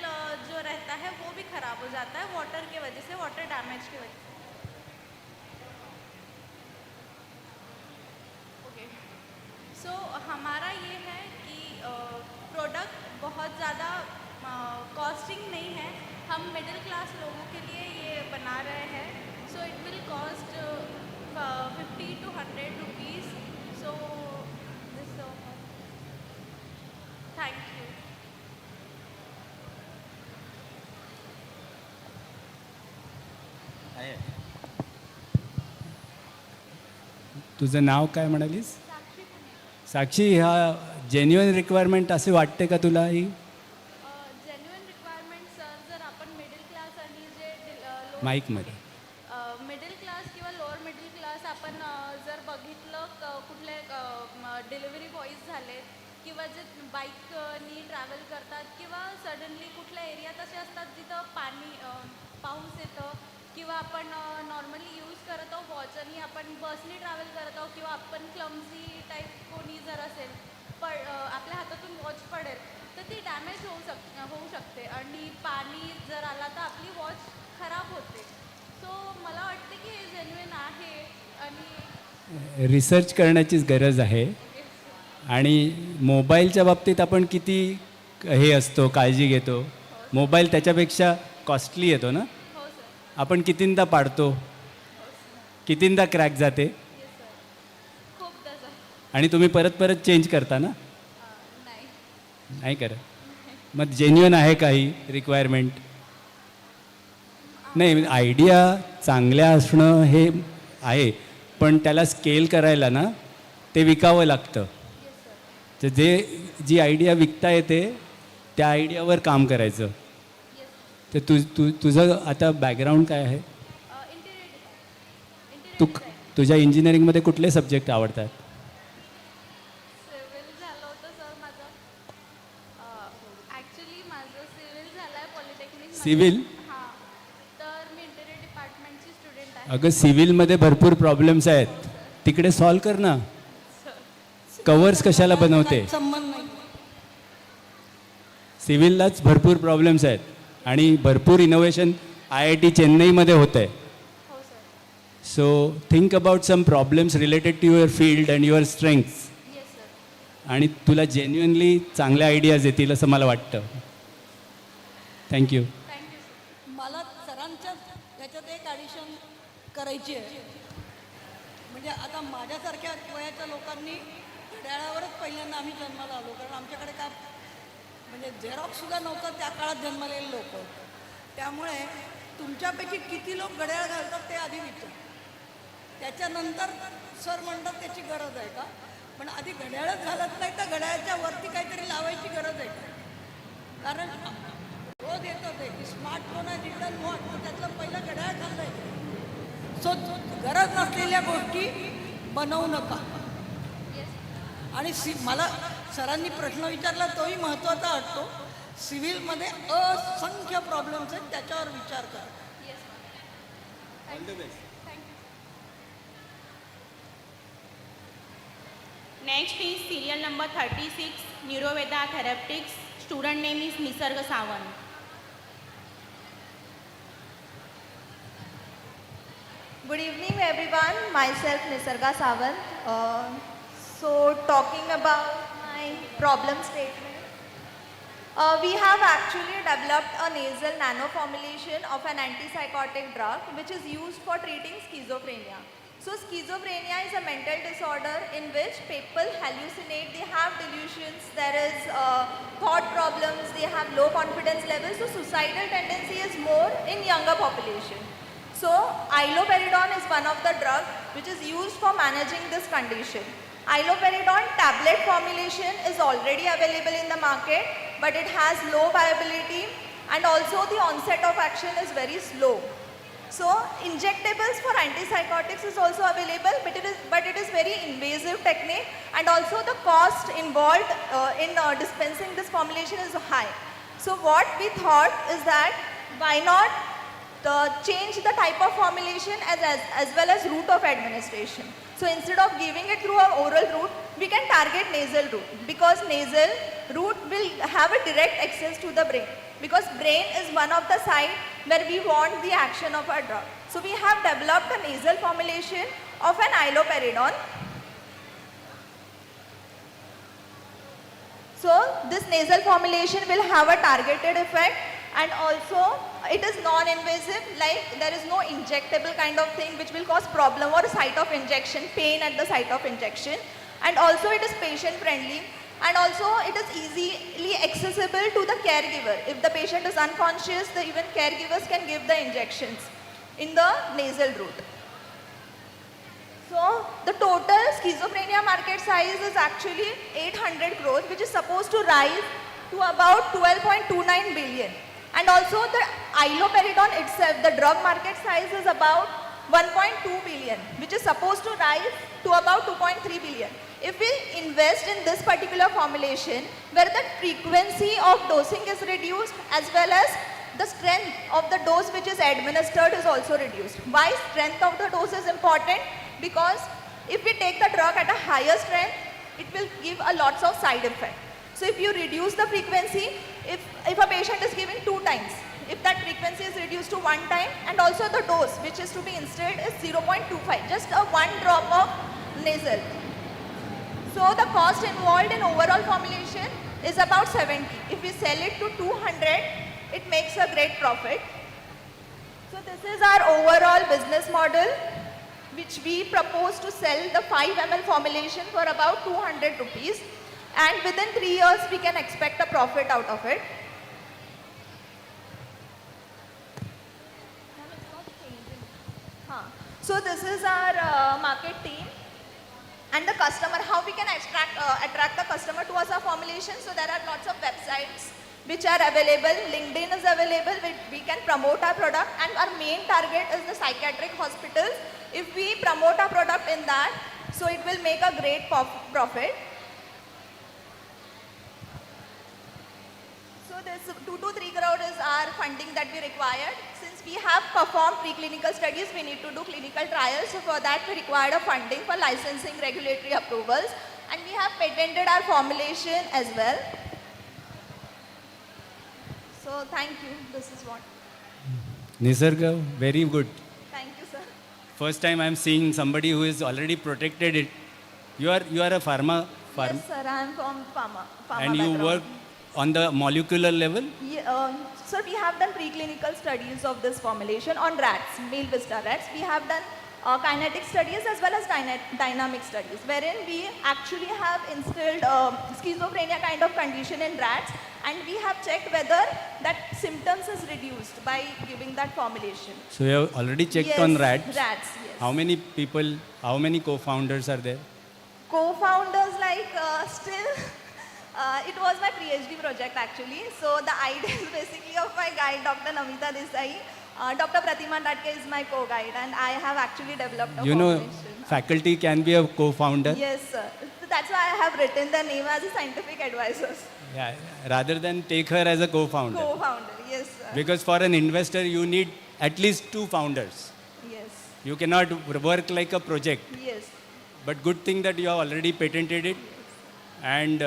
D: जो रहता है वो भी ख़राब हो जाता है वाटर की वजह से, वाटर डैमेज की वजह से। ओके, सो हमारा ये है कि प्रोडक्ट बहुत ज़्यादा कॉस्टिंग नहीं है, हम मिडिल क्लास लोगों के लिए ये बना रहे हैं। So it will cost 50 to 100 rupees. So this thank you.
A: तुझं नाव काय म्हणालीस? साक्षी, ह्या जेन्युइन रिक्वायरमेंट असे वाटते का तुला? ही
D: जेन्युइन रिक्वायरमेंट सर, जर आपण मिडिल क्लास आणि जे
A: माईकमध्ये
D: बघितलं कुठले डिलिव्हरी बॉईज झालेत किंवा जे बाईकनी ट्रॅव्हल करतात किंवा सडनली कुठल्या एरियात असे असतात जिथं पाऊस येतं किंवा आपण नॉर्मली यूज करत आहोत वॉच आणि आपण बसनी ट्रॅव्हल करत आहोत किंवा आपण क्लमझी टाईप कोणी जर असेल आपल्या हातातून वॉच पडेल तर ती डॅमेज होऊ शकते आणि पाणी जर आला तर आपली वॉच खराब होते. सो मला वाटते की हे जेन्युइन आहे आणि
A: रिसर्च करण्याचीच गरज आहे. आणि मोबाईलच्या बाबतीत आपण किती हे असतो काळजी घेतो. मोबाईल त्याच्यापेक्षा कॉस्टली येतो ना. आपण कितींदा पाडतो, कितींदा क्रॅक जाते आणि तुम्ही परत परत चेंज करता ना. नाही करत. मग जेन्युइन आहे काही रिक्वायरमेंट नाही. आयडिया चांगल्या असणं हे आहे पण त्याला स्केल करायला ना ते विकावं लागतं. तर जी आयडिया विकता येते त्या आयडियावर काम करायचं. तर तुझं आता बॅकग्राऊंड काय आहे. तुझ्या इंजिनिअरिंगमध्ये कुठले सब्जेक्ट आवडतात.
D: सिव्हिल झालं होतं सर माझं. ॲक्च्युली माझं सिव्हिल झालं आहे पॉलिटेक्निक.
A: सिव्हिल.
D: हां तर मी इंटेरियर डिपार्टमेंटची स्टुडंट आहे.
A: अगं सिव्हिलमध्ये भरपूर प्रॉब्लेम्स आहेत तिकडे सॉल्व कर ना. कवर्स कशाला बनवते. सिव्हिललाच भरपूर प्रॉब्लेम्स आहेत आणि भरपूर इनोव्हेशन IIT चेन्नईमध्ये होतं आहे. So think about some problems related to your field and your strengths आणि तुला जेन्युइनली चांगल्या आयडियाज येतील असं मला वाटतं. थँक्यू.
Q: मला सरांच्या याच्यात एक ॲडिशन करायची आहे. म्हणजे आता माझ्यासारख्या वयाच्या लोकांनी घड्याळावरच पहिल्यांदा आम्ही जन्माला आलो कारण आमच्याकडे काय म्हणजे झेरॉक्ससुद्धा नव्हतं त्या काळात जन्मलेले लोक. त्यामुळे तुमच्यापैकी किती लोक घड्याळ घालतात ते आधी विचार. त्याच्यानंतर सर म्हणतात त्याची गरज आहे का. पण आधी घड्याळच घालत नाही तर घड्याळाच्या वरती काहीतरी लावायची गरज आहे का. कारण रोज येतं ते की स्मार्टफोन आहे डिजिटल वॉच तर त्यातलं पहिलं घड्याळ घाललंय. सो गरज नसलेल्या गोष्टी बनवू नका. आणि मला सरांनी प्रश्न विचारला तोही महत्त्वाचा वाटतो. सिव्हिलमध्ये असंख्य प्रॉब्लेम्स आहेत त्याच्यावर विचार करा.
N: Next is serial number 36 Neurovveda Therapeutics. Student name is Nisarg Sawant.
E: Good evening everyone, myself Nisarga Sawant. So talking about my problem statement, we have actually developed a nasal nano formulation of an antipsychotic drug which is used for treating schizophrenia. So schizophrenia is a mental disorder in which people hallucinate, they have delusions, there is thought problems, they have low confidence levels, so suicidal tendency is more in younger population. So iloperidone is one of the drugs which is used for managing this condition. Iloperidone tablet formulation is already available in the market, but it has low viability and also the onset of action is very slow. So injectables for antipsychotics is also available, but it is very invasive technique and also the cost involved in dispensing this formulation is high. So what we thought is that why not change the type of formulation as well as route of administration. So instead of giving it through our oral route, we can target nasal route because nasal route will have a direct access to the brain because brain is one of the site where we want the action of our drug. So we have developed a nasal formulation of an iloperidone. So this nasal formulation will have a targeted effect and also it is non-invasive, like there is no injectable kind of thing which will cause problem or site of injection, pain at the site of injection, and also it is patient friendly and also it is easily accessible to the caregiver. If the patient is unconscious, even caregivers can give the injections in the nasal route. So the total schizophrenia market size is actually 800 crores, which is supposed to rise to about 12.29 billion. And also the iloperidone itself, the drug market size is about
U: 1.2 billion, which is supposed to rise to about 2.3 billion. If we invest in this particular formulation, where the frequency of dosing is reduced as well as the strength of the dose which is administered is also reduced. Why strength of the dose is important? Because if we take the drug at a higher strength, it will give a lots of side effect. So if you reduce the frequency, if a patient is given 2 times, if that frequency is reduced to 1 time, and also the dose which is to be instilled is 0.25, just a 1 drop of nasal. So the cost involved in overall formulation is about 70. If we sell it to 200, it makes a great profit. So this is our overall business model, which we propose to sell the 5 ml formulation for about 200 rupees. And within 3 years, we can expect a profit out of it. So this is our market team. And the customer, how we can attract the customer towards our formulation. So there are lots of websites which are available. LinkedIn is available. We can promote our product, and our main target is the psychiatric hospitals. If we promote our product in that, so it will make a great profit. So this 2 to 3 crore is our funding that we required. Since we have performed preclinical studies, we need to do clinical trials. So for that, we required a funding for licensing, regulatory approvals, and we have patented our formulation as well. So thank you. This is what.
A: Nisarga, very good.
U: Thank you, sir.
A: First time I'm seeing somebody who is already protected it. You are a pharma.
U: Yes, sir. I am from pharma
A: And you
U: background.
A: work on the molecular level?
U: Yeah, sir, we have done preclinical studies of this formulation on rats, male vista rats. We have done kinetic studies as well as dynamic studies, wherein we actually have instilled schizophrenia kind of condition in rats, and we have checked whether that symptoms is reduced by giving that formulation.
A: So you have already checked
U: Yes,
A: on rats?
U: Rats, yes.
A: How many people, how many co-founders are there?
U: Co-founders, like still, it was my PhD project actually. So the idea is basically of my guide, Dr. Namita Desai. Dr. Pratima Tatke is my co-guide, and I have actually developed a
A: You know,
U: formulation.
A: faculty can be a co-founder.
U: Yes, sir. So that's why I have written the name as a scientific advisor.
A: Yeah, rather than take her as a co-founder.
U: Co-founder, yes, sir.
A: Because for an investor, you need at least 2 founders.
U: Yes.
A: You cannot work like a project.
U: Yes.
A: But good thing that you have already patented it. And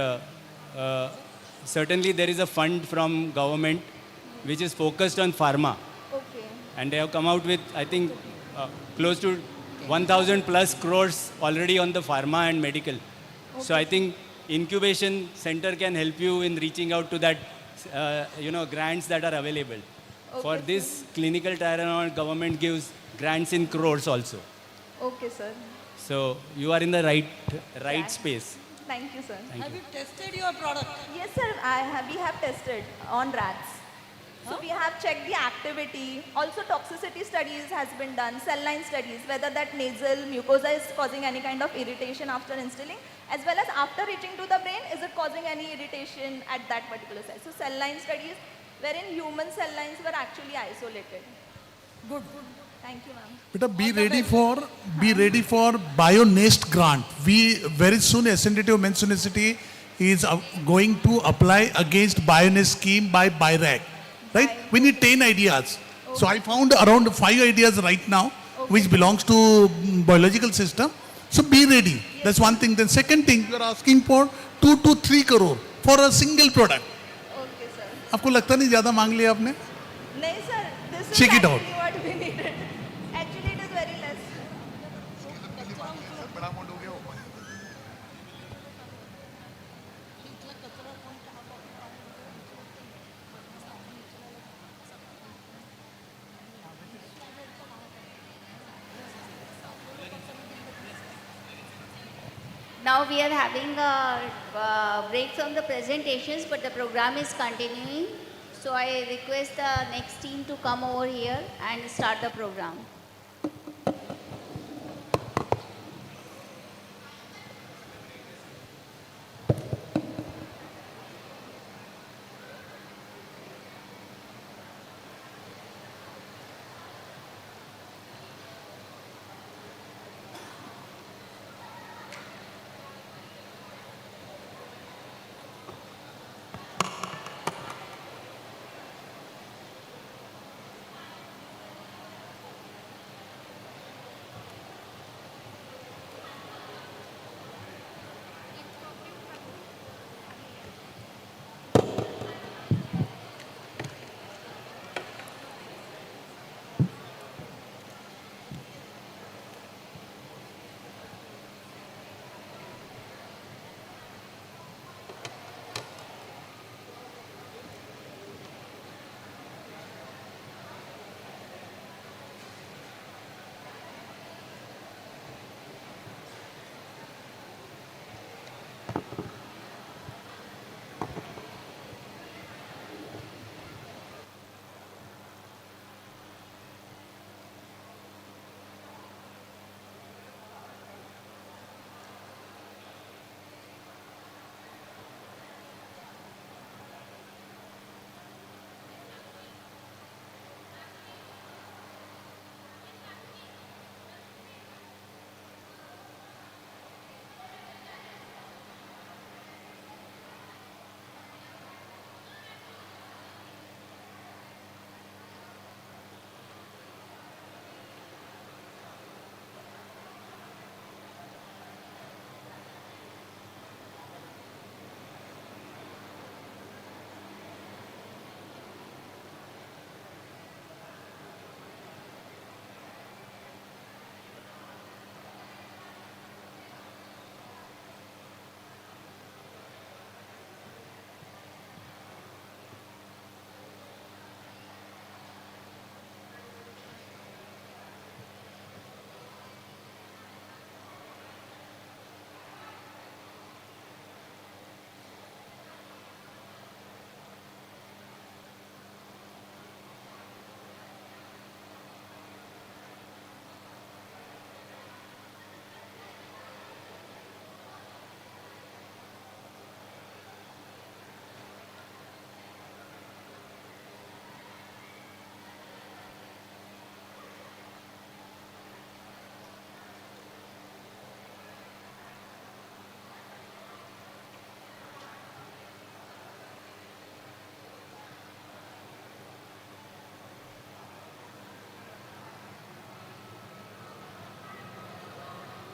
A: certainly there is a fund from government which is focused on pharma.
U: Okay.
A: And they have come out with, I think, close to 1,000 plus crores already on the pharma and medical. So I think incubation center can help you in reaching out to that, grants that are available. For this clinical trial, government gives grants in crores also.
U: Okay, sir.
A: So you are in the right space.
U: Thank you, sir.
A: Thank
U: have
A: you.
U: you tested your product? Yes, sir. We have tested on rats. So we have checked the activity. Also toxicity studies has been done, cell line studies, whether that nasal mucosa is causing any kind of irritation after instilling, as well as after reaching to the brain, is it causing any irritation at that particular site. So cell line studies, wherein human cell lines were actually isolated.
Q: Good.
U: Thank you, ma'am.
P: Beta, be ready for BioNest grant. We very soon SNDTWU Men's University is going to apply against BioNest scheme by BIRAC. Right? We need 10 ideas. Okay. So I found around 5 ideas right now, which belongs to biological system. So be ready. Yes. That's one thing. Then second thing, you are asking for 2 to 3 crore for a single product.
U: Okay, sir.
P: आपको लगता नहीं ज़्यादा मांग लिया आपने?
U: नहीं, sir. This is
P: Check it out.
U: actually what we needed. Actually, it is very less.
C: Now we are having a break from the presentations, but the program is continuing. So I request the next team to come over here and start the program.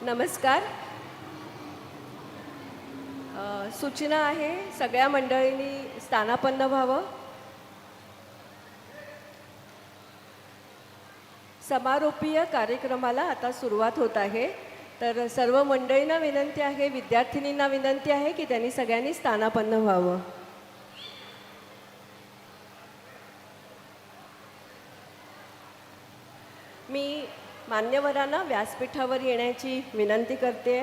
B: नमस्कार. सूचना आहे सगळ्या मंडळींनी स्थानापन्न व्हावं. समारोपीय कार्यक्रमाला आता सुरुवात होत आहे. तर सर्व मंडळींना विनंती आहे, विद्यार्थिनींना विनंती आहे की त्यांनी सगळ्यांनी स्थानापन्न व्हावं. मी मान्यवरांना व्यासपीठावर येण्याची विनंती करते.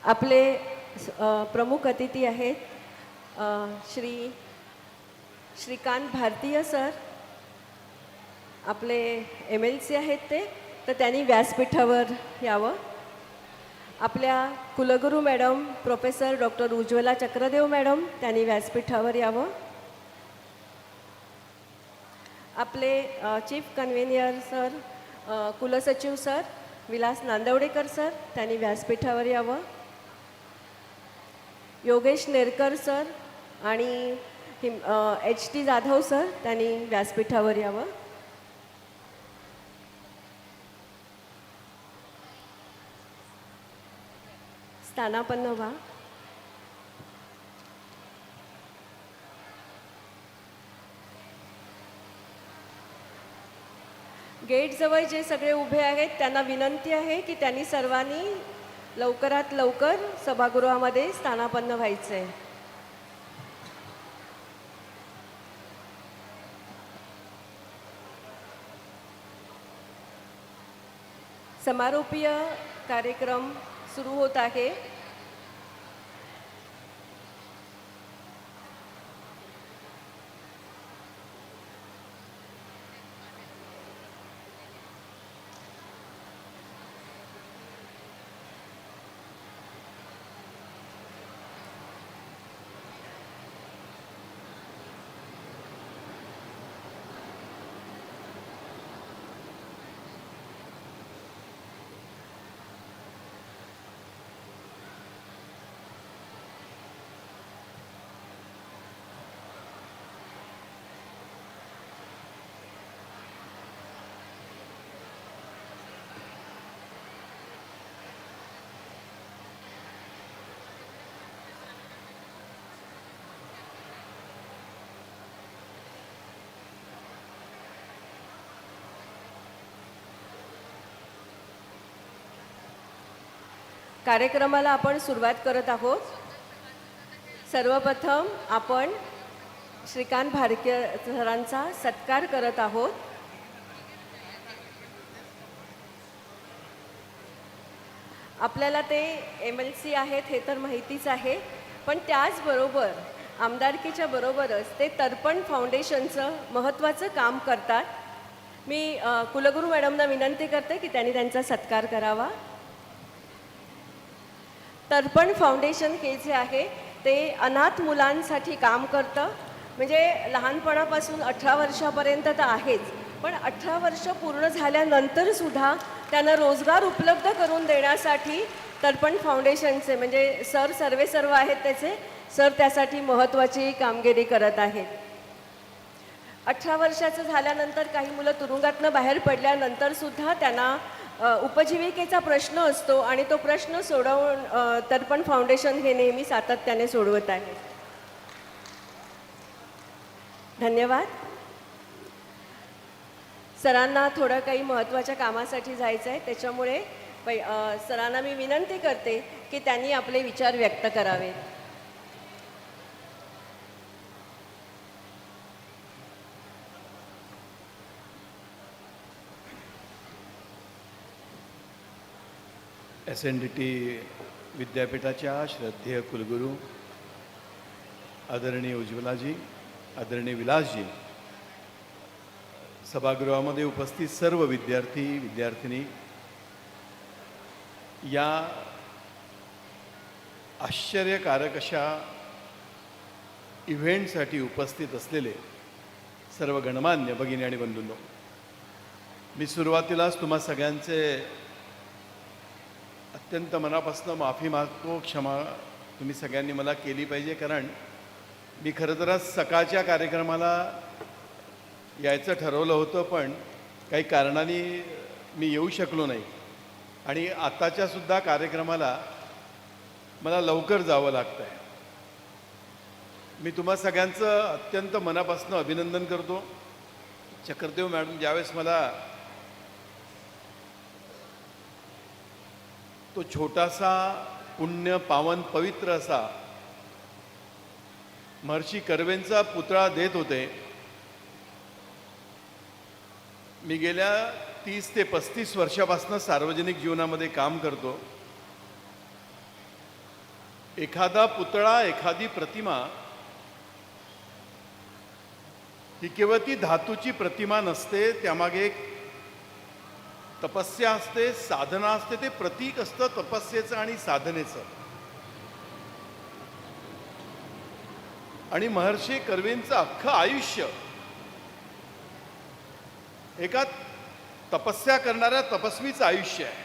B: आपले प्रमुख अतिथी आहेत श्रीकांत भारतीय सर. आपले MLC आहेत ते, तर त्यांनी व्यासपीठावर यावं. आपल्या कुलगुरू madam professor doctor Ujjwala Chakradeo madam, त्यांनी व्यासपीठावर यावं. आपले चीफ कन्व्हेनियर सर, कुलसचिव सर विलास नांदवडेकर सर, त्यांनी व्यासपीठावर यावं. योगेश नेरकर सर आणि HT जाधव सर, त्यांनी व्यासपीठावर यावं. स्थानापन्न व्हा. गेटजवळ जे सगळे उभे आहेत त्यांना विनंती आहे की त्यांनी सर्वांनी लवकरात लवकर सभागृहामध्ये स्थानापन्न व्हायचे आहे. समारोपीय कार्यक्रम सुरू होत आहे. कार्यक्रमाला आपण सुरुवात करत आहोत. सर्वप्रथम आपण श्रीकांत भारतीय सरांचा सत्कार करत आहोत. आपल्याला ते MLC आहेत हे तर माहितीच आहे, पण त्याचबरोबर आमदारकीच्या बरोबरच ते तर्पण फाउंडेशनचं महत्त्वाचं काम करतात. मी कुलगुरू मॅडमना विनंती करते की त्यांनी त्यांचा सत्कार करावा. तर्पण फाउंडेशन हे जे आहे ते अनाथ मुलांसाठी काम करतं. म्हणजे लहानपणापासून 18 वर्षापर्यंत तर आहेच, पण 18 वर्ष पूर्ण झाल्यानंतरसुद्धा त्यांना रोजगार उपलब्ध करून देण्यासाठी तर्पण फाउंडेशनचे म्हणजे सर्व आहेत त्याचे सर त्यासाठी महत्त्वाची कामगिरी करत आहेत. 18 वर्षाचं झाल्यानंतर काही मुलं तुरुंगातनं बाहेर पडल्यानंतरसुद्धा त्यांना उपजीविकेचा प्रश्न असतो आणि तो प्रश्न सोडवून तर्पण फाउंडेशन हे नेहमी सातत्याने सोडवत आहे. धन्यवाद. सरांना थोडं काही महत्त्वाच्या कामासाठी जायचं आहे, त्याच्यामुळे सरांना मी विनंती करते की त्यांनी आपले विचार व्यक्त करावेत.
V: SNDT विद्यापीठाच्या श्रद्धेय कुलगुरू आदरणीय उज्ज्वलाजी, आदरणीय विलासजी, सभागृहामध्ये उपस्थित सर्व विद्यार्थी विद्यार्थिनी, या आश्चर्यकारक अशा इव्हेंटसाठी उपस्थित असलेले सर्व गणमान्य भगिनी आणि बंधूंनो, मी सुरुवातीलाच तुम्हा सगळ्यांचे अत्यंत मनापासून माफी मागतो. क्षमा तुम्ही सगळ्यांनी मला केली पाहिजे, कारण मी खरं तर सकाळच्या कार्यक्रमाला यायचं ठरवलं होतं, पण काही कारणाने मी येऊ शकलो नाही आणि आताच्या सुद्धा कार्यक्रमाला मला लवकर जावं लागतं आहे. मी तुम्हा सगळ्यांचं अत्यंत मनापासून अभिनंदन करतो. चक्रदेव मॅडम ज्यावेळेस मला तो छोटासा पुण्य पावन पवित्र असा महर्षी कर्वेंचा पुतळा देत होते, मी गेल्या 30 ते 35 वर्षापासून सार्वजनिक जीवनामध्ये काम करतो. एखादा पुतळा, एखादी प्रतिमा ही केवळ ती धातूची प्रतिमा नसते, त्यामागे एक तपस्या असते, साधना असते. ते प्रतीक असतं तपस्येचं आणि साधनेचं. आणि महर्षी कर्वेंचं अख्खं आयुष्य एका तपस्या करणाऱ्या तपस्वीचं आयुष्य आहे.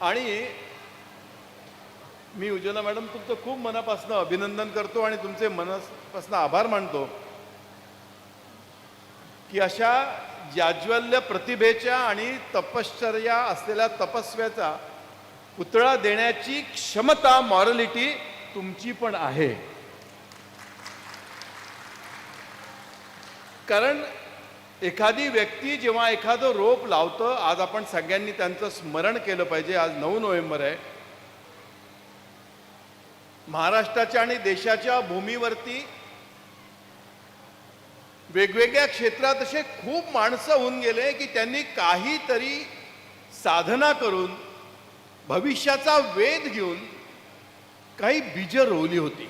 V: आणि मी उज्ज्वला मॅडम तुमचं खूप मनापासून अभिनंदन करतो आणि तुमचे मनापासून आभार मानतो की अशा जाज्वल्य प्रतिभेच्या आणि तपश्चर्या असलेल्या तपस्व्याचा पुतळा देण्याची क्षमता, मॉरलिटी तुमची पण आहे. कारण एखादी व्यक्ती जेव्हा एखादं रोप लावतं, आज आपण सगळ्यांनी त्यांचं स्मरण केलं पाहिजे. आज 9 नोव्हेंबर आहे. महाराष्ट्राच्या आणि देशाच्या भूमीवरती वेगवेगळ्या क्षेत्रात असे खूप माणसं होऊन गेले की त्यांनी काहीतरी साधना करून भविष्याचा वेध घेऊन काही बीज रोवली होती.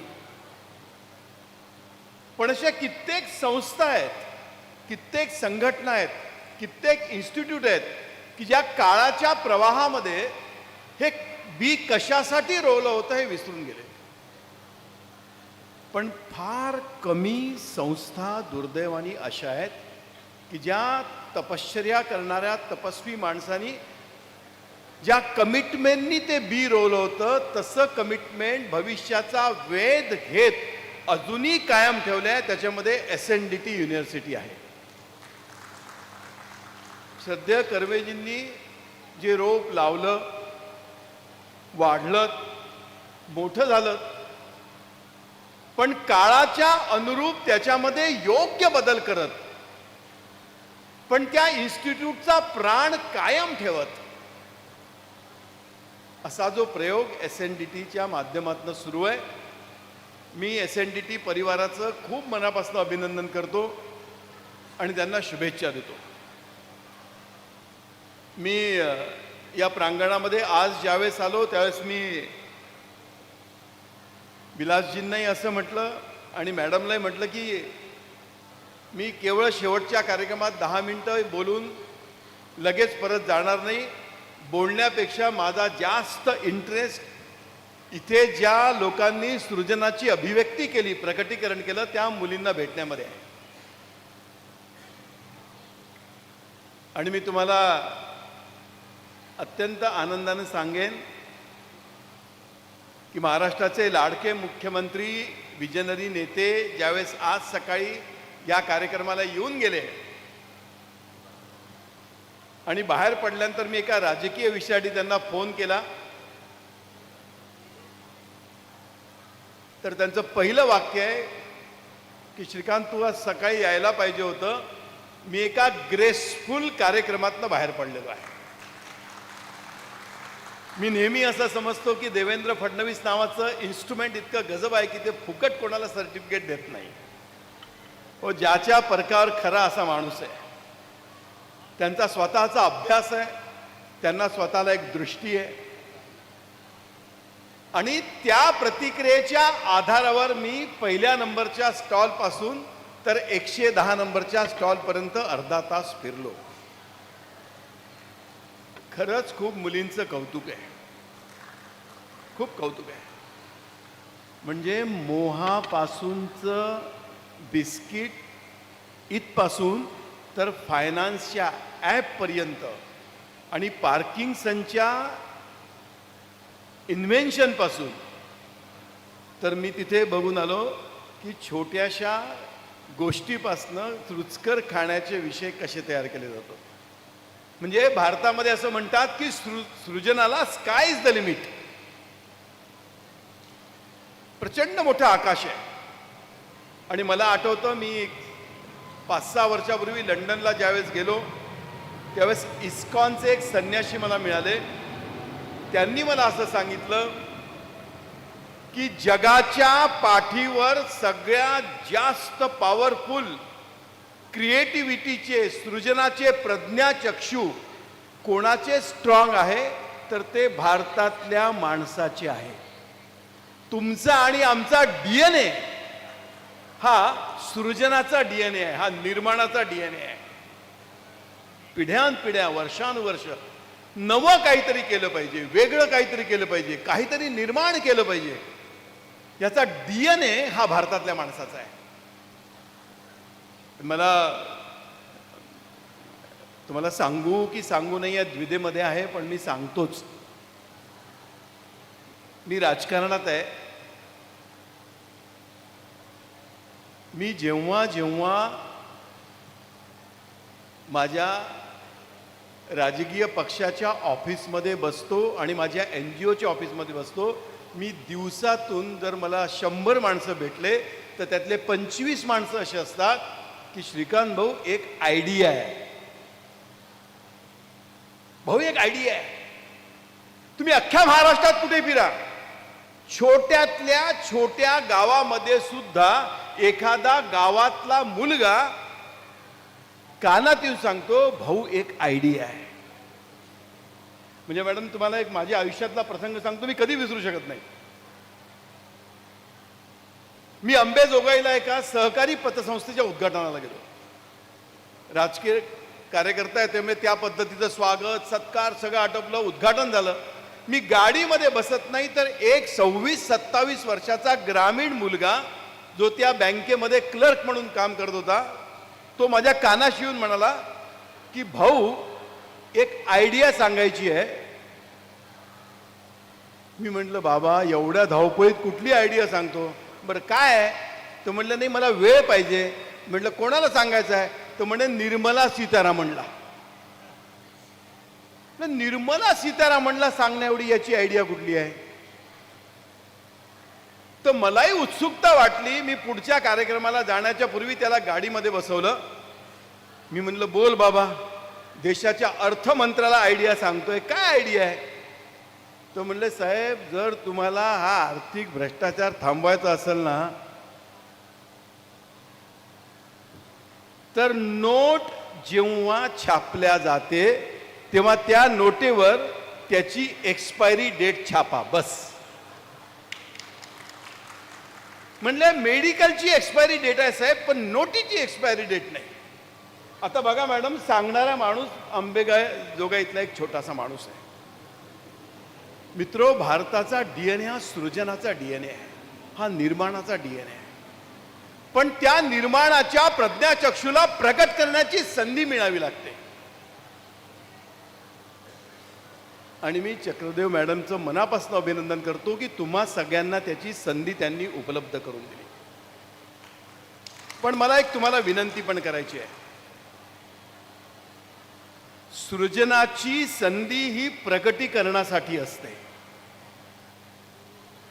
V: पण अशा कित्येक संस्था आहेत, कित्येक संघटना आहेत, कित्येक इन्स्टिट्यूट आहेत की ज्या काळाच्या प्रवाहामध्ये हे बी कशासाठी रोवलं होतं हे विसरून गेले. पण फार कमी संस्था दुर्दैवाने अशा आहेत की ज्या तपश्चर्या करणाऱ्या तपस्वी माणसांनी ज्या कमिटमेंटनी ते बी रोवलं होतं, तसं कमिटमेंट भविष्याचा वेध घेत अजूनही कायम ठेवलं आहे. त्याच्यामध्ये SNDT युनिव्हर्सिटी आहे. श्रद्धेय कर्वेजींनी जे रोप लावलं, वाढलं, मोठं झालं, पण काळाच्या अनुरूप त्याच्यामध्ये योग्य बदल करत, पण त्या इन्स्टिट्यूटचा प्राण कायम ठेवत असा जो प्रयोग SNDTच्या माध्यमातून सुरू आहे. मी SNDT परिवाराचं खूप मनापासून अभिनंदन करतो आणि त्यांना शुभेच्छा देतो. मी या प्रांगणामध्ये आज ज्यावेळेस आलो त्यावेळेस मी विलासजींनाही असं म्हटलं आणि मॅडमलाही म्हटलं की मी केवळ शेवटच्या कार्यक्रमात 10 मिनिटं बोलून लगेच परत जाणार नाही. बोलण्यापेक्षा माझा जास्त इंटरेस्ट इथे ज्या लोकांनी सृजनाची अभिव्यक्ती केली, प्रकटीकरण केलं, त्या मुलींना भेटण्यामध्ये आहे. आणि मी तुम्हाला अत्यंत आनंदाने सांगेन की महाराष्ट्राचे लाडके मुख्यमंत्री, विजनरी नेते ज्यावेळेस आज सकाळी या कार्यक्रमाला येऊन गेले आणि बाहेर पडल्यानंतर मी एका राजकीय विषयासाठी त्यांना फोन केला, तर त्यांचं पहिलं वाक्य आहे की श्रीकांत तू आज सकाळी यायला पाहिजे होतं, मी एका ग्रेसफुल कार्यक्रमातनं बाहेर पडलेलो आहे. मी नेहमी असं समजतो की देवेंद्र फडणवीस नावाचं इन्स्ट्रुमेंट इतकं गजब आहे की ते फुकट कोणाला सर्टिफिकेट देत नाही. हो, ज्याच्या परकावर खरा असा माणूस आहे. त्यांचा स्वतःचा अभ्यास आहे, त्यांना स्वतःला एक दृष्टी आहे आणि त्या प्रतिक्रियेच्या आधारावर मी पहिल्या नंबरच्या स्टॉलपासून तर 110 नंबरच्या स्टॉलपर्यंत अर्धा तास फिरलो. खरंच खूप मुलींचं कौतुक आहे, खूप कौतुक आहे. म्हणजे मोहापासूनचं बिस्किट इथपासून तर फायनान्सच्या ॲपपर्यंत आणि पार्किंग्सच्या इन्व्हेन्शनपासून तर मी तिथे बघून आलो की छोट्याशा गोष्टीपासनं रुचकर खाण्याचे विषय कसे तयार केले जातात. म्हणजे भारतामध्ये असं म्हणतात की सृजनाला स्काय इज द लिमिट. प्रचंड मोठं आकाश आहे. आणि मला आठवतं मी 5-6 वर्षापूर्वी लंडनला ज्यावेळेस गेलो त्यावेळेस इस्कॉनचे एक संन्यासी मला मिळाले. त्यांनी मला असं सांगितलं की जगाच्या पाठीवर सगळ्यात जास्त पॉवरफुल क्रिएटिव्हिटीचे, सृजनाचे प्रज्ञाचक्षू कोणाचे स्ट्रॉंग आहे तर ते भारतातल्या माणसाचे आहे. तुमचा आणि आमचा DNA हा सृजनाचा DNA आहे, हा निर्माणाचा DNA आहे. पिढ्यानपिढ्या, वर्षानुवर्ष नवं काहीतरी केलं पाहिजे, वेगळं काहीतरी केलं पाहिजे, काहीतरी निर्माण केलं पाहिजे, याचा DNA हा भारतातल्या माणसाचा आहे. मला तुम्हाला सांगू की सांगू नाही या द्विधेमध्ये आहे, पण मी सांगतोच. मी राजकारणात आहे. मी जेव्हा जेव्हा माझ्या राजकीय पक्षाच्या ऑफिसमध्ये बसतो आणि माझ्या NGOच्या ऑफिसमध्ये बसतो, मी दिवसातून जर मला 100 माणसं भेटले तर त्यातले 25 माणसं असे असतात की श्रीकांत भाऊ एक आयडिया आहे, भाऊ एक आयडिया आहे. तुम्ही अख्ख्या महाराष्ट्रात कुठे फिरा, छोट्यातल्या छोट्या गावामध्ये सुद्धा एखादा गावातला मुलगा कानात येऊन सांगतो भाऊ एक आयडिया आहे. म्हणजे मॅडम तुम्हाला एक माझ्या आयुष्यातला प्रसंग सांगतो, मी कधी विसरू शकत नाही. मी अंबेजोगाईला एका सहकारी पतसंस्थेच्या उद्घाटनाला गेलो. राजकीय कार्यकर्ता आहे त्यामुळे त्या पद्धतीचं स्वागत सत्कार सगळं आटोपलं, उद्घाटन झालं. मी गाडीमध्ये बसत नाही तर एक 26-27 वर्षाचा ग्रामीण मुलगा जो त्या बँकेमध्ये क्लर्क म्हणून काम करत होता, तो माझ्या कानाशी येऊन म्हणाला की भाऊ एक आयडिया सांगायची आहे. मी म्हटलं बाबा एवढ्या धावपळीत कुठली आयडिया सांगतो, बरं काय आहे? तो म्हटलं नाही मला वेळ पाहिजे. म्हटलं कोणाला सांगायचं आहे? तो म्हणे निर्मला सीतारामनला. निर्मला सीतारामनला सांगण्या एवढी याची आयडिया कुठली आहे? तर मलाही उत्सुकता वाटली. मी पुढच्या कार्यक्रमाला जाण्याच्या पूर्वी त्याला गाडीमध्ये बसवलं. मी म्हणलं बोल बाबा, देशाच्या अर्थमंत्र्याला आयडिया सांगतोय, काय आयडिया आहे? तो म्हणले साहेब जर तुम्हाला हा आर्थिक भ्रष्टाचार थांबवायचा असेल ना तर नोट जेव्हा छापल्या जाते तेव्हा त्या नोटेवर त्याची एक्सपायरी डेट छापा बस. म्हणले मेडिकलची एक्सपायरी डेट आहे साहेब पण नोटीची एक्सपायरी डेट नाही. आता बघा मॅडम, सांगणारा माणूस अंबेजोगाईतला एक छोटासा माणूस आहे. मित्रो, भारताचा DNA हा सृजनाचा DNA आहे, हा निर्माणाचा DNA आहे. पण त्या निर्माणाच्या प्रज्ञाचक्षुला प्रकट करण्याची संधी मिळावी लागते. आणि मी चक्रदेव मॅडमचं मनापासून अभिनंदन करतो की तुम्हा सगळ्यांना त्याची संधी त्यांनी उपलब्ध करून दिली. पण मला एक तुम्हाला विनंती पण करायची आहे. सृजनाची संधी ही प्रकटीकरणासाठी असते,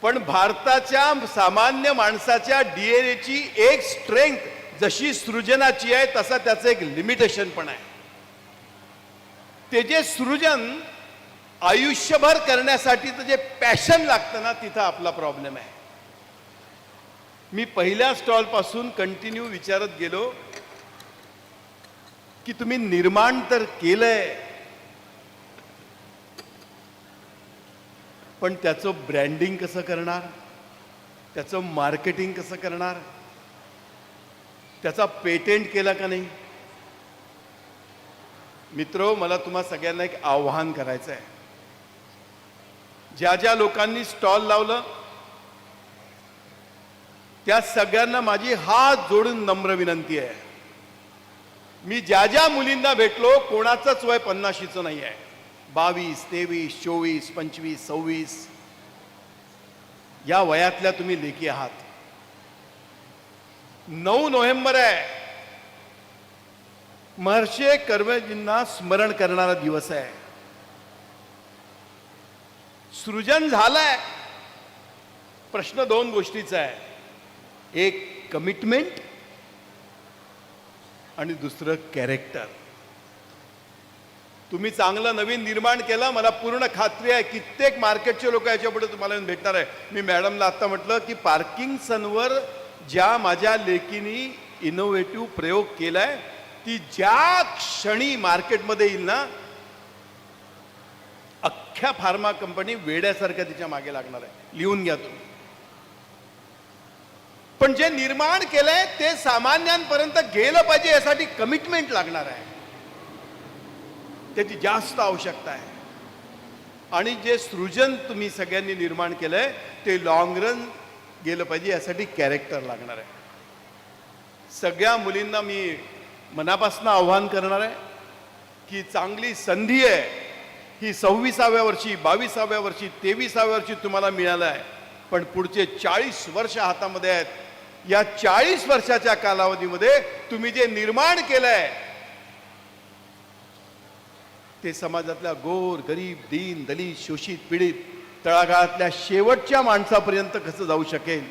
V: पण भारताच्या सामान्य माणसाच्या DNAची एक स्ट्रेंथ जशी सृजनाची आहे तसा त्याचं एक लिमिटेशन पण आहे. ते जे सृजन आयुष्यभर करण्यासाठीचं जे पॅशन लागतं ना तिथं आपला प्रॉब्लेम आहे. मी पहिल्या स्टॉलपासून कंटिन्यू विचारत गेलो की तुम्ही निर्माण तर केलंय पण त्याचं ब्रँडिंग कसं करणार, त्याचं मार्केटिंग कसं करणार, त्याचा पेटेंट केला का नाही. मित्रो, मला तुम्हा सगळ्यांना एक आव्हान करायचं आहे. ज्या ज्या लोकांनी स्टॉल लावलं त्या सगळ्यांना माझी हात जोडून नम्र विनंती आहे. मी ज्या ज्या मुलींना भेटलो कोणाचंच वय 50चं नाही आहे. 22, 23, 24, 25, 26 या वयातल्या तुम्ही लेकी आहात. 9 नोव्हेंबर आहे. महर्षी कर्मजींना स्मरण करणारा दिवस आहे. सृजन झालंय. प्रश्न दोन गोष्टीचा आहे. एक कमिटमेंट आणि दुसरं कॅरेक्टर. तुम्ही चांगलं नवीन निर्माण केलं. मला पूर्ण खात्री आहे कित्येक मार्केटचे लोक याच्यापुढे तुम्हाला येऊन भेटणार आहे. मी मॅडमला आता म्हटलं की पार्किन्सनवर ज्या माझ्या लेकीनी इनोव्हेटिव्ह प्रयोग केलाय ती ज्या क्षणी मार्केटमध्ये येईल ना अख्ख्या फार्मा कंपनी वेड्यासारख्या तिच्या मागे लागणार आहे. लिहून घ्या तुम्ही. पण जे निर्माण केलंय ते सामान्यांपर्यंत गेलं पाहिजे यासाठी कमिटमेंट लागणार आहे. त्याची जास्त आवश्यकता आहे. आणि जे सृजन तुम्ही सगळ्यांनी निर्माण केलंय ते लॉंग रन गेलं पाहिजे यासाठी कॅरेक्टर लागणार आहे. सगळ्या मुलींना मी मनापासून आव्हान करणार आहे की चांगली संधी आहे ही 26व्या वर्षी 22व्या वर्षी 23व्या वर्षी तुम्हाला मिळालं आहे. पण पुढचे 40 वर्ष हातामध्ये आहेत. या 40 वर्षाच्या कालावधीमध्ये तुम्ही जे निर्माण केलंय ते समाजातल्या गोर गरीब दीन दलित शोषित पीडित तळागाळातल्या शेवटच्या माणसापर्यंत कसं जाऊ शकेल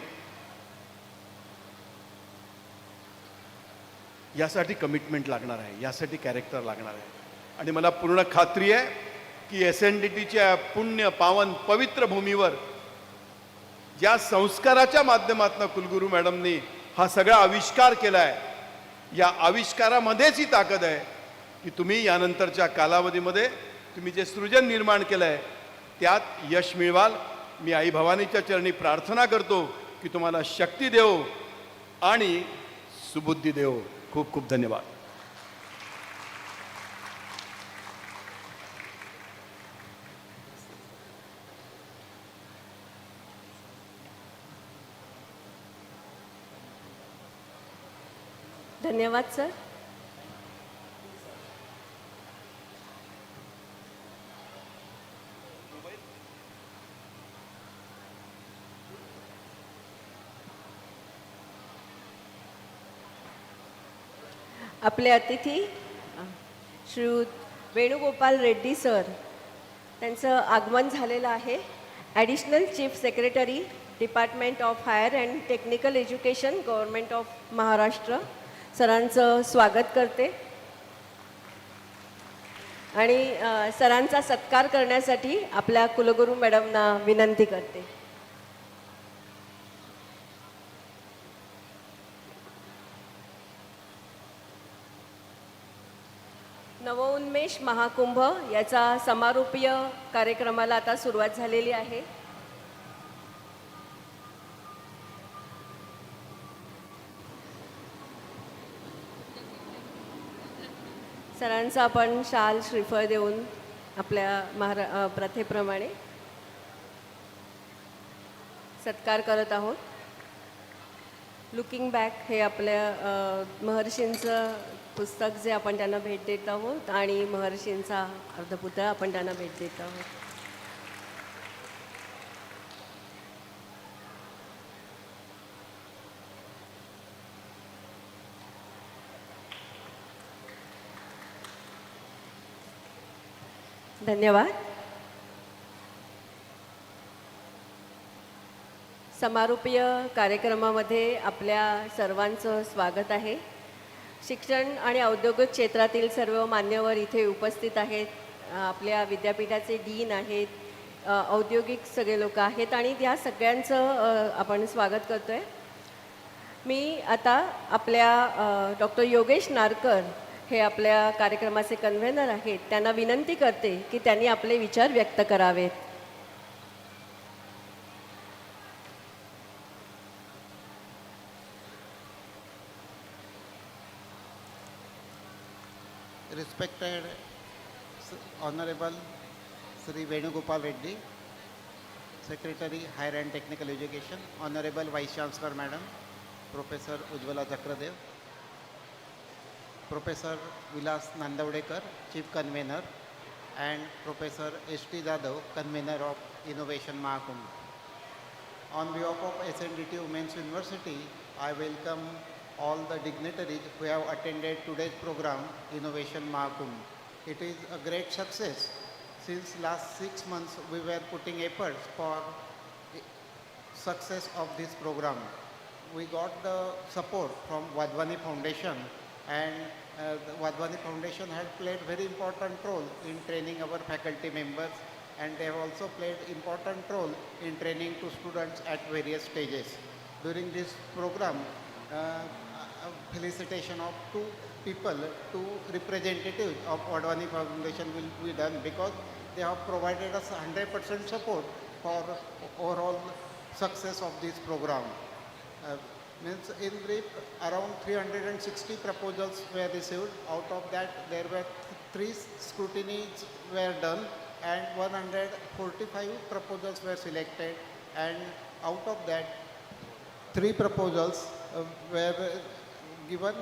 V: यासाठी कमिटमेंट लागणार आहे. यासाठी कॅरेक्टर लागणार आहे. आणि मला पूर्ण खात्री आहे की SNDTच्या पुण्य पावन पवित्र भूमीवर ज्या संस्काराच्या माध्यमातून कुलगुरू मॅडमनी हा सगळा आविष्कार केलाय या आविष्कारामध्येच ही ताकद आहे की तुम्ही यानंतरच्या कालावधीमध्ये तुम्ही जे सृजन निर्माण केलंय त्यात यश मिळवाल. मी आई भवानीच्या चरणी प्रार्थना करतो की तुम्हाला शक्ती देव आणि सुबुद्धी देव. खूप खूप धन्यवाद.
B: धन्यवाद सर. आपले अतिथी श्री वेणुगोपाल रेड्डी सर त्यांचं आगमन झालेलं आहे. Additional chief secretary department of higher and technical education government of Maharashtra सरांचं स्वागत करते आणि सरांचा सत्कार करण्यासाठी आपल्या कुलगुरू मॅडमना विनंती करते. नवोन्मेष महाकुंभ याचा समारोपीय कार्यक्रमाला आता सुरुवात झालेली आहे. सरांचा आपण शाल श्रीफळ देऊन आपल्या प्रथेप्रमाणे सत्कार करत आहोत. लुकिंग बॅक हे आपल्या महर्षींचं पुस्तक जे आपण त्यांना भेट देत आहोत आणि महर्षींचा अर्धपुतळा आपण त्यांना भेट देत आहोत. धन्यवाद. समारोपीय कार्यक्रमामध्ये आपल्या सर्वांचं स्वागत आहे. शिक्षण आणि औद्योगिक क्षेत्रातील सर्व मान्यवर इथे उपस्थित आहेत. आपल्या विद्यापीठाचे डीन आहेत, औद्योगिक सगळे लोक आहेत आणि या सगळ्यांचं आपण स्वागत करतो आहे. मी आता आपल्या डॉक्टर योगेश नारकर हे आपल्या कार्यक्रमाचे कन्व्हेनर आहेत त्यांना विनंती करते की त्यांनी आपले विचार व्यक्त करावेत.
F: Respected Honorable Sri Venugopal Reddy, Secretary Higher and Technical Education, Honorable Vice Chancellor Madam, Professor Ujjwala Chakradev, Professor Vilas Nandavdekar, Chief Convener, and Professor S.T. Jadhav, Convener of Innovation Mahakumbha. On behalf of SNDTWU Women's University, I welcome all the dignitaries who have attended today's program, Innovation Mahakumbha. It is a great success. Since last 6 months, we were putting efforts for success of this program. We got the support from Wadhwani Foundation, and the Wadhwani Foundation has played very important role in training our faculty members, and they have also played important role in training to students at various stages. During this program, felicitation of 2 people, 2 representatives of Wadhwani Foundation will be done, because they have provided us 100% support for overall success of this program. Means in brief, around 360 proposals were received. Out of that, there were 3 scrutinies were done, and 145 proposals were selected, and out of that 3 proposals were given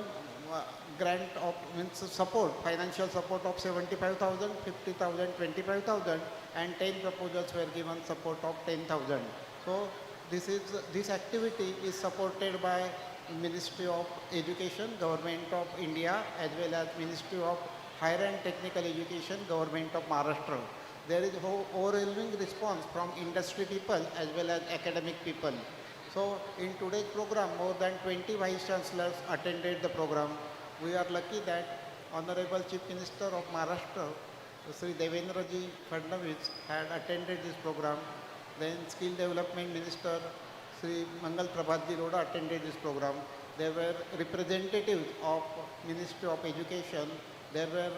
F: grant of support, financial support of 75,000, 50,000, 25,000, and 10 proposals were given support of 10,000. So this activity is supported by Ministry of Education, Government of India, as well as Ministry of Higher and Technical Education, Government of Maharashtra. There is overwhelming response from industry people as well as academic people. So in today's program, more than 20 Vice Chancellors attended the program. We are lucky that Honorable Chief Minister of Maharashtra, Sri Devendraji Fadnov had attended this program. Then Skill Development Minister, Sri Mangal Prabhatji Roda attended this program. There were representatives of Ministry of Education. There were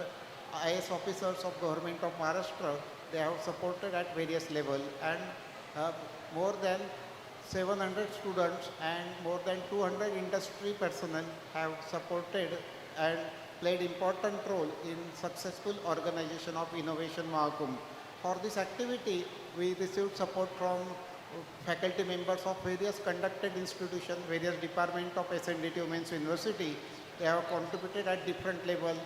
F: IS officers of Government of Maharashtra. They have supported at various levels, and more than 700 students and more than 200 industry personnel have supported and played important role in successful organization of Innovation Mahakumbha. For this activity, we received support from faculty members of various conducted institutions, various departments of SNDTWU Women's University. They have contributed at different levels.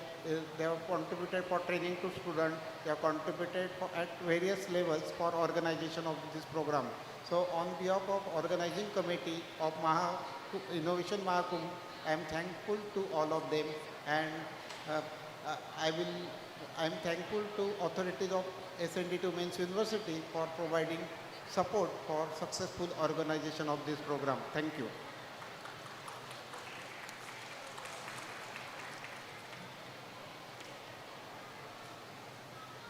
F: They have contributed for training to students. They have contributed at various levels for organization of this program. So on behalf of organizing committee of Innovation Mahakumbha, I am thankful to all of them, and I am thankful to authorities of SNDTWU Women's University for providing support for successful organization of this program. Thank you.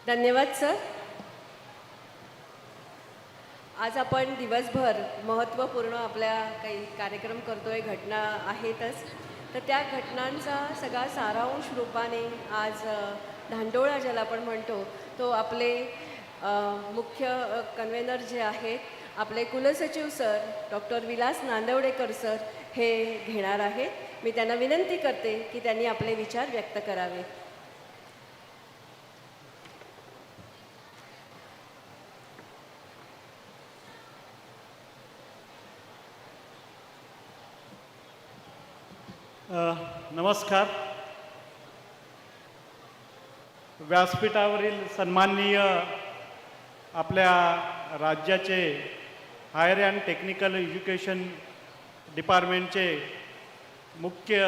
B: धन्यवाद sir. आज आपण दिवसभर महत्त्वपूर्ण आपल्या काही कार्यक्रम करतोय, घटना आहेतच, तर त्या घटनांचा सगळा सारांश रूपाने आज धांडोळा ज्याला आपण म्हणतो तो आपले मुख्य कन्व्हेनर जे आहेत, आपले कुलसचिव sir doctor Vilas Nandwadekar sir हे घेणार आहेत. मी त्यांना विनंती करते की त्यांनी आपले विचार व्यक्त करावे.
K: नमस्कार. व्यासपीठावरील सन्माननीय आपल्या राज्याचे हायर अँड टेक्निकल एज्युकेशन डिपार्टमेंटचे मुख्य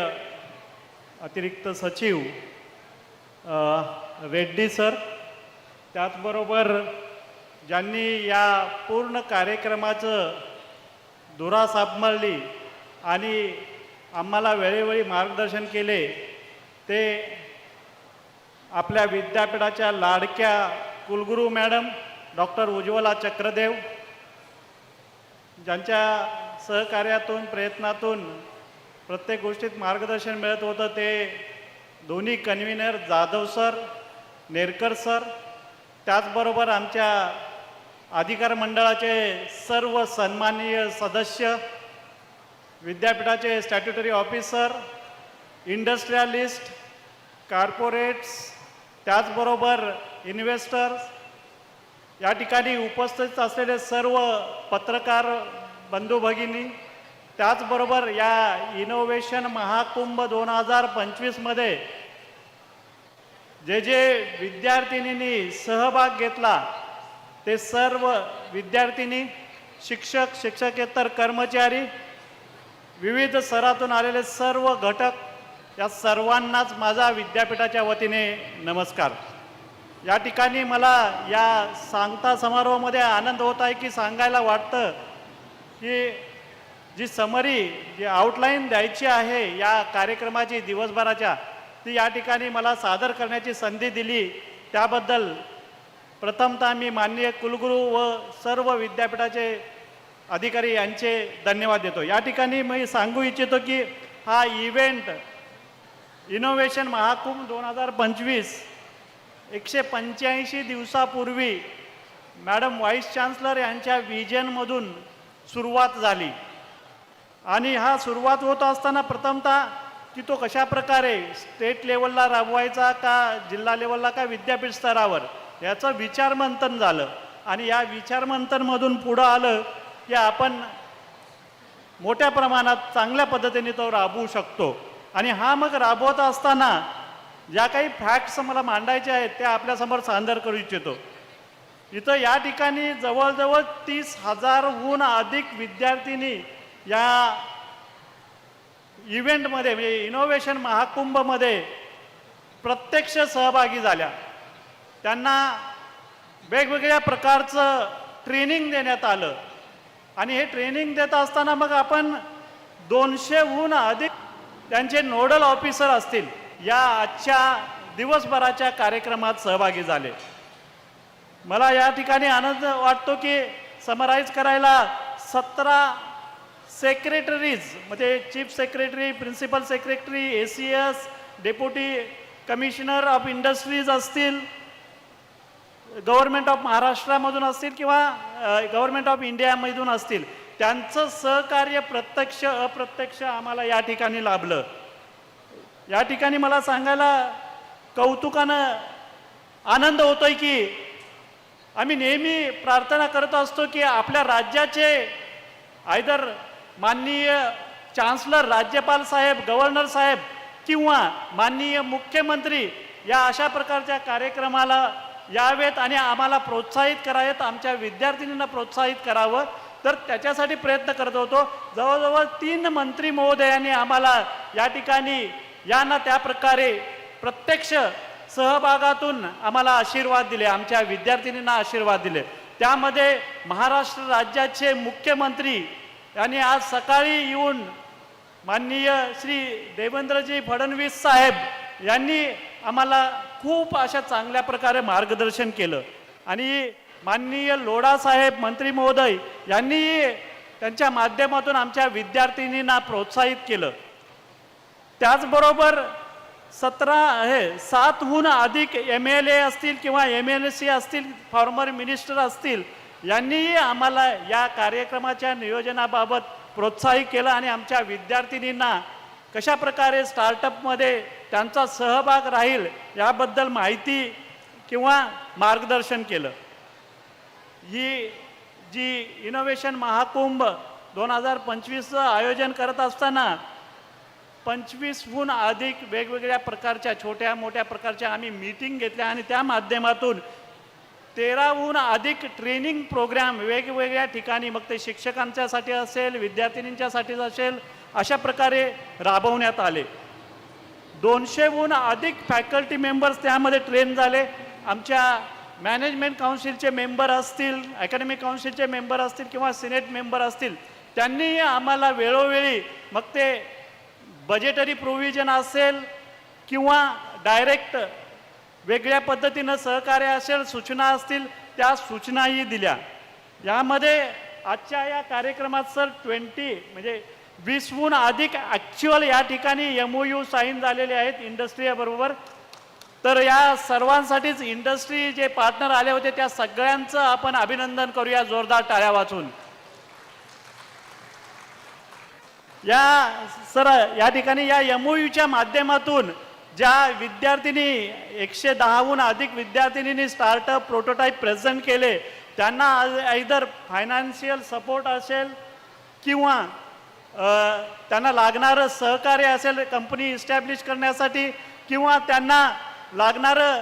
K: अतिरिक्त सचिव रेड्डी सर, त्याचबरोबर ज्यांनी या पूर्ण कार्यक्रमाचं धुरा सांभाळली आणि आम्हाला वेळोवेळी मार्गदर्शन केले, ते आपल्या विद्यापीठाच्या लाडक्या कुलगुरू मॅडम डॉक्टर उज्ज्वला चक्रदेव, ज्यांच्या सहकार्यातून प्रयत्नातून प्रत्येक गोष्टीत मार्गदर्शन मिळत होतं, ते दोन्ही convener Jadhav sir, Nerkar sir, त्याचबरोबर आमच्या अधिकार मंडळाचे सर्व सन्माननीय सदस्य, विद्यापीठाचे स्टॅट्युटरी ऑफिसर, इंडस्ट्रियलिस्ट, कॉर्पोरेट्स, त्याचबरोबर इन्व्हेस्टर्स, या ठिकाणी उपस्थित असलेले सर्व पत्रकार बंधू भगिनी, त्याचबरोबर या इनोव्हेशन महाकुंभ 2025मध्ये जे विद्यार्थिनींनी सहभाग घेतला ते सर्व विद्यार्थिनी, शिक्षक, शिक्षकेतर कर्मचारी, विविध स्तरातून आलेले सर्व घटक, या सर्वांनाच माझा विद्यापीठाच्या वतीने नमस्कार. या ठिकाणी मला या सांगता समारोहामध्ये आनंद होत आहे की सांगायला वाटतं की जी समरी, जी आउटलाईन द्यायची आहे या कार्यक्रमाची दिवसभराच्या, ती या ठिकाणी मला सादर करण्याची संधी दिली, त्याबद्दल प्रथमतः मी माननीय कुलगुरू व सर्व विद्यापीठाचे अधिकारी यांचे धन्यवाद देतो. या ठिकाणी मी सांगू इच्छितो की हा इव्हेंट इनोव्हेशन महाकुंभ 2025 185 दिवसापूर्वी मॅडम व्हाईस चान्सलर यांच्या विजनमधून सुरुवात झाली. आणि हा सुरुवात होत असताना प्रथमतः की तो कशा प्रकारे स्टेट लेवलला राबवायचा का जिल्हा लेवलला का विद्यापीठ स्तरावर, याचं विचारमंथन झालं. आणि या विचारमंथनमधून पुढं आलं की आपण मोठ्या प्रमाणात चांगल्या पद्धतीने तो राबवू शकतो. आणि हा मग राबवत असताना ज्या काही फॅक्ट्स मला मांडायचे आहेत त्या आपल्यासमोर सादर करू इच्छितो. इथं या ठिकाणी जवळजवळ 30,000हून अधिक विद्यार्थिनी या इव्हेंटमध्ये म्हणजे इनोव्हेशन महाकुंभमध्ये प्रत्यक्ष सहभागी झाल्या. त्यांना वेगवेगळ्या प्रकारचं ट्रेनिंग देण्यात आलं. आणि हे ट्रेनिंग देत असताना मग आपण 200हून अधिक त्यांचे नोडल ऑफिसर असतील या आजच्या दिवसभराच्या कार्यक्रमात सहभागी झाले. मला या ठिकाणी आनंद वाटतो की समराईज करायला 17 सेक्रेटरीज म्हणजे chief secretary, principal secretary, ACS, deputy commissioner of industries असतील, गव्हर्नमेंट ऑफ महाराष्ट्रामधून असतील किंवा गव्हर्नमेंट ऑफ इंडियामधून असतील, त्यांचं सहकार्य प्रत्यक्ष अप्रत्यक्ष आम्हाला या ठिकाणी लाभलं. या ठिकाणी मला सांगायला कौतुकानं आनंद होतोय की आम्ही नेहमी प्रार्थना करत असतो की आपल्या राज्याचे आयदर माननीय चान्सलर, राज्यपाल साहेब, गव्हर्नर साहेब किंवा माननीय मुख्यमंत्री या अशा प्रकारच्या कार्यक्रमाला यावेत आणि आम्हाला प्रोत्साहित करावेत, आमच्या विद्यार्थिनींना प्रोत्साहित करावं. तर त्याच्यासाठी प्रयत्न करत होतो. जवळजवळ 3 मंत्री महोदयांनी आम्हाला या ठिकाणी या ना त्या प्रकारे प्रत्यक्ष सहभागातून आम्हाला आशीर्वाद दिले, आमच्या विद्यार्थिनींना आशीर्वाद दिले. त्यामध्ये महाराष्ट्र राज्याचे मुख्यमंत्री यांनी आज सकाळी येऊन माननीय श्री देवेंद्रजी फडणवीस साहेब यांनी आम्हाला खूप अशा चांगल्या प्रकारे मार्गदर्शन केलं. आणि माननीय लोढा साहेब मंत्री महोदय यांनी त्यांच्या माध्यमातून आमच्या विद्यार्थिनींना प्रोत्साहित केलं. त्याचबरोबर 7हून अधिक MLA असतील किंवा MLC असतील, फॉर्मर मिनिस्टर असतील, यांनीही आम्हाला या कार्यक्रमाच्या नियोजनाबाबत प्रोत्साहित केलं आणि आमच्या विद्यार्थिनींना कशा प्रकारे स्टार्टअपमध्ये त्यांचा सहभाग राहील याबद्दल माहिती किंवा मार्गदर्शन केलं. ही जी इनोव्हेशन महाकुंभ 2025चं आयोजन करत असताना 25हून अधिक वेगवेगळ्या प्रकारच्या छोट्या मोठ्या प्रकारच्या आम्ही मीटिंग घेतल्या आणि त्या माध्यमातून 13हून अधिक ट्रेनिंग प्रोग्राम वेगवेगळ्या ठिकाणी, मग ते शिक्षकांच्यासाठी असेल, विद्यार्थिनींच्यासाठी असेल, अशा प्रकारे राबवण्यात आले. 200हून अधिक फॅकल्टी मेंबर्स त्यामध्ये ट्रेन झाले. आमच्या मॅनेजमेंट काउन्सिलचे मेंबर असतील, अकॅडमिक काउन्सिलचे मेंबर असतील किंवा सिनेट मेंबर असतील, त्यांनी आम्हाला वेळोवेळी मग ते बजेटरी प्रोव्हिजन असेल किंवा डायरेक्ट वेगळ्या पद्धतीनं सहकार्य असेल, सूचना असतील, त्या सूचनाही दिल्या. यामध्ये आजच्या या कार्यक्रमात सर 20हून अधिक ॲक्च्युअल या ठिकाणी MOU साईन झालेले आहेत इंडस्ट्रीबरोबर. तर या सर्वांसाठीच इंडस्ट्री जे पार्टनर आले होते त्या सगळ्यांचं आपण अभिनंदन करूया जोरदार टाळ्या वाजवून. या ठिकाणी या MOUच्या माध्यमातून ज्या विद्यार्थिनी 110हून अधिक विद्यार्थिनींनी स्टार्टअप प्रोटोटाईप प्रेझेंट केले, त्यांना आयदर फायनान्शियल सपोर्ट असेल किंवा त्यांना लागणारं सहकार्य असेल कंपनी इस्टॅब्लिश करण्यासाठी किंवा त्यांना लागणारं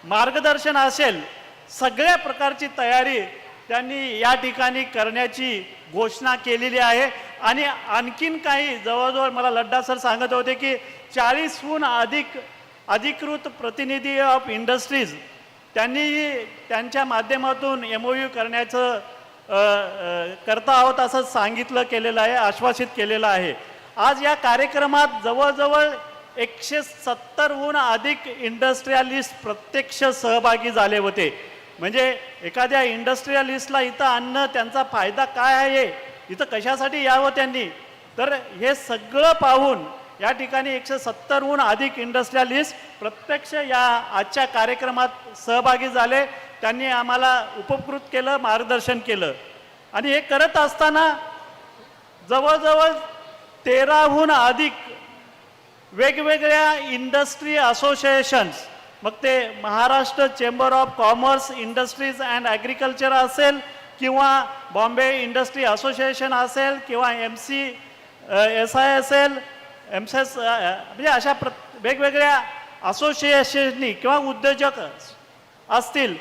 K: मार्गदर्शन असेल, सगळ्या प्रकारची तयारी त्यांनी या ठिकाणी करण्याची घोषणा केलेली आहे. आणि आणखीन काही जवळजवळ मला लड्डा सर सांगत होते की 40हून अधिक अधिकृत प्रतिनिधी ऑफ इंडस्ट्रीज त्यांनी त्यांच्या माध्यमातून MOU करण्याचं करता आहोत असं सांगितलं केलेलं आहे, आश्वासित केलेलं आहे. आज या कार्यक्रमात जवळजवळ 170हून अधिक इंडस्ट्रियलिस्ट प्रत्यक्ष सहभागी झाले होते. म्हणजे एखाद्या इंडस्ट्रियलिस्टला इथं आणणं त्यांचा फायदा काय आहे, इथं कशासाठी यावं त्यांनी, तर हे सगळं पाहून या ठिकाणी 170हून अधिक इंडस्ट्रियलिस्ट प्रत्यक्ष या आजच्या कार्यक्रमात सहभागी झाले. त्यांनी आम्हाला उपकृत केलं, मार्गदर्शन केलं. आणि हे करत असताना जवळजवळ 13हून अधिक वेगवेगळ्या इंडस्ट्री असोसिएशन्स, मग ते Maharashtra chamber of commerce industries and agriculture असेल किंवा बॉम्बे इंडस्ट्री असोसिएशन असेल किंवा SI असेल, MSS, म्हणजे अशा वेगवेगळ्या असोसिएशननी किंवा उद्योजक असतील,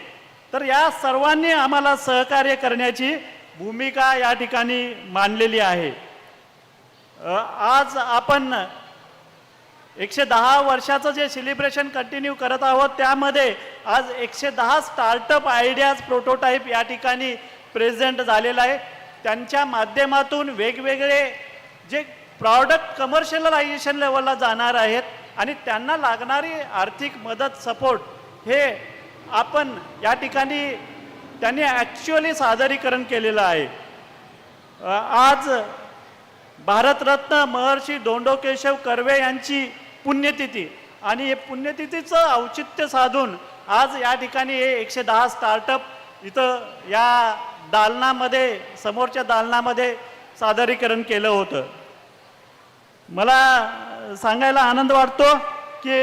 K: तर या सर्वांनी आम्हाला सहकार्य करण्याची भूमिका या ठिकाणी मांडलेली आहे. आज आपण 110 वर्षाचं जे सेलिब्रेशन कंटिन्यू करत आहोत, त्यामध्ये आज 110 स्टार्टअप आयडियाज प्रोटोटाईप या ठिकाणी प्रेझेंट झालेला आहे. त्यांच्या माध्यमातून वेगवेगळे जे प्रॉडक्ट कमर्शियलायझेशन लेवलला जाणार आहेत आणि त्यांना लागणारी आर्थिक मदत, सपोर्ट हे आपण या ठिकाणी त्यांनी ॲक्च्युअली सादरीकरण केलेलं आहे. आज भारतरत्न महर्षी दोंडोकेशव कर्वे यांची पुण्यतिथी आणि हे पुण्यतिथीचं औचित्य साधून आज या ठिकाणी हे 110 स्टार्टअप इथं या दालनामध्ये, समोरच्या दालनामध्ये सादरीकरण केलं होतं. मला सांगायला आनंद वाटतो की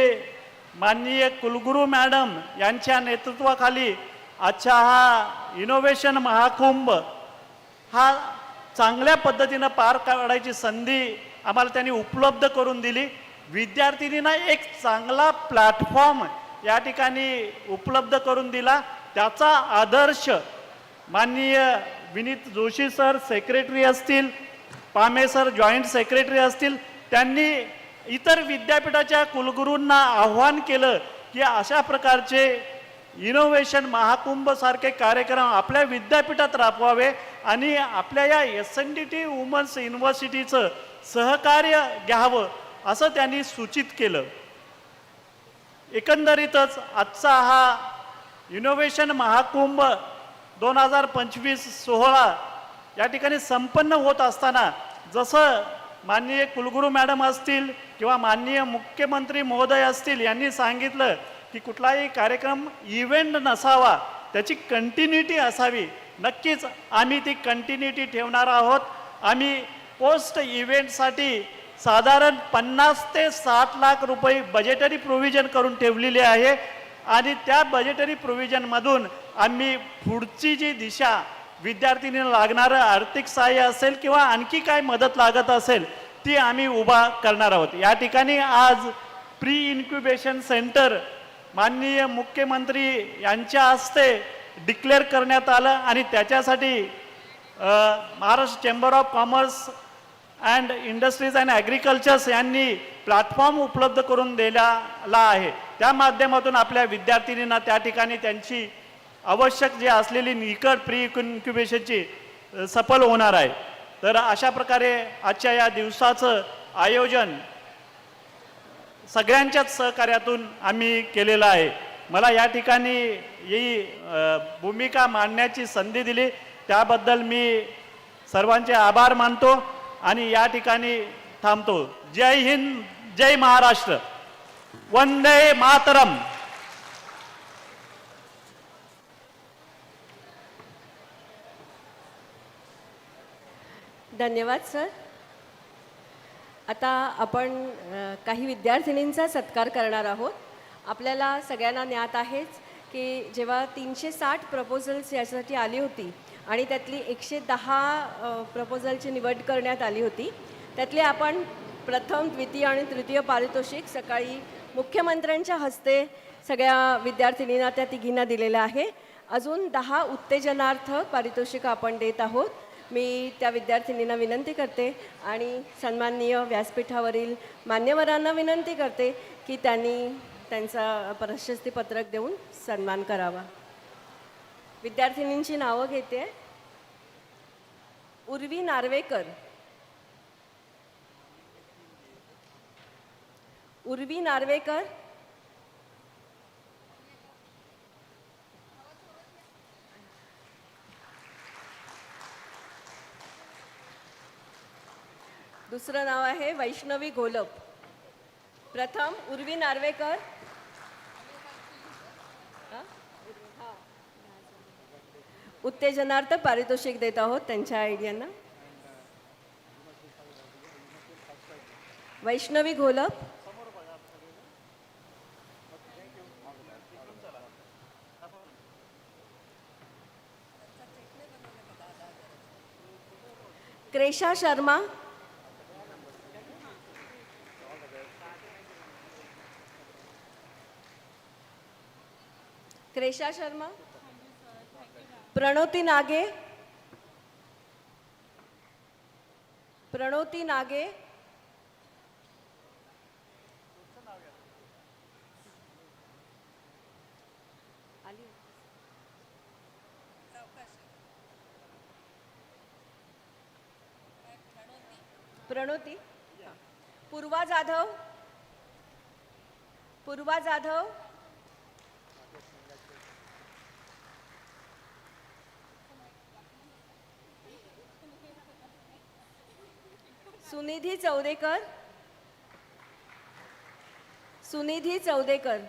K: माननीय कुलगुरू मॅडम यांच्या नेतृत्वाखाली आजचा हा इनोव्हेशन महाकुंभ हा चांगल्या पद्धतीनं पार काढायची संधी आम्हाला त्यांनी उपलब्ध करून दिली. विद्यार्थिनींना एक चांगला प्लॅटफॉर्म या ठिकाणी उपलब्ध करून दिला. त्याचा आदर्श माननीय विनीत जोशी सर सेक्रेटरी असतील, पामे सर जॉईंट सेक्रेटरी असतील, त्यांनी इतर विद्यापीठाच्या कुलगुरूंना आव्हान केलं की अशा प्रकारचे इनोव्हेशन महाकुंभ सारखे कार्यक्रम आपल्या विद्यापीठात राबवावे आणि आपल्या या SNDT वुमन्स युनिव्हर्सिटीचं सहकार्य घ्यावं असं त्यांनी सूचित केलं. एकंदरीतच आजचा हा इनोव्हेशन महाकुंभ 2025-16 या ठिकाणी संपन्न होत असताना जसं माननीय कुलगुरू मॅडम असतील किंवा माननीय मुख्यमंत्री महोदय असतील यांनी सांगितलं की कुठलाही कार्यक्रम इव्हेंट नसावा, त्याची कंटिन्युटी असावी. नक्कीच आम्ही ती कंटिन्युटी ठेवणार आहोत. आम्ही पोस्ट इव्हेंटसाठी साधारण 50 ते 60 लाख रुपये बजेटरी प्रोव्हिजन करून ठेवलेली आहे आणि त्या बजेटरी प्रोव्हिजनमधून आम्ही पुढची जी दिशा विद्यार्थिनींना लागणारं आर्थिक सहाय्य असेल किंवा आणखी काय मदत लागत असेल ती आम्ही उभा करणार आहोत. या ठिकाणी आज प्री-इन्क्युबेशन सेंटर माननीय मुख्यमंत्री यांच्या हस्ते डिक्लेअर करण्यात आलं आणि त्याच्यासाठी Maharashtra chamber of commerce and industries and agricultures यांनी प्लॅटफॉर्म उपलब्ध करून दिलेला आहे. त्या माध्यमातून आपल्या विद्यार्थिनींना त्या ठिकाणी त्यांची आवश्यक जे असलेली निकट प्री इन्क्युबेशनची सफल होणार आहे. तर अशा प्रकारे आजच्या या दिवसाचं आयोजन सगळ्यांच्याच सहकार्यातून आम्ही केलेलं आहे. मला या ठिकाणी ही भूमिका मांडण्याची संधी दिली त्याबद्दल मी सर्वांचे आभार मानतो आणि या ठिकाणी थांबतो. जय हिंद, जय महाराष्ट्र, वंदे मातरम.
B: धन्यवाद सर. आता आपण काही विद्यार्थिनींचा सत्कार करणार आहोत. आपल्याला सगळ्यांना ज्ञात आहेच की जेव्हा 360 प्रपोजल्स यासाठी आली होती आणि त्यातली 110 प्रपोजलची निवड करण्यात आली होती, त्यातले आपण प्रथम, द्वितीय आणि तृतीय पारितोषिक सकाळी मुख्यमंत्र्यांच्या हस्ते सगळ्या विद्यार्थिनींना, त्या तिघींना दिलेलं आहे. अजून 10 उत्तेजनार्थ पारितोषिकं आपण देत आहोत. मी त्या विद्यार्थिनींना विनंती करते आणि सन्माननीय व्यासपीठावरील मान्यवरांना विनंती करते की त्यांनी त्यांचा प्रशस्तीपत्रक देऊन सन्मान करावा. विद्यार्थिनींची नावं घेते. उर्वी नार्वेकर, उर्वी नार्वेकर, दुसरं नाव आहे वैष्णवी घोलप. प्रथम उर्वी नार्वेकर, उत्तेजनार्थ पारितोषिक देत आहोत त्यांच्या आयडियांना. वैष्णवी घोलप, क्रेशा शर्मा, क्रेशा शर्मा, प्रणोती नागे, प्रणोती नागे, प्रणोती, पूर्वा जाधव, पूर्वा जाधव, सुनिधी चौदेकर, सुनिधी चौदेकर,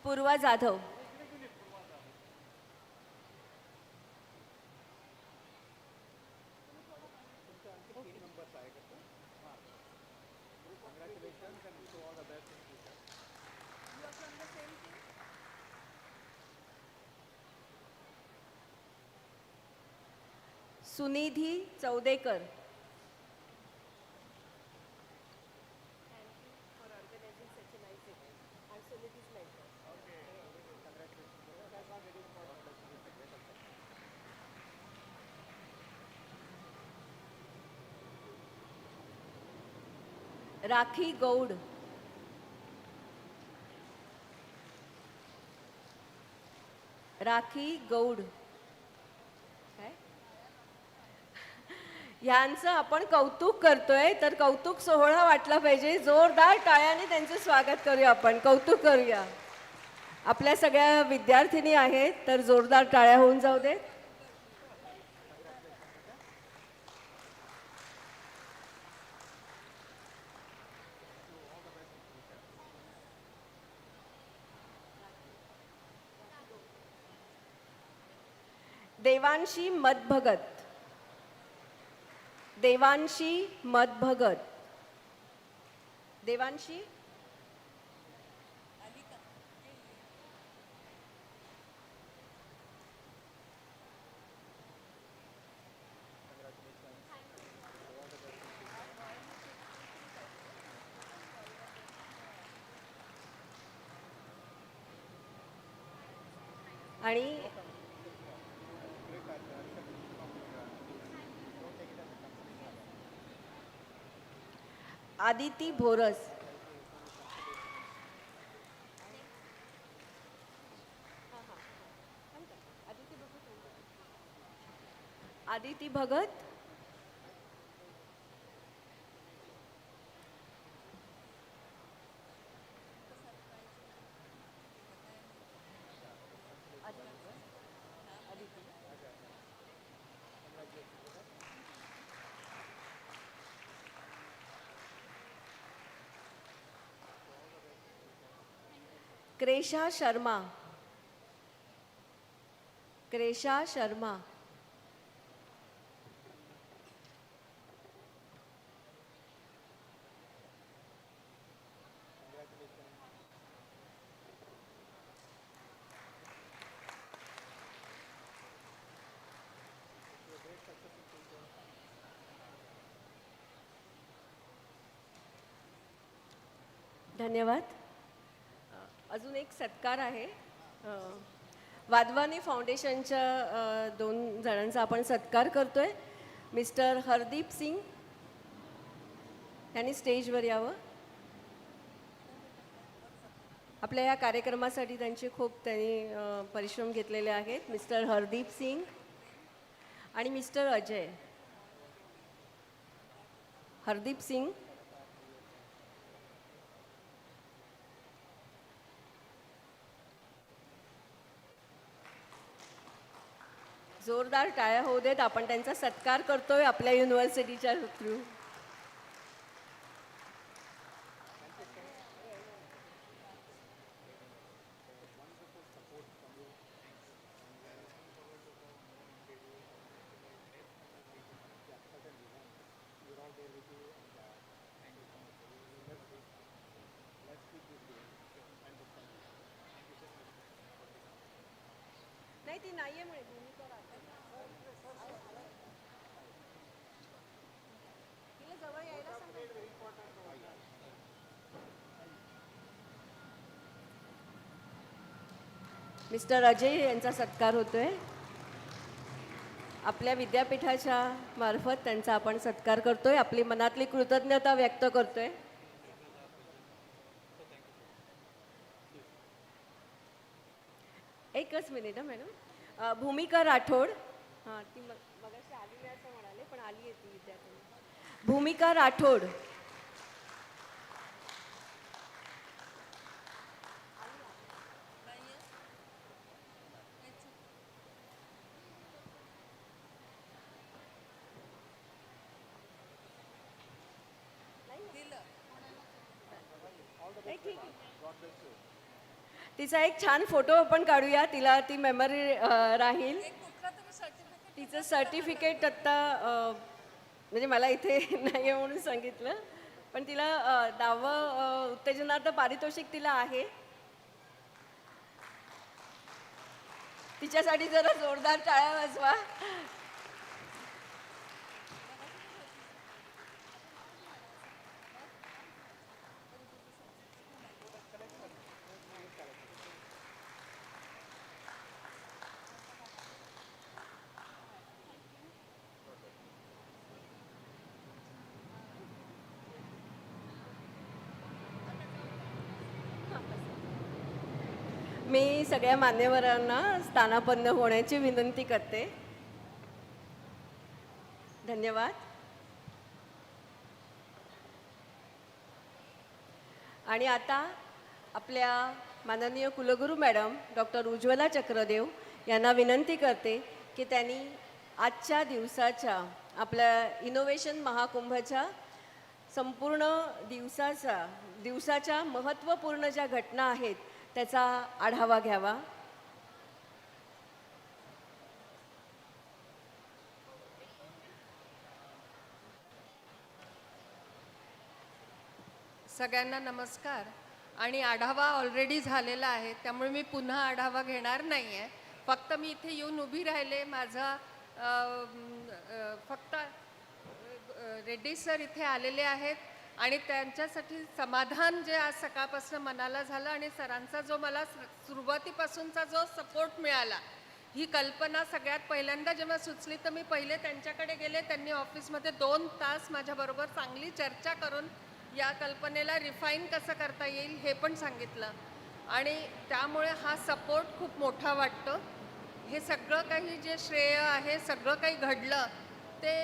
B: पूर्वा जाधव, सुनिधी चौदेकर, राखी गौड, राखी गौड. यांचं आपण कौतुक करतोय तर कौतुक सोहळा वाटला पाहिजे. जोरदार टाळ्याने त्यांचं स्वागत करूया, आपण कौतुक करूया. आपल्या सगळ्या विद्यार्थिनी आहेत तर जोरदार टाळ्या होऊन जाऊ दे. देवांशी मदभगत, देवांशी मदभगत, देवांशी, आणि आदिती भोरस, आदिती भगत, क्रेशा शर्मा, क्रेशा शर्मा, धन्यवाद. अजून एक सत्कार आहे. वाधवानी फाउंडेशनच्या 2 जणांचा आपण सत्कार करतोय. मिस्टर हरदीप सिंग, त्यांनी स्टेजवर यावं. आपल्या या कार्यक्रमासाठी त्यांनी खूप परिश्रम घेतलेले आहेत. मिस्टर हरदीप सिंग आणि मिस्टर अजय. हरदीप सिंग, जोरदार टाळ्या होऊ देत. आपण त्यांचा सत्कार करतोय आपल्या युनिव्हर्सिटीच्या थ्रू. नाही ती नाहीये म्हणे. मिस्टर अजय यांचा सत्कार होतोय. आपल्या विद्यापीठाच्या मार्फत त्यांचा आपण सत्कार करतोय. आपली मनातली कृतज्ञता व्यक्त करतोय. एकच मिनिट मॅडम. भूमिका राठोड, हां ती मगाशी आली नाही असं म्हणाले, पण आली आहे ती विद्यार्थी. भूमिका राठोड. तिचा एक छान फोटो आपण काढूया. तिला ती मेमरी राहील. तिचं सर्टिफिकेट आत्ता म्हणजे मला इथे नाही आहे म्हणून सांगितलं, पण तिला 10वं उत्तेजनार्थ पारितोषिक तिला आहे. तिच्यासाठी जरा जोरदार टाळ्या वाजवा. मी सगळ्या मान्यवरांना स्थानापन्न होण्याची विनंती करते. धन्यवाद. आणि आता आपल्या माननीय कुलगुरू मॅडम डॉक्टर उज्ज्वला चक्रदेव यांना विनंती करते की त्यांनी आजच्या दिवसाच्या आपल्या इनोव्हेशन महाकुंभच्या संपूर्ण दिवसाच्या महत्त्वपूर्ण ज्या घटना आहेत त्याचा आढावा घ्यावा.
H: सगळ्यांना नमस्कार. आणि आढावा ऑलरेडी झालेला आहे, त्यामुळे मी पुन्हा आढावा घेणार नाही आहे. फक्त मी इथे येऊन उभी राहिले. माझा फक्त रेड्डी सर इथे आलेले आहेत आणि त्यांच्यासाठी समाधान जे आज सकाळपासून मनाला झालं आणि सरांचा जो मला सुरुवातीपासूनचा जो सपोर्ट मिळाला, ही कल्पना सगळ्यात पहिल्यांदा जेव्हा सुचली तर मी पहिले त्यांच्याकडे गेले. त्यांनी ऑफिसमध्ये 2 तास माझ्याबरोबर चांगली चर्चा करून या कल्पनेला रिफाईन कसं करता येईल हे पण सांगितलं आणि त्यामुळे हा सपोर्ट खूप मोठा वाटतो. हे सगळं काही जे श्रेय आहे, सगळं काही घडलं ते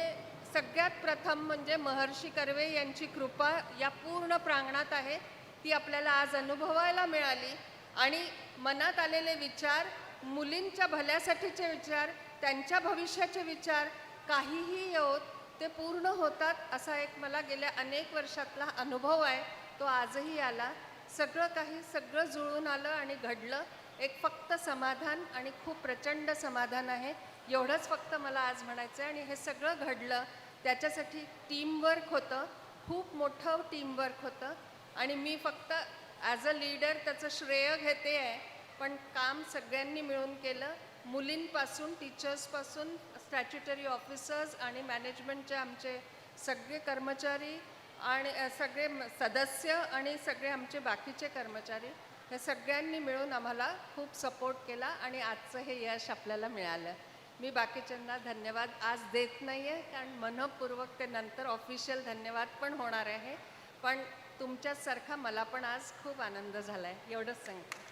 H: सगळ्यात प्रथम म्हणजे महर्षी कर्वे यांची कृपा या पूर्ण प्रांगणात आहे. ती आपल्याला आज अनुभवायला मिळाली आणि मनात आलेले विचार, मुलींच्या भल्यासाठीचे विचार, त्यांच्या भविष्याचे विचार काहीही होत ते पूर्ण होतात असा एक मला गेल्या अनेक वर्षातला अनुभव आहे. तो आजही आला. सगळं जुळून आलं आणि घडलं. एक फक्त समाधान आणि खूप प्रचंड समाधान आहे. एवढंच फक्त मला आज म्हणायचं आहे. आणि हे सगळं घडलं त्याच्यासाठी टीमवर्क होतं, खूप मोठं टीमवर्क होतं आणि मी फक्त ॲज अ लीडर त्याचं श्रेय घेते आहे, पण काम सगळ्यांनी मिळून केलं. मुलींपासून, टीचर्सपासून, स्टॅच्युटरी ऑफिसर्स आणि मॅनेजमेंटचे आमचे सगळे कर्मचारी, आणि सगळे सदस्य आणि सगळे आमचे बाकीचे कर्मचारी हे सगळ्यांनी मिळून आम्हाला खूप सपोर्ट केला आणि आजचं हे यश आपल्याला मिळालं. मी बाकीच्यांना धन्यवाद आज देत नाही आहे, कारण मनपूर्वक ते नंतर ऑफिशियल धन्यवाद पण होणार आहे. पण तुमच्यासारखा मला पण आज खूप आनंद झाला आहे, एवढंच सांगते.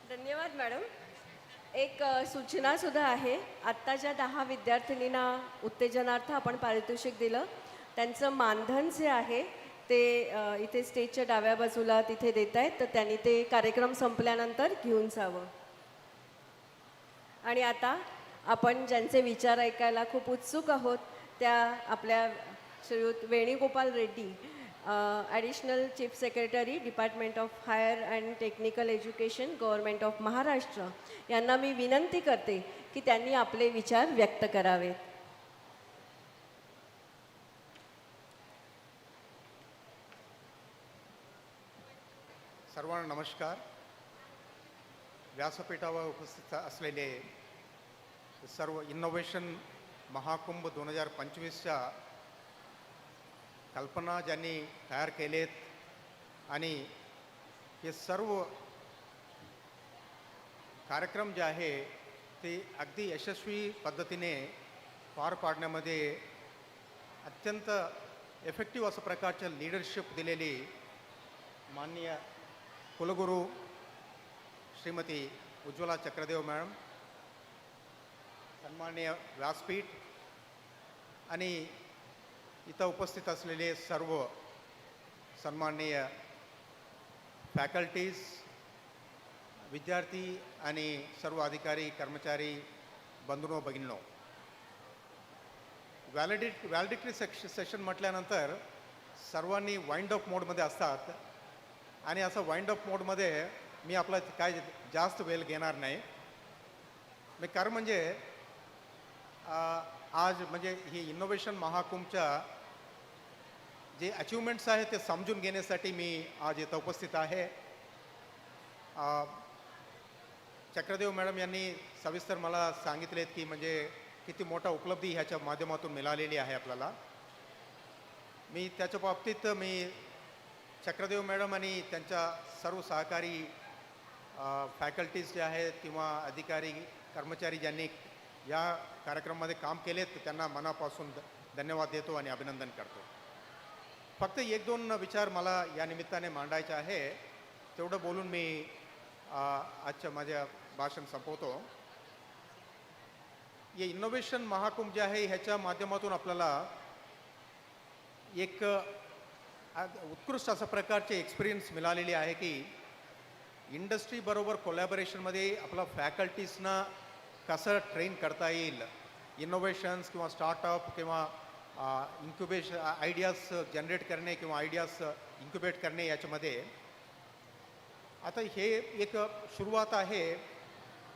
B: धन्यवाद मॅडम. एक सूचनासुद्धा आहे. आत्ताच्या 10 विद्यार्थिनींना उत्तेजनार्थ आपण पारितोषिक दिलं. त्यांचं मानधन जे आहे ते इथे स्टेजच्या डाव्या बाजूला तिथे देत आहेत, तर त्यांनी ते कार्यक्रम संपल्यानंतर घेऊन जावं. आणि आता आपण ज्यांचे विचार ऐकायला खूप उत्सुक आहोत त्या आपल्या Shriyut Venugopal Reddy, additional chief secretary department of higher and technical education government of Maharashtra, यांना मी विनंती करते की त्यांनी आपले विचार व्यक्त करावेत.
L: सर्वांना नमस्कार. व्यासपीठावर उपस्थित असलेले सर्व इनोव्हेशन महाकुंभ 2025च्या कल्पना ज्यांनी तयार केलेत आणि हे सर्व कार्यक्रम जे आहे ते अगदी यशस्वी पद्धतीने पार पाडण्यामध्ये अत्यंत इफेक्टिव्ह असं प्रकारचं लीडरशिप दिलेली माननीय कुलगुरू श्रीमती उज्ज्वला चक्रदेव मॅडम, सन्माननीय व्यासपीठ आणि इथं उपस्थित असलेले सर्व सन्माननीय फॅकल्टीज, विद्यार्थी आणि सर्व अधिकारी कर्मचारी बंधूंनो भगिनींनो, व्हॅलिडिटी सेशन म्हटल्यानंतर सर्वांनी वाइंड अप मोडमध्ये असतात आणि असं वाइंड अप मोडमध्ये मी आपला काय जास्त वेळ घेणार नाही. मी कारण म्हणजे आज म्हणजे ही इनोव्हेशन महाकुंभच्या जे अचिव्हमेंट्स आहेत ते समजून घेण्यासाठी मी आज इथं उपस्थित आहे. चक्रदेव मॅडम यांनी सविस्तर मला सांगितलेत की म्हणजे किती मोठा उपलब्धी ह्याच्या माध्यमातून मिळालेली आहे आपल्याला. मी त्याच्या बाबतीत मी चक्रदेव मॅडम आणि त्यांच्या सर्व सहकारी फॅकल्टीज जे आहेत किंवा अधिकारी कर्मचारी ज्यांनी या कार्यक्रमामध्ये काम केलेत त्यांना मनापासून धन्यवाद देतो आणि अभिनंदन करतो. फक्त 1-2 विचार मला या निमित्ताने मांडायचे आहे, तेवढं बोलून मी आजचं माझं भाषण संपवतो. हे इनोव्हेशन महाकुंभ जे आहे ह्याच्या माध्यमातून आपल्याला एक उत्कृष्ट अशा प्रकारचे एक्सपिरियन्स मिळालेली आहे की इंडस्ट्रीबरोबर कोलॅबोरेशनमध्ये आपला फॅकल्टीजना कसं ट्रेन करता येईल, इनोव्हेशन्स किंवा स्टार्टअप किंवा इन्क्युबेशन आयडियाज जनरेट करणे किंवा आयडियाज इन्क्युबेट करणे याच्यामध्ये. आता हे एक सुरुवात आहे.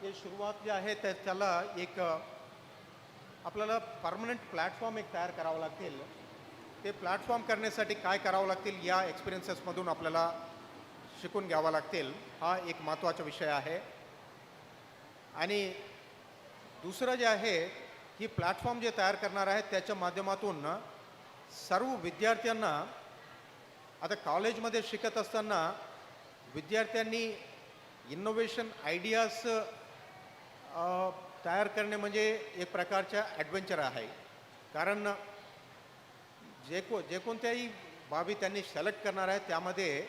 L: हे सुरुवात जे आहे त्याला एक आपल्याला परमनंट प्लॅटफॉर्म एक तयार करावं लागतील. ते प्लॅटफॉर्म करण्यासाठी काय करावं लागतील या एक्सपिरियन्सेसमधून आपल्याला शिकून घ्यावा लागतील. हा एक महत्त्वाचा विषय आहे. आणि दुसरं जे आहे ही प्लॅटफॉर्म जे तयार करणार आहे त्याच्या माध्यमातून सर्व विद्यार्थ्यांना आता कॉलेजमध्ये शिकत असताना विद्यार्थ्यांनी इनोव्हेशन आयडियाज तयार करणे म्हणजे एक प्रकारचा ॲडव्हेंचर आहे. कारण जे कोणत्याही बाबी त्यांनी सिलेक्ट करणार आहे त्यामध्ये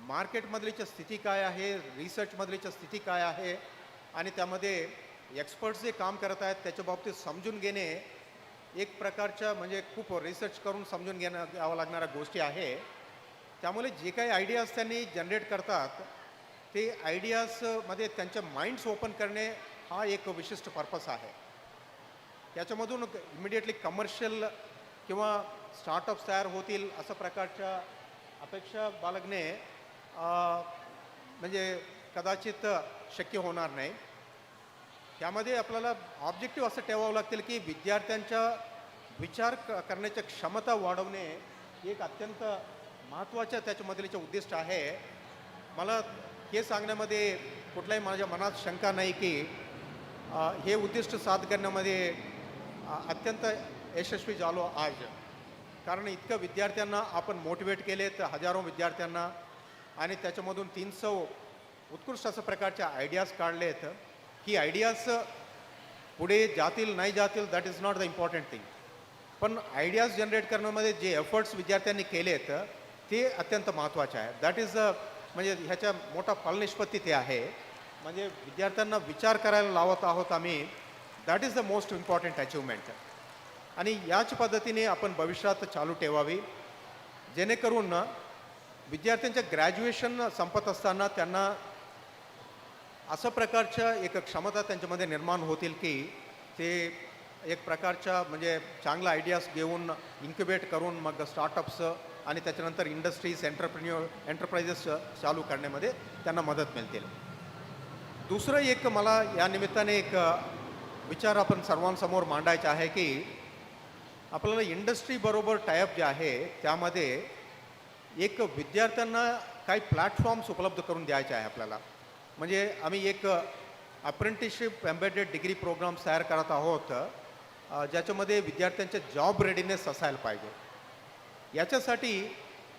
L: मार्केटमधलीची स्थिती काय आहे, रिसर्चमधलीची स्थिती काय आहे आणि त्यामध्ये एक्सपर्ट्स जे काम करत आहेत त्याच्या बाबतीत समजून घेणे एक प्रकारच्या म्हणजे खूप रिसर्च करून समजून घ्यावं लागणाऱ्या गोष्टी आहे. त्यामुळे जे काही आयडियाज त्यांनी जनरेट करतात ते आयडियाजमध्ये त्यांच्या माइंड्स ओपन करणे हा एक विशिष्ट पर्पस आहे. त्याच्यामधून इमिडिएटली कमर्शियल किंवा स्टार्टअप्स तयार होतील असं प्रकारच्या अपेक्षा बाळगणे म्हणजे कदाचित शक्य होणार नाही. त्यामध्ये आपल्याला ऑब्जेक्टिव्ह असं ठेवावं लागतील की विद्यार्थ्यांच्या विचार करण्याची क्षमता वाढवणे एक अत्यंत महत्त्वाचं त्याच्यामधलीचं उद्दिष्ट आहे. मला हे सांगण्यामध्ये कुठलाही माझ्या मनात शंका नाही की हे उद्दिष्ट साध्य करण्यामध्ये अत्यंत यशस्वी झालो आज, कारण इतकं विद्यार्थ्यांना आपण मोटिवेट केलेत, हजारो विद्यार्थ्यांना, आणि त्याच्यामधून 300 उत्कृष्ट असं प्रकारच्या आयडियाज काढलेत. ही आयडियाज पुढे जातील नाही जातील that is not the important thing, पण आयडियाज जनरेट करण्यामध्ये जे एफर्ट्स विद्यार्थ्यांनी केलेत ते अत्यंत महत्त्वाचे आहे. दॅट इज म्हणजे ह्याच्या मोठा फलनिष्पत्ती ते आहे. म्हणजे विद्यार्थ्यांना विचार करायला लावत आहोत आम्ही, that is the most important achievement. आणि याच पद्धतीने आपण भविष्यात चालू ठेवावी, जेणेकरून विद्यार्थ्यांचं ग्रॅज्युएशन संपत असताना त्यांना असं प्रकारच्या एक क्षमता त्यांच्यामध्ये निर्माण होतील की ते एक प्रकारच्या म्हणजे चांगला आयडियाज घेऊन इन्क्युबेट करून मग स्टार्टअप्स आणि त्याच्यानंतर इंडस्ट्रीज एंटरप्राइजेस चालू करण्यामध्ये त्यांना मदत मिळतील. दुसरं एक मला या निमित्ताने एक विचार आपण सर्वांसमोर मांडायचा आहे की आपल्याला इंडस्ट्रीबरोबर टायअप जे आहे त्यामध्ये एक विद्यार्थ्यांना काही प्लॅटफॉर्म्स उपलब्ध करून द्यायचे आहे आपल्याला. म्हणजे आम्ही एक अप्रेंटिसशिप एम्बेडेड डिग्री प्रोग्राम्स तयार करत आहोत, ज्याच्यामध्ये विद्यार्थ्यांचे जॉब रेडीनेस असायला पाहिजे. याच्यासाठी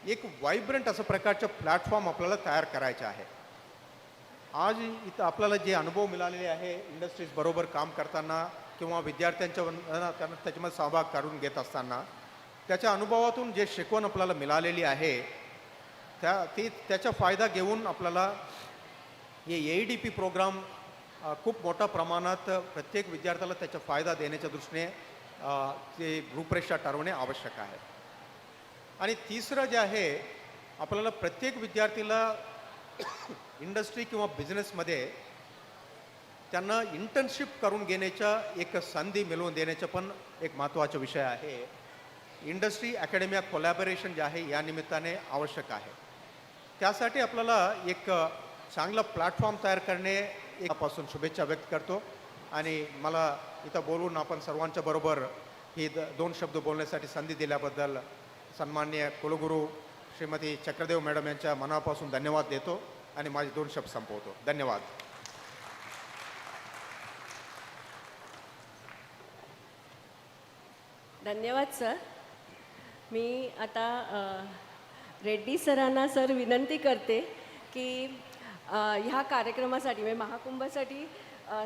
L: एक वायब्रंट असं प्रकारचं प्लॅटफॉर्म आपल्याला तयार करायचं आहे. आज इथं आपल्याला जे अनुभव मिळालेले आहे इंडस्ट्रीज बरोबर काम करताना किंवा विद्यार्थ्यांच्या त्याच्यामध्ये सहभाग करून घेत असताना, त्याच्या अनुभवातून जे शिकवण आपल्याला मिळालेली आहे त्याचा फायदा घेऊन आपल्याला हे AEDP प्रोग्राम खूप मोठ्या प्रमाणात प्रत्येक विद्यार्थ्याला त्याचा फायदा देण्याच्या दृष्टीने ते रूपरेषा ठरवणे आवश्यक आहे. आणि तिसरं जे आहे आपल्याला प्रत्येक विद्यार्थीला इंडस्ट्री किंवा बिझनेसमध्ये त्यांना इंटर्नशिप करून घेण्याच्या एक संधी मिळवून देण्याचा पण एक महत्त्वाचा विषय आहे. इंडस्ट्री अकॅडमिया कोलॅबोरेशन जे आहे या निमित्ताने आवश्यक आहे. त्यासाठी आपल्याला एक चांगला प्लॅटफॉर्म तयार करणे एकापासून शुभेच्छा व्यक्त करतो. आणि मला इथं बोलून आपण सर्वांच्या बरोबर ही 2 शब्द बोलण्यासाठी संधी दिल्याबद्दल सन्माननीय कुलगुरू श्रीमती चक्रदेव मॅडम यांच्या मनापासून धन्यवाद देतो आणि माझे 2 शब्द संपवतो. धन्यवाद.
B: धन्यवाद सर. मी आता रेड्डी सरांना सर विनंती करते की ह्या कार्यक्रमासाठी म्हणजे महाकुंभासाठी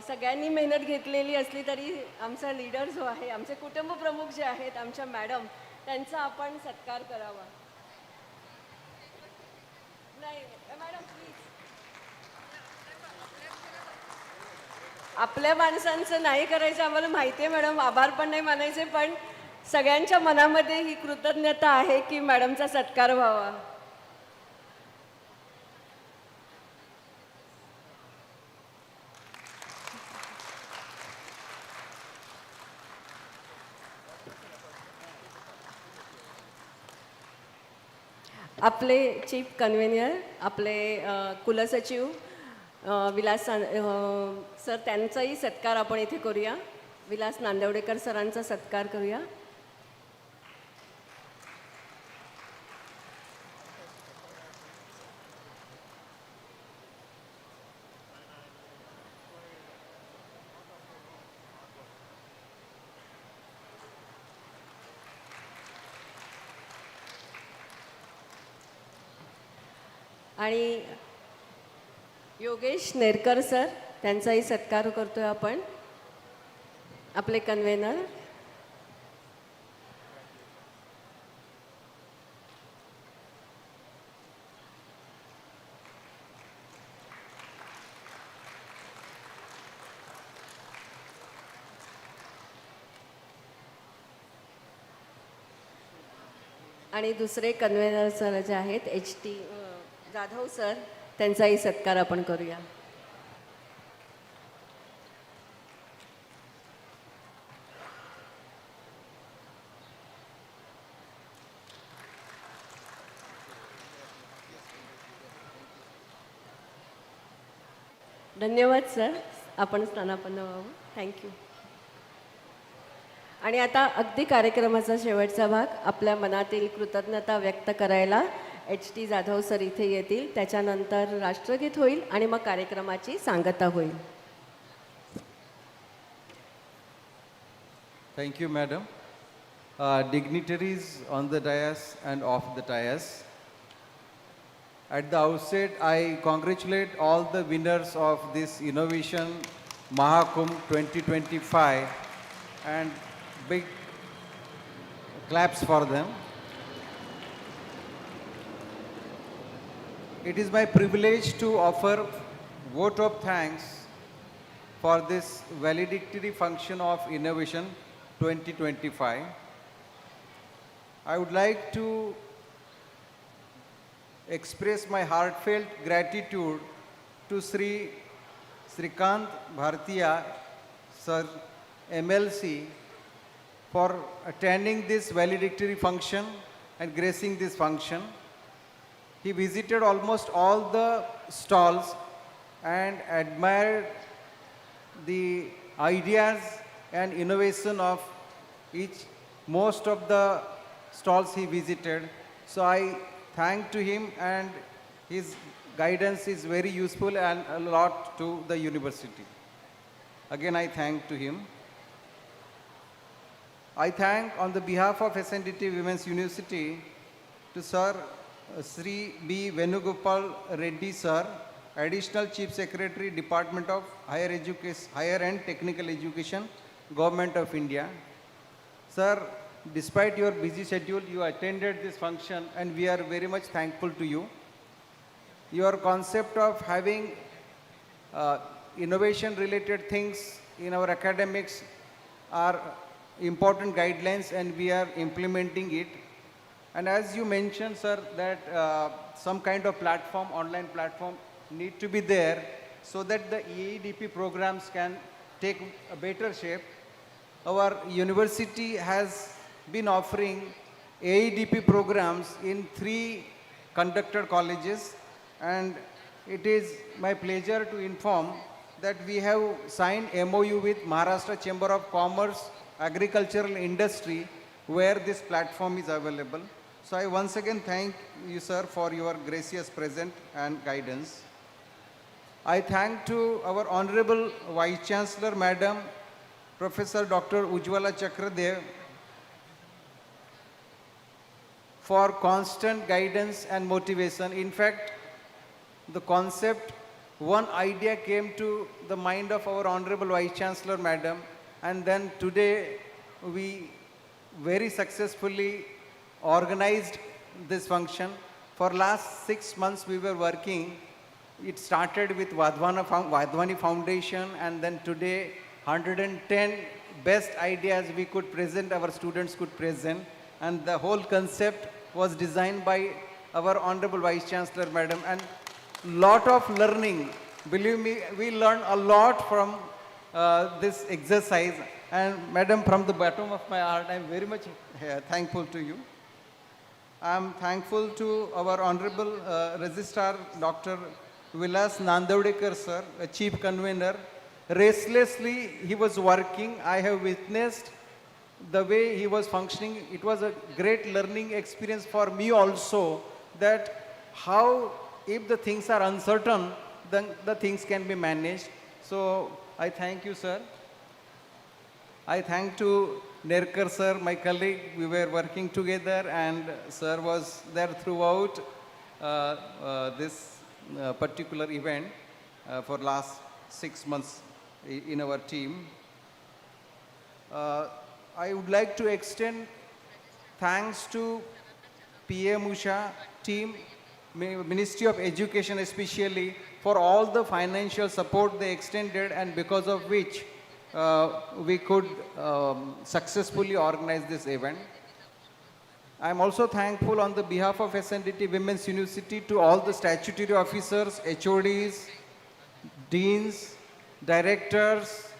B: सगळ्यांनी मेहनत घेतलेली असली तरी आमचा लीडर जो आहे, आमचे कुटुंब प्रमुख जे आहेत, आमच्या मॅडम, त्यांचा आपण सत्कार करावा. नाही मॅडम प्लीज. आपल्या माणसांचं नाही करायचं आम्हाला माहिती आहे मॅडम, आभार पण नाही मानायचे, पण सगळ्यांच्या मनामध्ये ही कृतज्ञता आहे की मॅडमचा सत्कार व्हावा. आपले चीफ कन्व्हेनियर, आपले कुलसचिव विलास सर, त्यांचाही सत्कार आपण इथे करूया. विलास नांदेवडेकर सरांचा सत्कार करूया. आणि योगेश नेरकर सर, त्यांचाही सत्कार करतोय आपण. आपले कन्व्हेनर आणि दुसरे कन्व्हेनर सर जे आहेत HT जाधव सर, त्यांचाही सत्कार आपण करूया. धन्यवाद सर. आपण स्थानापन्न व्हावं. थँक्यू. आणि आता अगदी कार्यक्रमाचा शेवटचा भाग, आपल्या मनातील कृतज्ञता व्यक्त करायला HT जाधव सर इथे येतील. त्याच्यानंतर राष्ट्रगीत होईल आणि मग कार्यक्रमाची सांगता होईल.
G: Thank you, madam. Dignitaries on the dais and off the dais. At the outset, I congratulate all the winners of this Innovation Mahakumbh 2025 and big claps for them. It is my privilege to offer vote of thanks for this valedictory function of Innovation 2025. I would like to express my heartfelt gratitude to Srikant Bhartiya Sir MLC for attending this valedictory function and gracing this function. He visited almost all the stalls and admired the ideas and innovation of most of the stalls he visited. So I thank to him, and his guidance is very useful and a lot to the university. Again, I thank to him. I thank on the behalf of SNDT Women's University to Sir Sri B. Venugopal Reddy Sir, Additional Chief Secretary, Department of Higher Education, Higher and Technical Education, Government of India. Sir, despite your busy schedule, you attended this function and we are very much thankful to you. Your concept of having innovation related things in our academics are important guidelines and we are implementing it. And as you mentioned, sir, that some kind of platform, online platform need to be there so that the EADP programs can take a better shape. Our university has been offering AEDP programs in 3 conducted colleges, and it is my pleasure to inform that we have signed MOU with Maharashtra Chamber of Commerce, Agricultural Industry, where this platform is available. So I once again thank you, sir, for your gracious presence and guidance. I thank to our Honorable Vice Chancellor, Madam, Professor Dr. Ujjwala Chakradev, for constant guidance and motivation. In fact, the concept, one idea came to the mind of our Honorable Vice Chancellor, Madam, and then today we very successfully organized this function. For last 6 months we were working. It started with Vadhwani Foundation, and then today 110 best ideas we could present, our students could present, and the whole concept was designed by our Honorable Vice Chancellor, Madam, and lot of learning. Believe me, we learned a lot from this exercise, and Madam, from the bottom of my heart, I am very much thankful to you. I am thankful to our Honorable Registrar, Dr. Vilas Nandavdekar, sir, a Chief Convener. Restlessly, he was working. I have witnessed the way he was functioning. It was a great learning experience for me also, that how, if the things are uncertain, then the things can be managed. So I thank you, sir. I thank to Nerkar sir, my colleague. We were working together, and sir was there throughout this particular event for last 6 months in our team. I would like to extend thanks to PM Usha team, Ministry of Education especially, for all the financial support they extended, and because of which we could successfully organize this event. I am also thankful on the behalf of SNDT Women's University to all the statutory officers, HODs, deans, directors,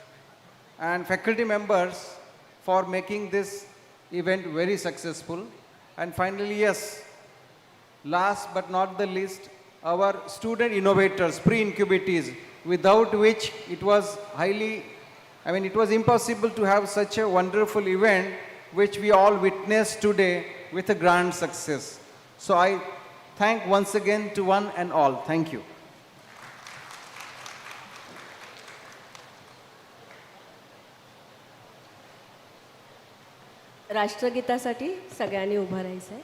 G: and faculty members for making this event very successful. And finally, yes, last but not the least, our student innovators, pre-incubatees, without which it was it was impossible to have such a wonderful event which we all witnessed today with a grand success. So I thank once again to one and all. Thank you.
B: राष्ट्रगीतासाठी सगळ्यांनी उभं राहायचं आहे.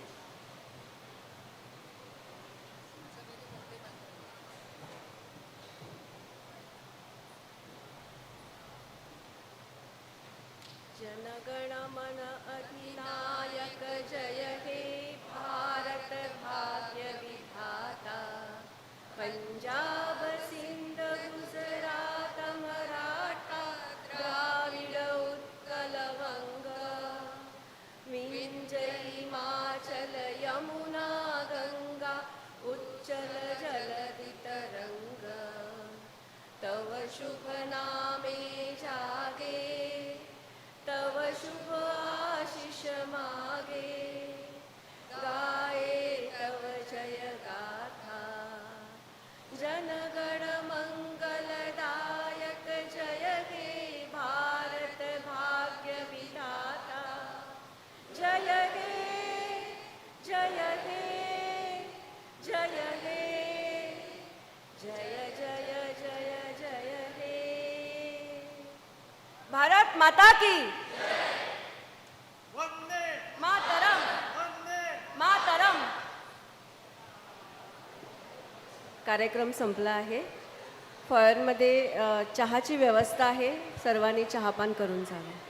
B: जनगण मन अधिनायक जय हे भारत भाग्य विधाता, पंजाब सिंध गुजरात मराठा द्राविड उत्कल वंग, विंध्य हिमाचल यमुना गंगा उच्चल जलधि तरंग, तव शुभ नामे जागे, तव शुभ आशीष मागे, गाये तव जय गाथा, जनगण मंगलदायक जय हे भारत भाग्य विधाता, जय हे जय हे जय हे जय जय जय जय हे. भारत माता की मातरम मातरम. कार्यक्रम संपला आहे. फळांमध्ये चहाची व्यवस्था आहे, सर्वांनी चहापान करून जावे.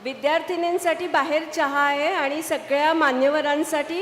B: विद्यार्थिनींसाठी बाहेर चहा आहे आणि सगळ्या मान्यवरांसाठी